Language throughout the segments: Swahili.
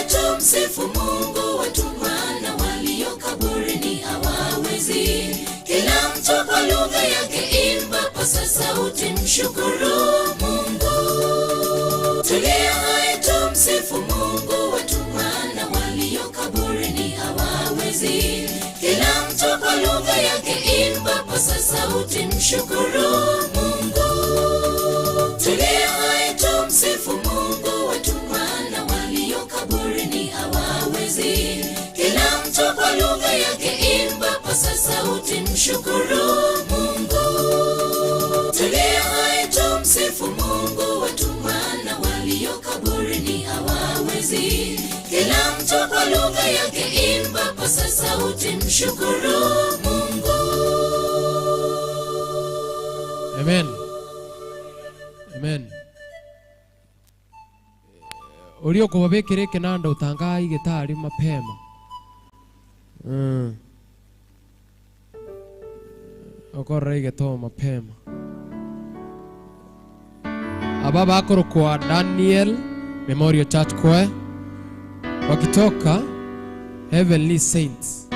Tumsifu Mungu, watu wana walio kaburini hawawezi. Kila mtu kwa lugha yake imba, pasa sauti mshukuru Mungu. Tulia hai tumsifu Mungu, watu wana walio kaburini hawawezi. Kila mtu kwa lugha yake imba, pasa sauti mshukuru Mungu. Tulia hai tumsifu Mungu, watu wana walio kaburini hawawezi. Kila mtu kwa lugha yake imba, pasa sauti mshukuru Mungu. Tulia hai tumsifu Mungu, watu wana walio kaburini hawawezi. Kila mtu kwa lugha yake imba, pasa sauti mshukuru Mungu. Amen. Amen. Ulio kubabekere kinanda utangai gitari mapema. Okora igeto mapema. Ababa akoro kwa Daniel Memorial Church Choir wakitoka Heavenly Saints.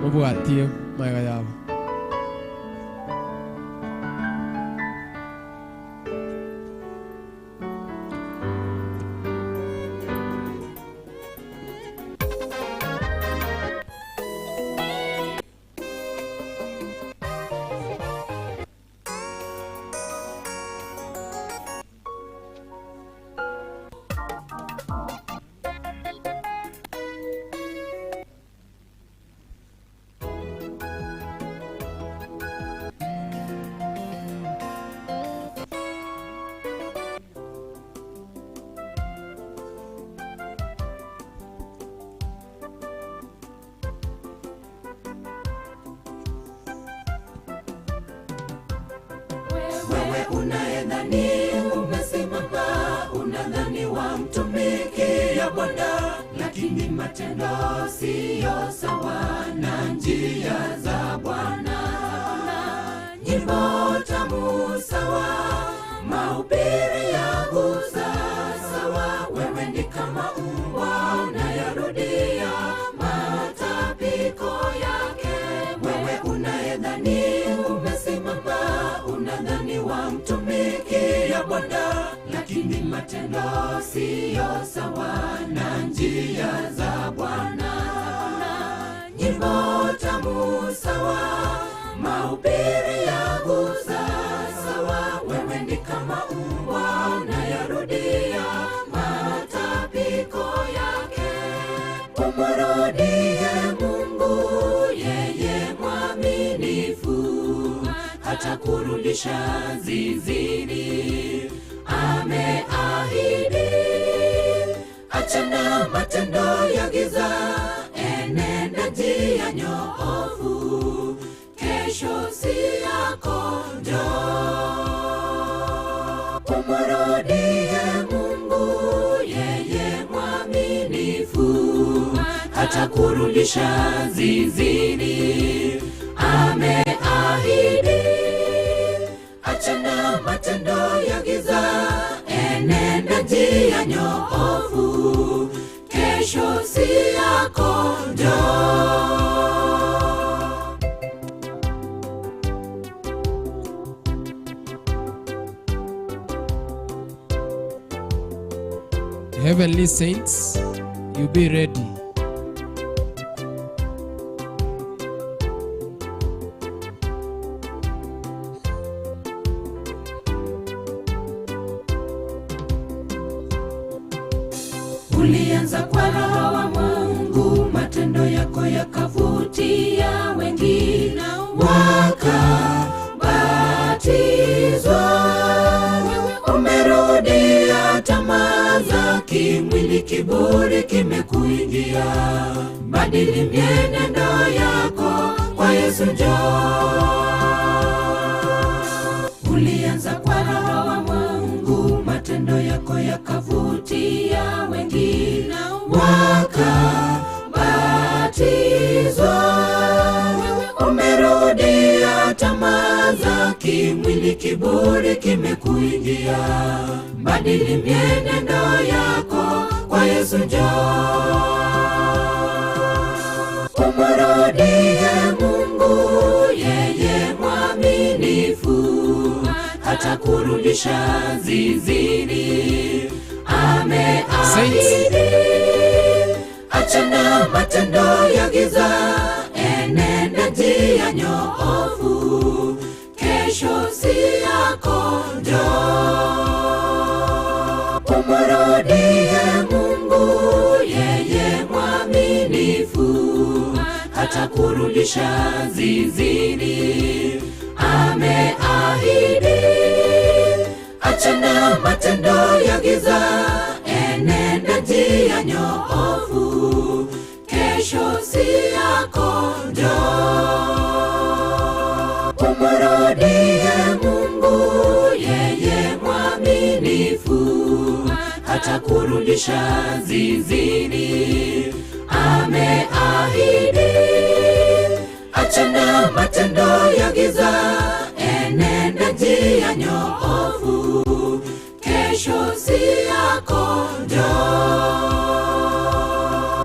Mubwatio maiga yabo. Unaedhani umesimama, unadhani wamtumikia Bwana, lakini matendo siyo sawa na njia za Bwana. Nyimbo tamu sawa, mahubiri ya guza sawa, wewe ni kama mbwa unayarudia matapiko yake. Wewe unaedhani umesimama, unadhani wamtumikia Bwana, lakini matendo siyo sawa na njia za Bwana. Nyimbo tamu sawa, mahubiri ya guza sawa, wewe ni kama mbwa unayarudia matapiko yake. Umrudie Mungu, yeye mwaminifu, hata kurudisha zizini. Ameahidi, achana matendo ya giza, enenda njia nyoofu, kesho si yako njoo. Umrudie Mungu, yeye mwaminifu, hata kurudisha zizini. Ameahidi, achana matendo ya giza, enenda njia nyoofu, kesho si yako njoo. Heavenly Saints, You be ready. Ulianza kwa Roho wa Mungu, matendo yako yakavutia wengi na wakabatizwa. Umerudia tamaa za kimwili, kiburi kimekuingia. Badili mienendo yako kwa Yesu njoo. Ulianza kwa Roho wa Mungu, matendo yako yakavutia wengi na wakabatizwa. Umerudia tamaa za kimwili, kiburi kimekuingia. Badili mienendo yako kwa Yesu njoo. Umrudie Mungu, yeye mwaminifu, hata kurudisha zizini. Ameahidi. Achana matendo ya giza, enenda njia nyoofu. Kesho si yako, njoo. Umrudie Mungu, yeye mwaminifu, hata kurudisha zizini. Ameahidi. Achana matendo ya giza, enenda njia nyoofu. Kesho si yako, njoo. Umrudie Mungu, yeye mwaminifu, hata kurudisha zizini. Ameahidi. Achana matendo ya giza, enenda njia nyoofu. Kesho si yako, njoo.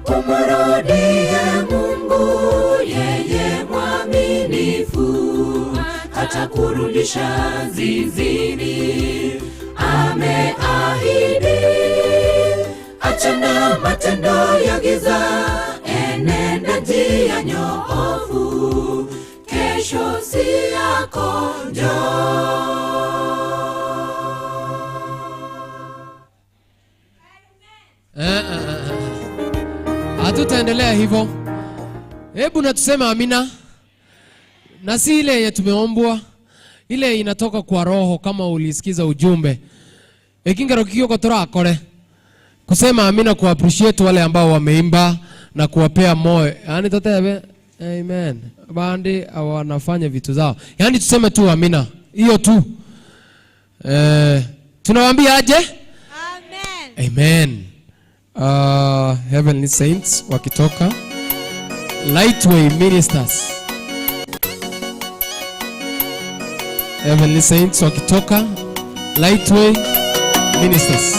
Umrudie Mungu, yeye mwaminifu, hata kurudisha zizini. Ameahidi. Achana matendo ya giza, enenda njia nyoofu. Kesho si yako, njoo. Hatutaendelea hivyo. Hebu na tuseme amina. Na si ile yenye tumeombwa, ile inatoka kwa Roho. Kama ulisikiza ujumbe, ekingero kiko turakore kusema amina, ku appreciate wale ambao wameimba na kuwapea moyo. Yaani totebe amen, bandi wanafanya vitu zao, yaani tuseme tu amina, hiyo tu. Tunawaambia aje? Amen. Amen. Heavenly Saints wakitoka Lightway Ministers. Heavenly Saints wakitoka Lightway Ministers.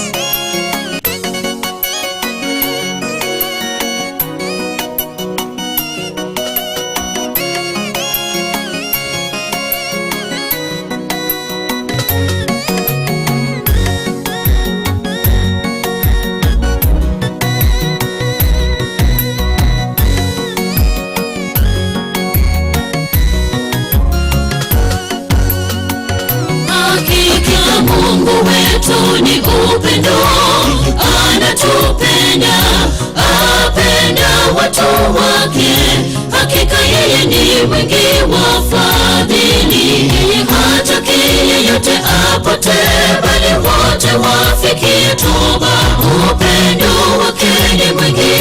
Mungu wetu ni upendo, anatupenda, apenda watu wake. Hakika yeye ni mwingi wa fadhili, yeye hataki yeyote apotee, bali wote wafikie toba. Upendo wake ni mwingi,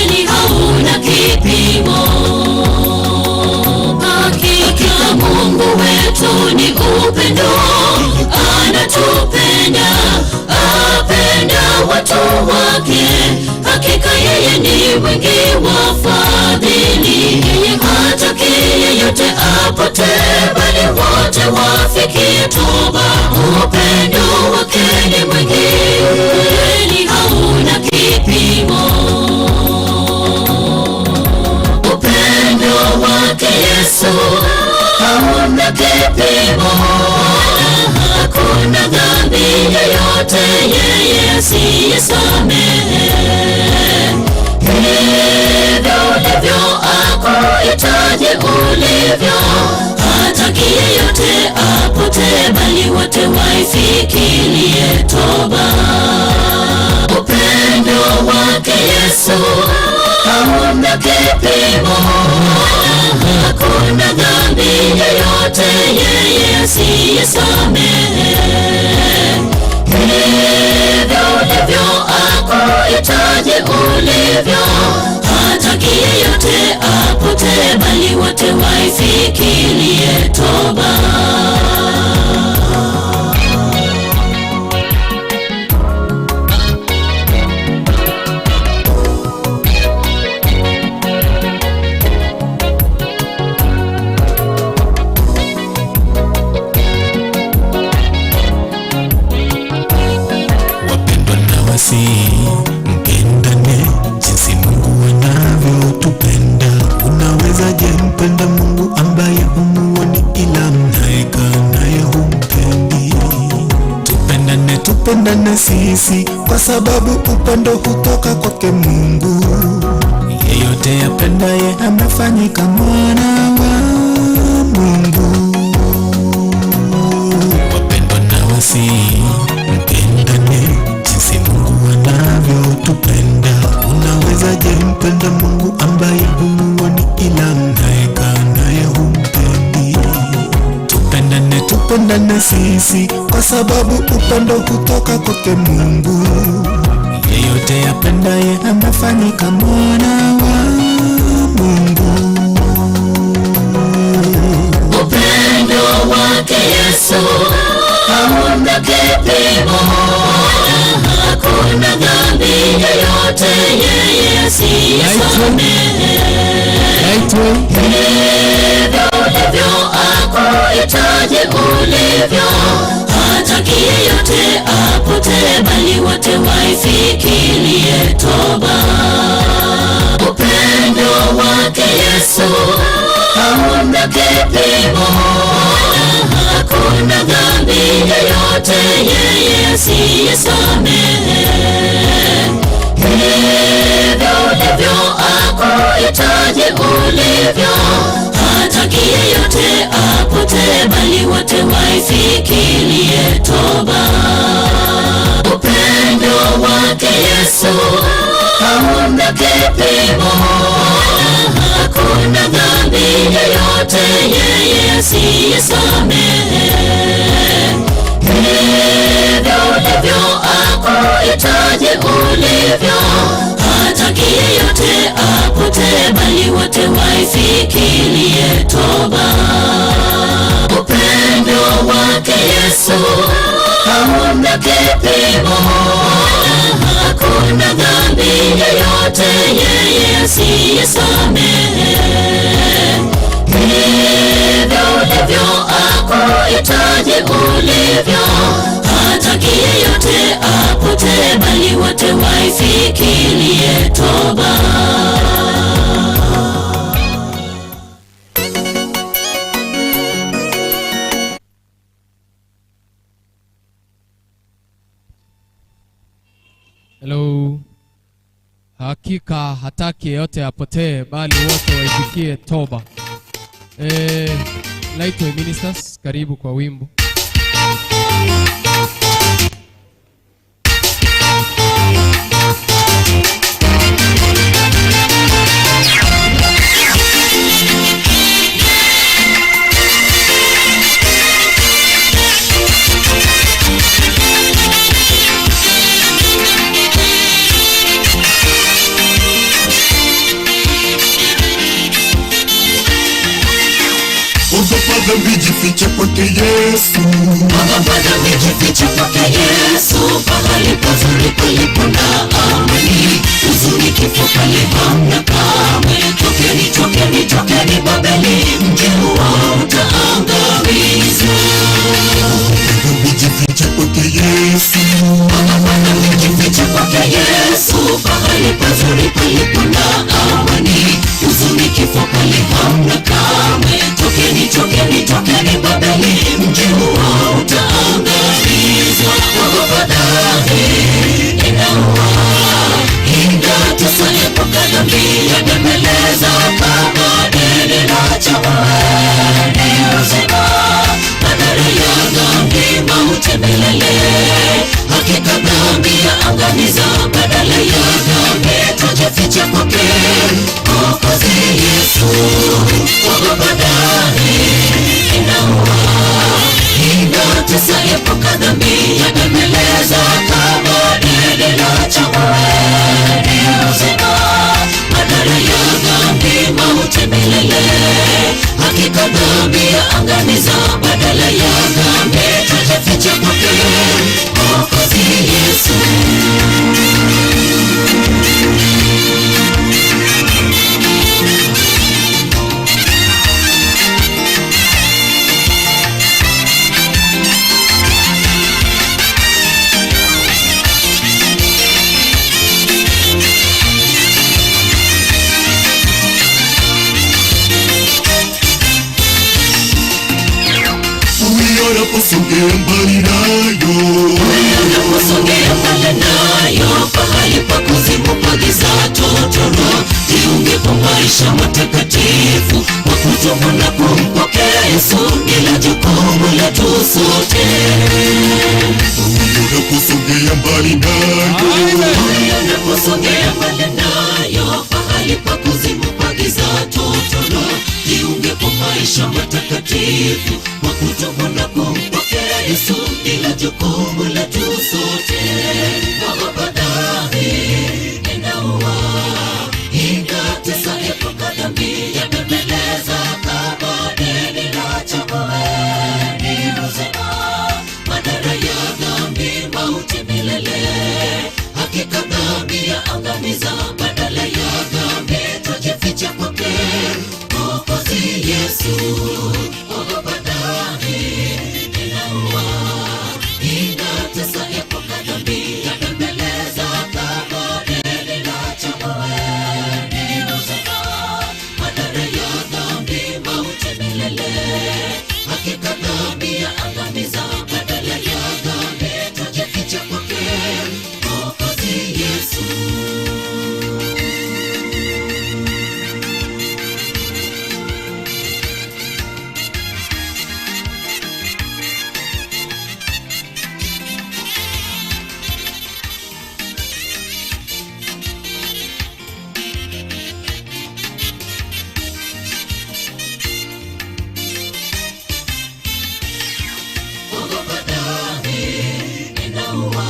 ni hauna kipimo. Hakika Mungu wetu ni upendo, anatupenda, apenda watu wake. Hakika yeye ni mwingi wa fadhili, yeye hataki yeyote apotee, bali wote wafikie toba. Upendo wake ni mwingi, ni hauna kipimo. Upendo wake Yesu hauna kipimo. hakuna dhambi yoyote yeye asiyesamehe. Hivyo ulivyo akuhitaji ulivyo, hataki yeyote apotee, bali wote waifikirie toba. Upendo wake Yesu hauna kipimo, hakuna dhambi yoyote yeye asiyesamehe. Hivyo ulivyo akuhitaji ulivyo, hataki yeyote apotee, bali wote waifikirie toba. Mpendane jinsi Mungu anavyotupenda. Unawezaje mpenda Mungu ambaye humuoni, ila mnayekaa naye humpendi? Tupendane sisi, kwa sababu upendo hutoka kwake Mungu. Yeyote apendaye amefanyika mwana wa Mungu. Wapendwa nawasi, mpendane jinsi Mungu anavyotupenda. Unawezaje mpenda Mungu ambaye humuoni, ila mnayekaa naye humpendi? Tupendane sisi, kwa sababu upendo hutoka kwake Mungu. Yeyote apendaye amefanyika mwana wa Mungu. Upendo wake Yesu hauna kipimo, hakuna dhambi yoyote yeye asiyesamehe. Hivyo ulivyo akuhitaji ulivyo, hataki yeyote apotee, bali wote waifikirie toba. Upendo wake Yesu hauna kipimo, hakuna dhambi yoyote yeye asiyesamehe. Hivyo ulivyo akuhitaji ulivyo, hataki yeyote apotee, bali wote waifikirie toba. Upendo wake Yesu hauna kipimo, hakuna dhambi yoyote yeye asiyesamehe. Hivyo ulivyo akuhitaji ulivyo, hataki yeyote apotee, bali wote waifikirie toba. Upendo wake Yesu hauna kipimo, hakuna dhambi yoyote yeye asiyesamehe. Hivyo ulivyo akuhitaji ulivyo, hataki yeyote apotee, bali wote waifikirie toba. Hello. Hakika hataki yeyote apotee, bali wote waifikie toba. Lightway Ministers, karibu kwa wimbo. Ogopa dhambi, jifiche kwake Yesu. Ogopa dhambi, jifiche kwake Yesu. Pahali pazuri palipo na amani, huzuni kifo pale hamna kamwe. Tokeni, tokeni, tokeni Babeli, mji huo utaangamizwa. Dhambi, jifiche kwake Yesu. Ogopa dhambi, jifiche kwake Yesu. Pahali pazuri palipo na amani, huzuni kifo pale hamna kamwe. Tokeni, tokeni, tokeni Babeli, mji huo utaangamizwa. Ogopa dhambi inaua, ingatesa epuka dhambi yabembeleza kama deni la chawani uzima. Badala ya dhambi mauti milele, hakika dhambi yaangamiza. Badala ya dhambi tujifiche kwake Mwokozi Yesu. Ogopa dhambi inaua, ingatesa epuka dhambi yabembeleza kama deni la chawani uzima. Badala ya dhambi mauti milele, hakika dhambi yaangamiza. Badala ya dhambi tujifiche kwake Mwokozi Yesu. Unaposongea mbali nayo, unaposongea mbali nayo, pahali pa kuzimu pa giza totoro, jiunge kwa maisha matakatifu kwa kutubu na kumpokea Yesu. Ila jukumu letu sote. unaposongea mbali nayo, unaposongea mbali nayo, pahali pa kuzimu pa giza totoro, jiunge kwa maisha matakatifu kwa kutubu na kumpokea Yesu. Ila jukumu letu sote. Ogopa dhambi inaua, ingatesa epuka dhambi yabembeleza kama deni la chawani uzima. Badala ya dhambi mauti milele, hakika dhambi yaangamiza. Badala ya dhambi tujifiche kwake Mwokozi Yesu. Ogopa dhambi inaua, ingatesa epuka dhambi yabembeleza kama deni la chawani uzima. Badala ya dhambi mauti milele, hakika dhambi yaangamiza. Badala ya dhambi tujifiche kwake Mwokozi Yesu. Ogopa dhambi inaua,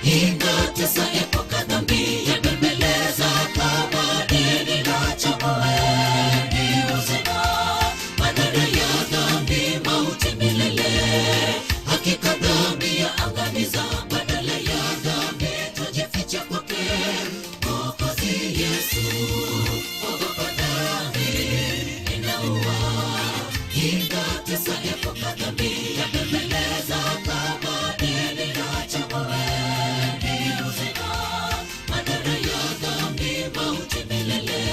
ingatesa epuka dhambi yabembeleza kama deni la chawani uzima. Badala ya dhambi mauti milele, hakika dhambi yaangamiza. Badala ya dhambi tujifiche kwake Mwokozi Yesu. Ogopa dhambi inaua, ingatesa epuka dhambi yabembeleza kama deni la chawani uzima. Badala ya dhambi mauti milele,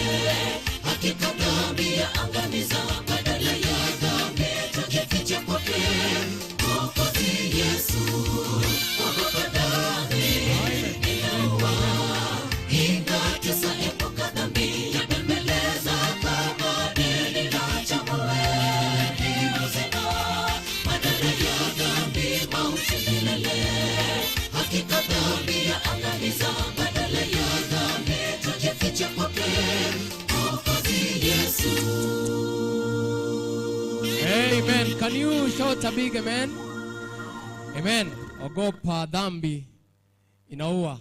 hakika dhambi yaangamiza. Badala ya dhambi tujifiche kwake Mwokozi Yesu. Ogopa dhambi inaua, ingatesa epuka dhambi yabembeleza kama deni la chawani uzima. Badala ya dhambi mauti milele, hakika dhambi yaangamiza. Badala ya dhambi tujifiche kwake Mwokozi Yesu. Amen. Can you shout a big amen? Amen. Ogopa dhambi inaua.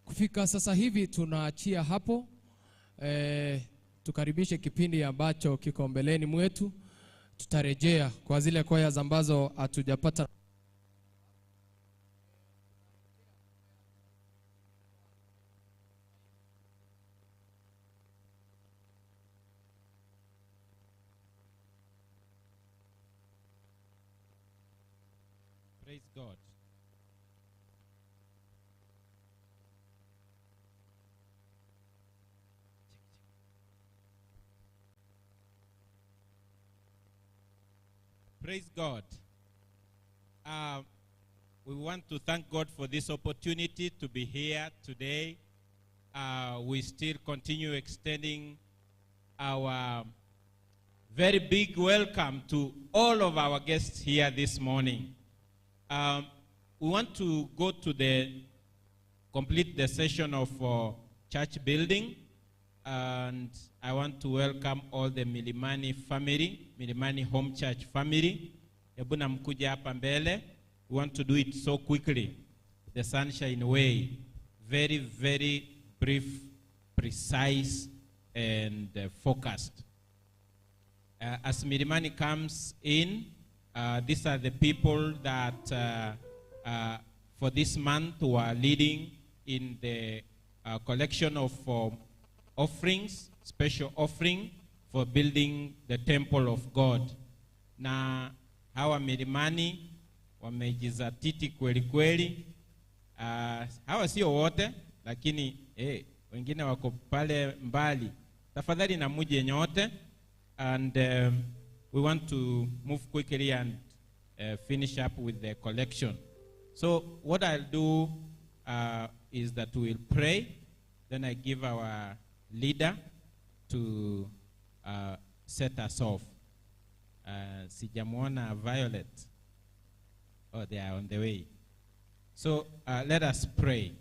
Kufika sasa hivi tunaachia hapo. Tukaribishe kipindi ambacho kiko mbeleni mwetu. Tutarejea kwa zile kwaya ambazo hatujapata. Praise God. Praise God. we want to thank God for this opportunity to be here today. We still continue extending our very big welcome to all of our guests here this morning. We want to go to complete the session of church building, and I want to welcome all the Milimani family, Milimani Home Church family. Yabuna mkuja hapa mbele. We want to do it so quickly, the sunshine way, very, very brief, precise, and focused. As Milimani comes in, these are the people that for this month who are leading in the collection of offerings, special offering for building the temple of God. Na hawa Milimani wamejizatiti kweli kweli. Hawa sio wote, lakini wengine wako pale mbali. Tafadhali na muje nyote, and we want to move quickly and finish up with the collection. So what I'll do is that we'll pray, then I give our leader to set us off. Sijamuona Violet. Oh, they are on the way. So let us pray.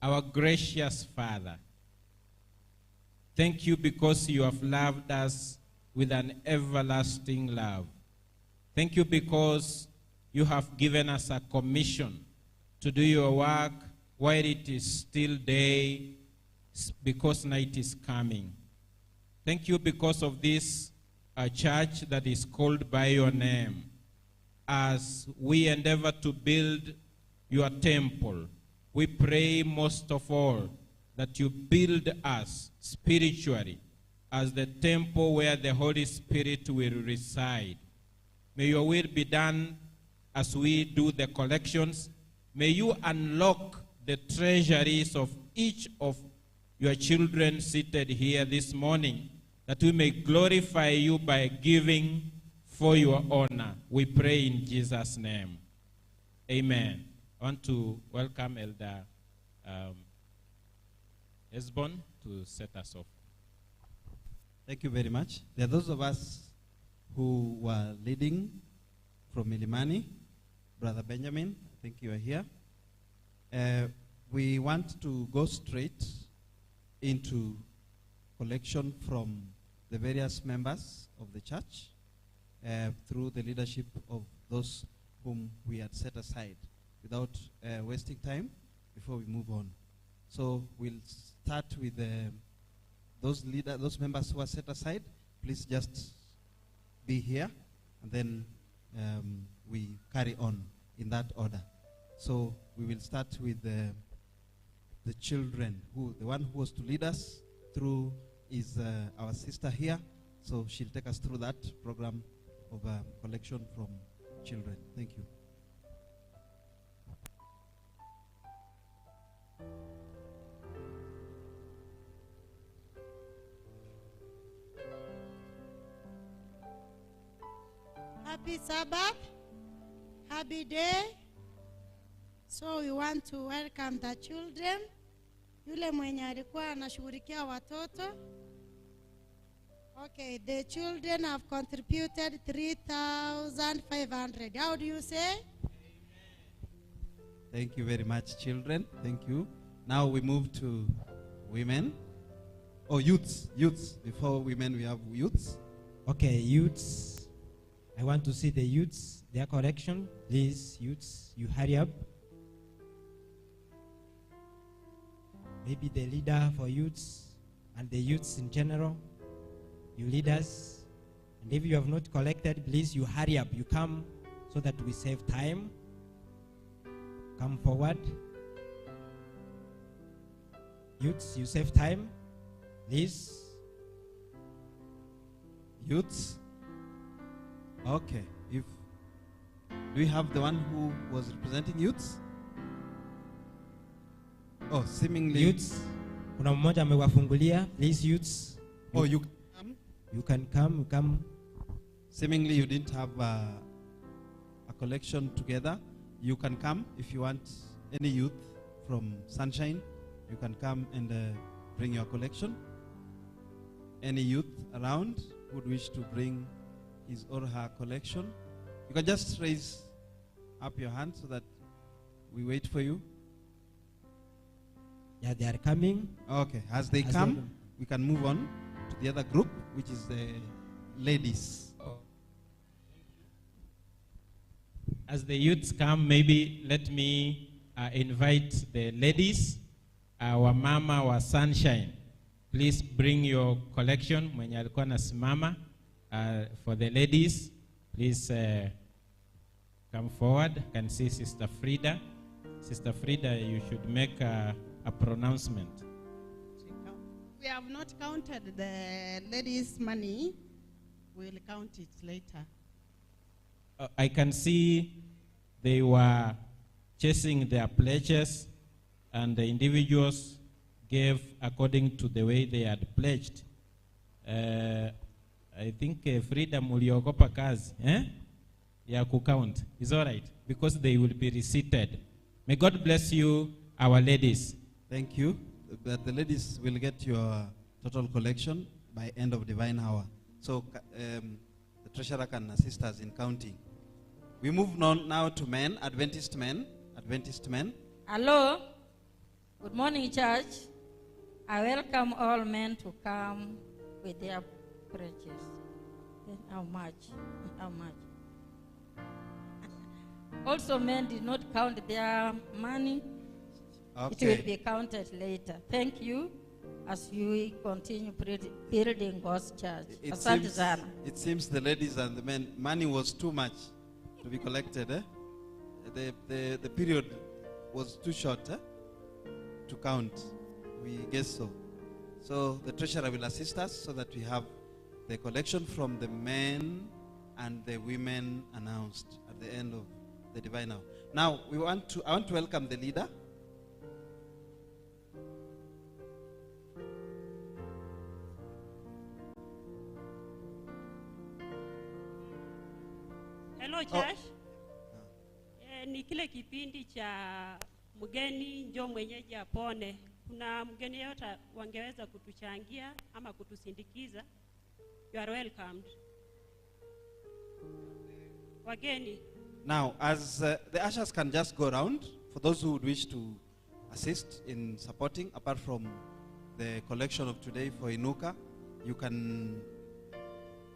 Our gracious Father, thank you because you have loved us with an everlasting love. Thank you because you have given us a commission to do your work while it is still day, because night is coming. Thank you because of this church that is called by your name. As we endeavor to build your temple, we pray most of all that you build us spiritually as the temple where the Holy Spirit will reside. May your will be done as we do the collections. May you unlock the treasuries of each of your children seated here this morning, that we may glorify you by giving for your honor. We pray in Jesus' name. Amen. I want to welcome Elder Esbon to set us off. Thank you very much. There are those of us who were leading from Milimani. Brother Benjamin, I think you are here. We want to go straight into collection from the various members of the church through the leadership of those whom we had set aside, without wasting time before we move on. So we'll start with those members who are set aside. Please just be here, and then we carry on in that order. So we will start with the children. The one who was to lead us through is our sister here. So she'll take us through that program of collection from children. Thank you. Happy Sabbath, happy day. So we want to welcome the children. Yule mwenye alikuwa anashughulikia watoto. Okay, the children have contributed 3,500. How do you say? Thank you very much, children. Thank you. Now we move to women. Oh, youths. Before women, we have youths. Okay, youths. I want to see the youths, their collection. Please, youths, you hurry up. Maybe the leader for youths and the youths in general, you leaders. And if you have not collected, please, you hurry up. You come so that we save time. Come forward. Youths, you save time. Please. Youths. Okay. Do we have the one who was representing youths? Oh, seemingly. Youths. Kuna mmoja amewafungulia. Please, youths. Oh, you come? You can come. Seemingly you didn't have a collection together. You can come if you want any youth from Sunshine. You can come and bring your collection. Any youth around who would wish to bring his or her collection, you can just raise up your hand so that we wait for you. Yeah, they are coming. Okay, as they come, we can move on to the other group, which is the ladies. As the youths come, maybe let me invite the ladies, our mama wa Sunshine. Please bring your collection. Mwenye alikuwa nasimama, for the ladies, please come forward. I can see Sister Frida. Sister Frida, you should make a pronouncement. We have not counted the ladies' money. We'll count it later. I can see they were chasing their pledges, and the individuals gave according to the way they had pledged. I think Frida muliogopa kazi, ya count. Is all right, because they will be receipted. May God bless you, our ladies. Thank you. But the ladies will get your total collection by end of divine hour. So the treasurer can assist us in counting. We move on now to men, Adventist men. Adventist men. Hello. Good morning, church. I welcome all men to come with their pledges. How much? How much? Also, men did not count their money. Okay. It will be counted later. Thank you as you continue building God's church. It seems the ladies and the men, money was too much to be collected. The period was too short to count. We guess so. So the treasurer will assist us so that we have the collection from the men and the women announced at the end of the divine hour. Now I want to welcome the leader. Hello church. Ni kile kipindi cha mgeni njoo mwenyeji apone. Kuna mgeni yote wangeweza kutuchangia ama kutusindikiza. You are welcomed. Wageni. Now, as the ushers can just go around, for those who would wish to assist in supporting, apart from the collection of today for Inuka, you can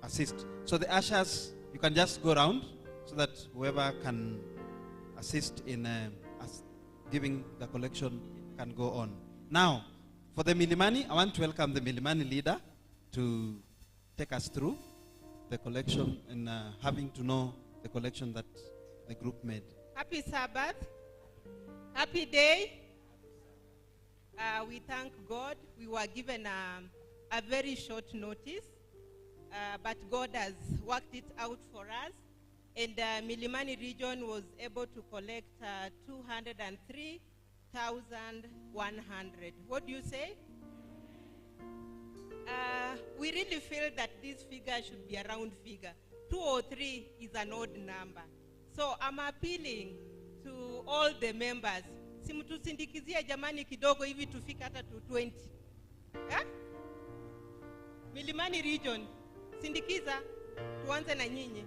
assist. So the ushers, you can just go around so that whoever can assist in giving the collection can go on. Now, for the Milimani, I want to welcome the Milimani leader to take us through the collection and having to know the collection that the group made. Happy Sabbath. Happy day. We thank God. We were given a very short notice, but God has worked it out for us. And Milimani region was able to collect 203,100. What do you say? We really feel that this figure should be a round figure. 203 is an odd number. So I'm appealing to all the members. Simtusindikizie jamani kidogo hivi tufika hata 220. Milimani region, sindikiza, tuanze na nyinyi.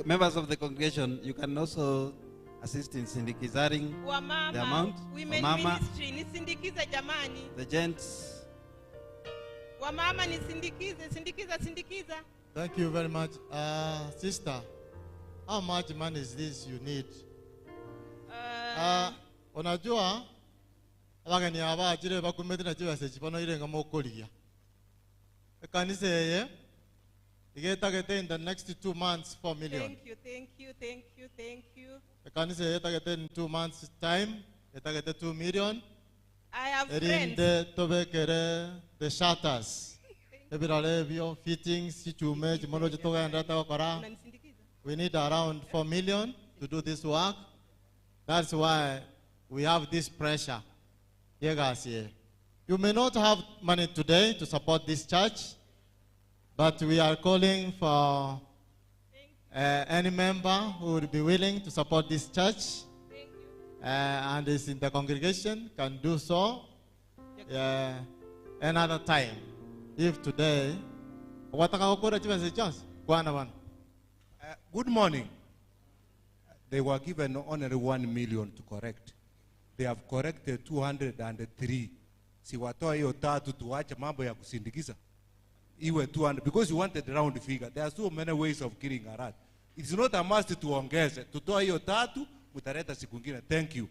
Members of the congregation, you can also assist in syndikizating the amount. Women ministry, nisindikize jamani. The gents. Wamama sindikiza. Thank you very much. Sister, how much money is this you need? Unajua, abageni aba ajire bakumete na chiwa sechipono irenga mokolia. Kanisa ye in the next 2 months 4 million. Thank you, thank you, thank you, thank you. The kanisa in 2 months time 2 million. I have In friends. the shutters. Fittings, we need around 4 million to do this work. That's why we have this pressure. You may not have money today to support this church, but we are calling for any member who would be willing to support this church and is in the congregation can do so another time. If today, good morning. They were given only 1 million to correct. They have corrected 203. Si watoa hiyo tatu tuache mambo ya kusindikiza. Iwe 200 because you wanted the round figure. There are so many ways of killing a rat. It's not a must tuongeze. Tutoa hiyo tatu mutareta siku nyingine. Thank you.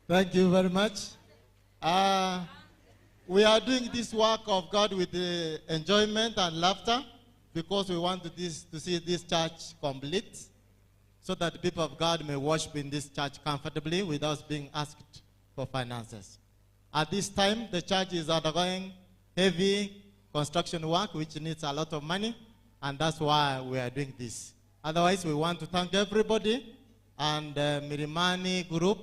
Thank you very much. We are doing this work of God with enjoyment and laughter because we want to see this church complete so that the people of God may worship in this church comfortably without being asked for finances. At this time, the church is undergoing heavy construction work which needs a lot of money, and that's why we are doing this. Otherwise, we want to thank everybody and Mirimani group.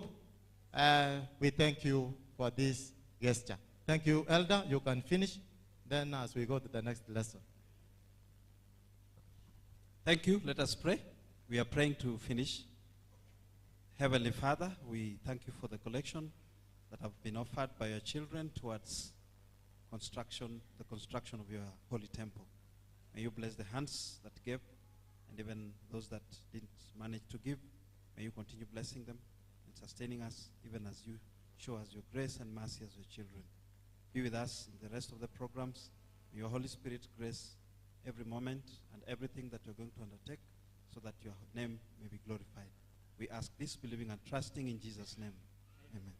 We thank you for this gesture. Thank you, Elder. You can finish. Then as we go to the next lesson. Thank you. Let us pray. We are praying to finish. Heavenly Father, we thank you for the collection that have been offered by your children towards the construction of your holy temple. May you bless the hands that gave, and even those that didn't manage to give. May you continue blessing them and sustaining us, even as you show us your grace and mercy as your children. Be with us in the rest of the programs. May your Holy Spirit grace every moment and everything that you're going to undertake, so that your name may be glorified. We ask this, believing and trusting in Jesus' name. Amen.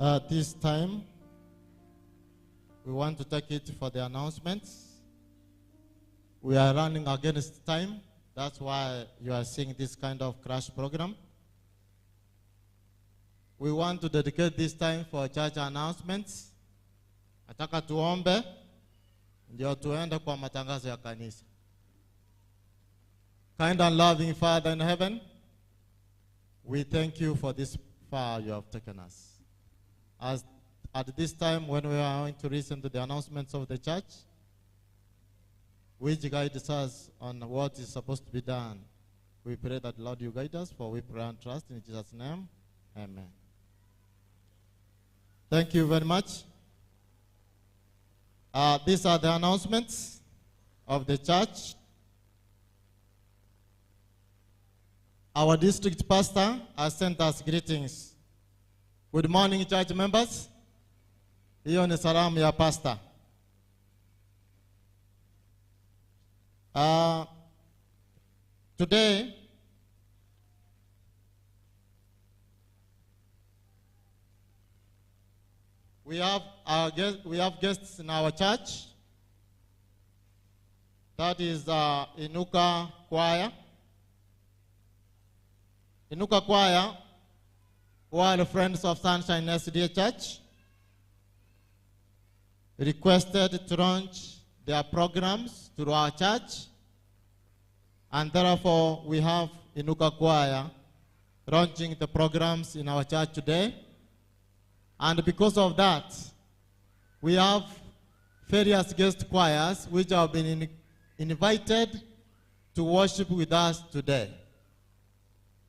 At this time, we want to take it for the announcements. We are running against time. That's why you are seeing this kind of crash program. We want to dedicate this time for church announcements. Nataka tuombe ndio tuende kwa matangazo ya kanisa. Kind and loving Father in heaven, we thank you for this far you have taken us. As at this time when we are going to listen to the announcements of the church, which guides us on what is supposed to be done, we pray that, Lord, you guide us, for we pray and trust in Jesus' name. Amen. Thank you very much. These are the announcements of the church. Our district pastor has sent us greetings. Good morning, church members. Hiyo ni salamu ya pastor. Today, we have guests in our church. That is Inuka choir. Inuka choir, who are the Friends of Sunshine SDA Church, requested to launch their programs through our church, and therefore we have Inuka choir launching the programs in our church today. And because of that, we have various guest choirs which have been invited to worship with us today.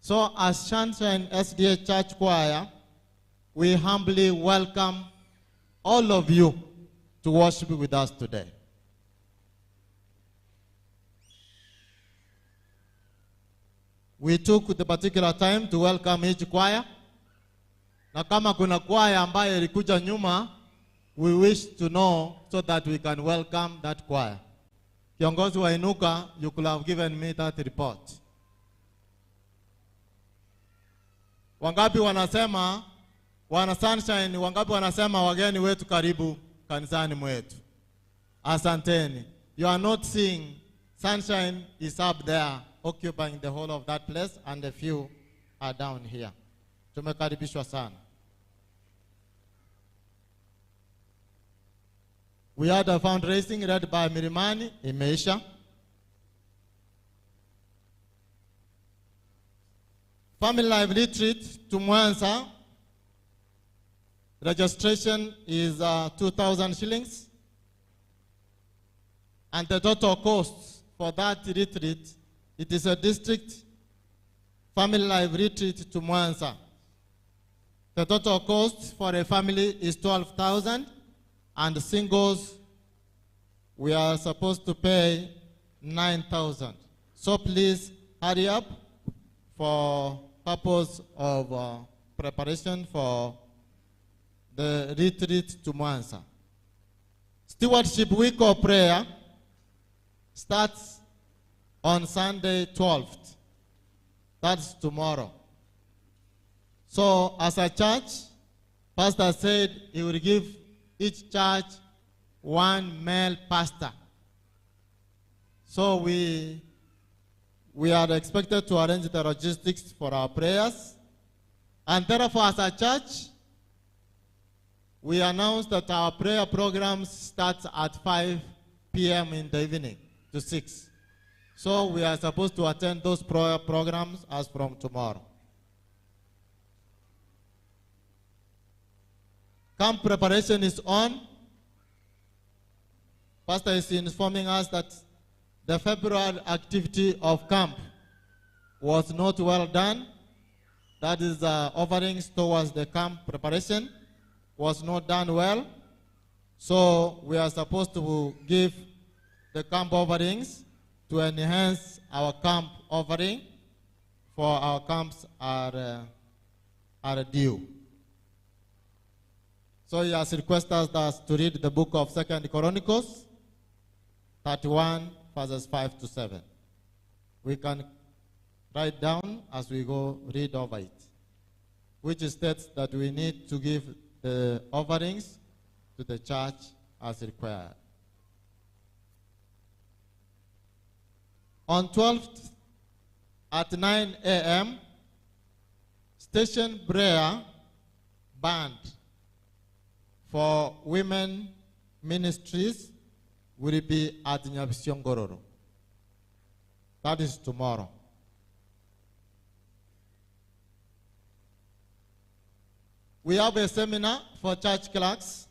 So as Sunshine SDA Church Choir, we humbly welcome all of you to worship with us today. we took the particular time to welcome each choir. Na kama kuna choir ambayo ilikuja nyuma, we wish to know so that we can welcome that choir. Kiongozi wa Inuka, you could have given me that report. Wangapi wanasema, wana Sunshine, wangapi wanasema wageni wetu karibu kanisani mwetu? Asanteni. You are not seeing, Sunshine is up there occupying the whole of that place and a few are down here. Tumekaribishwa sana. We had a fundraising led by Mirimani, imeisha. Family Life Retreat to Mwanza, registration is 2,000 shillings. And the total cost for that retreat, it is a district Family Life Retreat to Mwanza. The total cost for a family is 12,000, and singles, we are supposed to pay 9,000. So please hurry up for purpose of preparation for the retreat to Mwanza. Stewardship Week of Prayer starts on Sunday 12th. That's tomorrow. So as a church, Pastor said he will give each church one male pastor. So we are expected to arrange the logistics for our prayers. And therefore, as a church, we announced that our prayer program starts at 5 p.m. in the evening to 6. So we are supposed to attend those prayer programs as from tomorrow. Camp preparation is on. Pastor is informing us that the February activity of camp was not well done. That is offerings towards the camp preparation was not done well. So we are supposed to give the camp offerings to enhance our camp offering, for our camps are due. So he has requested us to read the book of 2 Chronicles 31 verses 5 to 7. We can write down as we go read over it, which states that we need to give the offerings to the church as required. On 12th at 9 a.m., Station Brea Band for women ministries will be at Nyabisyongororo. That is tomorrow. We have a seminar for church clerks,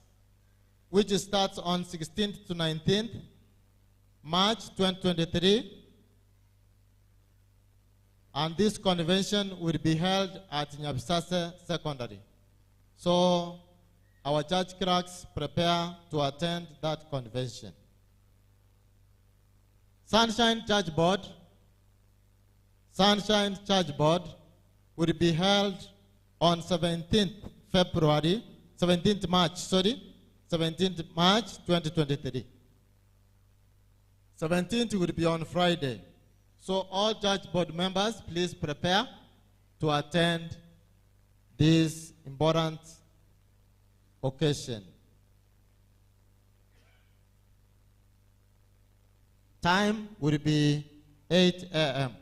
which starts on 16th to 19th March 2023. And this convention will be held at Nyabisase Secondary. So our church clerks prepare to attend that convention. Sunshine Church Board will be held on 17th March 2023. 17th will be on Friday. So all church board members, please prepare to attend this important occasion. Time will be 8 a.m.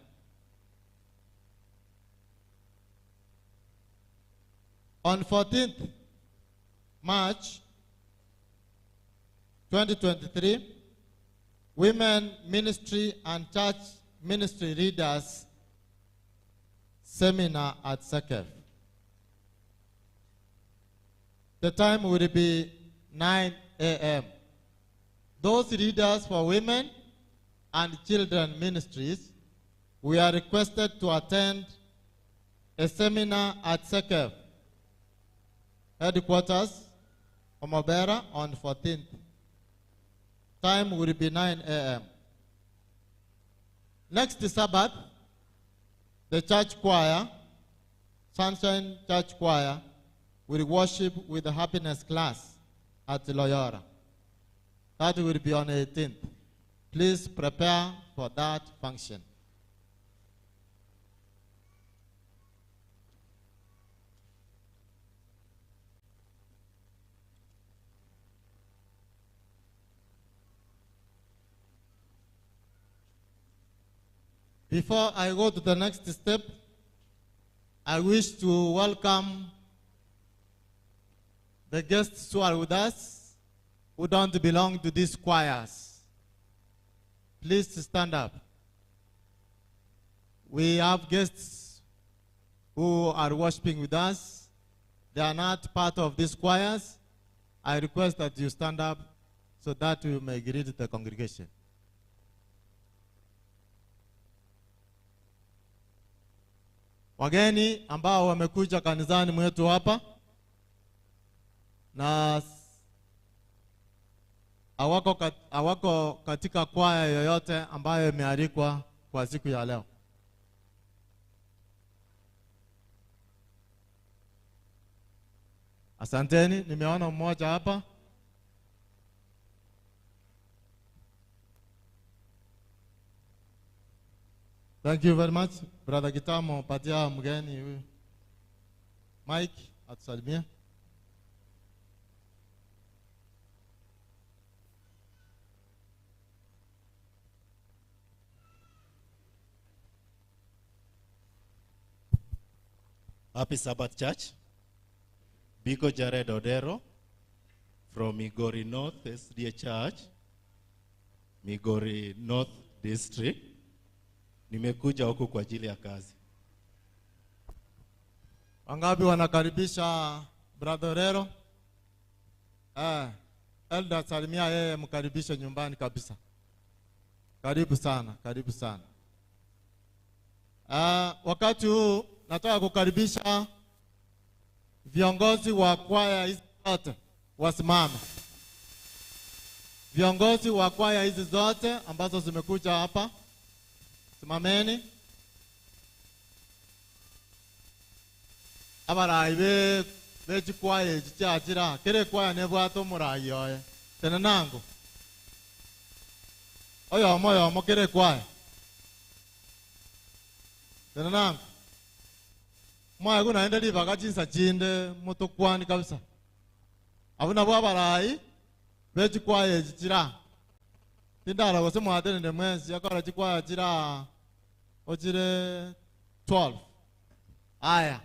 On 14th March 2023, Women Ministry and Church Ministry Leaders Seminar at Sakef. The time will be 9 a.m. Those leaders for women and children ministries, we are requested to attend a seminar at Sakef headquarters, Omobera, on 14th. Time will be 9 a.m. Next Sabbath, the church choir, Sunshine Church Choir, will worship with the happiness class at Loyola. That will be on 18th. Please prepare for that function. Before I go to the next step, I wish to welcome the guests who are with us, who don't belong to these choirs. Please stand up. We have guests who are worshiping with us. They are not part of these choirs. I request that you stand up so that we may greet the congregation. Wageni ambao wamekuja kanisani mwetu hapa na hawako katika kwaya yoyote ambayo imealikwa kwa siku ya leo. Asanteni, nimeona mmoja hapa. Thank you very much. Brother Gitamo, patia mgeni huyu Mike atusalimie. Happy Sabbath Church. Biko Jared Odero from Migori North SDA Church, Migori North District. Nimekuja huku kwa ajili ya kazi. Wangapi wanakaribisha Brother Odero? Elder salimia yeye, mkaribishe nyumbani kabisa. Karibu sana, karibu sana. Wakati huu nataka kukaribisha viongozi wa kwaya hizi zote wasimame. Viongozi wa kwaya hizi zote ambazo zimekuja hapa, simameni. Abarayi beji kwaya ejichachira kere kwaya nebwato murayi yoye tena nango oyomo kere kwaya tena nango mwaya kunaenda libaga chinsa chinde mutukwani kabisa abuna bwa barayi beji kwaya ejichira tindala gose mwatenende mwezi yakora chikwaya chira ochire 12 aya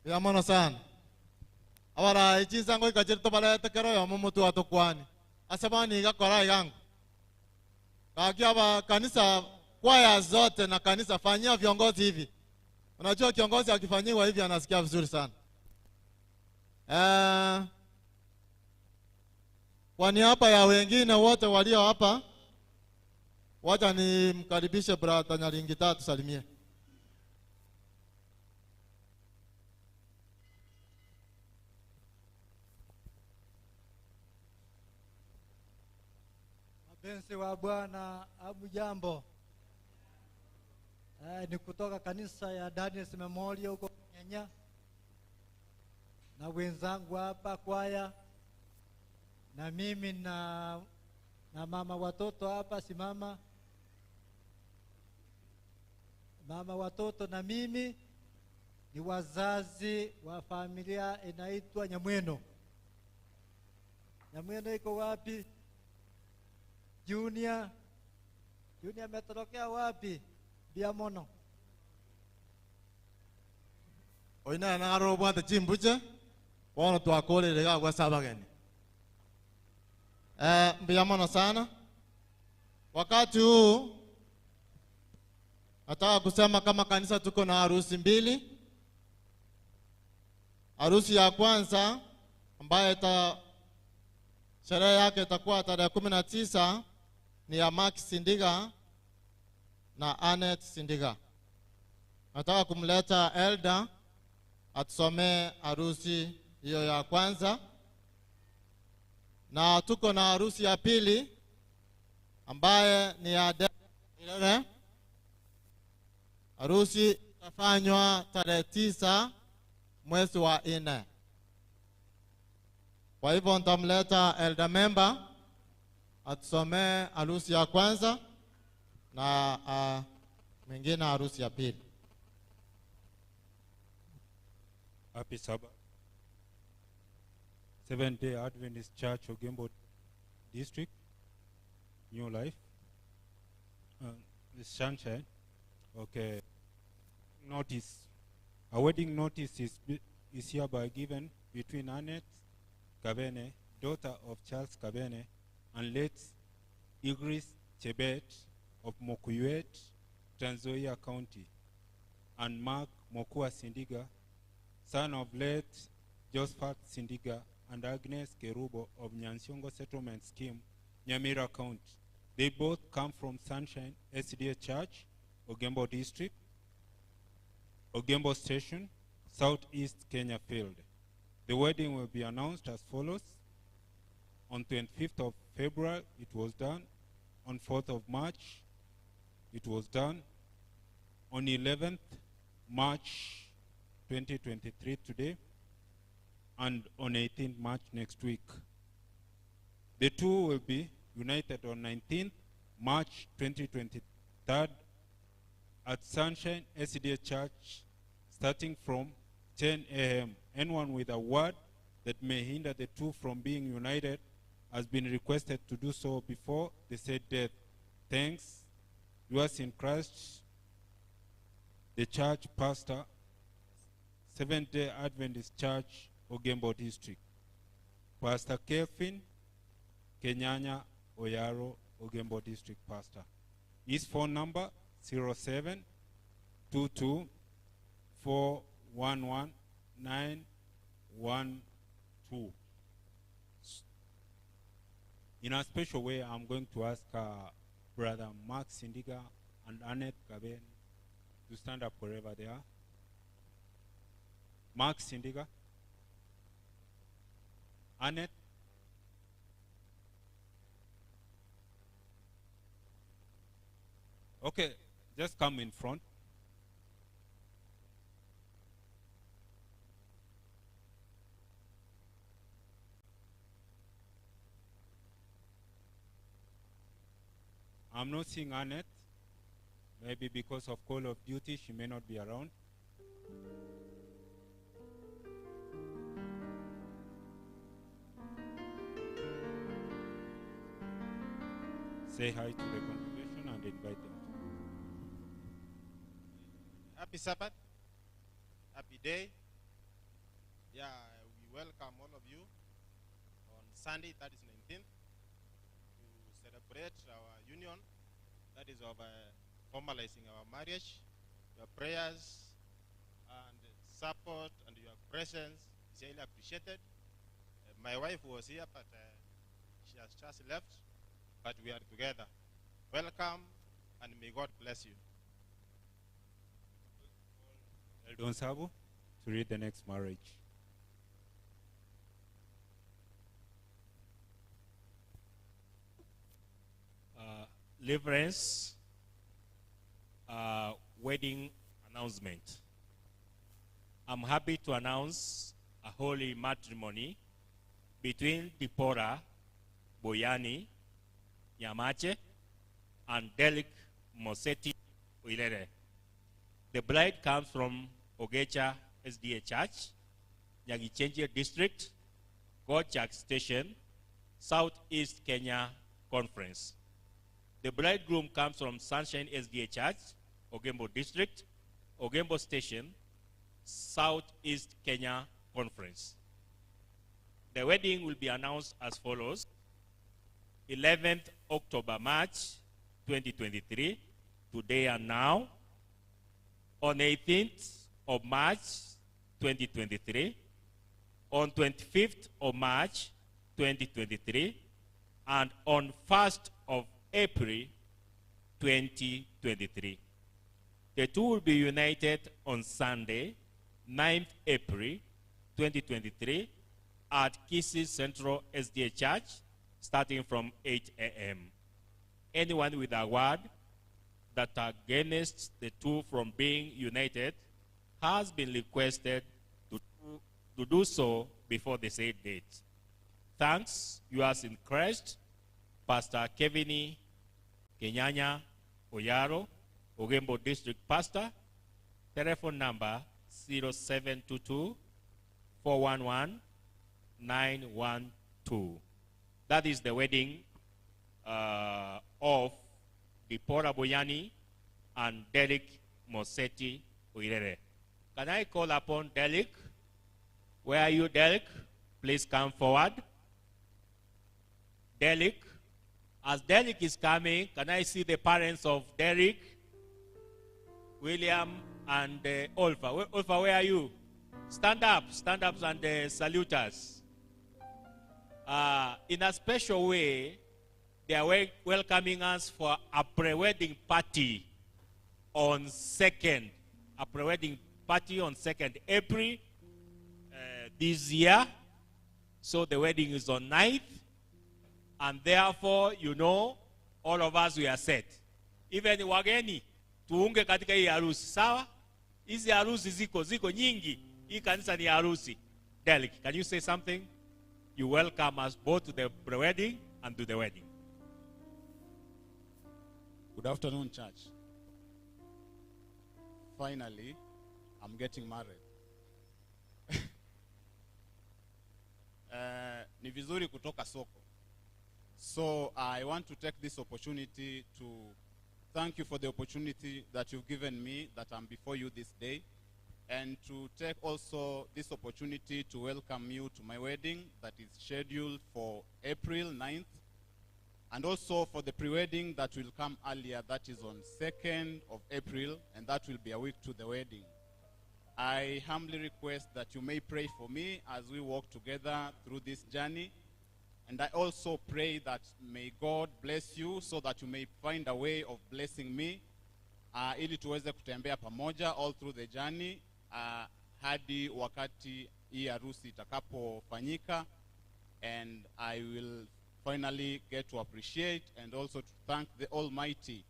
ya mono sana awara ichinsa ngo ikachirto bala tekero ya mutu atokwani asabani igakora yangu kakiaba kanisa kwaya zote na kanisa fanyia viongozi hivi. Unajua kiongozi akifanyiwa hivi anasikia vizuri sana. Kwa niaba ya wengine wote walio hapa, wacha nimkaribishe brother Nyaringita tusalimie. Wapenzi wa Bwana, hamjambo. Ni kutoka kanisa ya Daniel's Memorial huko Kenya. Na wenzangu hapa kwaya. Na mimi na mama watoto hapa simama. Mama watoto na mimi ni wazazi wa familia inaitwa Nyamweno. Nyamweno iko wapi? Junior ametokea wapi? Biamono. Oina na robo ata chimbuche. Wana tuakole lega kwa sabageni. Biamono sana. Wakati huu nataka kusema kama kanisa tuko na harusi mbili. Harusi ya kwanza ambayo sherehe yake itakuwa tarehe 19 ni ya Mark Sindiga na Annette Sindiga. Nataka kumleta elder atusomee harusi hiyo ya kwanza, na tuko na harusi ya pili ambaye ni ya Ilere. Harusi itafanywa tarehe 9 mwezi wa 4. Kwa hivyo nitamleta elder member atusomee harusi ya kwanza na mengine harusi ya pili. Happy Sabbath. Seventh-day Adventist Church, Ogembo District, New Life. Sunshine. Okay. Notice. A wedding notice is hereby given between Annette Kabene, daughter of Charles Kabene, and late Igris Chebet of Mokuyuet, Trans Nzoia County, and Mark Mokua Sindiga, son of late Josephat Sindiga and Agnes Kerubo of Nyansiongo Settlement Scheme, Nyamira County. They both come from Sunshine SDA Church, Ogembo District, Ogembo Station, Southeast Kenya Field. The wedding will be announced as follows. On 25th of February, it was done. On 4th of March, it was done. On 11th March 2023 today, and on 18th March next week. The two will be united on 19th March 2023 at Sunshine SDA Church, starting from 10 a.m. Anyone with a word that may hinder the two from being united has been requested to do so before the said date. Thanks. Yours in Christ, the church pastor, Seventh-day Adventist Church, Ogembo District. Pastor Kevin Kenyanya Oyaro, Ogembo District Pastor. His phone number 0722 411 912. In a special way, I'm going to ask Brother Mark Sindiga and Annette Kabene to stand up wherever they are. Mark Sindiga, Annette, okay, just come in front. I'm not seeing Annette. Maybe because of call of duty, she may not be around. Say hi to the congregation and invite them. Happy Sabbath. Happy day. Yeah, we welcome all of you on Sunday, that is 19th, to celebrate our union, that is of formalizing our marriage. Your prayers and support and your presence is highly appreciated. My wife was here, but she has just left, but we are together. Welcome, and may God bless you. Eldon Sabo to read the next marriage. Deliverance wedding announcement. I'm happy to announce a holy matrimony between Dipora Boyani Yamache and Delik Moseti Uilere. The bride comes from Ogecha SDA Church, Nyagichenje District, Gochak Station, Southeast Kenya Conference. The bridegroom comes from Sunshine SDA Church, Ogembo District, Ogembo Station, Southeast Kenya Conference. The wedding will be announced as follows. 11th October, March 2023, today and now. On 18th of March 2023, on 25th of March 2023 and on 1st of April 2023. The two will be united on Sunday, 9th April 2023 at Kisii Central SDA Church, starting from 8 a.m. Anyone with a word that against the two from being united has been requested to do so before the said date. Thanks, yours in Christ, Pastor Kevin Kenyanya Oyaro, Ogembo District Pastor. Telephone number 0722 411 912. That is the wedding of Dipora Boyani and Derek Mosetti Oirere. Can I call upon Derek? Where are you, Derek? Please come forward. Derek. As Derek is coming, can I see the parents of Derek, William, and Olfa? Olfa, where are you? Stand up and salute us. In a special way, they are welcoming us for a pre-wedding party on 2nd. A pre-wedding party on 2nd April this year. So the wedding is on 9th. And therefore, you know, all of us we are set. Even wageni, tuunge katika hii harusi. Sawa? Hizi harusi ziko nyingi. Hii kanisa ni harusi. Derek, can you say something? You welcome us both to the pre-wedding and to the wedding. Good afternoon, church. Finally, I'm getting married. Ni vizuri kutoka soko. So I want to take this opportunity to thank you for the opportunity that you've given me, that I'm before you this day, and to take also this opportunity to welcome you to my wedding that is scheduled for April 9th, and also for the pre-wedding that will come earlier, that is on 2nd of April, and that will be a week to the wedding. I humbly request that you may pray for me as we walk together through this journey. And I also pray that may God bless you so that you may find a way of blessing me ili tuweze kutembea pamoja all through the journey hadi wakati hii harusi itakapofanyika, and I will finally get to appreciate and also to thank the Almighty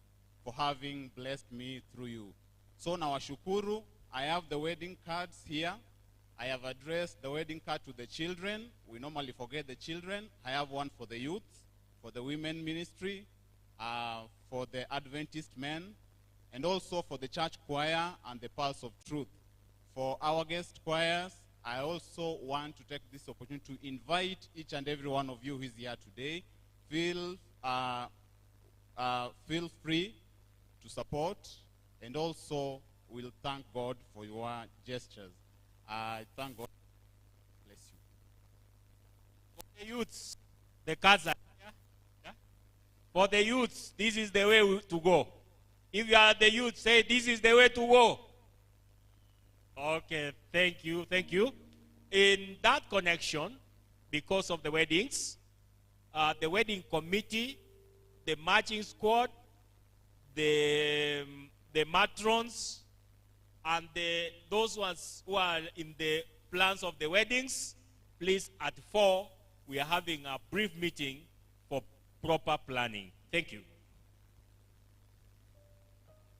for having blessed me through you. So nawashukuru. I have the wedding cards here. I have addressed the wedding card to the children. We normally forget the children. I have one for the youth, for the women ministry, for the Adventist men, and also for the church choir and the Pulse of Truth. For our guest choirs, I also want to take this opportunity to invite each and every one of you who is here today. Feel free to support, and also we'll thank God for your gestures. I thank God. Bless you. For the youths, the cards are here. Yeah? For the youths, this is the way to go. If you are the youth, say this is the way to go. Okay, thank you, thank you. In that connection, because of the weddings, the wedding committee, the marching squad, the matrons, and those ones who are in the plans of the weddings, please at 4, we are having a brief meeting for proper planning. Thank you.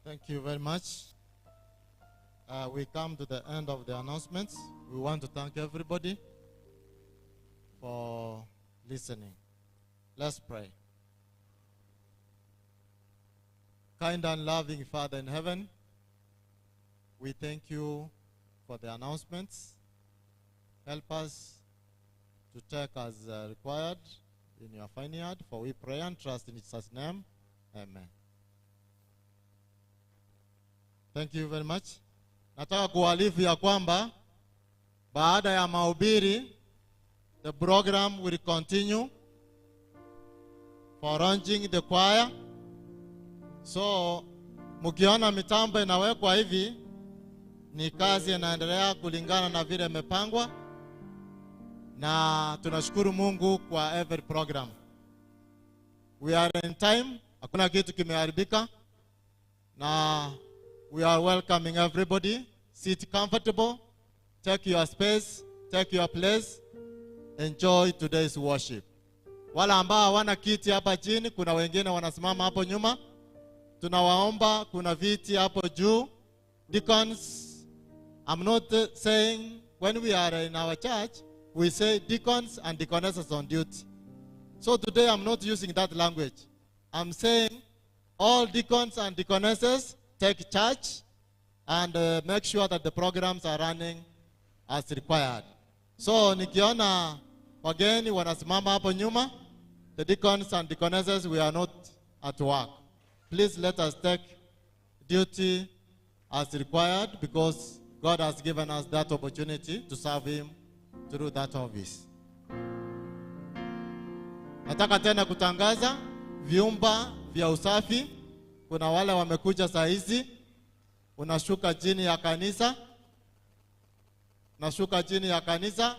Thank you very much. We come to the end of the announcements. We want to thank everybody for listening. Let's pray. Kind and loving Father in heaven, we thank you for the announcements. Help us to take as required in your vineyard, for we pray and trust in Jesus' name. Amen. Thank you very much. Nataka kualifu ya kwamba baada ya mahubiri, the program will continue for arranging the choir. So mkiona mitambo inawekwa hivi, ni kazi inaendelea kulingana na vile imepangwa. na tunashukuru Mungu kwa every program. We are in time, hakuna kitu kimeharibika, na we are welcoming everybody. Sit comfortable, take your space, take your place, enjoy today's worship. Wala ambao hawana kiti hapa chini, kuna wengine wanasimama hapo nyuma. Tunawaomba, kuna viti hapo juu. Deacons, I'm not saying when we are in our church, we say deacons and deaconesses on duty. So today I'm not using that language. I'm saying all deacons and deaconesses take charge and make sure that the programs are running as required. So nikiona wageni wanasimama hapo nyuma, the deacons and deaconesses, we are not at work. Please let us take duty as required, because God has given us that opportunity to serve him through that office. Nataka tena kutangaza vyumba vya usafi. Kuna wale wamekuja saa hizi, unashuka chini ya kanisa. Nashuka chini ya kanisa,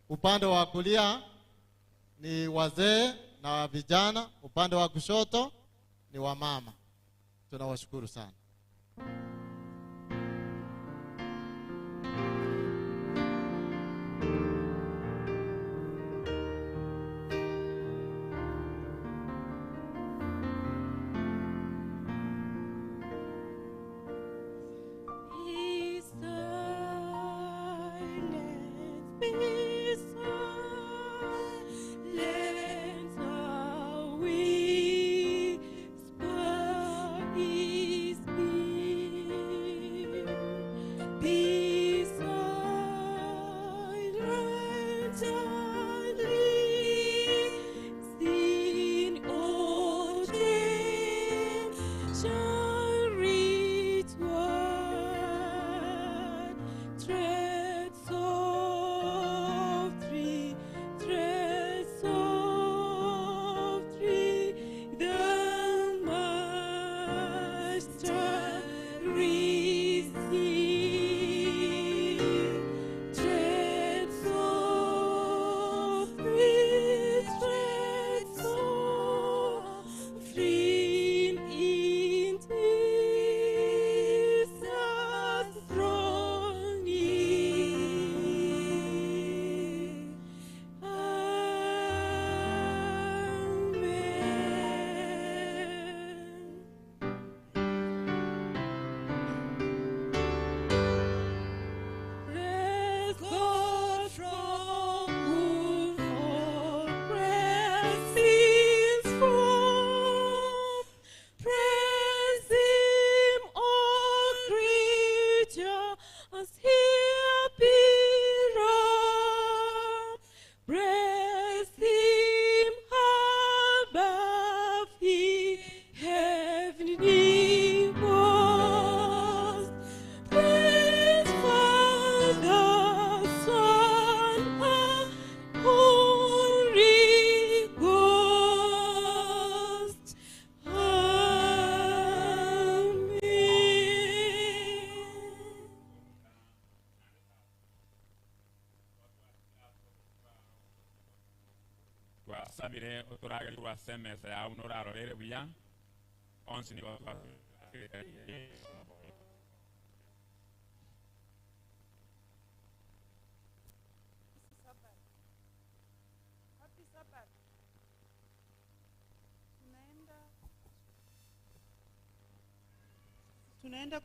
upande wa kulia ni wazee na vijana, upande wa kushoto ni wamama. Tunawashukuru sana. sabire otoragari wa semese ya unoraro rere buya onsi ni wa tunaenda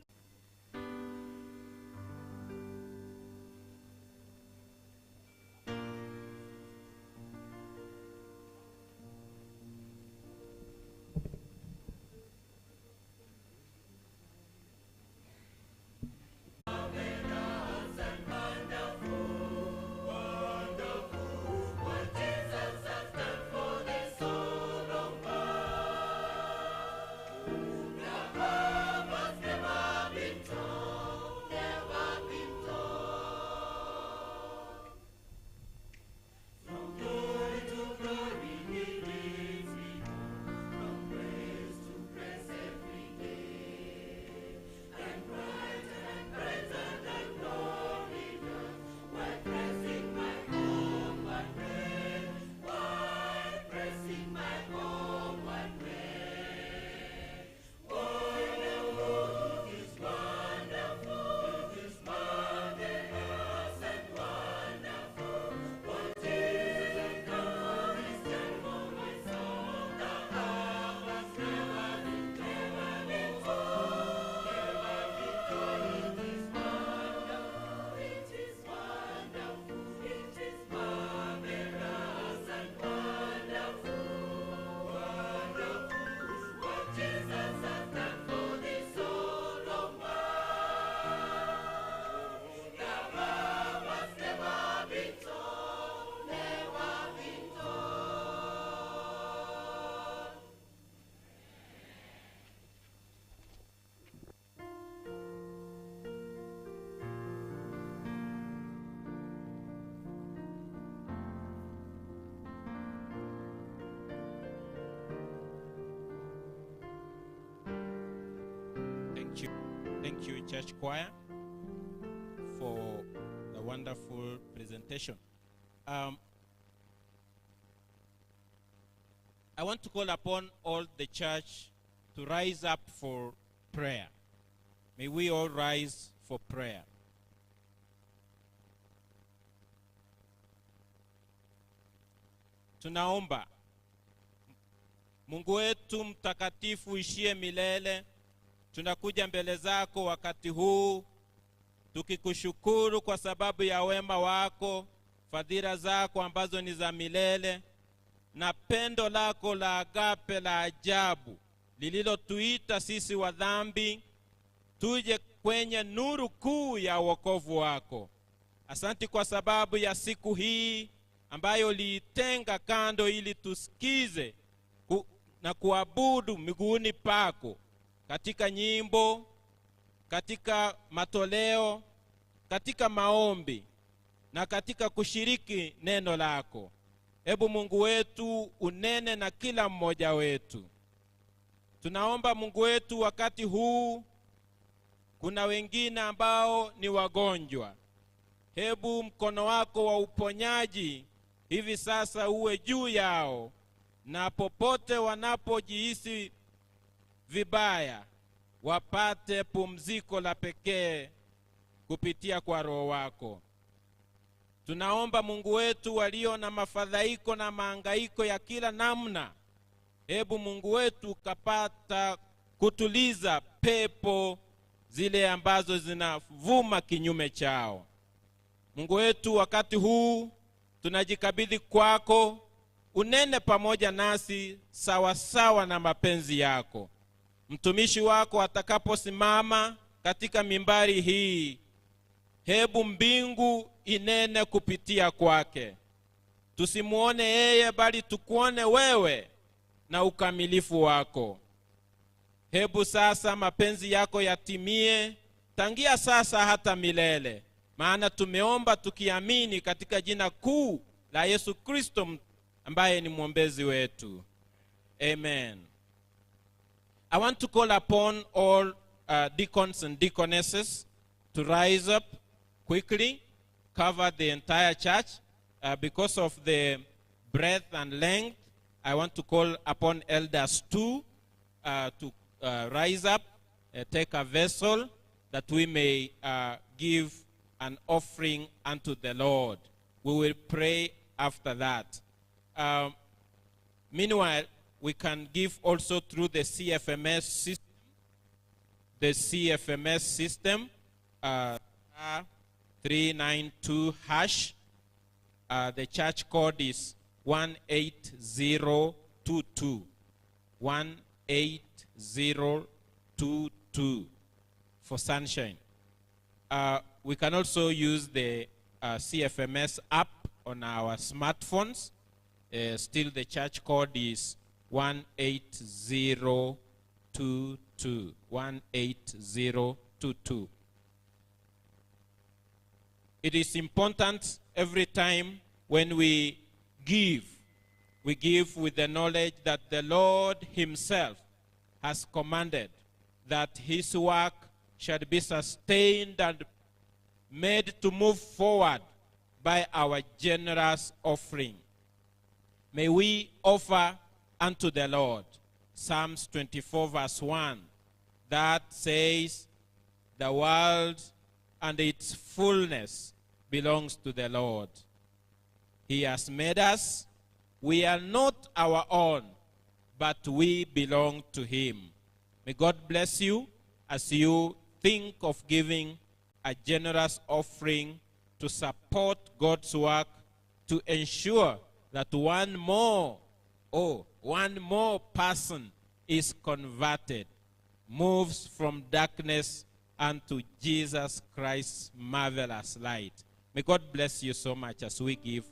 Never Thank you, church choir, for the wonderful presentation. I want to call upon all the church to rise up for prayer. May we all rise for prayer. Tunaomba. Mungu wetu mtakatifu ishie milele, tunakuja mbele zako wakati huu tukikushukuru kwa sababu ya wema wako, fadhila zako ambazo ni za milele, na pendo lako la agape la ajabu lililotuita sisi wa dhambi tuje kwenye nuru kuu ya wokovu wako. Asante kwa sababu ya siku hii ambayo liitenga kando ili tusikize na kuabudu miguuni pako, katika nyimbo, katika matoleo, katika maombi na katika kushiriki neno lako. Hebu Mungu wetu unene na kila mmoja wetu. Tunaomba Mungu wetu, wakati huu kuna wengine ambao ni wagonjwa. Hebu mkono wako wa uponyaji hivi sasa uwe juu yao, na popote wanapojihisi vibaya wapate pumziko la pekee kupitia kwa Roho wako. Tunaomba Mungu wetu, walio na mafadhaiko na mahangaiko ya kila namna, hebu Mungu wetu kapata kutuliza pepo zile ambazo zinavuma kinyume chao. Mungu wetu, wakati huu tunajikabidhi kwako, unene pamoja nasi sawa sawa na mapenzi yako. Mtumishi wako atakaposimama katika mimbari hii, hebu mbingu inene kupitia kwake. Tusimuone yeye, bali tukuone wewe na ukamilifu wako. Hebu sasa mapenzi yako yatimie tangia sasa hata milele, maana tumeomba tukiamini katika jina kuu la Yesu Kristo ambaye ni mwombezi wetu. Amen. I want to call upon all deacons and deaconesses to rise up quickly, cover the entire church. Because of the breadth and length, I want to call upon elders too to rise up, take a vessel that we may give an offering unto the Lord. We will pray after that. Meanwhile, we can give also through the CFMS system. The CFMS system, 392#. The church code is 18022. 18022 for Sunshine. We can also use the CFMS app on our smartphones. Still, the church code is 18022. 18022. It is important every time when we give with the knowledge that the Lord himself has commanded that his work should be sustained and made to move forward by our generous offering. May we offer unto the Lord. Psalms 24 verse 1, that says, the world and its fullness belongs to the Lord. He has made us. We are not our own, but we belong to him. May God bless you as you think of giving a generous offering to support God's work, to ensure that one more person is converted, moves from darkness unto Jesus Christ's marvelous light. May God bless you so much as we give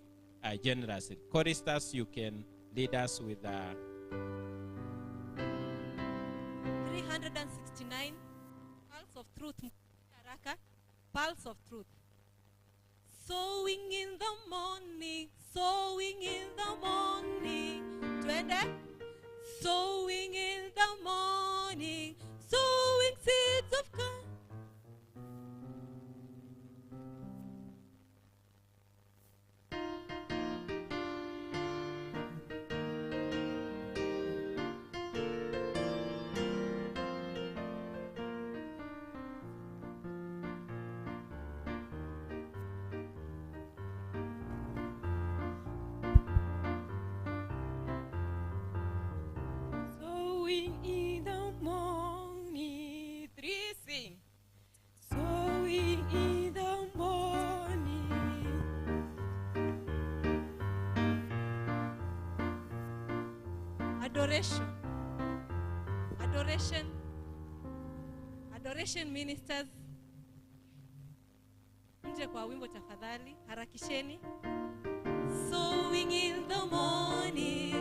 generously. Choristers, you can lead us with 369, Pulse of Truth. Pulse of Truth. Sowing in the morning, sowing in the morning. Twende. Sowing in the morning, sowing seeds of Adoration. Adoration ministers. Nje kwa wimbo tafadhali, harakisheni. Sowing in the morning.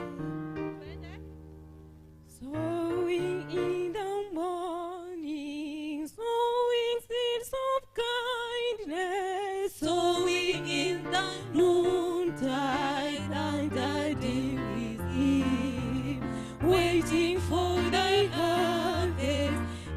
Sowing in the morning, sowing seeds of kindness, Sowing in the noontide, and the day with him, waiting for thy harvest,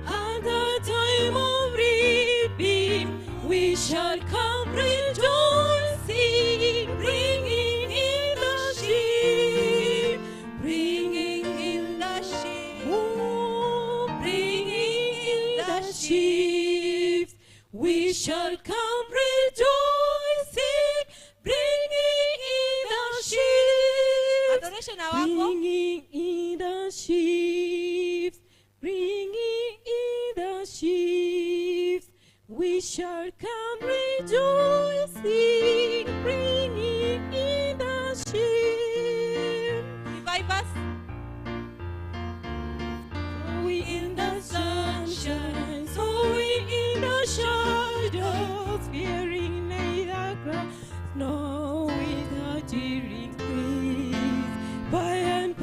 and the time of reaping, we shall come rejoicing, bringing in the sheep, bringing in the sheep, oh, bringing in the sheep. We shall come rejoicing, bringing in the sheep, Adoration hawapo. bringing in the sheep, bringing in the sheep. We shall come rejoicing, bringing in the sheep. Revive us. Sowing in the sunshine, sowing in the shadows, fearing neither grass nor without tearing trees. By and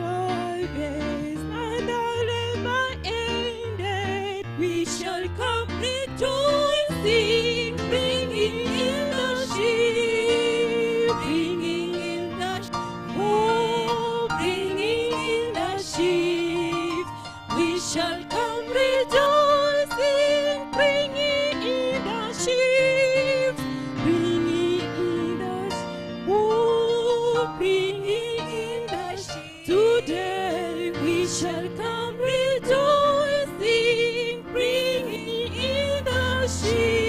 harvest, and our labor ended, we shall come rejoicing, bringing in the sheep, bringing in the oh, bringing in the sheep. We shall come rejoicing, bringing in the sheep, bringing in the oh, bringing in the sheep. Today we shall come rejoicing, bringing in the sheep.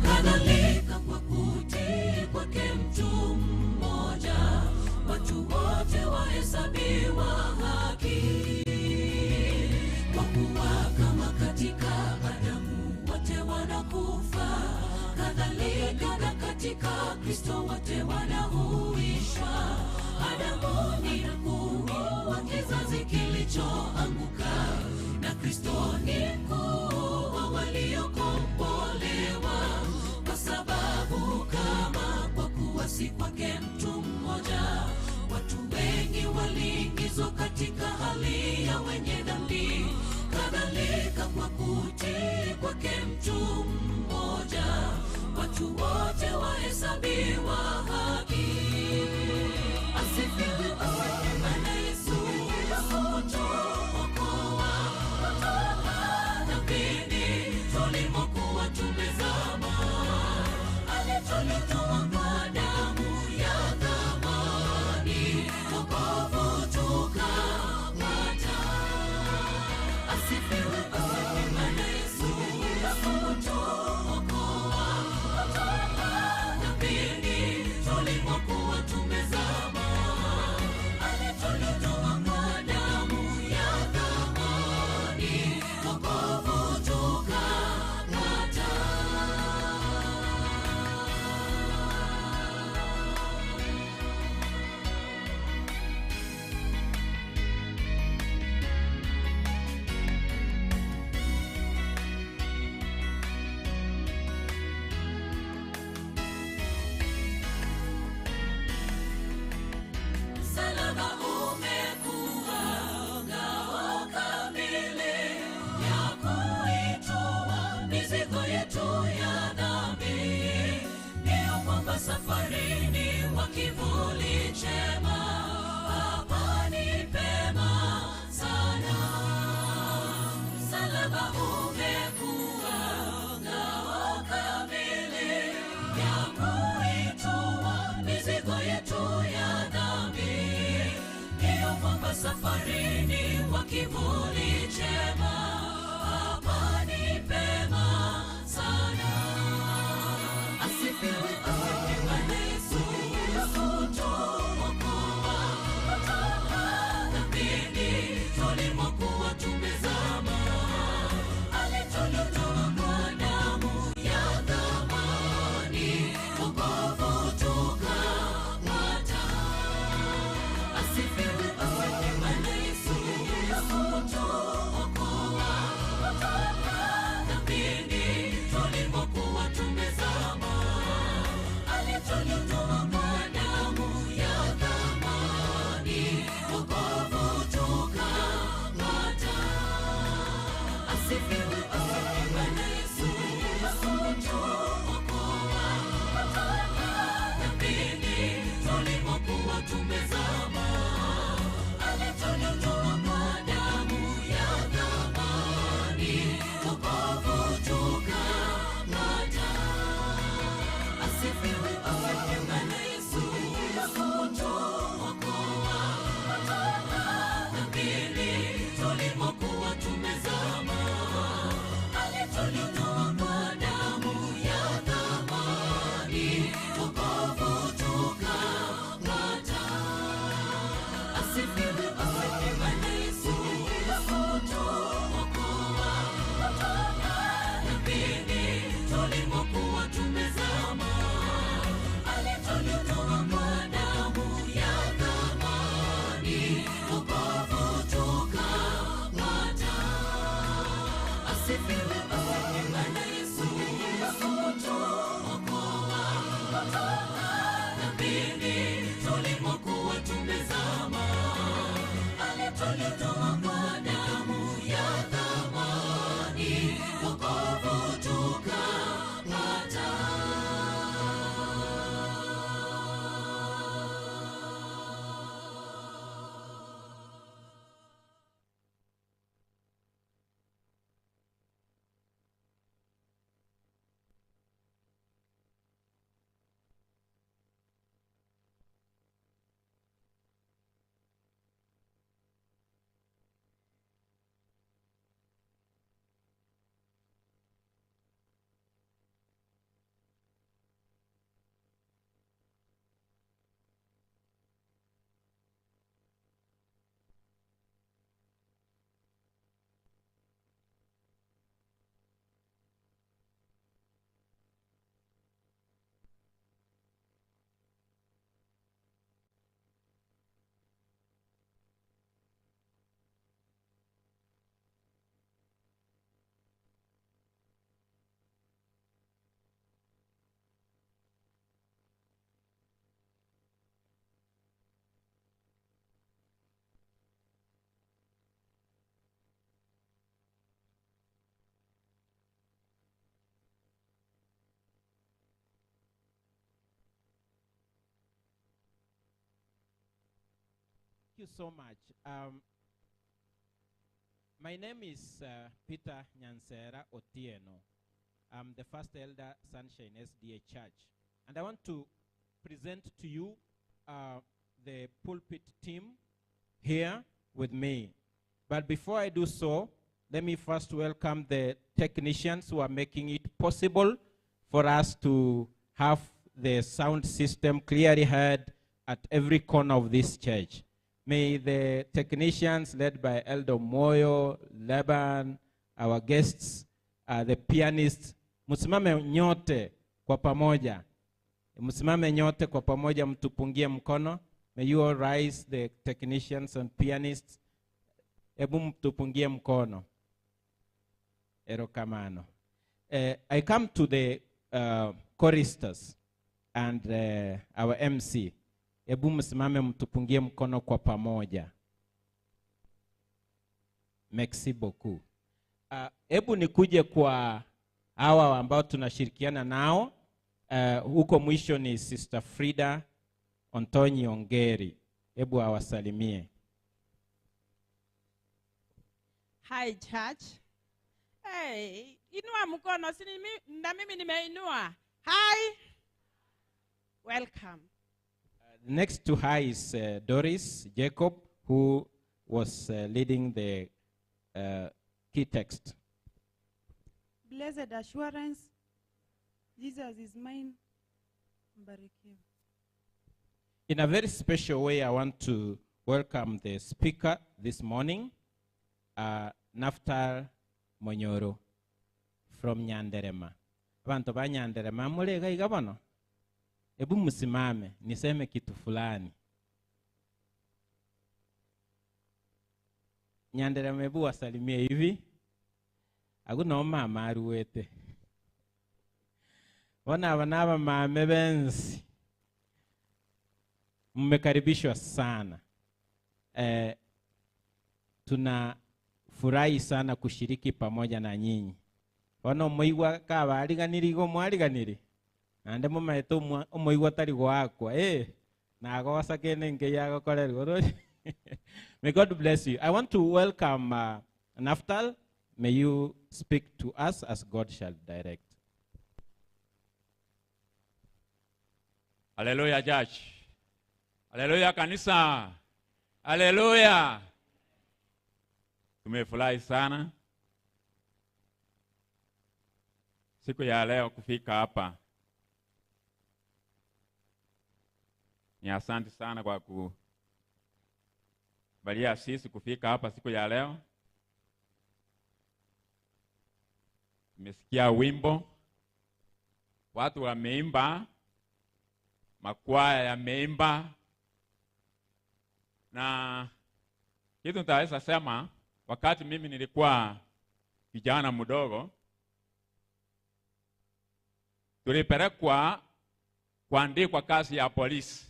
Kadhalika kwa kutii kwake mtu mmoja, watu wote wahesabiwa haki. Kwa kuwa kama katika Adamu wote wanakufa, kadhalika na katika Kristo wote wanahuishwa. Adamu ni mkuu wa kizazi kilichoanguka, na Kristo ni mkuu wa waliokombolewa. Kwa sababu kama kwa kuwa si kwake mtu mmoja, watu wengi waliingizwa katika hali ya wenye dhambi, kadhalika kwa kutii kwake mtu mmoja, watu wote wahesabiwa haki. Asifiwe Bwana Yesu, kutuokoa kutoka dhambini tulimokuwa tumezama. Alitulitoa kwa damu ya thamani, wokovu tukapata. Asifiwe Bwana Yesu, kutuokoa kutoka dhambini kwamba safarini wa kivuli chema, hapa ni pema sana. Msalaba umekuwa ngao kamili ya kuitoa mizigo yetu ya dhambi. Ndiyo kwamba safarini wa kivuli chema, hapa ni pema sana. Asifiwe Bwana Yesu, kutuokoa kutoka dhambini tulimokuwa tumezama. Alitutoa kwa damu ya thamani, wokovu tukapata. Asifiwe Bwana Yesu, kutuokoa kutoka dhambini tulimokuwa tumezama. Alitutoa kwa damu ya thamani, wokovu tukapata. Asifiwe Bwana Yesu, kutuokoa kutoka dhambini tulimokuwa tumezama. Alitutoa kwa damu ya thamani, wokovu tukapata. Asifiwe Bwana Yesu, kutuokoa kutoka dhambini tulimokuwa tumezama. Alitutoa kwa damu ya thamani, wokovu tukapata. Asifiwe Bwana Yesu, kutuokoa kutoka dhambini tulimokuwa tumezama. Alitutoa kwa damu ya thamani, wokovu tukapata. Asifiwe Bwana Yesu, kutuokoa kutoka dhambini tulimokuwa tumezama. Alitutoa kwa damu ya thamani, wokovu tukapata. Thank you so much. My name is Peter Nyansera Otieno. I'm the first elder, Sunshine SDA Church. And I want to present to you the pulpit team here with me. But before I do so, let me first welcome the technicians who are making it possible for us to have the sound system clearly heard at every corner of this church. May the technicians led by Elder Moyo, Leban, our guests, the pianists, msimame nyote kwa pamoja. Msimame nyote kwa pamoja, mtupungie mkono. May you all rise, the technicians and pianists. Ebu mtupungie mkono. Erokamano. I come to the choristers and our MC. Ebu msimame mtupungie mkono kwa pamoja. Merci beaucoup. Ebu nikuje kwa hawa ambao tunashirikiana nao Huko mwisho ni Sister Frida Ontonyi Ongeri. Hebu awasalimie. Hi church. Hey, inua mkono, na mimi nimeinua. Hi. Welcome. Next to her is Doris Jacob, who was leading the key text. Blessed assurance, Jesus is mine. Mbarikiwe. In a very special way, I want to welcome the speaker this morning, Naftal Monyoro from Nyanderema. Abantu ba Nyanderema mulega igabano. Ebu msimame niseme kitu fulani. Nyanderema ebu wasalimie hivi. Aguna mama aruwete. Wana wanaba mame benzi. Mmekaribishwa sana. Tunafurahi sana kushiriki pamoja na nyinyi. Wana moigwa kaba aliganiri go mwaliganiri. Ande mama eto moigwa tari gwakwa na agosa kene nke yago korerwo. May God bless you. I want to welcome Naftal. May you speak to us as God shall direct. Hallelujah, church. Hallelujah, kanisa. Hallelujah. Tumefurahi sana siku ya leo kufika hapa. Ni asante sana kwa kubalia sisi kufika hapa siku ya leo. Nimesikia wimbo, watu wameimba, makwaya yameimba, na kitu nitaweza sema, wakati mimi nilikuwa kijana mdogo, tulipelekwa kuandikwa kazi ya polisi.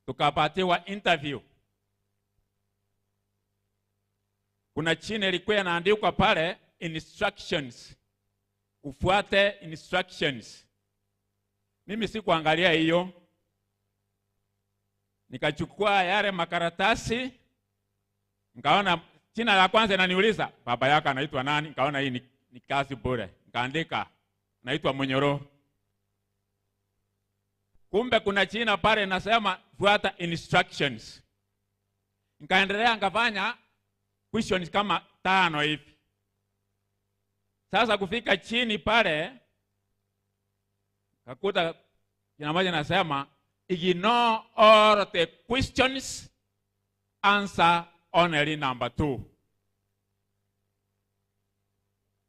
Tukapatiwa interview. Kuna chini ilikuwa inaandikwa pale instructions. Ufuate instructions. Mimi sikuangalia hiyo. Nikachukua yale makaratasi. Nikaona jina la kwanza inaniuliza baba yako anaitwa nani? Nikaona hii ni kazi bure. Nikaandika naitwa Monyoro. Kumbe kuna jina pale nasema fuata instructions. Nikaendelea ngafanya questions kama 5 hivi. Sasa kufika chini pale kakuta jina moja nasema ignore all the questions, answer only number 2.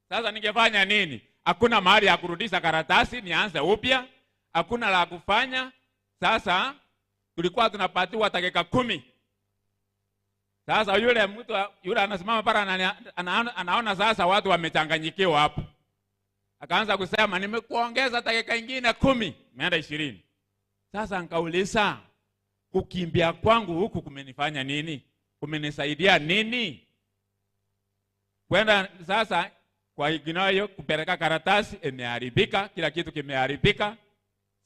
Sasa ningefanya nini? Hakuna mahali ya kurudisha karatasi nianze upya, hakuna la kufanya. Sasa tulikuwa tunapatiwa dakika 10. Sasa yule mtu yule anasimama pale anaona sasa watu wamechanganyikiwa hapo. Akaanza kusema nimekuongeza dakika nyingine 10, imeenda 20. Sasa nikauliza kukimbia kwangu huku kumenifanya nini? Kumenisaidia nini? Kwenda sasa kwa ignoyo kupeleka karatasi imeharibika, kila kitu kimeharibika.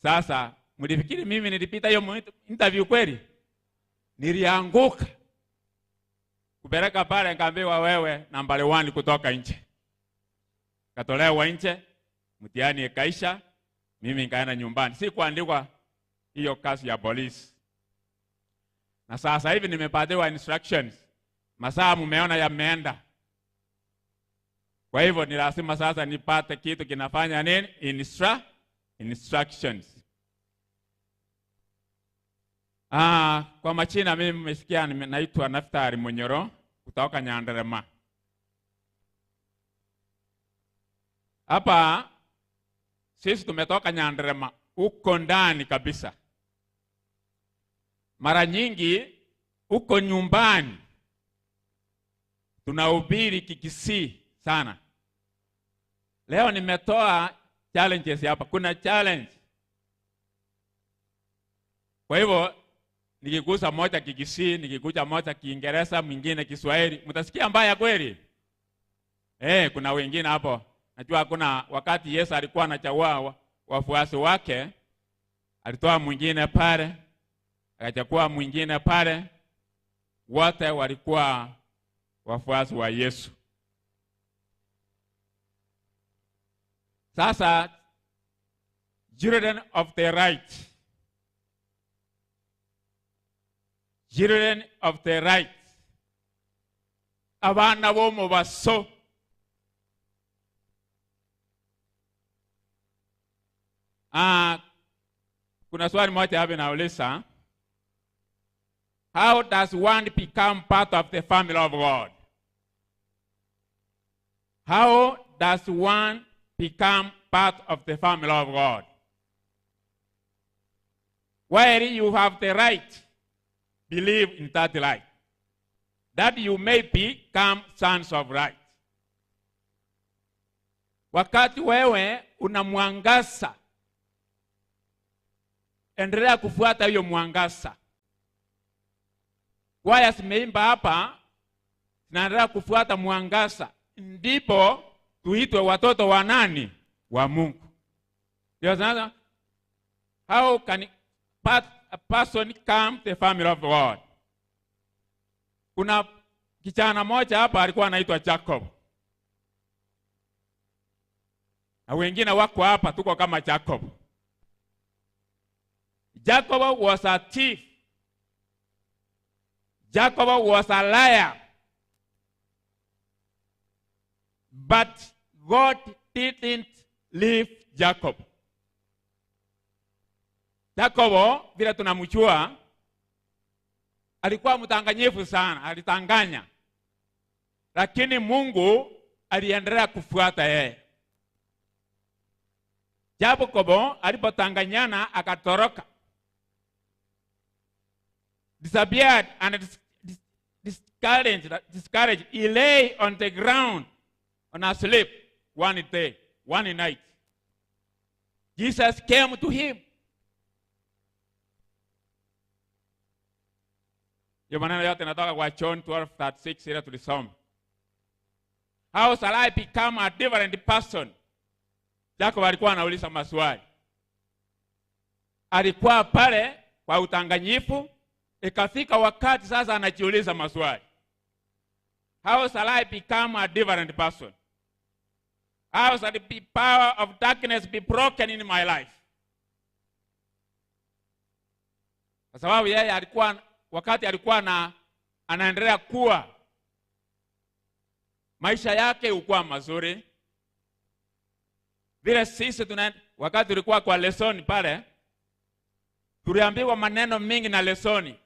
Sasa mlifikiri mimi nilipita hiyo interview kweli? Nilianguka. Kupeleka pale nikaambiwa wewe nambari 1 kutoka nje. Katolewa nje, mtihani ikaisha, mimi nikaenda nyumbani. Si kuandikwa hiyo kazi ya polisi. Na sasa hivi nimepatiwa instructions. Masaa mumeona yameenda. Kwa hivyo ni lazima sasa nipate kitu kinafanya nini? Instructions. Kwa majina mimi mmesikia naitwa Naftal Monyoro kutoka Nyanderema. Hapa sisi tumetoka Nyanderema uko ndani kabisa. Mara nyingi uko nyumbani tunahubiri Kisii sana. Leo nimetoa challenges hapa. Kuna challenge. Kwa hivyo nikigusa moja Kisii, nikigusa moja Kiingereza, mwingine Kiswahili. Mtasikia mbaya kweli? Kuna wengine hapo Najua kuna wakati Yesu alikuwa anachagua wafuasi wake, alitoa mwingine pale, akachagua mwingine pale, wote walikuwa wafuasi wa Yesu. Sasa children of the right. Children of the right. Abana bomo baso. Kuna swali moja hapa nauliza. How does one become part of the family of God? How does one become part of the family of God? While you have the right, believe in that right, that you may become sons of right. Wakati wewe unamwangaza, endelea kufuata hiyo mwangaza. Kwaya zimeimba hapa, tunaendelea kufuata mwangaza, ndipo tuitwe watoto wa nani? Wa Mungu. Ndio sasa, how can a person come to the family of God? Kuna kijana moja hapa alikuwa anaitwa Jacob. Na wengine wako hapa tuko kama Jacob. Jacob was a thief. Jacob was a liar. But God didn't leave Jacob. Jacob, vile tunamjua, alikuwa mdanganyifu sana, alitanganya. Lakini Mungu aliendelea kufuata yeye. Jacob alipotanganyana akatoroka. Disappeared and discouraged. He lay on the ground on asleep one day, one night. Jesus came to him. Yo maneno yote natoka kwa John 12:36 ile tulisoma. How shall I become a different person? Jacob alikuwa anauliza maswali. Alikuwa pale kwa utanganyifu, ikafika wakati sasa anajiuliza maswali. How shall I become a different person? How shall the power of darkness be broken in my life? Kwa sababu yeye alikuwa, wakati alikuwa anaendelea kuwa, maisha yake ukuwa mazuri. Vile sisi wakati tulikuwa kwa lesoni pale, tuliambiwa maneno mingi na lesoni.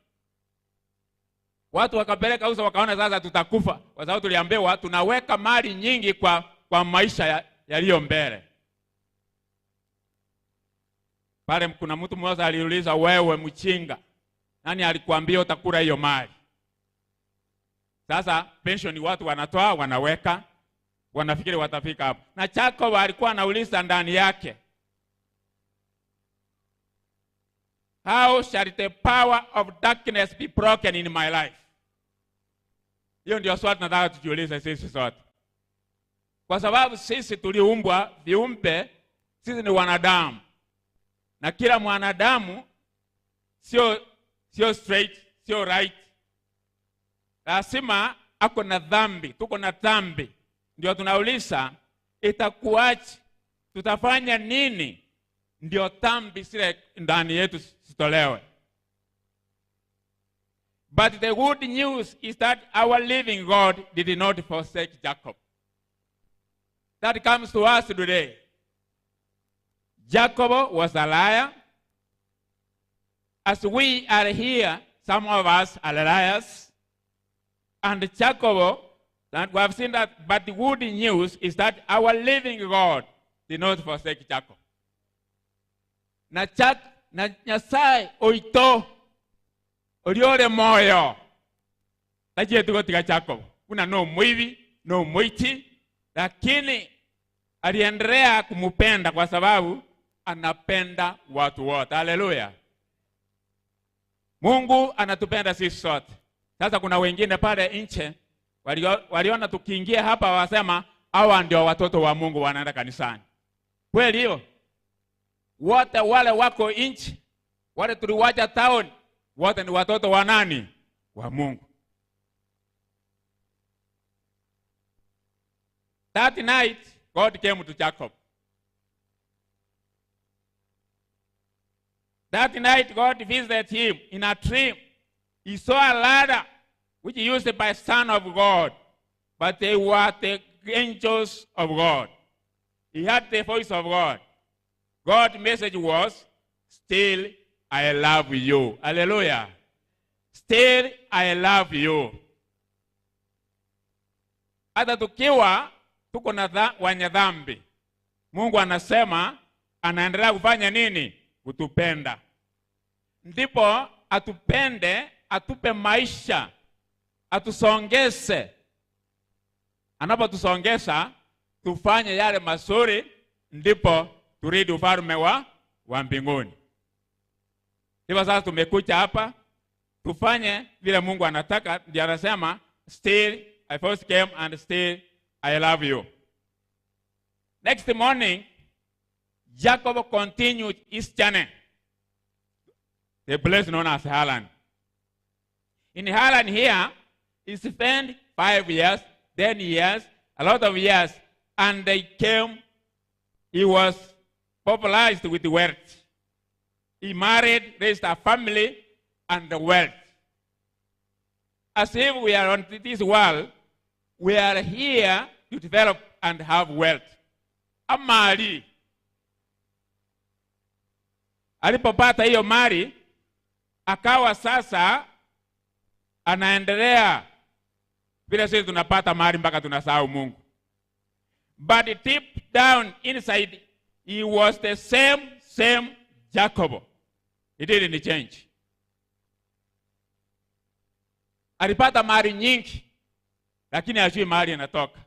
Watu wakapeleka uso wakaona sasa tutakufa. Kwa sababu tuliambiwa tunaweka mali nyingi kwa maisha yaliyo mbele. Pale kuna mtu mmoja aliuliza, wewe mchinga, nani alikuambia utakula hiyo mali? Sasa pension watu wanatoa, wanaweka, wanafikiri watafika hapo. Na Jacob alikuwa anauliza ndani yake, how shall the power of darkness be broken in my life? Hiyo ndio swali tunataka tujiulize sisi sote. Kwa sababu sisi tuliumbwa viumbe, sisi ni wanadamu. Na kila mwanadamu sio straight, sio right. Lazima ako na dhambi, tuko na dhambi. Ndio tunauliza, itakuaje? Tutafanya nini ndio dhambi zile ndani yetu zitolewe? But the good news is that our living God did not forsake Jacob. That comes to us today. Jacob was a liar. As we are here, some of us are liars. And Jacob, that we have seen that, but the good news is that our living God did not forsake Jacob. Na Nyasaye oito oliole moyo tajie tuko tika Jacob. Kuna no mwivi, no mwiti, lakini aliendelea kumupenda kwa sababu anapenda watu wote. Haleluya. Mungu anatupenda sisi sote. Sasa kuna wengine pale nje waliona tukiingia hapa wasema hawa ndio watoto wa Mungu wanaenda kanisani. Kweli hiyo? Wote wale wako nchi, wale tuliwacha town, wote ni watoto wa nani? Wa Mungu. That night, God came to Jacob. That night, God visited him in a dream. He saw a ladder which used by Son of God, but they were the angels of God. He heard the voice of God. God's message was, still I love you. Hallelujah. Still I love you. Hata tukiwa tuko na wenye dhambi, Mungu anasema anaendelea kufanya nini? Kutupenda. Ndipo atupende, atupe maisha, atusongeze. Anapotusongeza tufanye yale mazuri, ndipo turidi ufalme wa mbinguni. Hivyo sasa tumekuja hapa tufanye vile Mungu anataka. Ndiye anasema still I first came and still I love you. Next morning, Jacob continued his journey, the place known as Haran. In Haran here, he spent 5 years, 10 years, a lot of years, and he was popularized with wealth. He married, raised a family, and wealth. As if we are on this world, we are here to develop and have wealth. Amali. Alipopata hiyo mali, akawa sasa anaendelea vile sisi tunapata mali mpaka tunasahau Mungu. But deep down inside, he was the same Jacob. He didn't change. Alipata mali nyingi, lakini hajui mali inatoka.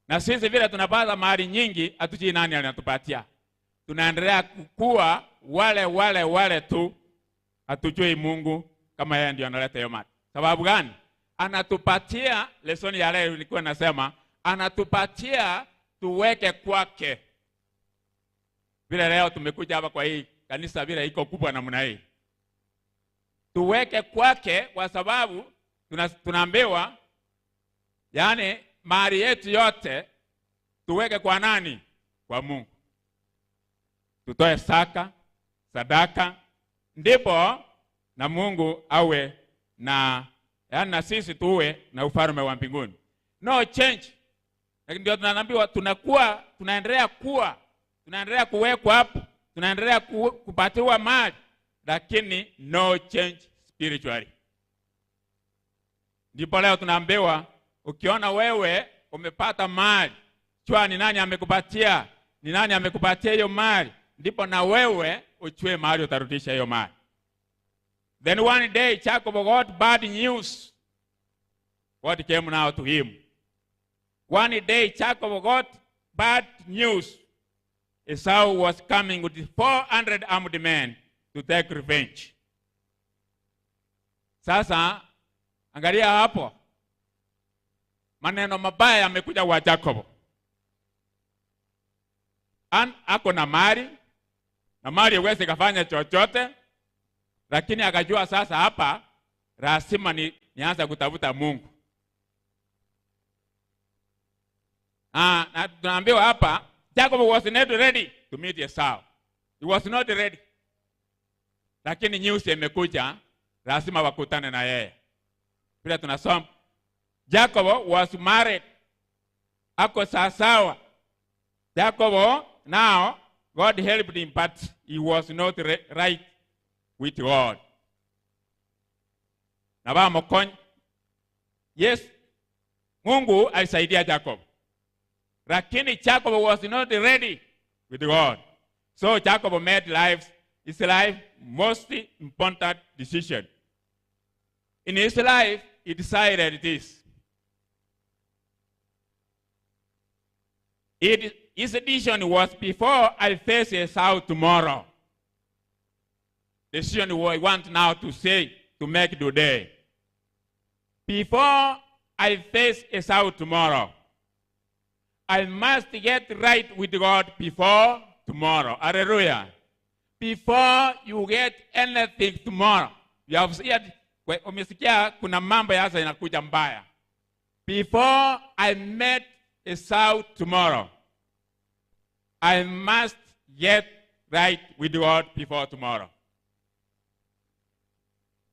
Na sisi vile tunapata mali nyingi, hatujui nani anatupatia. Tunaendelea kukua wale tu, hatujui Mungu kama yeye ndio analeta hiyo mali. Sababu gani? Anatupatia, lesoni ya leo nilikuwa nasema, anatupatia tuweke kwake. Vile leo tumekuja hapa kwa hii kanisa vile iko kubwa namna hii. Tuweke kwake kwa sababu tunaambiwa yani mali yetu yote tuweke kwa nani? Kwa Mungu. Tutoe sadaka, ndipo na Mungu awe na, yani na sisi tuwe na ufalme wa mbinguni. No change. Lakini ndio tunaambiwa tunaendelea kuwekwa hapo, tunaendelea kupatiwa mali, lakini no change spiritually. Ndipo leo tunaambiwa ukiona wewe umepata mali, jua ni nani amekupatia, ni nani amekupatia hiyo mali, ndipo na wewe uchue mali utarudisha hiyo mali. Then one day Jacob got bad news. What came now to him? One day Jacob got bad news. Esau was coming with 400 armed men to take revenge. Sasa angalia hapo, maneno mabaya yamekuja kwa Jacob. Ako na mali hawezi kufanya chochote, lakini akajua sasa hapa lazima nianze kutafuta Mungu. Na tunaambiwa hapa Jacob was not ready to meet Esau. He was not ready. Lakini news imekuja, lazima wakutane na yeye. Bila tunasoma Jacob was married. Ako sawa. Jacob now God helped him, but he was not right with God. Na bamokon. Yes, Mungu alisaidia Jacob. Lakini Jacob was not ready with God. So Jacob made his life most important decision. In his life, he decided this. His decision was, before I face Esau tomorrow. The decision I want now to make today. Before I face Esau tomorrow, I must get right with God before tomorrow. Hallelujah. Before you get anything tomorrow. You have said, umesikia kuna mambo yasa inakuja mbaya. Before I met Esau tomorrow, I must get right with God before tomorrow.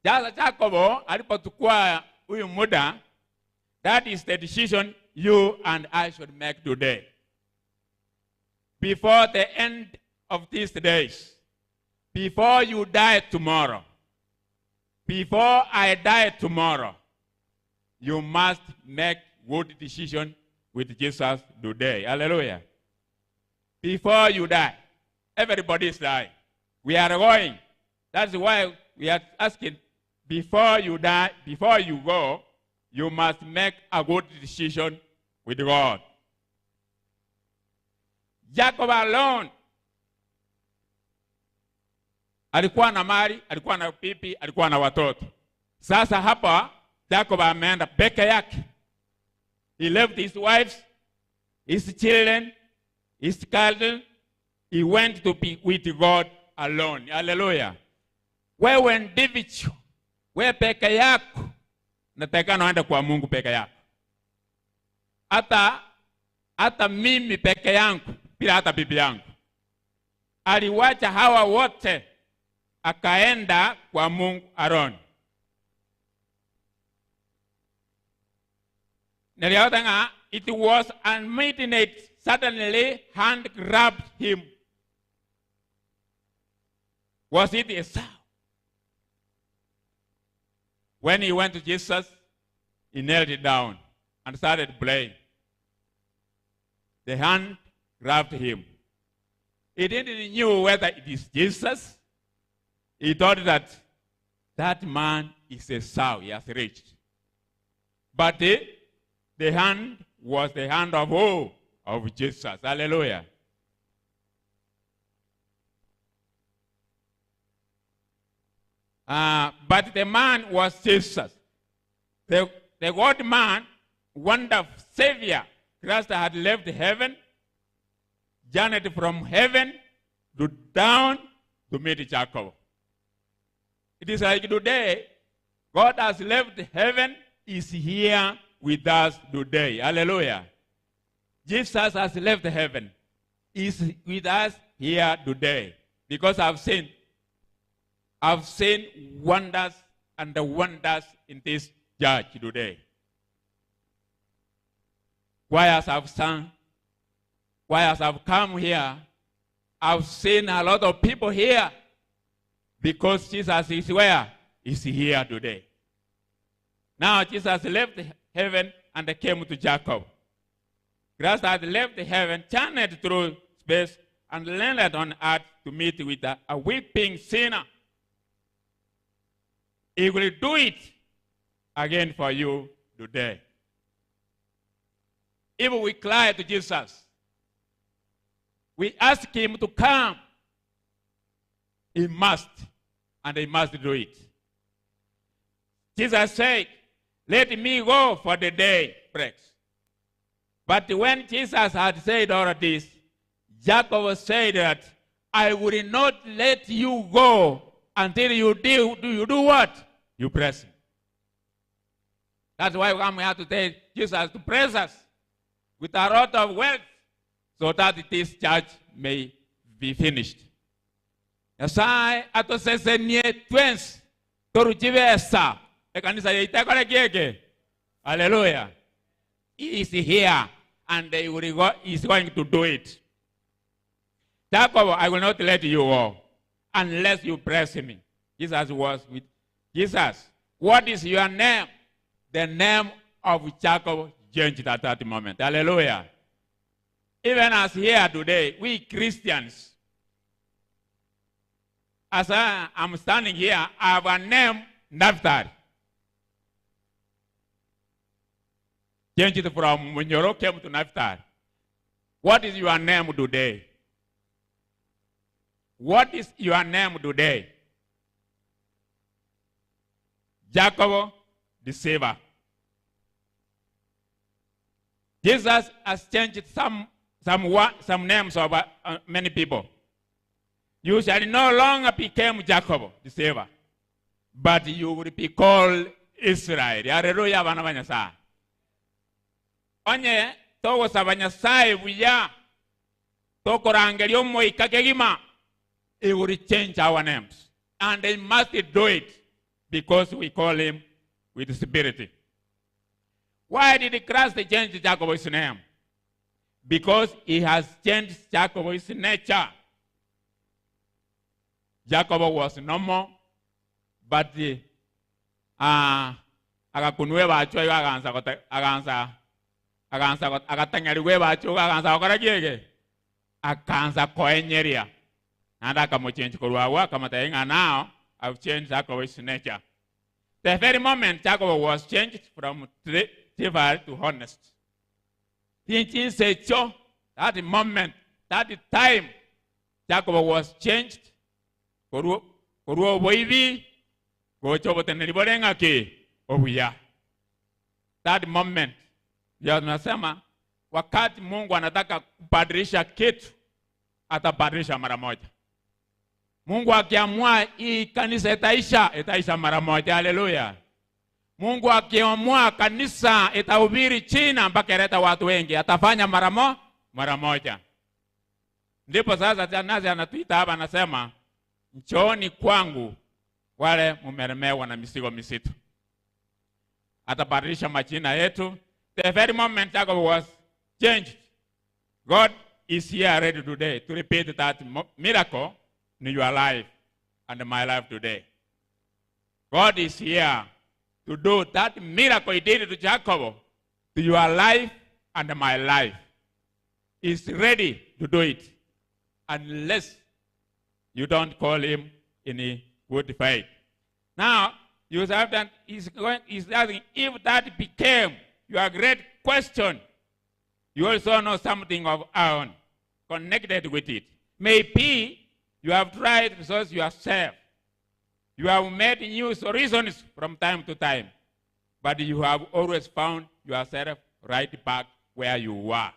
Sasa Jacobo alipochukua huyu muda, that is the decision you and I should make today. Before the end of these days, before you die tomorrow, before I die tomorrow, you must make good decision with Jesus today. Hallelujah. Before you die, everybody is dying. We are going. That's why we are asking, before you die, before you go, you must make a good decision with God. Jacob alone alikuwa na mali, alikuwa na pipi, alikuwa na watoto. Sasa hapa Jacob ameenda peke yake. He left his wives, his children, his cattle. He went to be with God alone. Hallelujah. Wewe individual, wewe peke yako, nataka naenda kwa Mungu peke yako. Hata mimi peke yangu, bila hata bibi yangu. Aliwacha hawa wote, akaenda kwa Mungu alone. Niliotanga, it was a midnight, suddenly hand grabbed him. Was it Esau? When he went to Jesus, he knelt it down and started praying. The hand grabbed him. He didn't know whether it is Jesus. He thought that that man is Esau, he has reached. But the hand was the hand of who? Of Jesus. Hallelujah. But the man was Jesus. The God man, wonderful Savior, Christ had left heaven, journeyed from heaven to down to meet Jacob. It is like today, God has left heaven, is here with us today. Hallelujah. Jesus has left heaven, is with us here today. Because I've seen wonders and the wonders in this church today. Choirs have sung, choirs have come here. I've seen a lot of people here because Jesus is where? Is here today. Now Jesus left heaven and came to Jacob. Christ had left heaven, journeyed through space, and landed on earth to meet with a weeping sinner. He will do it again for you today. If we cry to Jesus, we ask him to come, he must, and he must do it. Jesus said, let me go, for the day breaks. But when Jesus had said all this, Jacob said that, I will not let you go until you do what? You bless him. That's why we come here to tell Jesus to bless us with a lot of wealth so that this church may be finished. Yasai atosesenie twins torujivesa ekanisa yitekole kieke. Hallelujah. He is here and he is going to do it. Jacob, I will not let you go unless you bless me. Jesus was with Jesus. What is your name? The name of Jacob changed at that moment. Hallelujah. Even as here today, we Christians, as I am standing here, I have a name, Naphtali. Changed from Munyoro came to Naphtali. What is your name today? What is your name today? Jacob, the saver. Jesus has changed some names of many people. You shall no longer become Jacob, the savior, but you will be called Israel. Hallelujah, bana banyasa. Onye togo sabanyasai buya toko rangelio mo ikakegima. It will change our names, and they must do it because we call him with spirit. Why did Christ change Jacob's name? Because he has changed Jacob's nature. Jacob was normal, but agakunwe bacho agatangariwe bacho aganza okaragiege akanza koenyeria nanda kamochange korwawa kamataenga now I've changed Jacob's nature. The very moment Jacob was changed from evil to honest. That moment, that time, Jacob was changed. That moment, nasema wakati Mungu anataka kubadilisha kitu, atabadilisha mara moja. Mungu akiamua hii kanisa itaisha mara moja. Haleluya. Mungu akiamua kanisa itahubiri China mpaka ileta watu wengi, atafanya mara moja. Ndipo sasa nazi anatuita hapa anasema, njooni kwangu wale mumelemewa na mizigo mizito. Atabadilisha majina yetu. The very moment Jacob was changed, God is here ready today to repeat that miracle in your life and my life today. God is here to do that miracle he did to Jacob, to your life and my life. He's ready to do it, unless you don't call him in a good faith. Now, you have that he's asking, if that became your great question, you also know something of our own connected with it. Maybe you have tried to source yourself. You have made new reasons from time to time, but you have always found yourself right back where you were.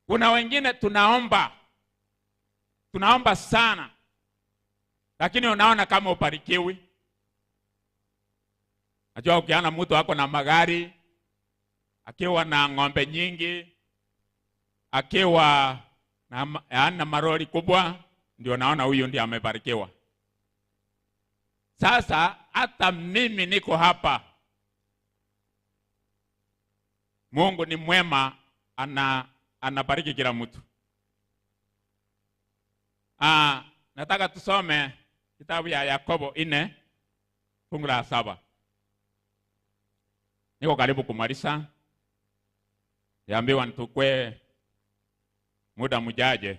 Kuna wengine tunaomba sana, lakini unaona kama ubarikiwi. Najua ukiana mtu wako na magari, akiwa na ng'ombe nyingi, akiwa na maroli kubwa, ndio naona huyu ndiye amebarikiwa. Sasa hata mimi niko hapa. Mungu ni mwema, anabariki kila mtu. Nataka tusome kitabu ya Yakobo 4:7. Niko karibu kumaliza. Yaambiwa nitukwe muda mjaje.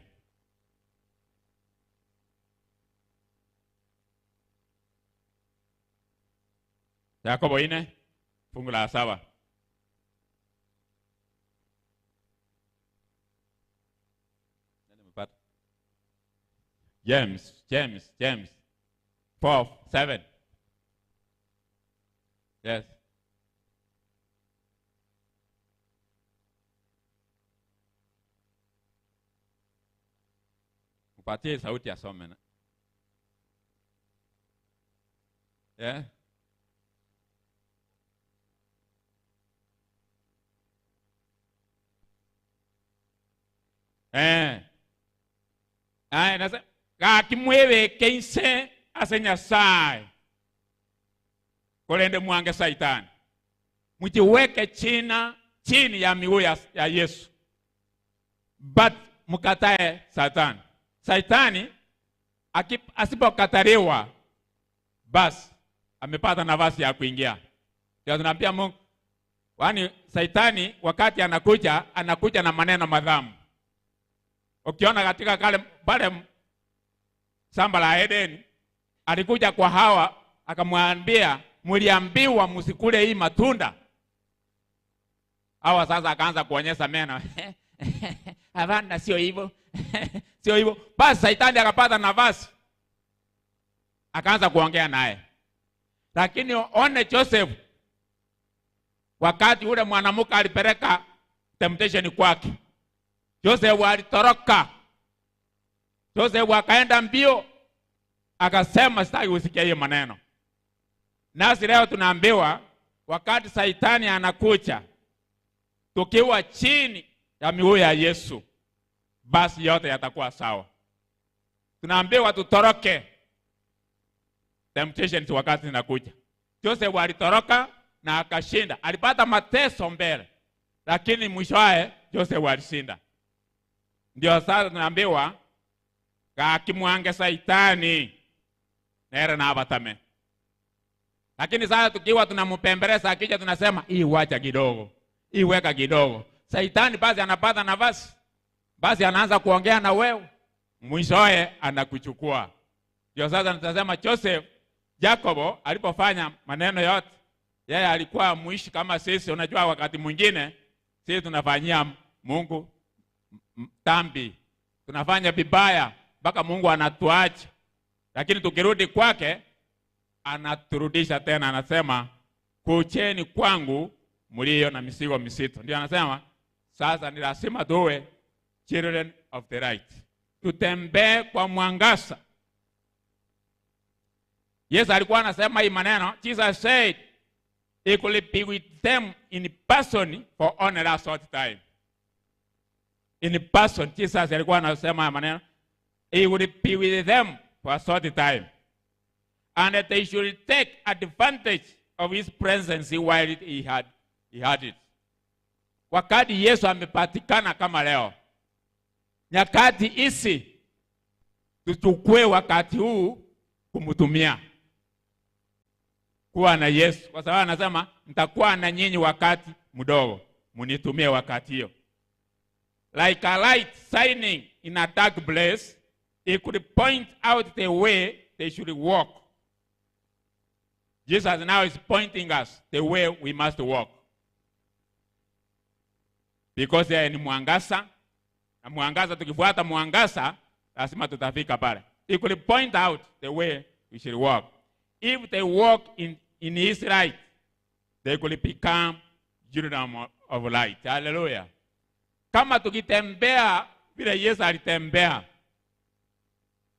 Yakobo 4:7. James 4:7. Yes. Upatie sauti asome na. Yeah. Nasa kakimwewe kense asenya sai. Kolende mwange Saitani. Mjiweke chini ya miguu ya Yesu. But mkatae Satani. Saitani asipokataliwa basi amepata nafasi ya kuingia. Ndio tunaambia Mungu, wani Saitani wakati anakuja na maneno madhamu. Ukiona katika pale shamba la Edeni, alikuja kwa Hawa akamwambia, mliambiwa msikule hii matunda. Hawa sasa akaanza kuonyesha meno. Hapana, sio hivyo. Sio hivyo. Basi Saitani akapata nafasi, akaanza kuongea naye. Lakini one Joseph wakati ule mwanamke alipeleka temptation kwake, Joseph alitoroka. Joseph akaenda mbio, akasema sitaki usikie hiyo maneno. Nasi leo tunaambiwa wakati Saitani anakuja, tukiwa chini ya miguu ya Yesu, basi yote yatakuwa sawa. Tunaambiwa tutoroke temptations wakati zinakuja. Joseph alitoroka na akashinda. Alipata mateso mbele, lakini mwishowe Joseph alishinda. Ndio sasa tunaambiwa kakimwange Saitani nere na abatame. Lakini sasa tukiwa tunampembeleza, akija tunasema hii wacha kidogo, hii weka kidogo. Saitani basi anapata nafasi, basi anaanza kuongea na wewe, mwishowe anakuchukua. Ndio sasa tunasema Joseph, Jacobo alipofanya maneno yote, yeye alikuwa muishi kama sisi. Unajua wakati mwingine sisi tunafanyia Mungu dhambi, tunafanya vibaya mpaka Mungu anatuacha, lakini tukirudi kwake anaturudisha tena, anasema kucheni kwangu mlio na mizigo mizito. Ndio anasema sasa ni lazima tuwe children of the light, tutembee kwa mwangaza. Yesu alikuwa anasema hii maneno. Jesus said he could be with them in person for only a short time. In person, Jesus alikuwa anasema hii maneno. He would be with them for a short time, and that they should take advantage of his presence while he had it. Wakati Yesu amepatikana kama leo, nyakati hizi tuchukue wakati huu kumtumia, kuwa na Yesu, kwa sababu anasema nitakuwa na nyinyi wakati mdogo, munitumie wakati hiyo. Like a light shining in a dark place, it could point out the way they should walk. Jesus now is pointing us the way we must walk, because yeye ni mwangaza, na mwangaza, tukifuata mwangaza lazima tutafika pale. He could point out the way we should walk. If they walk in his light, they could become children of light. Hallelujah. Kama tukitembea vile Yesu alitembea,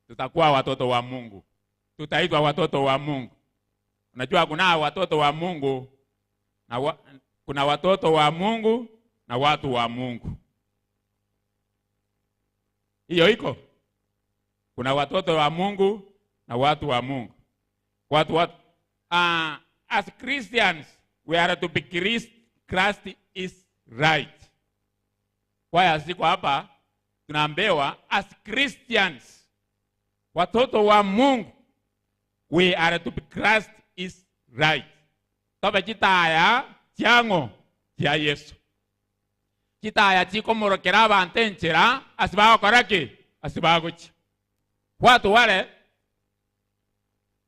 tutakuwa watoto wa Mungu, tutaitwa watoto wa Mungu. Unajua kuna watoto wa Mungu na kuna watoto wa Mungu na watu wa Mungu. Hiyo iko. Kuna watoto wa Mungu na watu wa Mungu. As Christians, we are to be Christ is right. Kwa siku hapa tunaambiwa as Christians, watoto wa Mungu, we are to be Christ is right. Tobe chitaya chango cha Yesu. Chitaya chiko morokera bantenchera asibago koraki asibago chi. Watu wale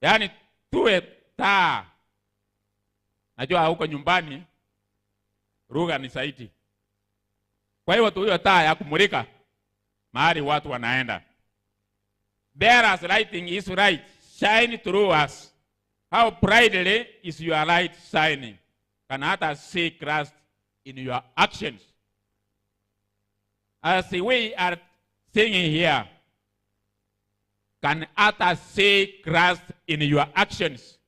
yani tuwe taa. Najua huko nyumbani lugha ni saiti. Kwa hiyo tuwe taa ya kumulika mahali watu wanaenda. Bear as lighting is right, shine through us. How brightly is your light shining? Can others see Christ in your actions? As we are singing here, can others see Christ in your actions?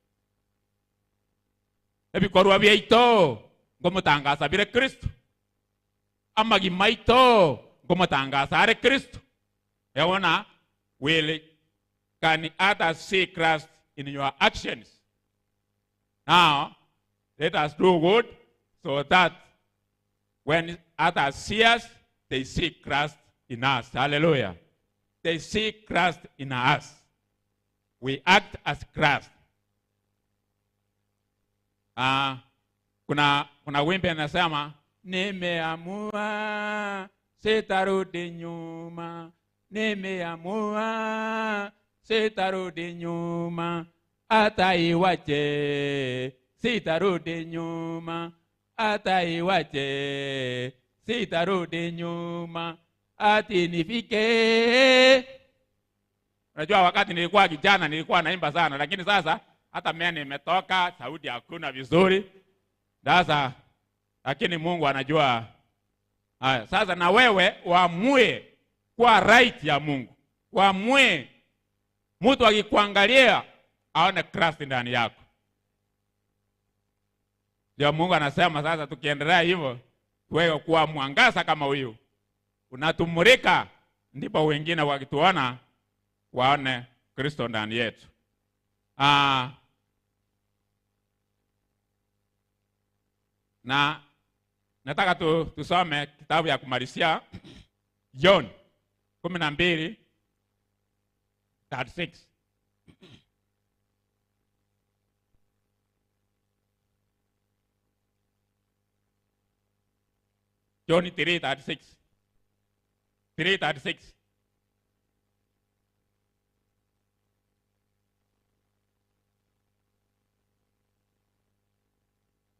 Ebi korwa bieito ngomutangaza bire Kristo. Amagi maito ngomutangaza are Kristo. Yaona will can others see Christ in your actions? Now, let us do good so that when others see us, they see Christ in us. Hallelujah. They see Christ in us. We act as Christ. Kuna wimbo anasema nimeamua sitarudi nyuma, nimeamua sitarudi nyuma, hata iwaje sitarudi nyuma, hata iwaje sitarudi nyuma, ati nifike. Unajua wakati nilikuwa kijana nilikuwa naimba sana, lakini sasa hata mimi nimetoka, sauti hakuna vizuri. Sasa lakini Mungu anajua. Haya, sasa na wewe uamue kwa right ya Mungu. Uamue mtu akikuangalia aone Christ ndani yako. Ndio Mungu anasema sasa tukiendelea hivyo wewe kuwa mwangaza kama huyu. Unatumurika ndipo wengine wakituona waone Kristo ndani yetu. Na nataka tusome kitabu ya kumalizia John 12:36. John 3:36. 3:36.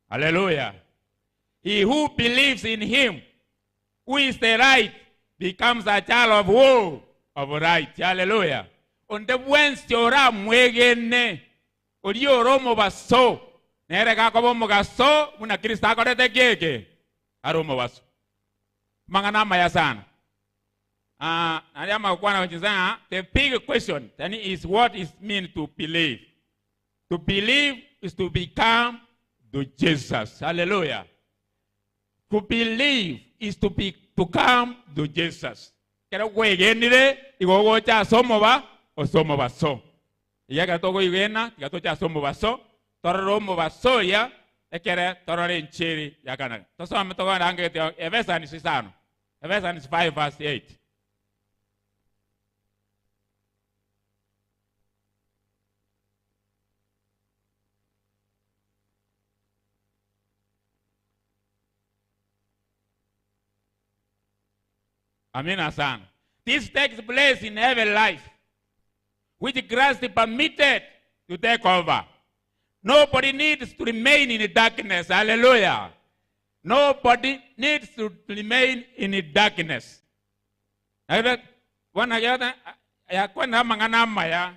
Hallelujah. He who believes in him, who is the right, becomes a child of who? Of right. Hallelujah. Onde wensi ora mwegene. Olio romo baso. Nere kakobo mugaso. Muna Krista korete keke. Aromo baso. Manganama ya sana. Nadiama kwa na wajizana. The big question is what is mean to believe. To believe is to become to Jesus. Hallelujah. To believe is to come to Jesus. Kero kwegenire igogo cha somo ba o somo ba so. Ya ka togo igena ka to cha somo ba so. Toromo ba so ya ekere torore nchiri ya kana. To so ametoka range te Ephesians 6. Ephesians 5:8. Amina sana. This takes place in every life, which Christ permitted to take over. Nobody needs to remain in the darkness. Hallelujah. Nobody needs to remain in the darkness. Wana ya kwenda mangana maya.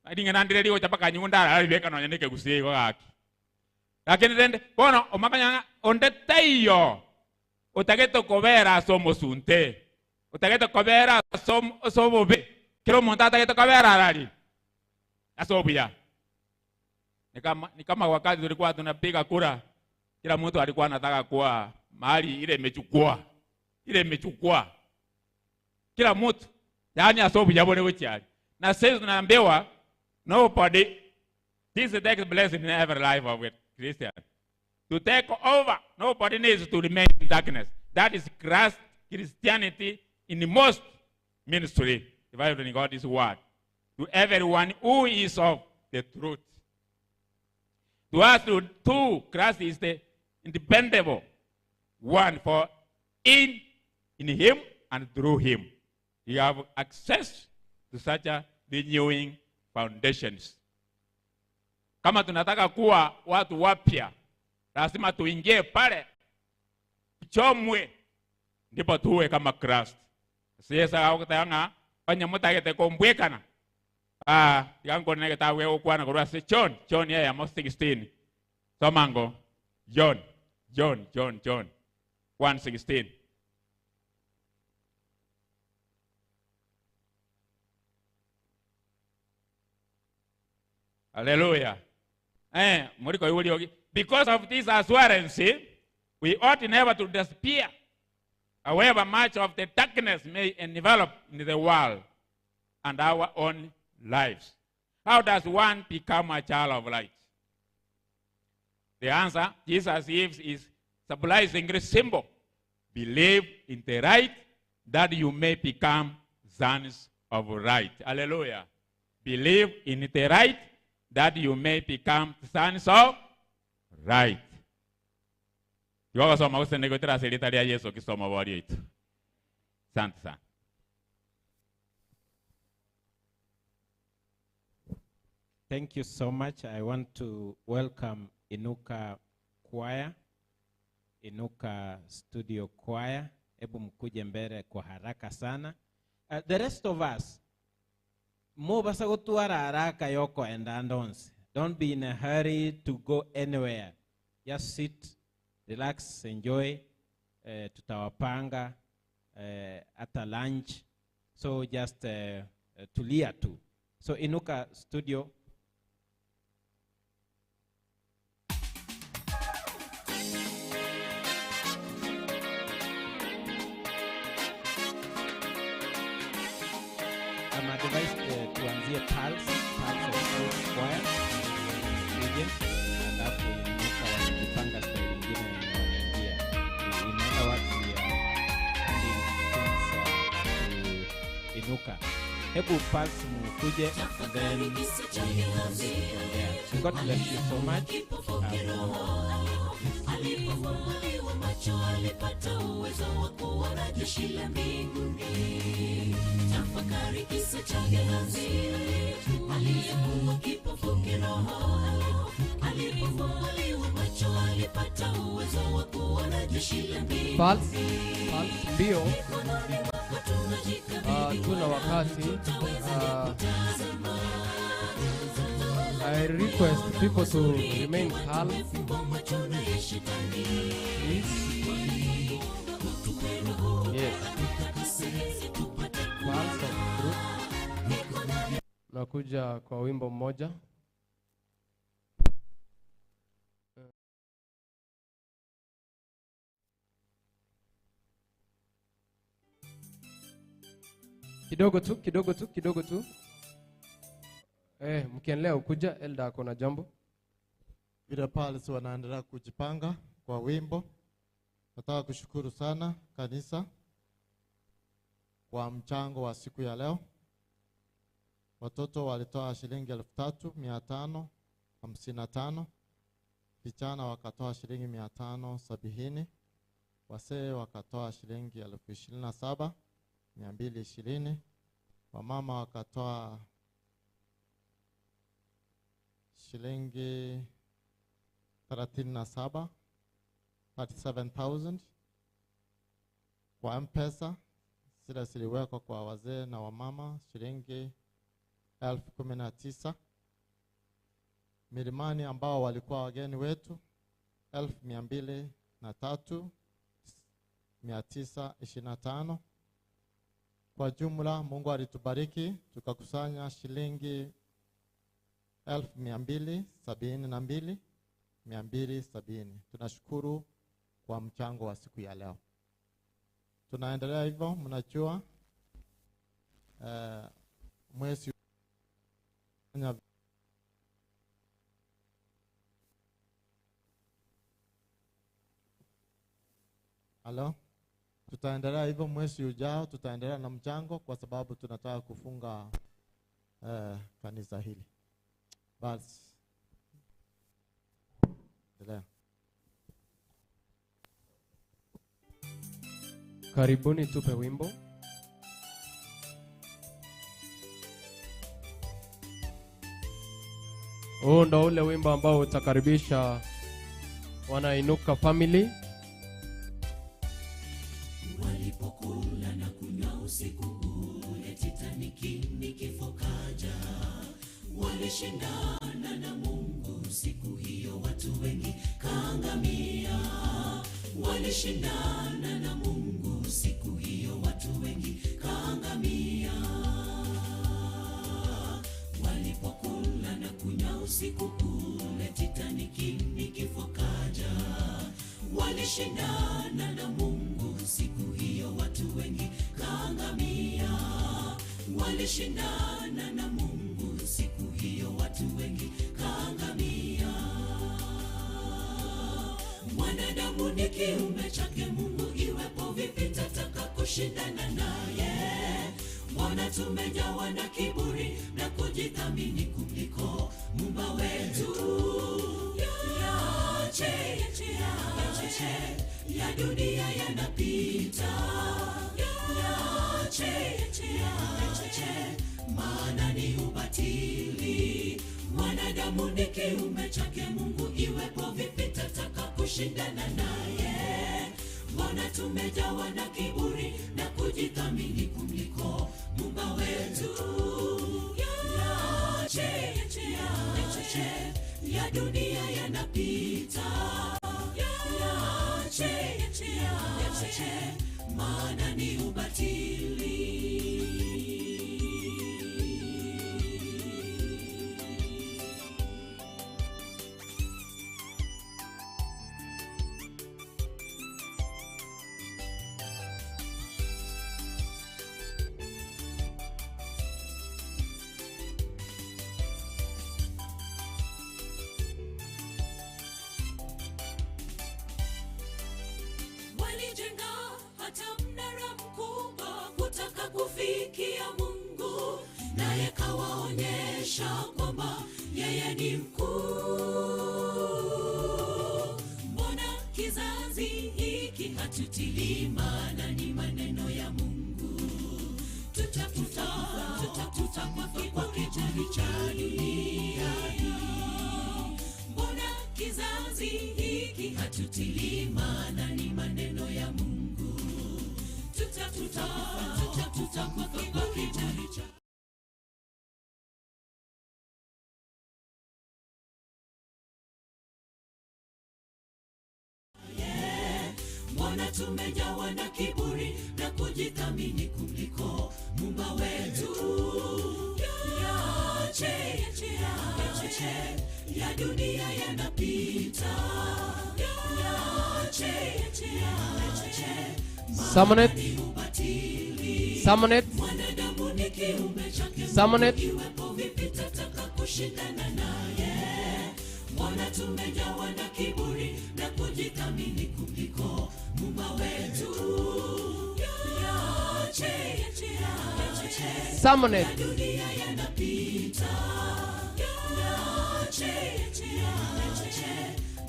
Adingana ndiri o chapaka nyunda alibeka no nyandike gusie ko aki. Lakini tende bono omakanya onde tayo. Utageto kobera somo sunte. Utageto kobera somo be. Kero montata geto kobera rali. Asobia. Ni kama wakati tulikuwa tunapiga kura. Kila mtu alikuwa anataka kuwa mahali ile imechukua. Ile imechukua. Kila mtu yani asobia bone wichali. Na sasa tunaambiwa nobody this takes place in every life of a Christian. To take over, nobody needs to remain in darkness. That is Christianity in the most ministry, divided in God's word. To everyone who is of the truth. To us, too, Christ is the independable one, for in him and through him, you have access to such a renewing foundations. Kama tunataka kuwa watu wapya, lazima tuingie pale chomwe ndipo tuwe kama Christ. Sasa au kutanga fanya mutagete kombwekana. Yango nege tawe okwana kwa se John yeye amo 16. Somango John 1:16. Hallelujah. Because of this assurance, we ought never to disappear, however much of the darkness may envelop in the world and our own lives. How does one become a child of light? The answer Jesus gives is surprisingly simple. Believe in the right that you may become sons of right. Hallelujah. Believe in the right that you may become sons of right. Soma usende kutira serita ya Yesu kisoma bali yetu. Asante sana. Thank you so much. I want to welcome Inuka Choir, Inuka Studio Choir. Ebu mkuje mbele kwa haraka sana. The rest of us, mo basa kutuara haraka yoko and andons. Don't be in a hurry to go anywhere. Just sit relax, enjoy. Tutawapanga hata lunch. So just tulia tu. So Inuka studio. Device tuanzie pulse of choir region, alafu Inuka wakipanga style nyingine wanaingia. In other words, we are handing things to Inuka. Hebu pulse mkuje, and then we move from there. God bless you so much. Alipofumbuliwa macho alipata uwezo wa kuona jeshi la mbinguni. Tafakari kisa cha Gehazi aliyekuwa kipofu kiroho. Alipofumbuliwa macho alipata uwezo wa kuona jeshi la mbinguni. Pulse mbio. Tuna wakati. I request people to remain calm. Please. Yes. Pulse of truth. Nakuja kwa wimbo mmoja. Kidogo tu. Mkiendelea ukuja, Elda ako na jambo. Vile pale wanaendelea kujipanga kwa wimbo. Nataka kushukuru sana kanisa kwa mchango wa siku ya leo. Watoto walitoa shilingi 3,555. Vijana wakatoa shilingi 570. Wasee wakatoa shilingi 27,220. Wamama wakatoa shilingi 37,000 kwa M-Pesa. Zile ziliwekwa kwa wazee na wamama shilingi 19,000. Milimani ambao walikuwa wageni wetu 203,925. Kwa jumla Mungu alitubariki tukakusanya shilingi 272,270. Tunashukuru kwa mchango wa siku ya leo. Tunaendelea hivyo, mnajua mwezi Halo. Tutaendelea hivyo mwezi ujao, tutaendelea na mchango kwa sababu tunataka kufunga kanisa hili. Basi. Endelea. Karibuni tupe wimbo. Huu ndo ule wimbo ambao utakaribisha wana Inuka family. Walipokula na kunywa usiku ule Titaniki ni kifo kaja. Walishindana na Mungu siku hiyo watu wengi kaangamia. Walishindana na Mungu siku hiyo watu wengi kaangamia. Walipokula na kunywa usiku ule Titaniki ni kifo kaja. Walishindana na Mungu siku hiyo watu wengi kaangamia. Walishindana na Mungu siku hiyo watu wengi kaangamia. Mwanadamu ni kiumbe chake Mungu, iwepo vipi tataka kushindana naye? Mbona tumejawa na kiburi na kujithamini kuliko Muumba wetu? Yache ya dunia yanapita. Yache maana ni ubatili. Mwanadamu ni kiumbe chake Mungu, iwepo vipi tataka kushindana naye? Mbona tumejawa na kiburi na kujithamini kuliko Muumba wetu? Yache ya dunia yanapita. tutakufa kwa kiburi chako. Mbona tumejawa na kiburi na kujithamini kuliko Muumba wetu? Yache ya dunia yanapita. Yache mwanadamu ni kiumbe chake, iwepo vipi tataka kushindana naye? Mbona tumejawa na kiburi na kujithamini kuliko Muumba wetu? Yache ya dunia yanapita. Yache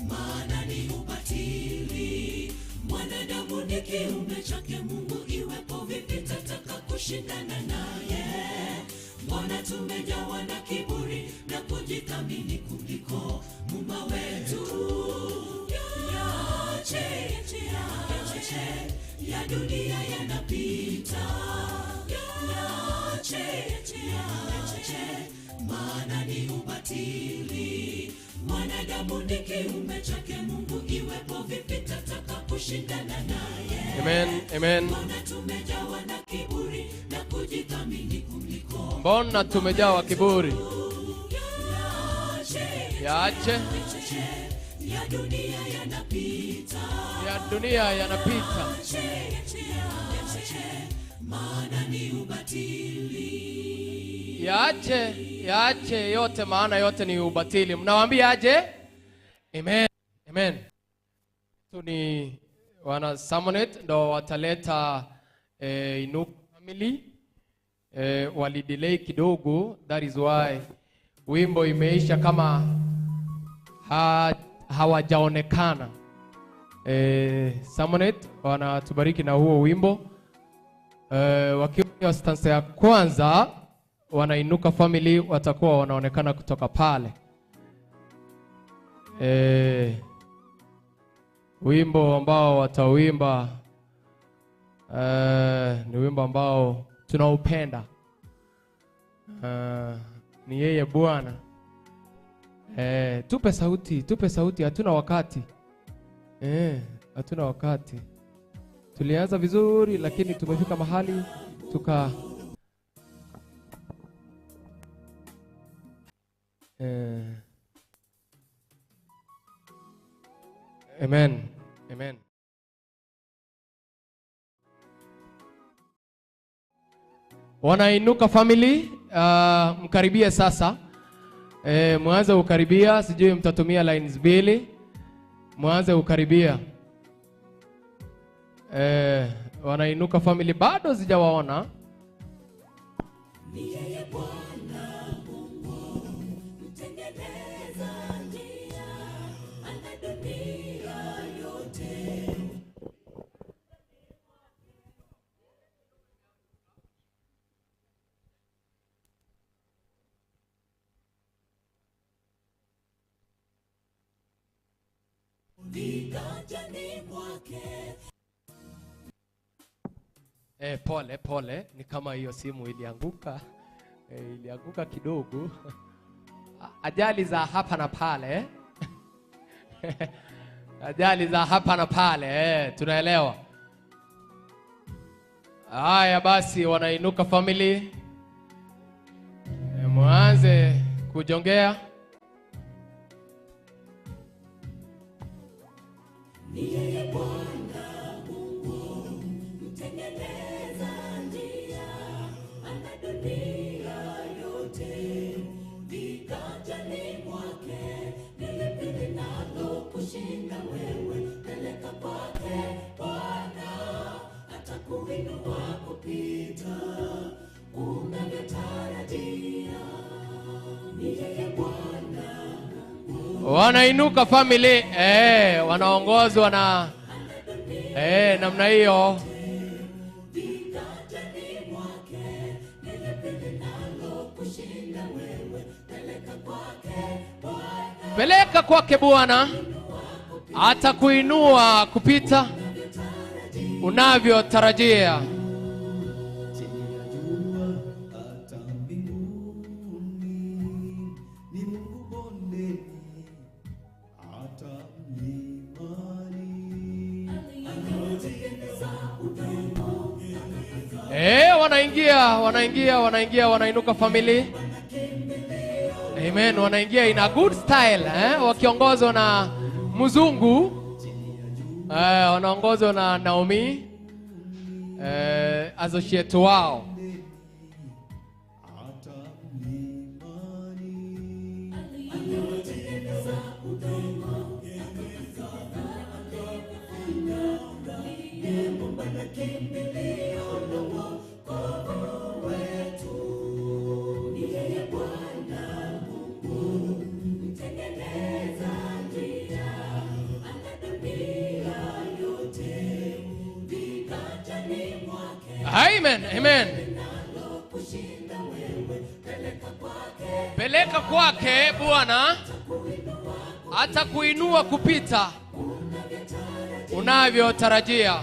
maana ni ubatili. Mwanadamu ni kiumbe chake Mungu, iwepo vipi tataka kushindana naye? Mbona tumejawa na kiburi na kujithamini kuliko Muumba wetu? Yache ya dunia yanapita. Yache maana ni ubatili. Mwanadamu ni kiumbe chake Mungu, iwepo vipi tataka kushindana naye? Amen, amen. Mbona tumejawa na kiburi na kujithamini kuliko. Mbona tumejawa kiburi? Yache ya dunia yanapita. Ya dunia yanapita. Maana ni ubatili. Yache yote, maana yote ni ubatili. Mnawaambia aje? Amen, amen. Tu ni wana Samonet ndo wataleta Inuka family. Walidelay kidogo, that is why wimbo imeisha kama hawajaonekana. Samonet wanatubariki na huo wimbo. Wakiwa stanza ya kwanza, wana Inuka family watakuwa wanaonekana kutoka pale. Wimbo ambao watawimba ni wimbo ambao tunaupenda. Ni yeye Bwana. Tupe sauti, hatuna wakati. Hatuna wakati. Tulianza vizuri lakini tumefika mahali Amen. Amen. Wana Inuka family, mkaribie sasa. Mwanze ukaribia, sijui mtatumia lines mbili. Mwanze ukaribia. Wana Inuka family bado sijawaona. Ni yeye Bwana Mungu, mtengeneza njia, ana dunia yote. Viganjani mwake. Pole, ni kama hiyo simu ilianguka. Ilianguka kidogo. Ajali za hapa na pale. Ajali za hapa na pale, tunaelewa. Haya basi, wana Inuka family, mwanze kujongea. Ni yeye Bwana Mungu, mtengeneza njia, ana dunia yote. Viganjani mwake, ni lipi linalo kushinda wewe? Peleka kwake Bwana, atakuinua kupita unavyotarajia. Ni yeye Bwana. Wana Inuka family, wanaongozwa na namna hiyo. Peleka kwake Bwana, atakuinua kupita unavyotarajia. Wanainuka family. Amen, wanaingia in a good style, wakiongozwa na mzungu, wanaongozwa na Naomi, associate wao. Amen, amen. Peleka kwake Bwana, atakuinua kupita unavyotarajia.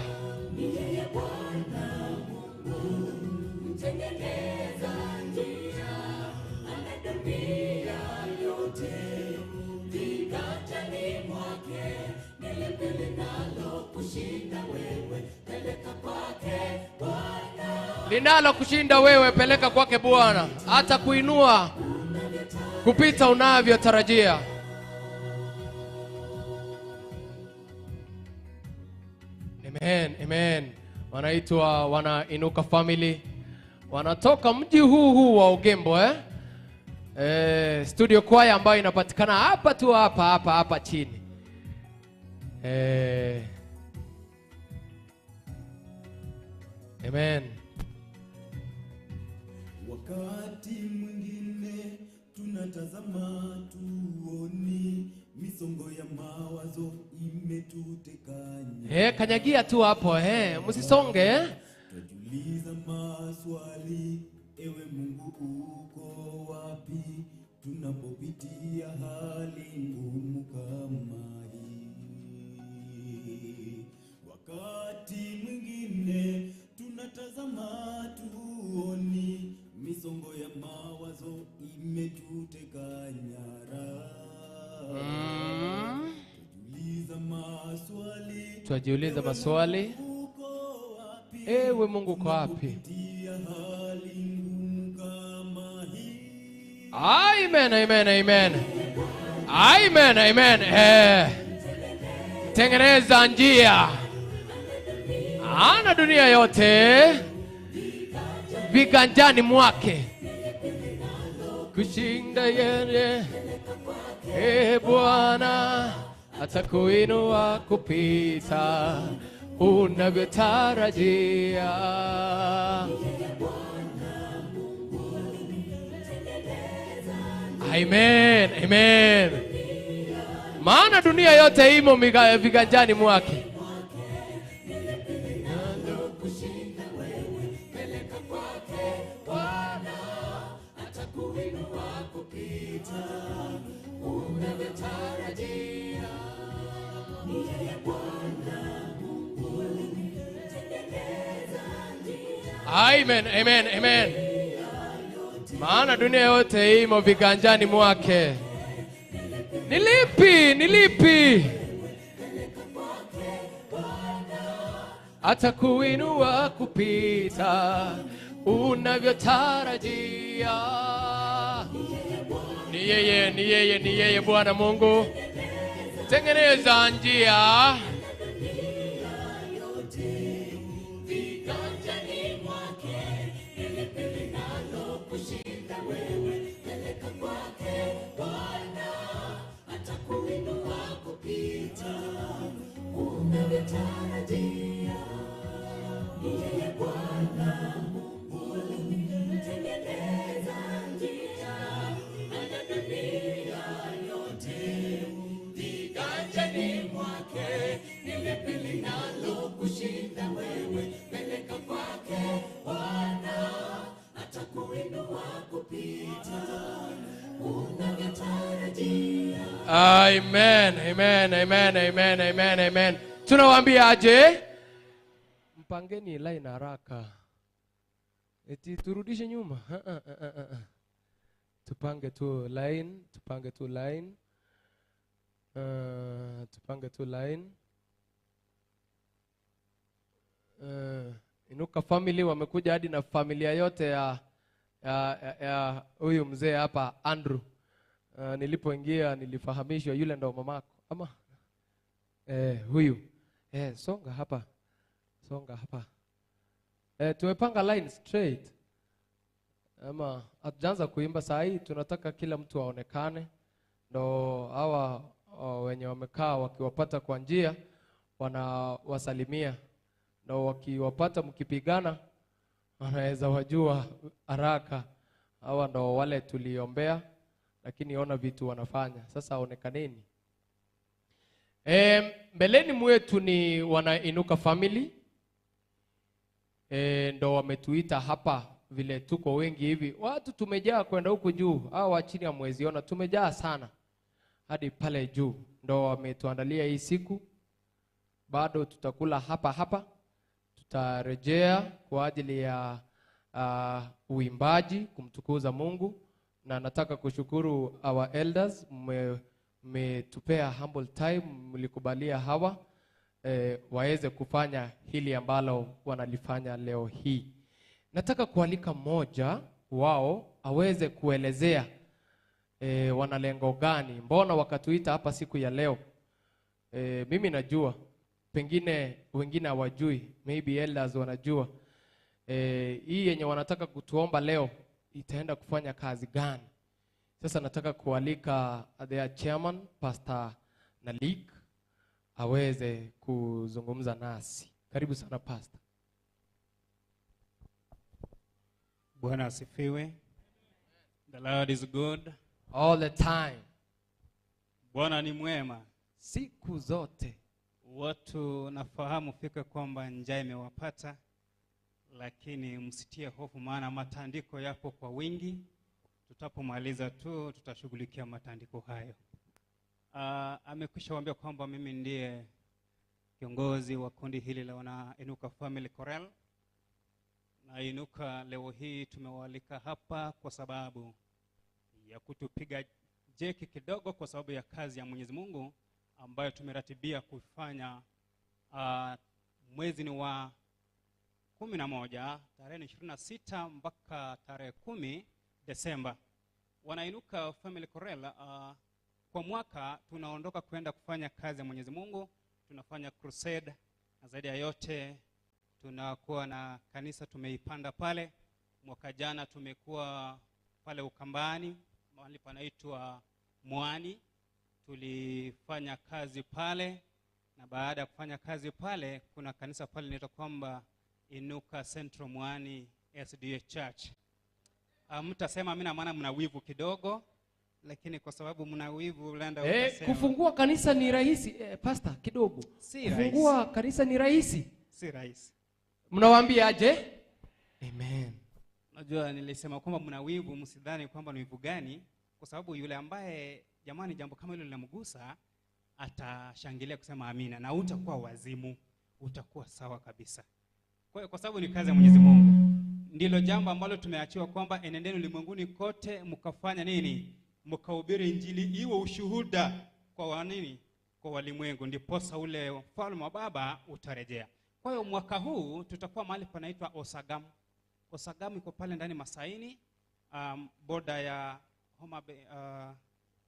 Linalo kushinda wewe, peleka kwake Bwana, atakuinua kupita unavyotarajia. Amen, amen. Wanaitwa wana Inuka family, wanatoka mji huu wa Ogembo, studio choir ambayo inapatikana hapa tu hapa chini. Amen. Wakati mwingine tunatazama tuoni, misongo ya mawazo imetutekanya. Kanyagia tu hapo, msisonge. Tujiuliza maswali, ewe Mungu uko wapi tunapopitia hali ngumu kama hii. Wakati mwingine tunatazama tuoni, misongo ya mawazo imetuteka nyara. Tujiuliza maswali, ewe Mungu uko wapi? Amen, amen, amen. Amen, amen. Tengeneza njia. Ana dunia yote viganjani mwake, kushinda yeye. Bwana atakuinua kupita unavyotarajia. Amen, amen. Maana dunia yote imo viganjani mwake. Amen, amen, amen. Maana dunia yote imo viganjani mwake. Nilipi atakuinua kupita unavyotarajia. Ni yeye Bwana Mungu. Tengeneza njia. Amen, amen, amen, amen, amen, amen. Tunawaambia aje? Mpangeni line haraka. Eti turudishe nyuma. Tupange tu line. Tupange tu line. Inuka family wamekuja hadi na familia yote ya huyu mzee hapa Andrew. Nilipoingia nilifahamishwa yule ndo mamako ama huyu songa hapa tumepanga line straight ama hatujaanza kuimba saa hii, tunataka kila mtu aonekane, ndo hawa wenye wamekaa wakiwapata kwa njia wanawasalimia, ndo wakiwapata mkipigana wanaweza wajua haraka hawa ndo wale tuliombea, lakini ona vitu wanafanya. Sasa aonekaneni. Mbeleni mwetu ni wana Inuka family. Ndo wametuita hapa, vile tuko wengi hivi. Watu tumejaa kwenda huku juu, hao chini ya mwezi ona tumejaa sana hadi pale juu. Ndo wametuandalia hii siku. Bado tutakula hapa. Tutarejea kwa ajili ya uimbaji kumtukuza Mungu, na nataka kushukuru our elders, mmetupea humble time, mlikubalia hawa waweze kufanya hili ambalo wanalifanya leo hii. Nataka kualika mmoja wao aweze kuelezea wana lengo gani, mbona wakatuita hapa siku ya leo. Mimi najua, pengine wengine hawajui, maybe elders wanajua. Hii yenye wanataka kutuomba leo itaenda kufanya kazi gani. Sasa nataka kualika their chairman Pastor Nalik aweze kuzungumza nasi. Karibu sana Pastor. Bwana asifiwe. The Lord is good all the time. Bwana ni mwema siku zote. Watu nafahamu fika kwamba njaa imewapata, lakini msitie hofu, maana matandiko yapo kwa wingi. Tutapomaliza tu tutashughulikia matandiko hayo. Amekwisha waambia kwamba mimi ndiye kiongozi wa kundi hili la wana Inuka Family Chorale. Na Inuka leo hii tumewalika hapa kwa sababu ya kutupiga jeki kidogo, kwa sababu ya kazi ya Mwenyezi Mungu ambayo tumeratibia kufanya mwezi ni wa 11 tarehe 26 mpaka tarehe 10 Desemba. Wana Inuka Family Chorale kwa mwaka tunaondoka kwenda kufanya kazi ya Mwenyezi Mungu, tunafanya crusade, na zaidi ya yote tunakuwa na kanisa tumeipanda pale. Mwaka jana tumekuwa pale Ukambani, mahali panaitwa Mwani. Tulifanya kazi pale, na baada ya kufanya kazi pale kuna kanisa pale linaitwa kwamba Inuka Central Mwani SDA Church. Mtasema mimi na maana mna wivu kidogo, lakini kwa sababu mna wivu lenda utasema kufungua kanisa ni rahisi. Pastor kidogo, si kufungua rahisi. Kanisa ni rahisi? Si rahisi. Mnawaambia aje? Amen. Najua nilisema kwamba mna wivu, msidhani kwamba ni wivu gani, kwa sababu yule ambaye jamani jambo kama hilo linamgusa atashangilia kusema amina, na utakuwa wazimu, utakuwa sawa kabisa. Kwa sababu ni kazi ya Mwenyezi Mungu. Ndilo jambo ambalo tumeachiwa kwamba enendeni ulimwenguni kote mkafanya nini? Mkahubiri injili iwe ushuhuda kwa wanini? Kwa walimwengu, ndiposa ule ufalme wa Baba utarejea. Kwa hiyo mwaka huu tutakuwa mahali panaitwa Osagam. Osagam iko pale ndani Masaini, border ya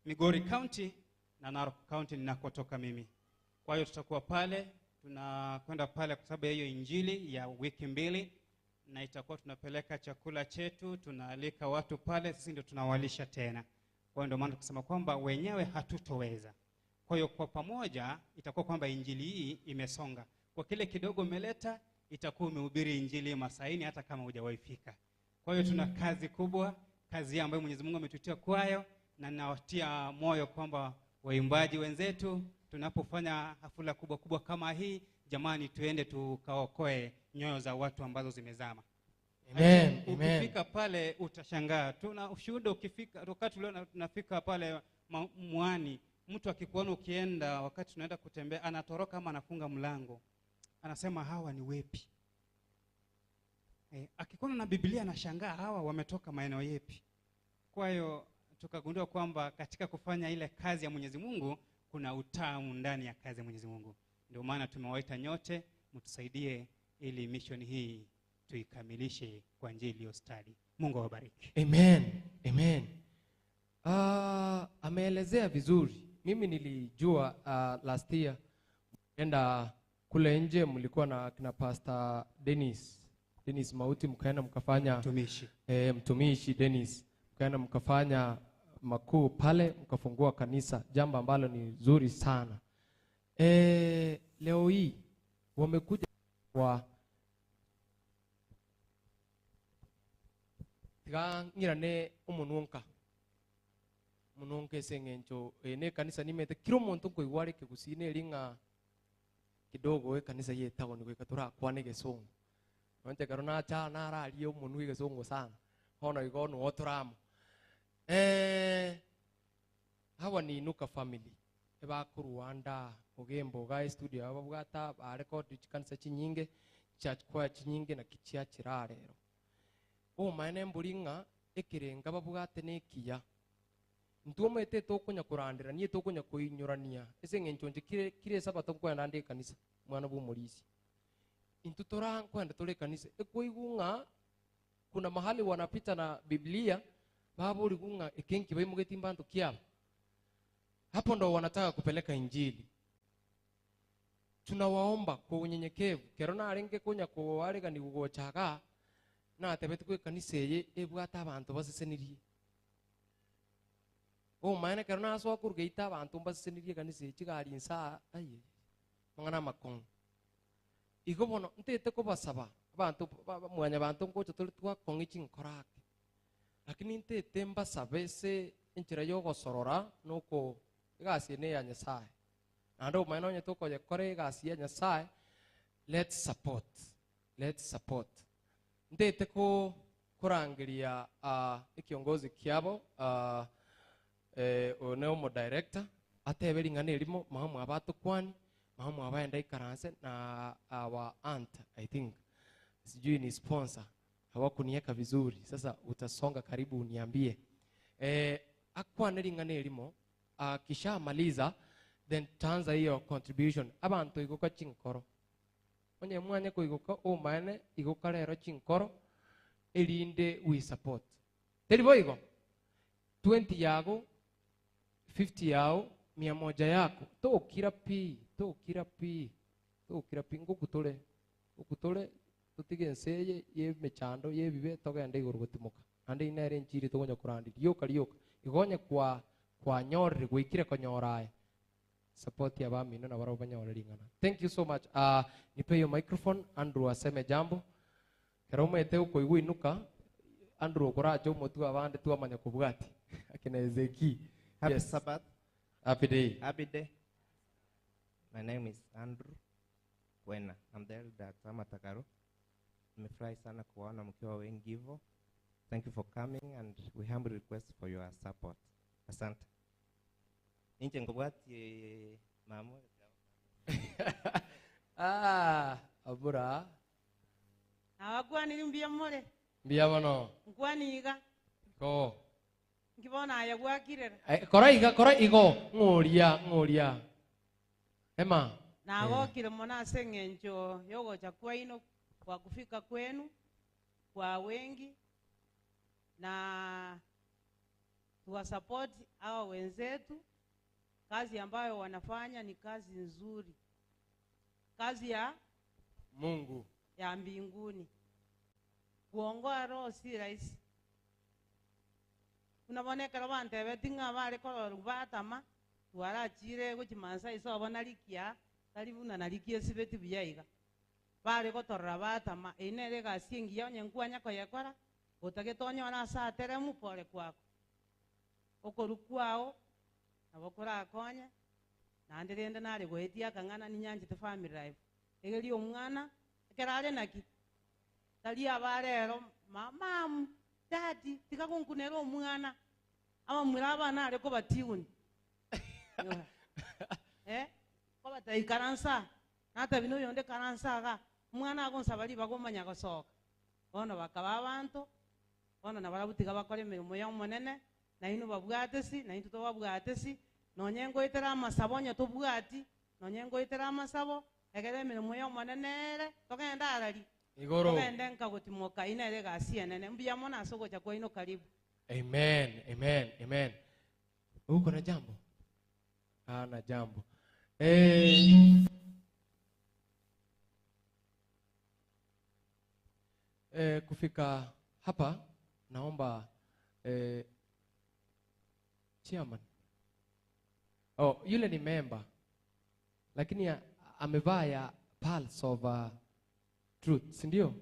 Migori County na Narok County ninakotoka mimi. Kwa hiyo tutakuwa pale, tunakwenda pale kwa sababu ya hiyo injili ya wiki 2, na itakuwa tunapeleka chakula chetu, tunaalika watu pale, sisi ndio tunawalisha tena. Kwa hiyo ndio maana tukisema kwamba wenyewe hatutoweza. Kwa hiyo kwa pamoja itakuwa kwamba injili hii imesonga. Kwa kile kidogo umeleta, itakuwa umehubiri injili Masaini hata kama hujawahi fika. Kwa hiyo tuna kazi kubwa, kazi ambayo Mwenyezi Mungu ametutia kwayo, na ninawatia moyo kwamba waimbaji wenzetu tunapofanya hafula kubwa kubwa kama hii, jamani tuende tukaokoe nyoyo za watu ambazo zimezama. Amen. Ukifika pale utashangaa. Tuna ushuhuda, ukifika wakati leo tunafika pale Mwani, mtu akikuona ukienda wakati tunaenda kutembea anatoroka ama anafunga mlango. Anasema hawa ni wepi? Akikuona na Biblia anashangaa hawa wametoka maeneo yepi? Kwa hiyo tukagundua kwamba katika kufanya ile kazi ya Mwenyezi Mungu kuna utamu ndani ya kazi ya Mwenyezi Mungu. Ndio maana tumewaita nyote mtusaidie ili mission hii tuikamilishe kwa njia iliyostadi. Mungu awabariki. Amen. Amen. Ameelezea vizuri. Mimi nilijua last year enda kule nje mlikuwa na kina Pastor Dennis Mauti, mkaenda mkafanya mtumishi Dennis, mkaenda mkafanya makuu pale, mkafungua kanisa, jambo ambalo ni zuri sana. Leo hii wamekuja kwa ngirane umununka sengencho ne kanisa nimete kiro muntu ko igware ke gusine ringa kidogo kanisa yetago ni kwikatura kwane gesongo onte karona cha na rari umunu gesongo sana hono igono oturamo hawa ni Inuka family eba ku Rwanda Ogembo ga studio aba bwata ba record kanisa chinyinge church kwa chinyinge na kichia chirarero maene mburinga ekirenga babugate nekiya ntuomete tokunya kurandira niye tokunya kuinyurania ese ngenchonje kire sabato kwenda ndi kanisa mwana bumulisi intutora kwenda tole kanisa ekoigunga kuna mahali wanapita na Biblia babu ligunga ekenki baimugeti mbantu kiaba hapo ndo wanataka kupeleka injili. Tunawaomba kwa unyenyekevu kerona arenge kunya kuwarega ni ugochaga na tebete kwe kanisa ye ebwata abantu basesenirie maana kerona aso kurgeita abantu basesenirie kanisa kigari nsa aye mangana makon igobono ntete ko basaba abantu mwanya abantu ngocho tuli twakongichi nkorake lakini ntete mbasabe se inchira yo gosorora nuko igasi ne ya Nyasaye ando maana onye toko ye kore igasi ya Nyasaye. Let's support ndete ko kurangiria ikiongozi kiabo oneo director ateberi ngane limo mahamu abatu kwani mahamu abaenda ikaranse na our aunt I think sijui ni sponsor hawakunieka vizuri. Sasa utasonga karibu uniambie akwaneri ngane limo kisha maliza then tanza hiyo contribution abantu iguka chinkoro onye mwanya ko iguka maana iguka rero chinkoro elinde we support telibo igo 20 yago 50 yao 100 yako tokira pi ngukutole tutigenseye ye mechando ye bibe togende iguru gutimuka ande inere nchiri togonya kurandi yoka igonye kwa nyori gwikire konyorae support ya bamino na baro banyoreringana. Thank you so much. Nipe hiyo microphone Andrew aseme jambo kerome ete uko igu Inuka Andrew koracho motu abande tu amanya kubwati akina Ezeki. Happy Sabbath. Happy day. Happy day. My name is Andrew Wena. I'm the elder at Amatakaro. Nimefurahi sana kuwaona mkiwa wengi hivyo. Thank you for coming and we humbly request for your support. Asante. Inche ngobwati mamo. Abura. Awagwani mbia mole. Mbia bono. Ngwani iga. Ko. Ngibona yagwakirera. Kora igo ngoria. Ema. Na wokire mona sengenjo yogo chakua ino kwa kufika kwenu kwa wengi na tuwasupport hawa wenzetu. Kazi ambayo wanafanya ni kazi nzuri. Kazi ya Mungu ya mbinguni. Kuongoa roho si rahisi. Unaboneka abantu betinga bale ko rubatama tuarachire kuchimansa iso bonalikia talibuna nalikie sibeti biyaiga. Bale ko torrabatama inere gasingi yonye nkwanya ko yakora utagetonyo na saa teremu pole kwako. Okorukwao abokora akonye nandirende nari gwetia kangana ni nyanje te family life egeli omwana kerale naki tali abarero mama daddy tikakunkunera omwana ama mwiraba nari ko batiuni ko bataikaransa nata bino yonde karansa ga mwana agonsabali bagomanya gosoka bono bakaba abantu bono nabarabutika bakore mirimo ya monene na ino babwatesi na into babwatesi nonyengo itera amasabo nya tobwati nonyengo itera amasabo egere mirimo yo monenere togenda arari Igoro. togende nkagutimoka inere gasi enene mbia mona sogocha kwa ino karibu. Amen, amen, amen. Uko na jambo? Na jambo. Kufika hapa naomba chairman. Yule ni member. Lakini amevaa ya Pulse of Truth, si ndio?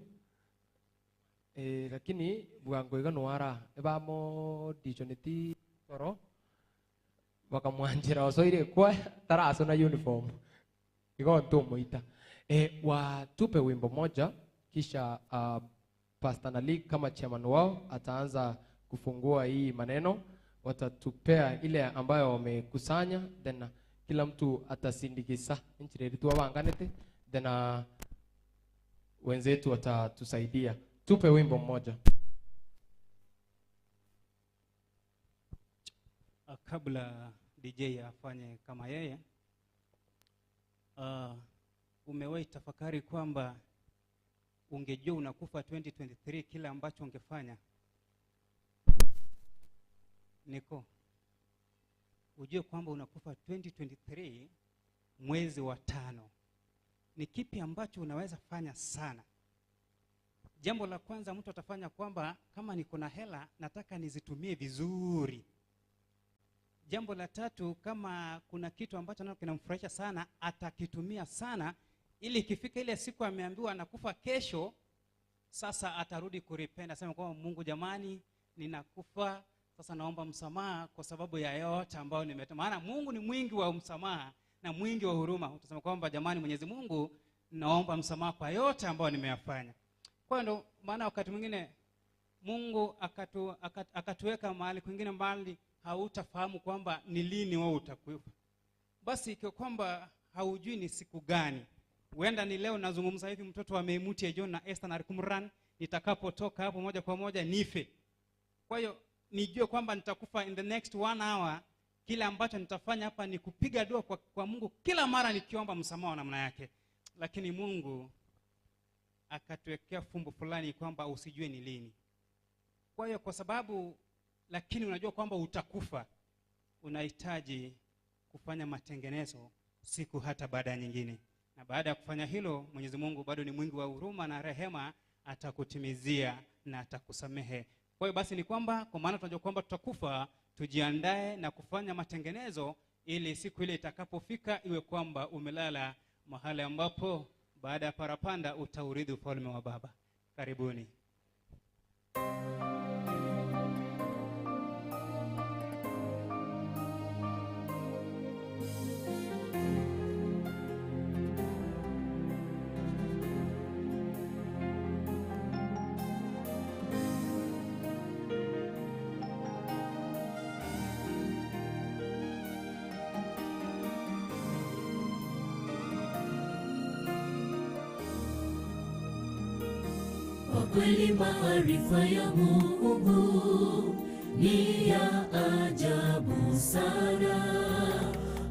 Lakini buango igano wara ebamo dijoneti koro wakamwanjira osoire kwa taraso na uniform igo tumuita watupe wimbo moja kisha Pastor Nali kama chairman wao ataanza kufungua hii maneno, watatupea ile ambayo wamekusanya, then kila mtu atasindikiza nchireri tu wabanganete, then wenzetu watatusaidia. Tupe wimbo mmoja. Kabla DJ afanye kama yeye, umewahi tafakari kwamba ungejua unakufa 2023 kila ambacho ungefanya? Niko ujue kwamba unakufa 2023 mwezi wa 5. Ni kipi ambacho unaweza fanya sana? Jambo la kwanza mtu atafanya kwamba kama niko na hela nataka nizitumie vizuri. Jambo la tatu, kama kuna kitu ambacho nacho kinamfurahisha sana atakitumia sana, ili ikifika ile siku ameambiwa anakufa kesho, sasa atarudi kurepent, asema kwamba Mungu jamani, ninakufa sasa, naomba msamaha kwa sababu ya yote ambayo nimetenda. Maana Mungu ni mwingi wa msamaha na mwingi wa huruma. Utasema kwamba jamani, Mwenyezi Mungu, naomba msamaha kwa yote ambayo nimeyafanya. Kwa hiyo maana wakati mwingine Mungu akatuweka mahali kwingine mbali hautafahamu kwamba ni lini wewe utakufa. Basi ikiwa kwamba haujui ni siku gani, huenda ni leo nazungumza hivi mtoto wa Meimuti John na Esther na Rikumran, nitakapotoka hapo moja kwa moja nife. Kwa hiyo nijue kwamba nitakufa in the next 1 hour. Kile ambacho nitafanya hapa ni kupiga dua kwa Mungu kila mara nikiomba msamaha namna yake. Lakini Mungu akatuwekea fumbo fulani kwamba usijue ni lini. Kwa hiyo kwa sababu lakini unajua kwamba utakufa, unahitaji kufanya matengenezo siku hata baada ya nyingine. Na baada ya kufanya hilo, Mwenyezi Mungu bado ni mwingi wa huruma na rehema, atakutimizia na atakusamehe. Kwa hiyo basi ni kwamba kwa maana tunajua kwamba tutakufa, tujiandae na kufanya matengenezo ili siku ile itakapofika iwe kwamba umelala mahali ambapo baada ya parapanda utaurithi ufalme wa Baba. Karibuni. Kweli maarifa ya Mungu ni ya ajabu sana.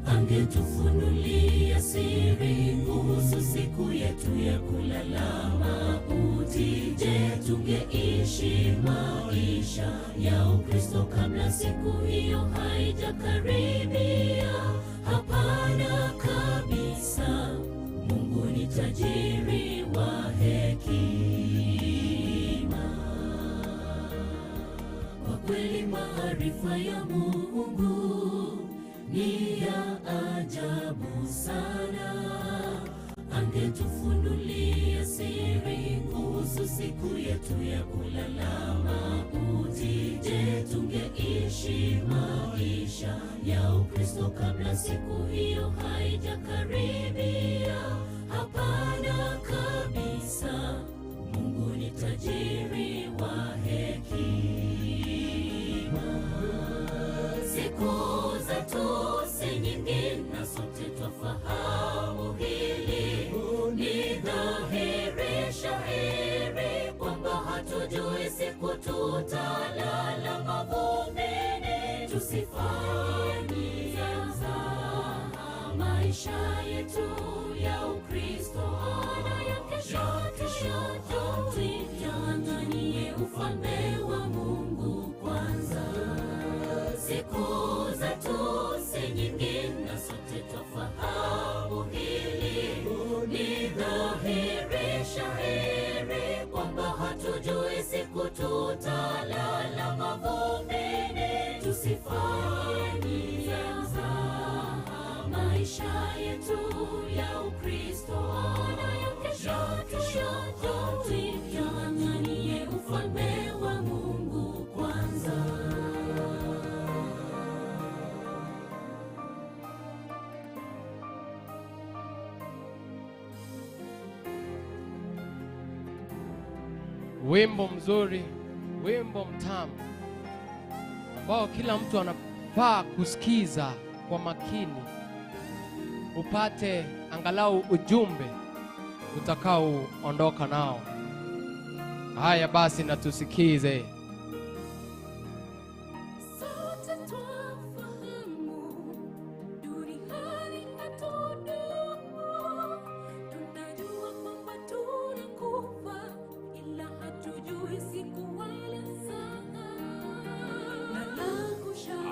Angetufunulia siri kuhusu siku yetu ya kulala mauti, je, tungeishi maisha ya Ukristo kabla siku hiyo haijakaribia? Hapana kabisa. Mungu ni tajiri wa hekima. Kweli maarifa ya Mungu ni ya ajabu sana. Angetufunulia siri kuhusu siku yetu ya kulala mauti, je, tungeishi maisha ya Ukristo kabla siku hiyo haijakaribia? Hapana kabisa. Mungu ni tajiri wa hekima. Siku zetu si nyingi na sote twafahamu hili. Ni dhahiri shahiri kwamba hatujui siku tutalala mavumbini. Tusifanye maisha yetu ya Ukristo ufalme wa Mungu kwanza. Siku zetu si nyingi na sote twafahamu hili, ni dhahiri shahiri kwamba hatujui siku tutalala mavumbini. Tusifanye mzaha maisha yetu ya Ukristo na ya kesho, tuing'ang'anie ufalme wa Mungu kwanza. Wimbo mzuri, wimbo mtamu ambao kila mtu anafaa kusikiza kwa makini, upate angalau ujumbe utakaoondoka nao. Haya basi, na tusikize.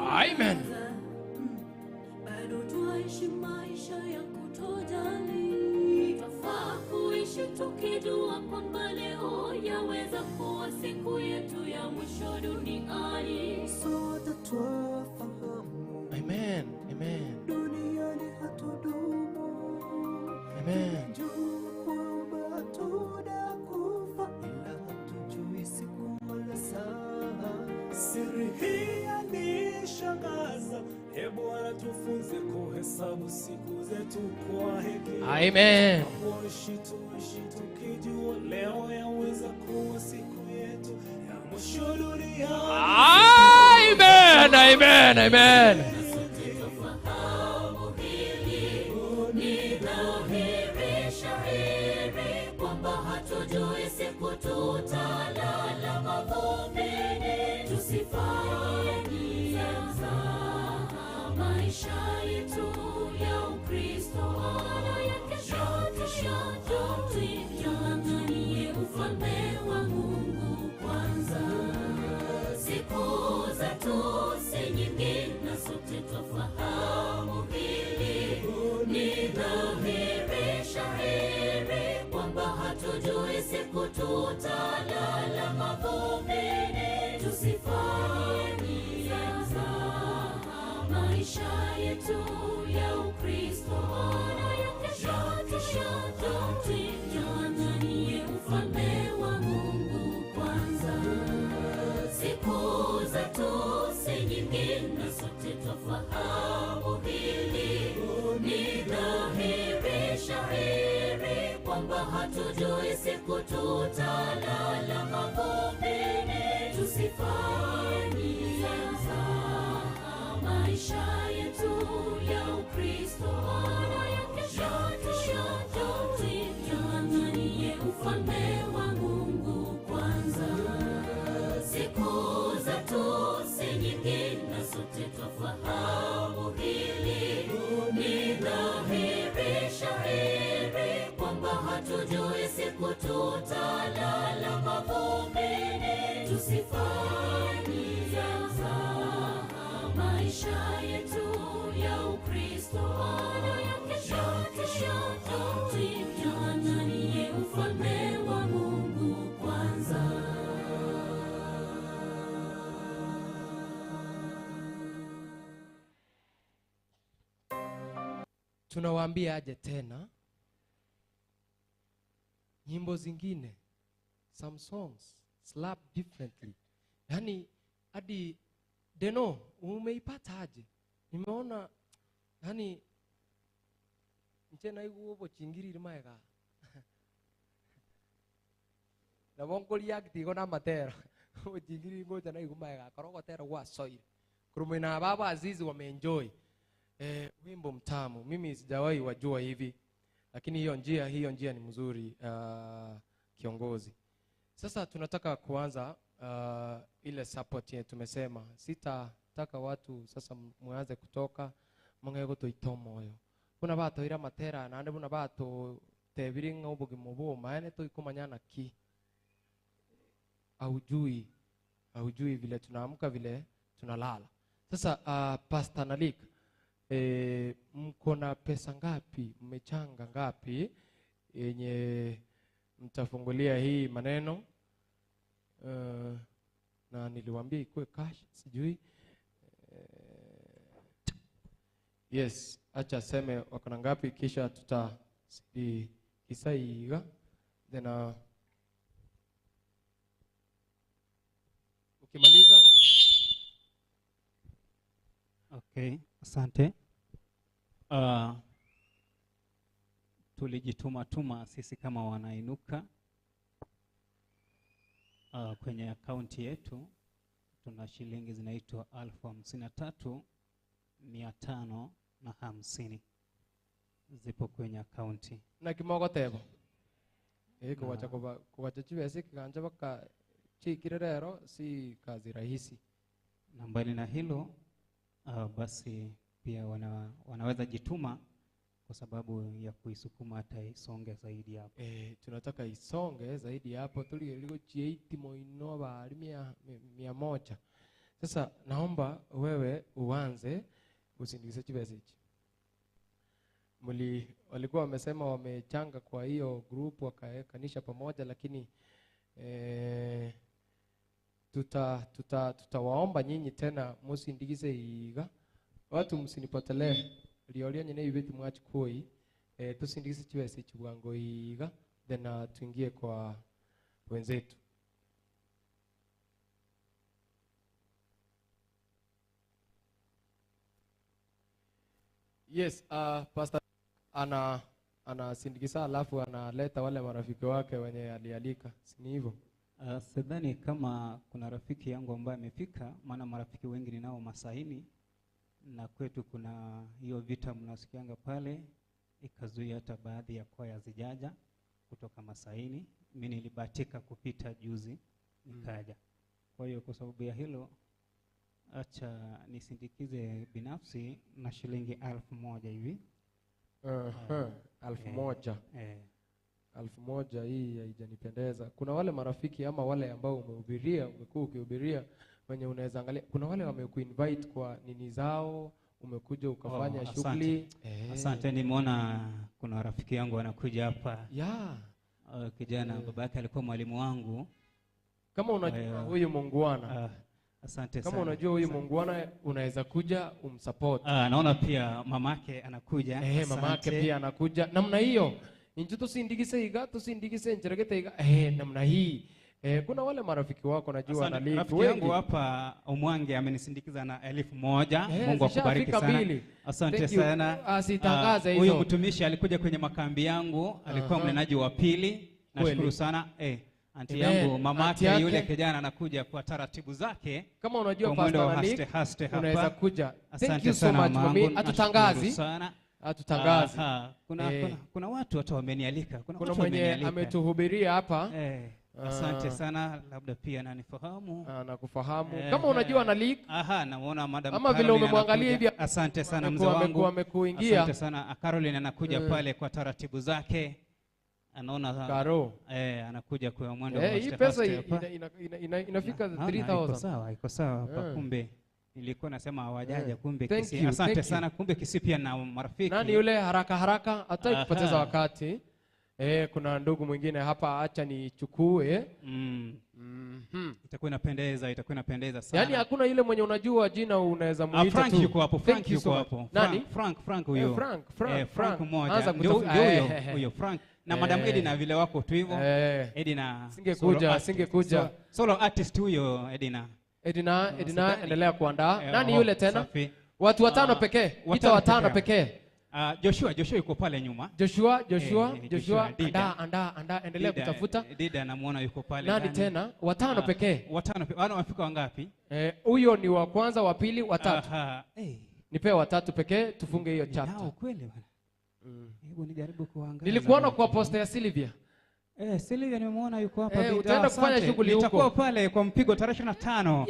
Amen. Bado tuishi maisha ya kutojali, twafaa kuishi tukijua kwamba leo yaweza kuwa siku yetu ya mwisho duniani. Sote twafahamu. Amen. Amen. Duniani hatudumu. Amen. Jua kwamba tunakufa, ila hatujui siku wala saa. Siri hii yanishangaza, hebu anatufunze kuhesabu siku zetu kwa hekima. Amen. Tuishi tukijua leo yaweza kuwa siku yetu ya mwisho duniani. Amen. Amen. Amen. Ni dhahiri shahiri kwamba hatujui siku tutalala mavumbini. Tusifanye mzaha maisha yetu ya Ukristo na ya kesho, tuing'ang'anie ufalme wa Mungu kwanza. Siku zetu si nyingi na sote twafahamu hili, ni dhahiri shahiri kwamba hatujui siku tutalala mavumbini. Tusifanye mzaha maisha yetu ya Ukristo na ya kesho, tuing'ang'anie ufalme wa Mungu kwanza. Siku zetu si nyingi na sote twafahamu hili, ni dhahiri shahiri kwamba hatujui siku tutalala mavumbini. Tusifanye mzaha maisha yetu ya Ukristo na ya kesho, tuing'ang'anie ufalme wa Mungu kwanza. Siku zetu si nyingi na sote twafahamu hili, ni dhahiri shahiri kwamba hatujui siku tutalala mavumbini. Tusifanye mzaha maisha yetu ya Ukristo na ya kesho, tuing'ang'anie ufalme wa Mungu kwanza. Tunawaambia aje tena, nyimbo zingine, some songs slap differently. Yani hadi Deno, umeipata aje? Nimeona yani nchena iguo chingiri maega na bongoli yakti gona matera chingiri ngoja na iguo maega korogo tera wa soil kurumina baba Azizi wameenjoy wimbo mtamu. Mimi sijawahi wajua hivi, lakini hiyo njia ni mzuri kiongozi. Sasa tunataka kuanza ile support yetu. Tumesema sitataka watu sasa mwanze kutoka mangego toito moyo. Kuna bato ira matera na ande buna bato tebiringa ubugi mubo maene to ikumanyana ki. haujui vile tunaamka vile tunalala. Sasa Pastor Nalik, mko na pesa ngapi, mmechanga ngapi yenye mtafungulia hii maneno? Na niliwaambia ikuwe cash, sijui. Yes, acha seme wako na ngapi, kisha Kisii-Ogembo then ukimaliza. Okay, asante. Tulijituma sisi kama wanainuka kwenye akaunti yetu tuna shilingi zinaitwa 53,550 zipo kwenye akaunti. Na kimogo tebo kuwacha kuwacha chiwezi kiganja baka chikirerero si kazi rahisi. Na mbali na hilo basi pia wanaweza jituma kwa sababu ya kuisukuma hata isonge zaidi hapo. Tunataka isonge zaidi hapo, tuliliko chieti moino bali 100. Sasa naomba wewe uanze usindikize chibesi. Walikuwa wamesema wamechanga kwa hiyo group wakaekanisha pamoja, lakini tutawaomba nyinyi tena musindikize iga. Watu msinipotelee liolia nyine ibeti mwachukui tusindikize chibesi chibwango iga then tuingie kwa wenzetu. Yes, Pastor anasindikisa alafu analeta wale marafiki wake wenye alialika. Si ni hivyo? Sidhani kama kuna rafiki yangu ambaye amefika, maana marafiki wengi ninao Masaini na kwetu kuna hiyo vita mnasikianga pale ikazuia hata baadhi ya kwaya zijaja kutoka Masaini. Mimi nilibahatika kupita juzi nikaja. Kwa hiyo kwa sababu ya hilo acha nisindikize binafsi na shilingi 1,000 hivi. 1,000. 1,000 hii haijanipendeza. Kuna wale marafiki ama wale ambao umekuwa ukihubiria wenye unaweza angalia, kuna wale wamekuinvite kwa nini zao, umekuja ukafanya shughuli. Asante, nimeona kuna rafiki yangu anakuja hapa. Kijana babake alikuwa mwalimu wangu. Kama unajua huyu Munguana. Asante kama sana. unajua huyu Munguana unaweza kuja umsupport. Naona pia mamake anakuja. Mamake pia anakuja. Namna hiyo. Inju tusindikise iga, tusindikise njeregete iga. Namna hii. Kuna wale marafiki wako najua na link. Rafiki yangu hapa Omwange amenisindikiza na 1,000. Mungu akubariki sana. Asante sana. Asitangaze hizo. Huyu mtumishi alikuja kwenye makambi yangu, alikuwa mnenaji wa pili. Nashukuru sana. Anti yangu mamake yule kijana anakuja kwa taratibu zake. Kama unajua Pastor Nalik unaweza kuja. Thank you so much mami. Atutangazi. Atutangazi. Kuna watu hata wamenialika. Kuna mwenye ametuhubiria hapa. Asante sana, labda pia ananifahamu. Nakufahamu. Kama unajua Nalik. Namuona madam. Ama vile umemwangalia hivi. Asante sana mzee wangu. Amekuingia. Asante sana. Caroline anakuja pale kwa taratibu zake. Anaona Karo. Anakuja kwa mwendo hii pesa inafika 3,000. Iko sawa hapa kumbe. Nilikuwa nasema hawajaja kumbe Kisii. Asante sana kumbe Kisii pia na marafiki. Nani yule haraka hataki kupoteza wakati. Kuna ndugu mwingine hapa, acha nichukue. Itakuwa inapendeza sana. Yaani hakuna ile mwenye unajua jina unaweza muita tu. Frank yuko hapo. Nani? Frank huyo. Frank mmoja. Huyo Frank. Na Madam Edina vile wako tu hivyo. Edina singekuja. Solo artist huyo Edina. Edina endelea kuandaa. Nani yule tena? Watu 5 pekee. Ita 5 pekee. Joshua yuko pale nyuma. Joshua anda endelea kutafuta. Dida namuona yuko pale. Nani tena? 5 pekee. 5 wana wafika wangapi? Huyo ni wa kwanza, wa pili, wa tatu. Nipe 3 pekee tufunge hiyo chapter. Kweli bwana. Hebu nijaribu kuangalia. Nilikuona kwa posta ya Sylvia. Sylvia nimemuona yuko hapa. Utaenda kufanya shughuli huko. Nitakuwa pale kwa mpigo tarehe 25.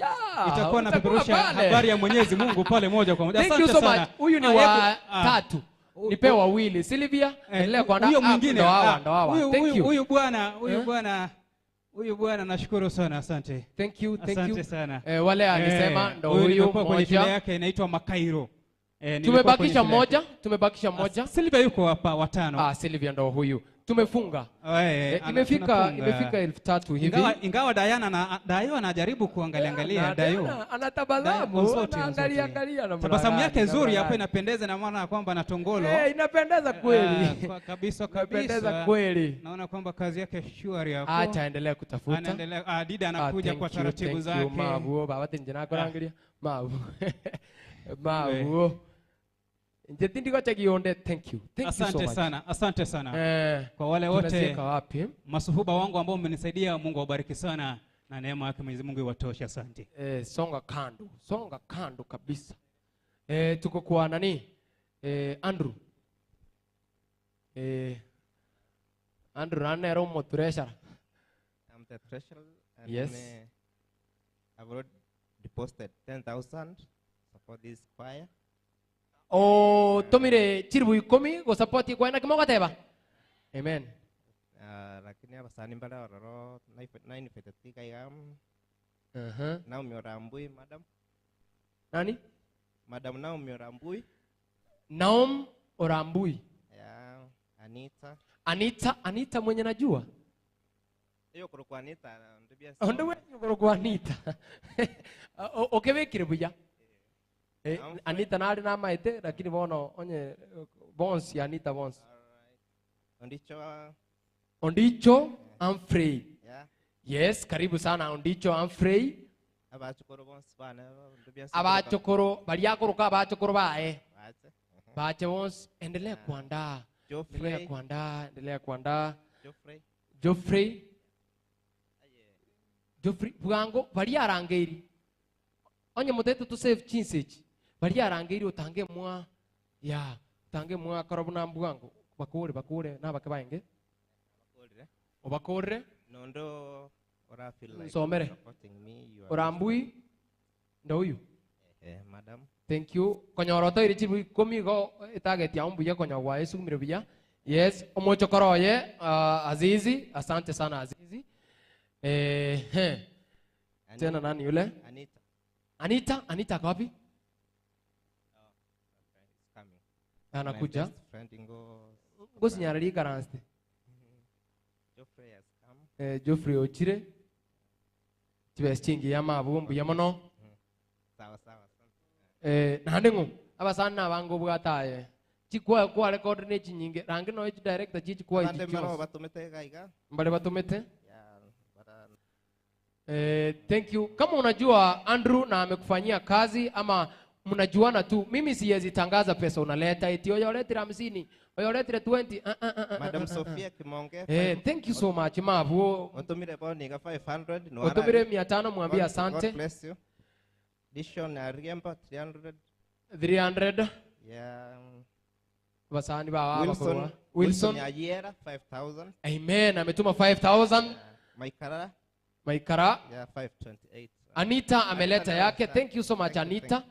Itakuwa na peperusha habari ya Mwenyezi Mungu pale moja kwa moja. Asante sana. Huyu ni wa 3. Nipe 2. Sylvia endelea kuandaa. Huyo mwingine ndo hawa. Thank you. Huyu bwana Huyu bwana nashukuru sana, asante. Thank you, thank Asante you. sana. Wale alisema ndo huyu nimekuwa kwenye shule mmoja. yake inaitwa Makairo. Tumebakisha mmoja. Silvia yuko hapa watano. Silvia ndo huyu. Tumefunga. Imefika 3,000 hivi. Ingawa Diana anajaribu kuangalia Dayo. Anatabasamu, anaangalia na tabasamu yake nzuri hapo inapendeza, na maana kwamba na tongolo. Inapendeza kweli. Kabisa. Inapendeza kweli. Naona kwamba kazi yake shwari hapo. Acha endelea kutafuta. Anaendelea Dida anakuja kwa taratibu zake. Mabu baba tinjina korangiria. Mabu. Njetindi kwa chakionde, thank you so much. Asante sana. Kwa wale wote masuhuba wangu ambao mmenisaidia, Mungu awabariki sana na neema yake Mwenyezi Mungu iwatoshe. Asante. Songa kando kabisa. Tuko kwa nani? Andrew. Andrew anero mo treasure. I'm the treasurer and yes. I've already deposited 10,000 for this choir. Tomire chirbu 10 go support kwa na kimoga teba. Amen. Lakini abasani mbala ororo 9 kaigam. Naomi Orambui, madam. Nani? Madam Naomi Orambui. Naomi Orambui. Anita. Anita mwenye najua. Hiyo kwa Anita ndibia. Ndio wewe kwa Anita. Okebekire buya. Anita nari na maite lakini bono onye Bons Anita Bons. Ondicho Humphrey. Yes, karibu sana Ondicho Humphrey. Abachokoro Bons bana ndibia. Abachokoro bali yakoroka abachokoro bae. Bache Bons endelea kuandaa. Endelea kuandaa. Geoffrey Bugango bali arangeiri. Onye mutetu to save chinsechi. Bali arangeiri utange mwa utange mwa karabu na Bugango. Bakure na bakabaenge. Obakore nondo ora feel like supporting me. Orambui ndo huyu. Madam. Thank you. Konyoroto iri chibu 10 go target ya umbuye konyogwa Yesu mirobia. Yes, omochokoroye Azizi, asante sana Azizi. Tena nani yule? Anita kwa wapi? Anakuja. Ngosi nyarali garanste. Geoffrey has come. Geoffrey Ochire. Tibestingi ya mabumbu ya mono. Sawa. Nandengo abasana bango bwataye. Chikwa record ne chinyinge rangi no each director chikwa ichicho batumete gaiga mbale batumete thank you. Kama unajua Andrew na amekufanyia kazi ama mnajuana tu, mimi siwezi tangaza pesa unaleta eti oyoletira 50 oyoletira 20 Madam Sophia Kimonge. Thank you so much mabu. Otumire boninga 500 no otumire 500 mwambie asante. God bless you. Dishon Ariemba 300. Yeah. Basani ba Wilson Ayera 5,000. Amen. Ametuma 5,000. Maikara. Yeah, 528. Anita ameleta yake. Thank you so much Anita.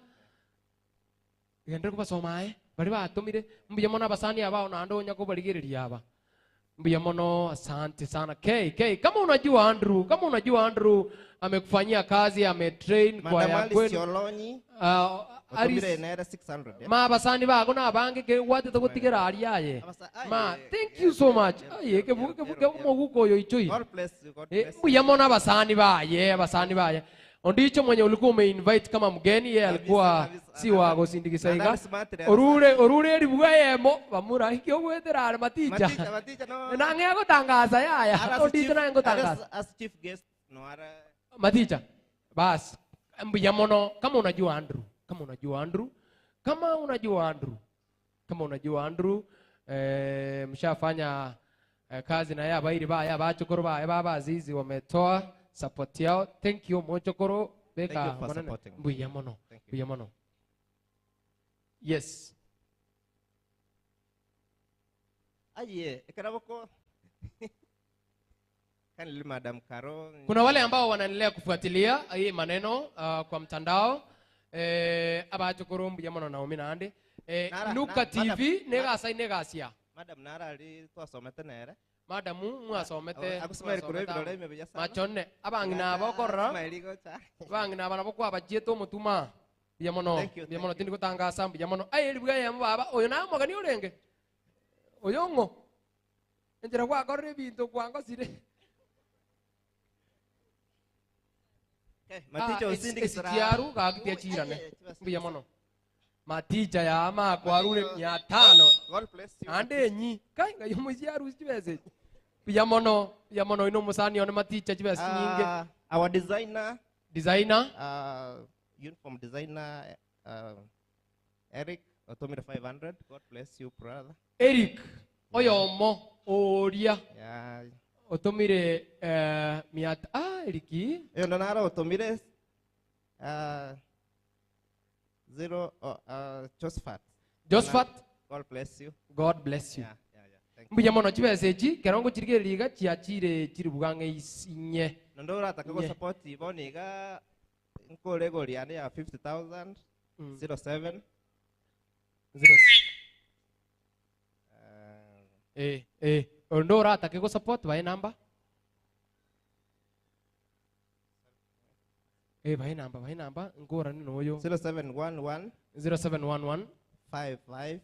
Yende kubasomae. Bali batumire mbuye mona basani aba onando nyako baligiriria aba. Mbuye mono asante sana. K kama unajua Andrew amekufanyia kazi, ametrain kwa ya kwenu. Otumire naira 600. Ma basani ba kuna bange ke wate to kutigera ali yaye. Ma thank you so much. Aye ke moguko yo ichoi. God bless you. Mbuye mona basani ba ye. Ondicho mwenye ulikuwa umeinvite kama mgeni, yeye alikuwa si wa kusindikiza iga. Orure ribuga yemo bamura hikyo gwethera maticha. Na nge gutangaza yaya. Ondicho na ngutangaza as chief guest no ara maticha. Bas mbuye mono kama unajua Andrew mshafanya kazi na yeye abairi ba bachokoro ba baba Azizi wametoa support yao. Thank you mochokoro beka mbuya mono. Yes. Aye ekaraboko kanili Madam Karo. Kuna wale ambao wanaendelea kufuatilia hii maneno kwa mtandao. Abachokoro mbuya mono Naomi nande. Inuka TV negasia. Madam Nara ali twasomete nere. Madamu mwasomete. Akusema ikoro birore mebeya sana. Machone abangina bokorra. Bangina bana bokwa bajieto mutuma. Biamono. Biamono tindi kutangasa biamono. Ai libwa ya baba oyo na mogani urenge. Oyongo. Enjera kwa korre bintu kwango sire. Maticha usindi kisara. Kiaru gakitia chirane. Biamono. Maticha ya ama kwarure 500. God bless you. Ande nyi. Kai ngayo muziaru sibeze. Biamono ino musani one maticha chibese nyinge. Our designer. Uniform designer Eric Otomira 500. God bless you, brother. Eric oyomo oria. Yeah. Otomire miata Eriki. Yo nonara Otomire Josephat. God bless you. God bless you. Yeah. Thank you. Mbuya mono chibesechi kerongo chirige liga chiachire chiribugange isinye. Nondora takako support iboniga nkole goliane ya 50,000 07 ondora atakeko support by number by number ngora ni noyo 0711 55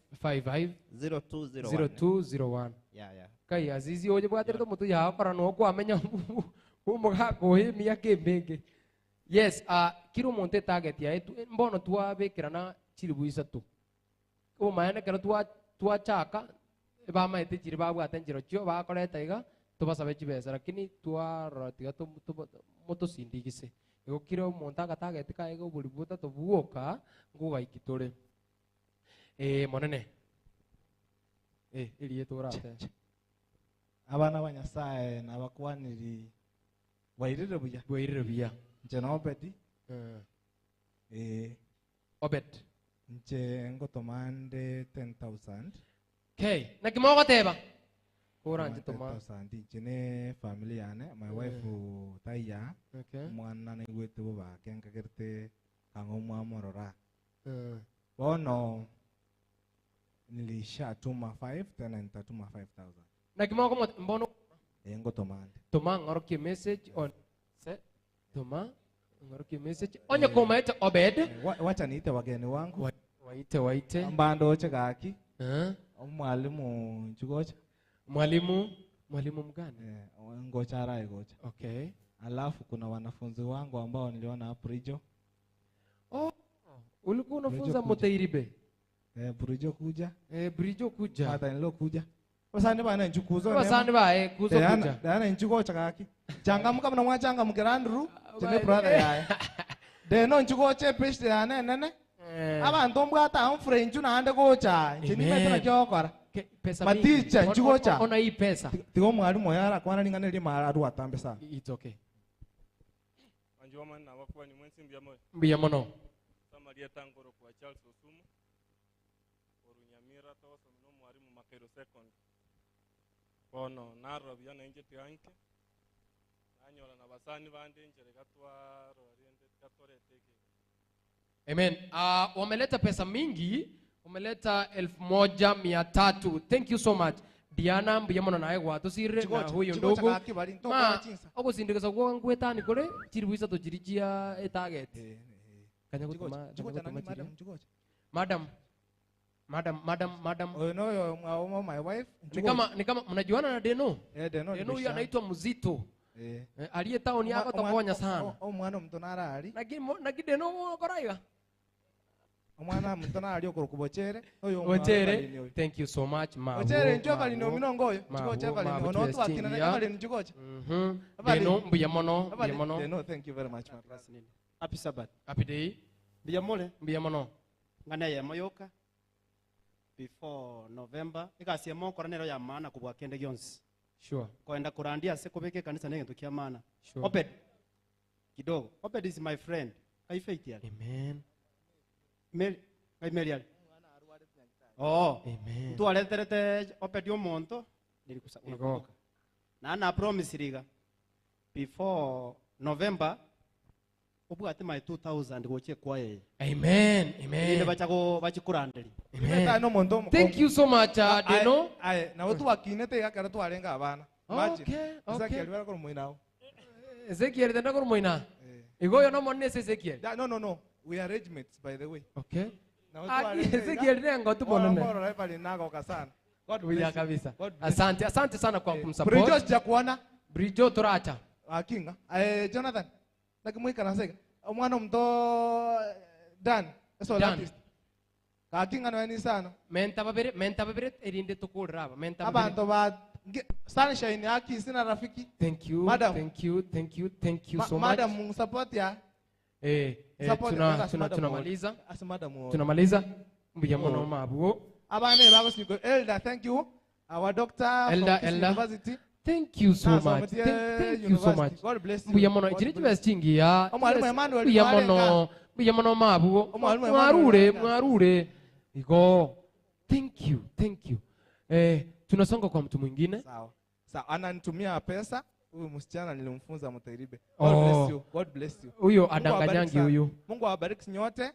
0201. Yeah. Kai azizi oje bwatere to mutu ya para no kwa menya umuga kohe miya kembenge. Yes, kiro monte target ya etu mbono tua bekirana chiribuisa tu. O maana kero tua chaka ba ma ete chiri ba bwate njiro chio ba koleta iga to basabe chibesa lakini tua rotiga to moto sindigise. Ego kiro monta ka target ka ego bulibuta to buoka nguga ikitore. Monene. Iri yetu rate. Abana banyasaye nabakwaniri wairire buya. Nje na Obedi. Obed. Nje ngotomande 10,000. Okay, na kimogo teba. Kora nje toma. 10,000 jene family yane, my wife Taya. Okay. Mwana na igwete bo bakenga gerte kango mwamorora. Bono nilisha tuma 5 tena nitatuma 5,000. Na kimogo mbono ngotomande. Toma ngoroki message on set. Toma ngoroki message onye koma ete Obed. Wacha niite wageni wangu. Waite. Mbando oche gaki. Mwalimu Nchugocha. Mwalimu mgani? Ngocha Rai Gocha. Okay. Alafu kuna wanafunzi wangu ambao niliona hapo Rijo. Ulikuwa unafunza Moteiribe? Brijo kuja. Brijo kuja. Hata nilo kuja. Basani bana nchukuzo. Basani ba kuzo kuja. Dana nchugocha gaki. Changamuka mna mwachanga mukirandru. Tene brother yae. Deno nchugoche peste yana nene. Abantu mbwata amfrenju na ande gocha. Nchini metana kyokora. Pesa maticha nchugocha. Ona hii pesa. Tigo mwalimu yara kwana ningane lima aru atambe sana. It's okay. Anjoma na wakwa ni mwensi mbiamono. Mbiamono. Samaria tangoro kwa Charles Osumu. Orunyamira to somno mwalimu Makero second. Bono naro byana nje tianke. Anyola na basani bande njere gatwa roriente gatore teke. Amen. Wameleta pesa mingi, wameleta 1,300. Thank you so much. Diana mbiamono nae watu sire na huyo ndogo. Ma ogo sindikeza kwa ngwetani kore chiribuisa to chirichia target. Kanya gutuma Madam. Oh no, my wife. Ni kama mnajuana na Deno? Deno huyo anaitwa Mzito. Aliye town yako tokonya sana. Mwana mtonara ali. Nagi Deno koraiga. Mwana mtonara ali okukubochere. Bochere. Thank you so much. Bochere njo bali no minongoyo. Chikoche bali no to akina na bali nchikoche. Deno mbiamono. Deno, thank you very much my brother. Happy Sabbath. Happy day. Mbiamono. Ngana ya moyoka. Before November ikasia moko ranero ya maana kubwa kende gyonsi. Sure. Koenda kurandia sekobeke kanisa nenge tukia maana. Sure. Obed kidogo. Obed is my friend. Kaifeiti yale. Amen. Mary yale. Amen. Tu aleterete Obed yo monto nilikusa. Na promise riga. Before November ubwate my 2,000 goche kwaye. Amen. Ile bachikurandeli. Thank you so much Deno. Na watu wakinete yakara tu alenga abana. Imagine. Okay, Ezekiel okay. wala ko moinao. Ezekiel tenda ko moina. Igoyo no monne Ezekiel. No. We are age mates, by the way. Okay. Na Ezekiel ne ngotu bonone. Bora pale nago kasana. God Uya bless you. kabisa. God bless you. Asante sana kwa kumsupport. Bridge sijakuona. Bridge turacha. Akinga. Jonathan. Nakimwika naseka. Omwana mto Dan. Eso Dan. artist. Akinga no ni sana. Menta babere erinde tukuraba. Menta Abantu ba Sunshine yaki sina rafiki. Thank you. Madam. Thank you so much. Madam support ya. Tunamaliza. Madam. Tunamaliza. Mbuya mono mabuo. Abane bako siko Elder, thank you. Our doctor from Kisii University. Thank you so much. Thank you so much. God bless you. Mbuya mono ichiri chibestingi ya. Omwalimu Emmanuel. Mbuya mono mabuo. Omwalimu Emmanuel. Mwarure. Igo. Thank you. Tunasonga kwa mtu mwingine. Sawa. Ananitumia pesa. Huyu msichana nilimfunza Mutairibe. God bless you. Huyo adanganyangi huyu. Mungu awabariki nyote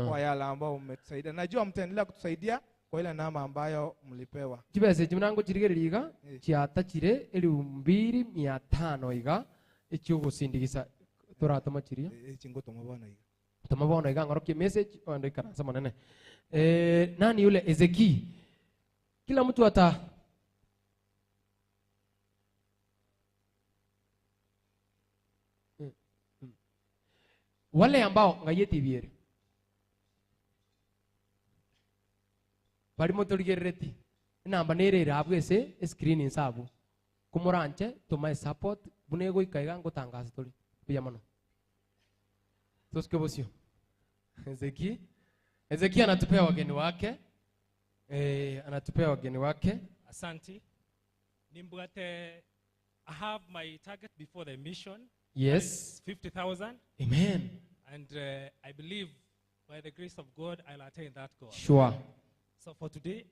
kwa yale ambao mmetusaidia. Najua mtaendelea kutusaidia kwa ile namba ambayo mlipewa. Kibese kimango kirigereriga cyatachire 2500 iga icyo gusindikisa turatoma kiria. Chingo tumabona iga. Tumabona iga ngoroke message ndo ikarasa manene. Nani yule Ezeki? Kila mtu wale ambao ngayeti biere bari moturigereti namba nere rabwese screen insabu kumuranche tuma support bunego ikaiga ngotangaza tori biyamano toske bosio Ezeki anatupea wageni wake anatupea wageni wake. Asante. Nimbwate, I have my target before the mission. Yes. 50,000. Amen. And I believe by the grace of God, I'll attain that goal. Sure. So for today,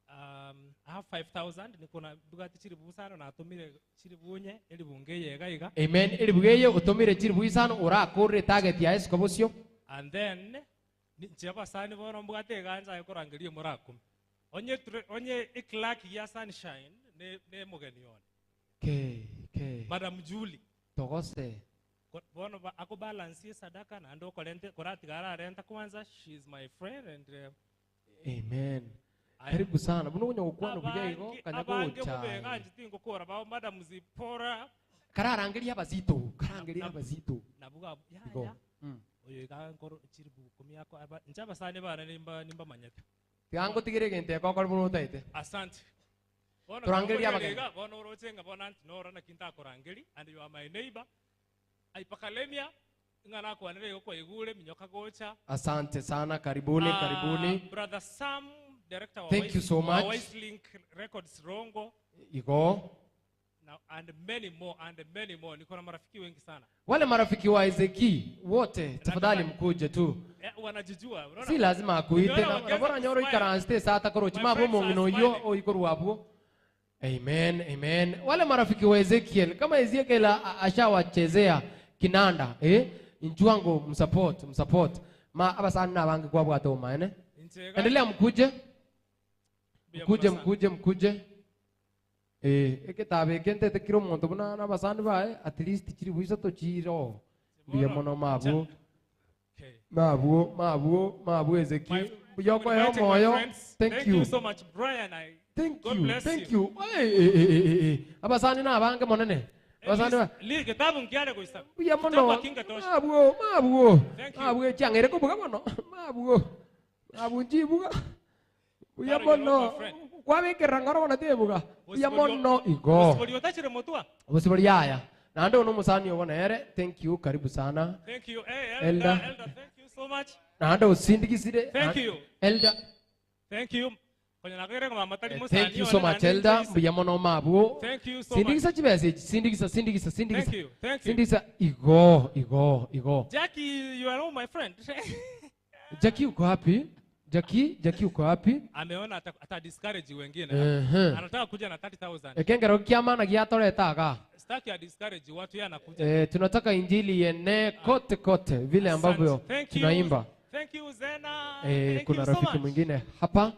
I have 5,000. Nikona bugati chiribu sana na atumire chiribunye ili bungeye gaiga. Amen. Ili bungeye utumire chiribu sana urakore target ya Yesu kabusio. And then nichaba sana bono bugati ganja yokorangirie murakum. Onye iklaki ya sunshine ne mogenione. Okay. Madam Julie. Togose. Bono ako balance sadaka na ndo korati gara renta kwanza. She is my friend and Amen. Karibu sana. Buno kunyo kukwano bigego kanyago cha. Abange mubega njitingo kora ba madam zipora. Kararangeli abazito. Nabuga ya. Oyo ga nkoro chiribu komyako aba njaba sane bana nimba manyata. Tiango tigere gente ko kor buno taite. Asante. Turangeli abageni. Bono rocenga bona nora na kinta korangeli and you are my neighbor. Aipakalemia ngana kwa nere yoko igule minyoka gocha. Asante sana, karibuni. Brother Sam, director of Thank you so much. Link Records Rongo. Igo. Now, and many more. Niko na marafiki wengi sana. Wale marafiki wa Ezeki wote tafadhali mkuje tu. Wanajijua. Si lazima akuite na bora nyoro ikaranste sata koro chima bomo ngino yo o ikoru abu. Amen. Wale marafiki wa Ezekiel kama Ezekiel ashawachezea kinanda injuango msupport ma abasana abange kwa bwato maene. Endelea mkuje. Eketabe kente te kiro monto buna na basani bae at least chiri buisa to chiro biya mono mabu Ezeki yoko yo moyo. Thank you so much Brian. Thank you. Abasani na abange monene. Abasani ba li kitabu ngiare ko isa biya mono mabu changere ko buga mono mabu njibuga biya mono kwabe kerangaro na tebuga biya mono igo usiboliotachire motua usiboliaya nando no musani obona ere. Thank you, karibu sana. Thank you. Elder, thank you so much. Nando usindigisire. Thank you. Elder. Thank you. Thank you so much, Elder. Mbuyamono mabu. Thank you so sindikisa much. Chibese. Sindikisa. Thank you. Sindikisa. Igo. Jackie, you are all my friend. Jackie uko happy? Jackie uko happy? Ameona ata discourage wengine. Anataka kuja na 30,000. Ekengero kiama na giatoletaga. Sitaki ya discourage watu yeye anakuja. Tunataka injili ienee kote vile ambavyo tunaimba. Thank you Zena. Kuna rafiki mwingine hapa.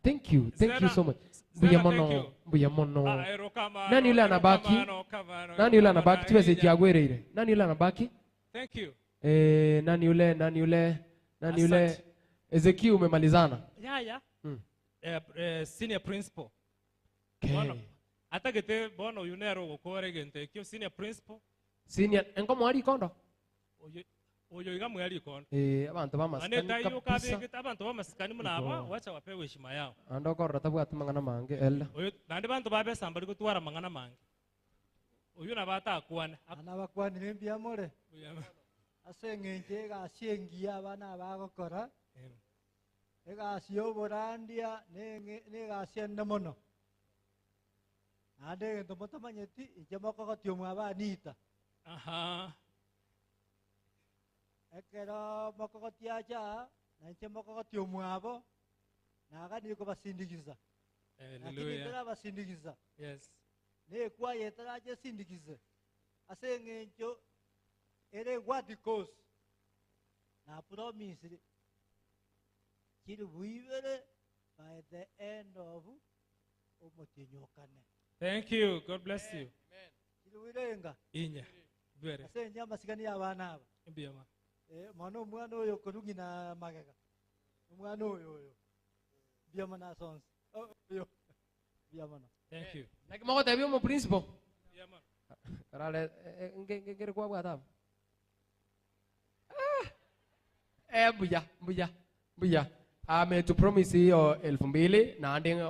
Thank you so much. Mbuya Sasa, thank mono, you. mbuya mono. Erokamano, Nani yule anabaki? erokamano, Nani yule erokamano, anabaki? Tuweze Elia. jiagwereire. Nani yule anabaki? Thank you. Nani yule? Ezekiel umemalizana. Yeah. Mm. Senior principal. Okay. Bono. Atagete bono yunero gukore gente kyo senior principal. Senior engo mwari kondo. Oyo iga mwali kono. Abantu bamasikani Ane tayo kabisa. kabege abantu bamasikani muna aba wacha wapewe heshima yao. Ando korra tabwat mangana mange ella. Oyo nandi bantu babe sambali kutwara mangana mange. Oyo nabata akwane. Anabakwani nembia more. Aseng'enche egasiengia abana bagokora. Egasi oborandia negasi ende mono. Ande egento motamanyeti inche mokogotio mwabanita. Aha. Ekero mokogotia acha na inche mokogotio mwabo nagani kobasindigiza. Lakini Hallelujah. tera basindigiza. Yes. Nekwaye tera aje sindigize. Aseng'encho ere wadikos na promise kiri buibere by the end of omotinyokane. Thank you. God bless you. Kiri buirenga Inya. Bwere. asenya masigani y'abana aba Mbiama. mwana omwana oyo korungi na magega omwana oyo biama na sons oyo biama na. Thank you. Nakimoko tabi mo principal. Biama. Karale ngere kwa bwata. Buya. Ame to promise yo 2000 na nding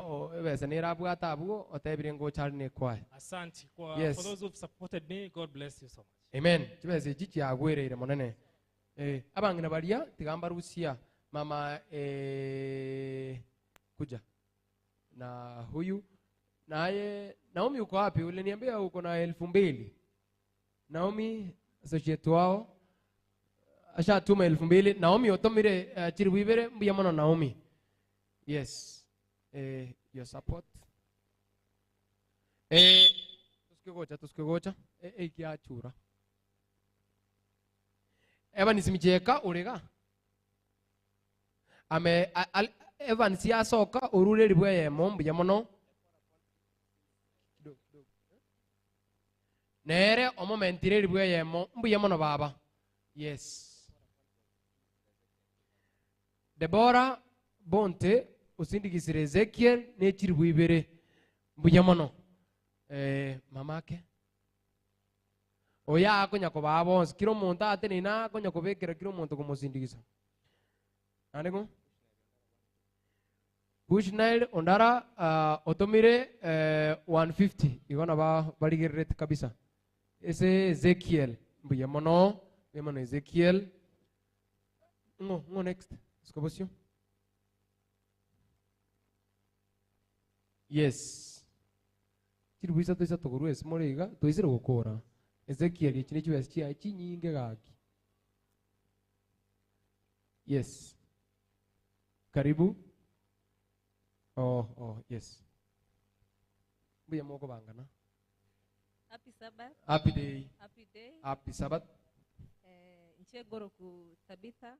wese ni rabwata abu otebire ngo charne kwa. Asante kwa Yes. for those who've supported me. God bless you so much. Amen. Tibese jichi agwerere monene. Abangina baria tigamba Rusia mama kuja. Na huyu naye Naomi uko wapi? Uliniambia uko na 2000. Naomi associate wao ashatuma 2000. Naomi otomire chiribibere mbuya mono Naomi. Yes. Your support. Tuskegocha. Kiachura. Evan simicheka urega. Evan siya soka urure ribwe mbuya mono. Nere omomentire ribwe yemo mbuya mono baba. Yes. Deborah Bonte usindigisire Ezekiel nechiri bwibere mbuya mono. Mamake. Oya akonya ko babons kiro monta ate nina akonya ko bekera kiro monto ko musindikisa. Aneko? Bushnell ondara otomire 150 igona ba baligirret kabisa. Ese Ezekiel mbuya mono Ezekiel. Ngo next. Escobosio. Yes. Chiribisa toisa toguru esmoriga toisire gukora. Ezekiel ichine chiwesi chia chinyinge gaki. Yes. Karibu. Yes. Mbuya moko bangana. Happy Sabbath. Happy day. Happy day. Happy Sabbath. Nche goro ku Tabitha.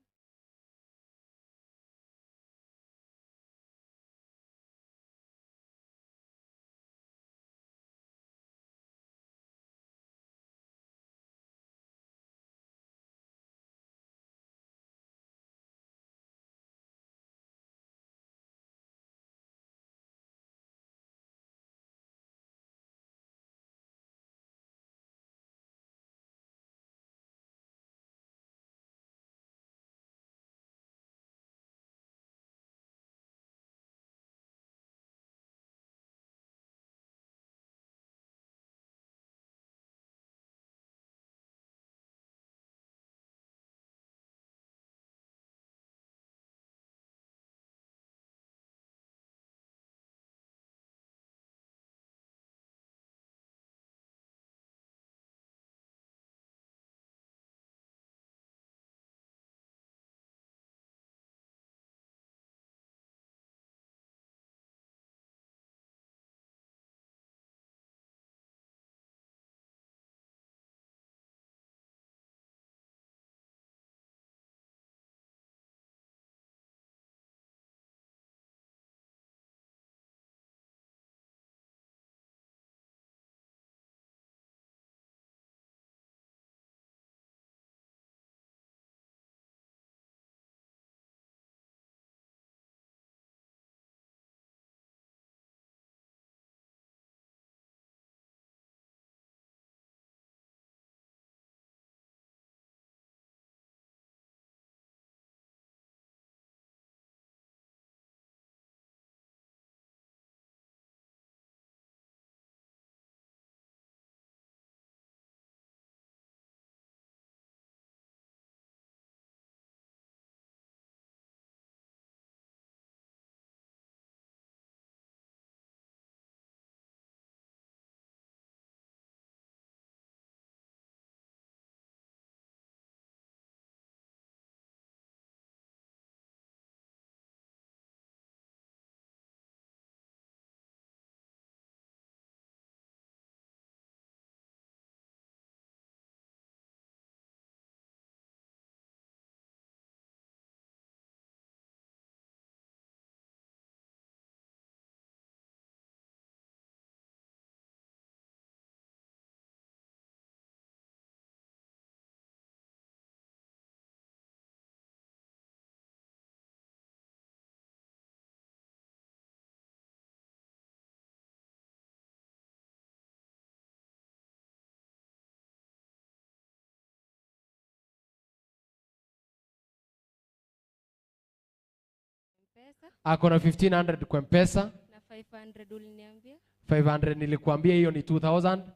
M-Pesa. Ako na 1500 kwa M-Pesa. Na 500 uliniambia. 500 nilikuambia hiyo ni 2000.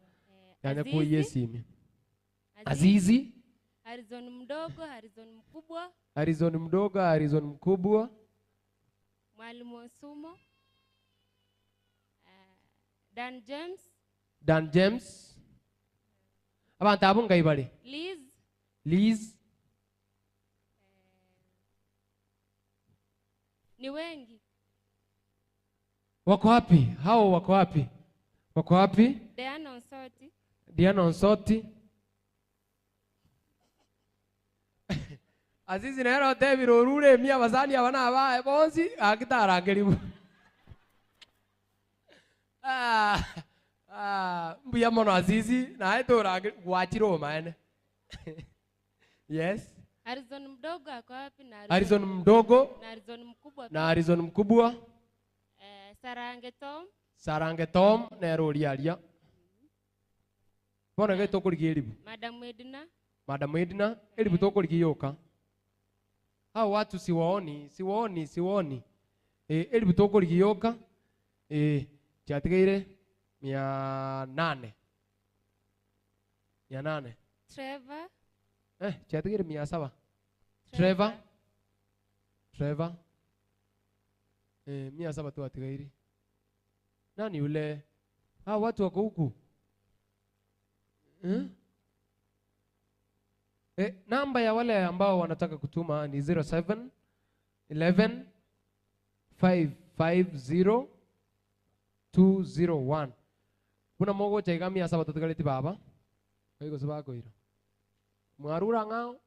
Yani Azizi. kwa hiyo simu. Azizi. Harrison mdogo, Harrison mkubwa. Harrison mdogo, Harrison mkubwa. Mwalimu Osumo. Dan James. Dan James. Abantu abo ngaibali. Liz. Liz. Ni wengi. Wako wapi? Hao wako wapi? Wako wapi? Diana Onsoti. Diana Onsoti. Azizi nero tebiro rure mia basani abana aba bonsi akitarangeribu. Mbuya mono Azizi na etora gwachiro maene. Yes. Harrison mdogo ako wapi na Harrison mdogo na Harrison mkubwa. Na Harrison mkubwa. Sarange Tom. Sarange Tom nero lialia. Bona geto kuligeribu. Madam Edna. Madam Edna elibu to kuligiyoka. Hao watu siwaoni. Elibu to kuligiyoka. Chatigeire 800. Trevor. Chatigeire 700. Trevor. 700 tu atigeire. Nani yule? Hao watu wako huku. Namba ya wale ambao wanataka kutuma ni 07 11 550 201. Kuna mogo chaiga 700 tutugaleti baba. Kaiko sabako hilo. Mwarura ngao.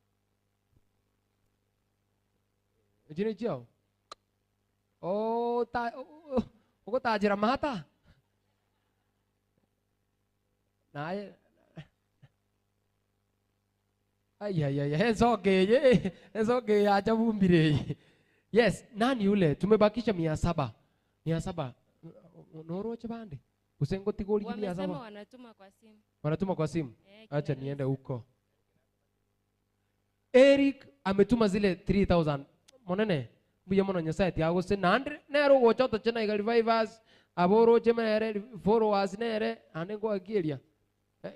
Jini chao. Uko tajira mahata. Nae. It's okay, acha vumbire. Yes, nani yule? Tumebakisha 700. 700. Noro chabande. Usengo tigoli 700. Wamesema wanatuma kwa simu. Wanatuma kwa simu? Acha niende huko. Eric ametuma zile 3000. Monene. Buya mono nyasaye ti ago se nandre nero go choto chena igali vivers aboro chemere followers nere anengo agiria.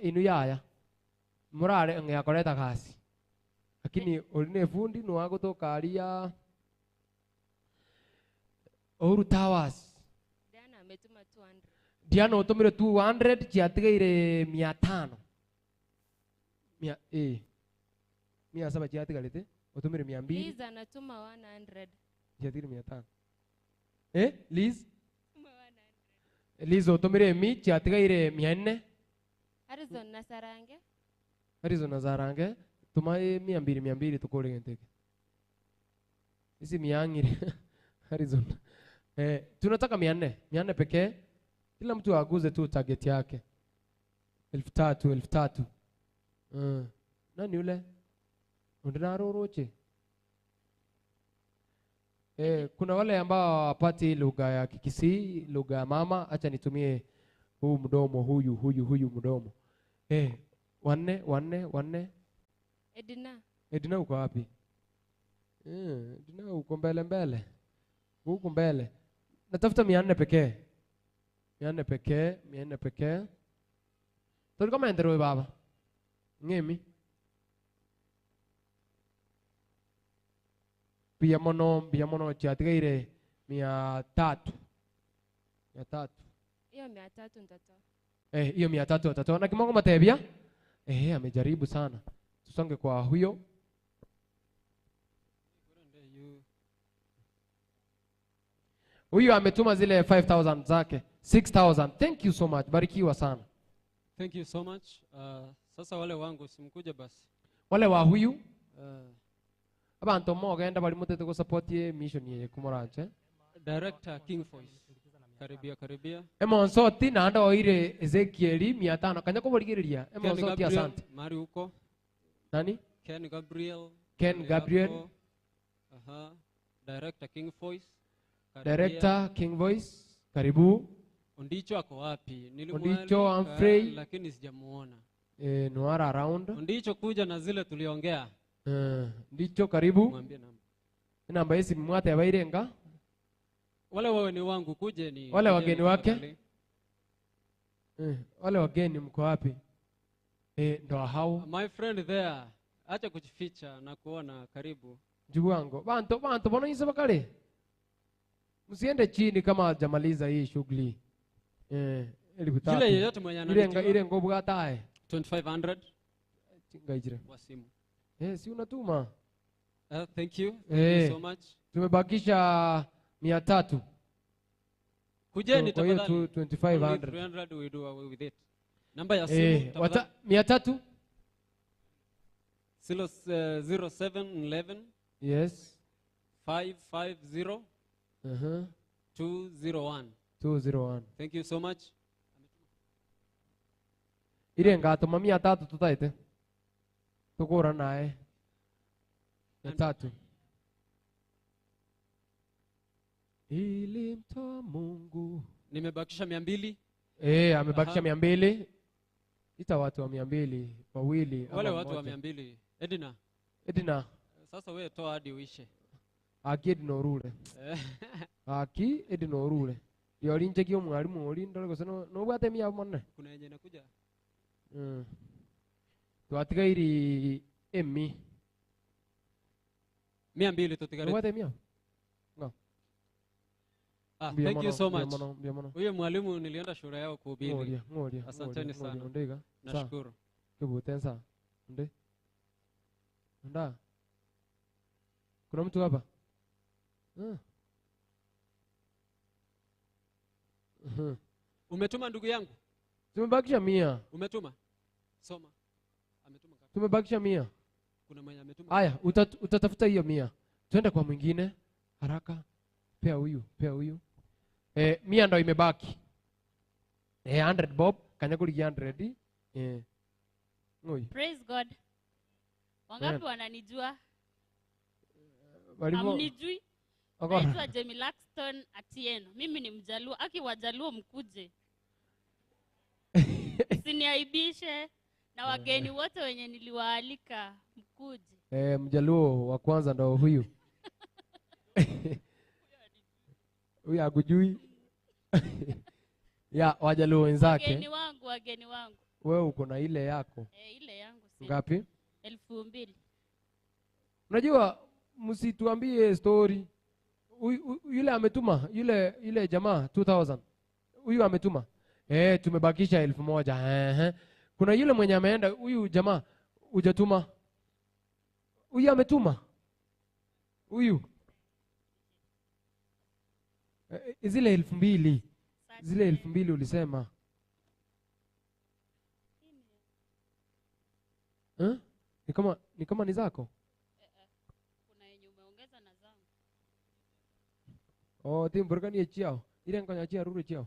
Inu yaya. Murare ngakoreta kasi. Lakini uline fundi no ago to karia Oru Towers. Diana ametuma 200. Diana utumire 200 chiatigeire 500. 700 chiatigalete utumire 200. Liz anatuma 100. Chiatigeire 500. Liz? Liz utumire 100 chiatigeire 400. Harrison na Sarange. Harrison na Sarange tuma 200 tukole ngenteke. Isi miangire Harrison. Tunataka 400 pekee. Kila mtu aguze tu target yake. 3000. Nani yule? Undinaro roche. Kuna wale ambao wapati lugha ya Kisii, lugha ya mama, acha nitumie huu mdomo huyu mdomo. Wanne. Edna uko wapi? Edna uko mbele. Huko mbele. Natafuta 400 pekee. 400 pekee. Tuli kama enderoe baba. Ngemi. Pia mono chatigeire 300. Hiyo 300 nitatoa. Hiyo 300 atatoa. Na kimongo matebia? Amejaribu sana. Tusonge kwa huyo. Huyo ametuma zile 5000 zake. 6000. Thank you so much. Barikiwa sana. Thank you so much. Sasa wale wangu simkuja basi. Wale wa huyu? Abantu mo genda bali mutete ko support ye mission ye kumoranje. Director King Voice. Karibia. Nsoti na anda oire Ezekieli 500 kanya ko boligereria. Nsoti asante. Mari huko. Nani? Ken Gabriel. Director King Voice. Director King Voice. Karibu. Ondicho ako wapi? Ondicho Humphrey lakini sijamuona. Noara around. Ondicho kuja na zile tuliongea. Ndicho karibu. Mwambie namba. Namba hizi mwate abairenga. Wale wageni wangu kuje ni Wale kuje wageni ni wake? tafadhali. Wale wageni mko wapi? Ndo hao. My friend there, acha kujificha na kuona karibu. Ndugu wangu, bantu bona yise bakale. Msiende chini kama hajamaliza hii shughuli. Ili kutatu. Yule yeyote mwenye ananijua. Ile ngobu gatae. 2500 Chingaijire. wa simu. Si unatuma. Thank you. Thank you so much. Tumebakisha 300. Kujeni Kwa hiyo tafadhali. 2500. 300 we do away with it. Namba ya simu wata 300? 0711 Yes. 550 201. 201. Thank you so much. Ile ngatuma 300 tutaite. Tukura naye. 300. Ilimtoa Mungu. Nimebakisha 200. Amebakisha 200. Ita watu wa 200 wawili. Wale watu wa 200. Edina. Sasa wewe toa hadi uishe. Aki Edina orule. Aki Edina orule. Ndio linje kio mwalimu oli ndole ko sano no bwate mia monne. Kuna yenye inakuja. Tuatika iri emmi. 200 tutikare. Bwate mia. No. Thank you so much. Huyo mwalimu nilienda shule yao kuhubiri. Asanteni sana. Nashukuru. Kubutensa. Nde. Nda. Kuna mtu hapa? Umetuma ndugu yangu? Tumebakisha 100. Umetuma? Soma. Ametuma ngapi? Tumebakisha 100. Kuna mwenye ametuma? Haya, utatafuta hiyo 100. Twende kwa mwingine. Haraka. Pea huyu. 100 ndo imebaki. 100 bob, kanyakuli 100. Ngoi. Praise God. Wangapi wananijua? Walimu. Hamnijui? Naitwa Jamie Laxton Atieno. Mimi ni Mjaluo. Aki Wajaluo mkuje. Siniaibishe na wageni wote wenye niliwaalika mkuje. Mjaluo wa kwanza ndo huyu. Huyu hakujui. Ya Wajaluo wenzake. Wageni wangu. Wewe uko na ile yako. Ile yangu si. Ngapi? 2000. Unajua msituambie story. Yule ametuma, yule jamaa 2000. Huyu ametuma. Tumebakisha 1000. Kuna yule mwenye ameenda, huyu jamaa hujatuma. Huyu ametuma. Huyu. Zile 2000. Zile 2000 ulisema. Ni kama ni zako? Kuna yenye umeongeza na zangu. Timburgani ya chiao. Ile ngonya chia ruru chiao.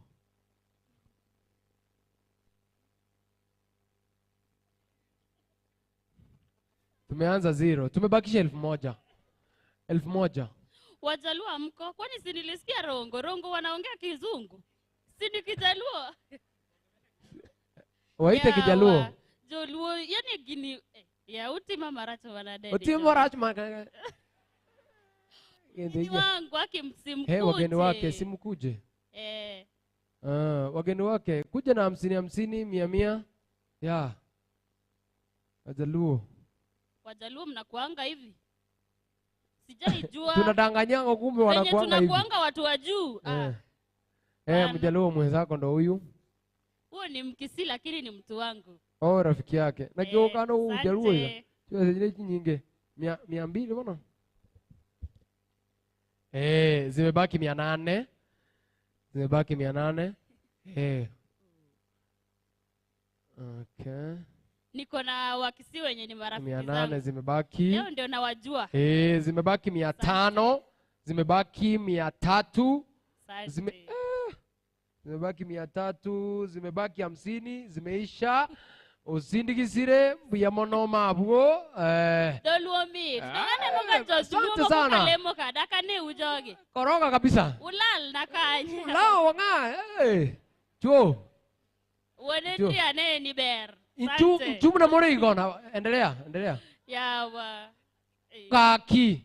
Tumeanza 0. Tumebakisha 1000. 1000. Wajaluo mko? Kwani si nilisikia rongo wanaongea Kizungu? Si ni Kijaluo? Waite Kijaluo. Joluo, yani gini ya utima maracho wanadede. Utima maracho maka. Ni wangu akimsimkuje. Wageni wake simkuje. Wageni wake kuja na 50 100. Ya. Wajaluo. Wajaluo mnakuanga hivi? Sijaijua. Tunadanganyanga kumbe wanakuanga hivi. Tunakuanga watu wa juu. Mjaluo mwenzako ndo huyu. Huo ni Mkisii lakini ni mtu wangu. Rafiki yake. Na kiokano huu Mjaluo hiyo. Sio zile nyingi. 200 bwana. Zimebaki 800. Zimebaki 800. Okay. Niko na Wakisii wenye ni marafiki zangu. 800 zimebaki. Leo ndio nawajua. Zimebaki 500. Zimebaki 300. Zimebaki 300. Zimebaki 50. Zimeisha. Usindigisire buya monoma abwo. Doluomi. Tungane mga josu sana. Kalemo kadaka ne ujoge. Koroga kabisa. Ulal nakanya. Ulao wanga. Chuo. Woneti ane ni ber. Chumu na more igona. Endelea. Yawa. Kaki.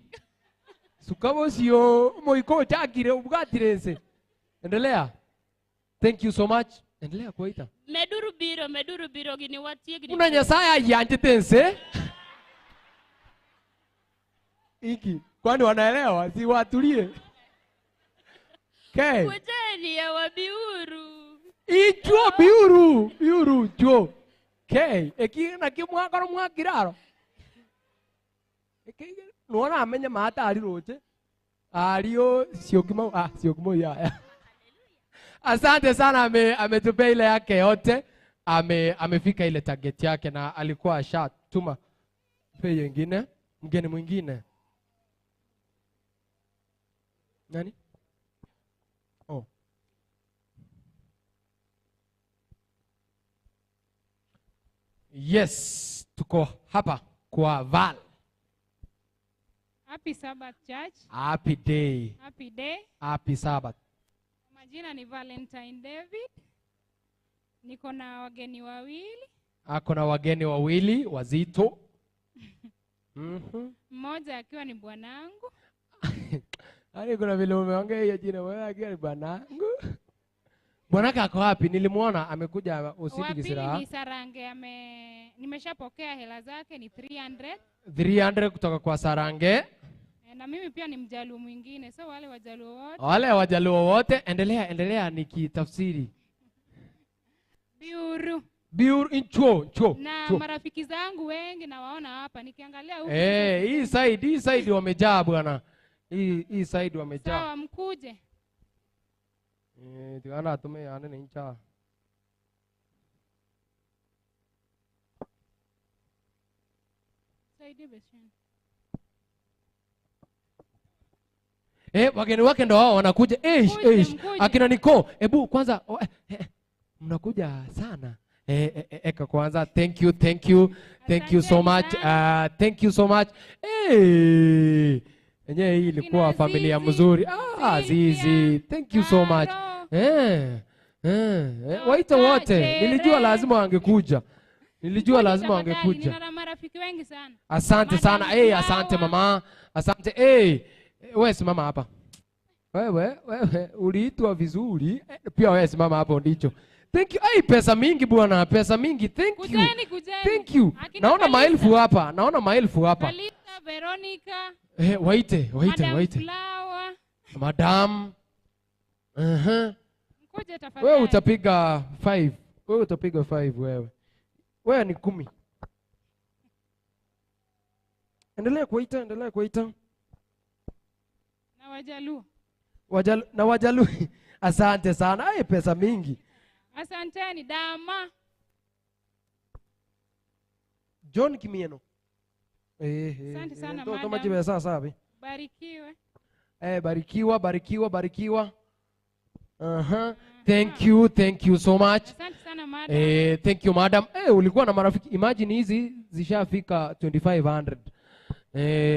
Sukamo sio moiko chakire ubugatirese. Endelea. Thank you so much. Endelea kuita. Meduru biro gini watie gini. Una nyasaya yanje tense. Iki, kwani wanaelewa? Si watulie. Okay. Kujeni ya wabiuru. Ichuo biuru chuo. Okay, eki na kimwakaro mwakiraro. Eki nuona amenya mata ari roche. Ario Siogemo ya. Asante sana ametupea ile yake yote. Amefika ile target yake na alikuwa ashatuma pe nyingine, mgeni mwingine. Nani? Oh. Yes, tuko hapa kwa Val. Happy Sabbath Church. Happy day. Happy day. Happy Sabbath. Majina ni Valentine David. Niko na wageni wawili. Ako na wageni wawili wazito. Mmoja akiwa ni bwanangu. Ani kuna vile umeongea hiyo jina wewe akiwa ni bwanangu. Bwanaka ako wapi? Nilimuona amekuja usiku Kisira. Wapili ni Sarange nimeshapokea hela zake ni 300. 300 kutoka kwa Sarange. Na mimi pia ni mjaluo mwingine. So wale wajaluo wote. Wale wajaluo wote endelea nikitafsiri. Biuru chuo. Na marafiki zangu wengi na waona hapa nikiangalia huko. Hii side wamejaa bwana. Hii side wamejaa. Sawa mkuje. Tiana tume ane ni cha. Saidie beshen. Wageni wake ndo wao wanakuja. Akina Niko. Ebu kwanza mnakuja sana. Eka kwanza thank you so much. Thank you so much. Enyewe hii ilikuwa familia mzuri. Zizi. Thank you so much. Waita wote. Nilijua lazima wangekuja. Nina marafiki wengi sana. Asante sana. Asante mama. Asante. Wewe simama hapa. Wewe uliitwa vizuri. Pia wewe simama hapo ndicho. Thank you. Pesa mingi bwana, pesa mingi. Thank you. Thank you. Naona maelfu hapa. Kalita, Veronica. Waite. Flower. Madam. Mkuje tafadhali. Wewe utapiga 5. Wewe ni 10. Endelea kuita. Na wajaluo. Asante sana. Pesa mingi. Asanteni dama. John Kimieno. Asante sana madam. Tomajiwe sasa. Barikiwe. Barikiwa. Thank you so much. Asante sana madam. Thank you madam. Ulikuwa na marafiki. Imagine hizi zishafika 2500.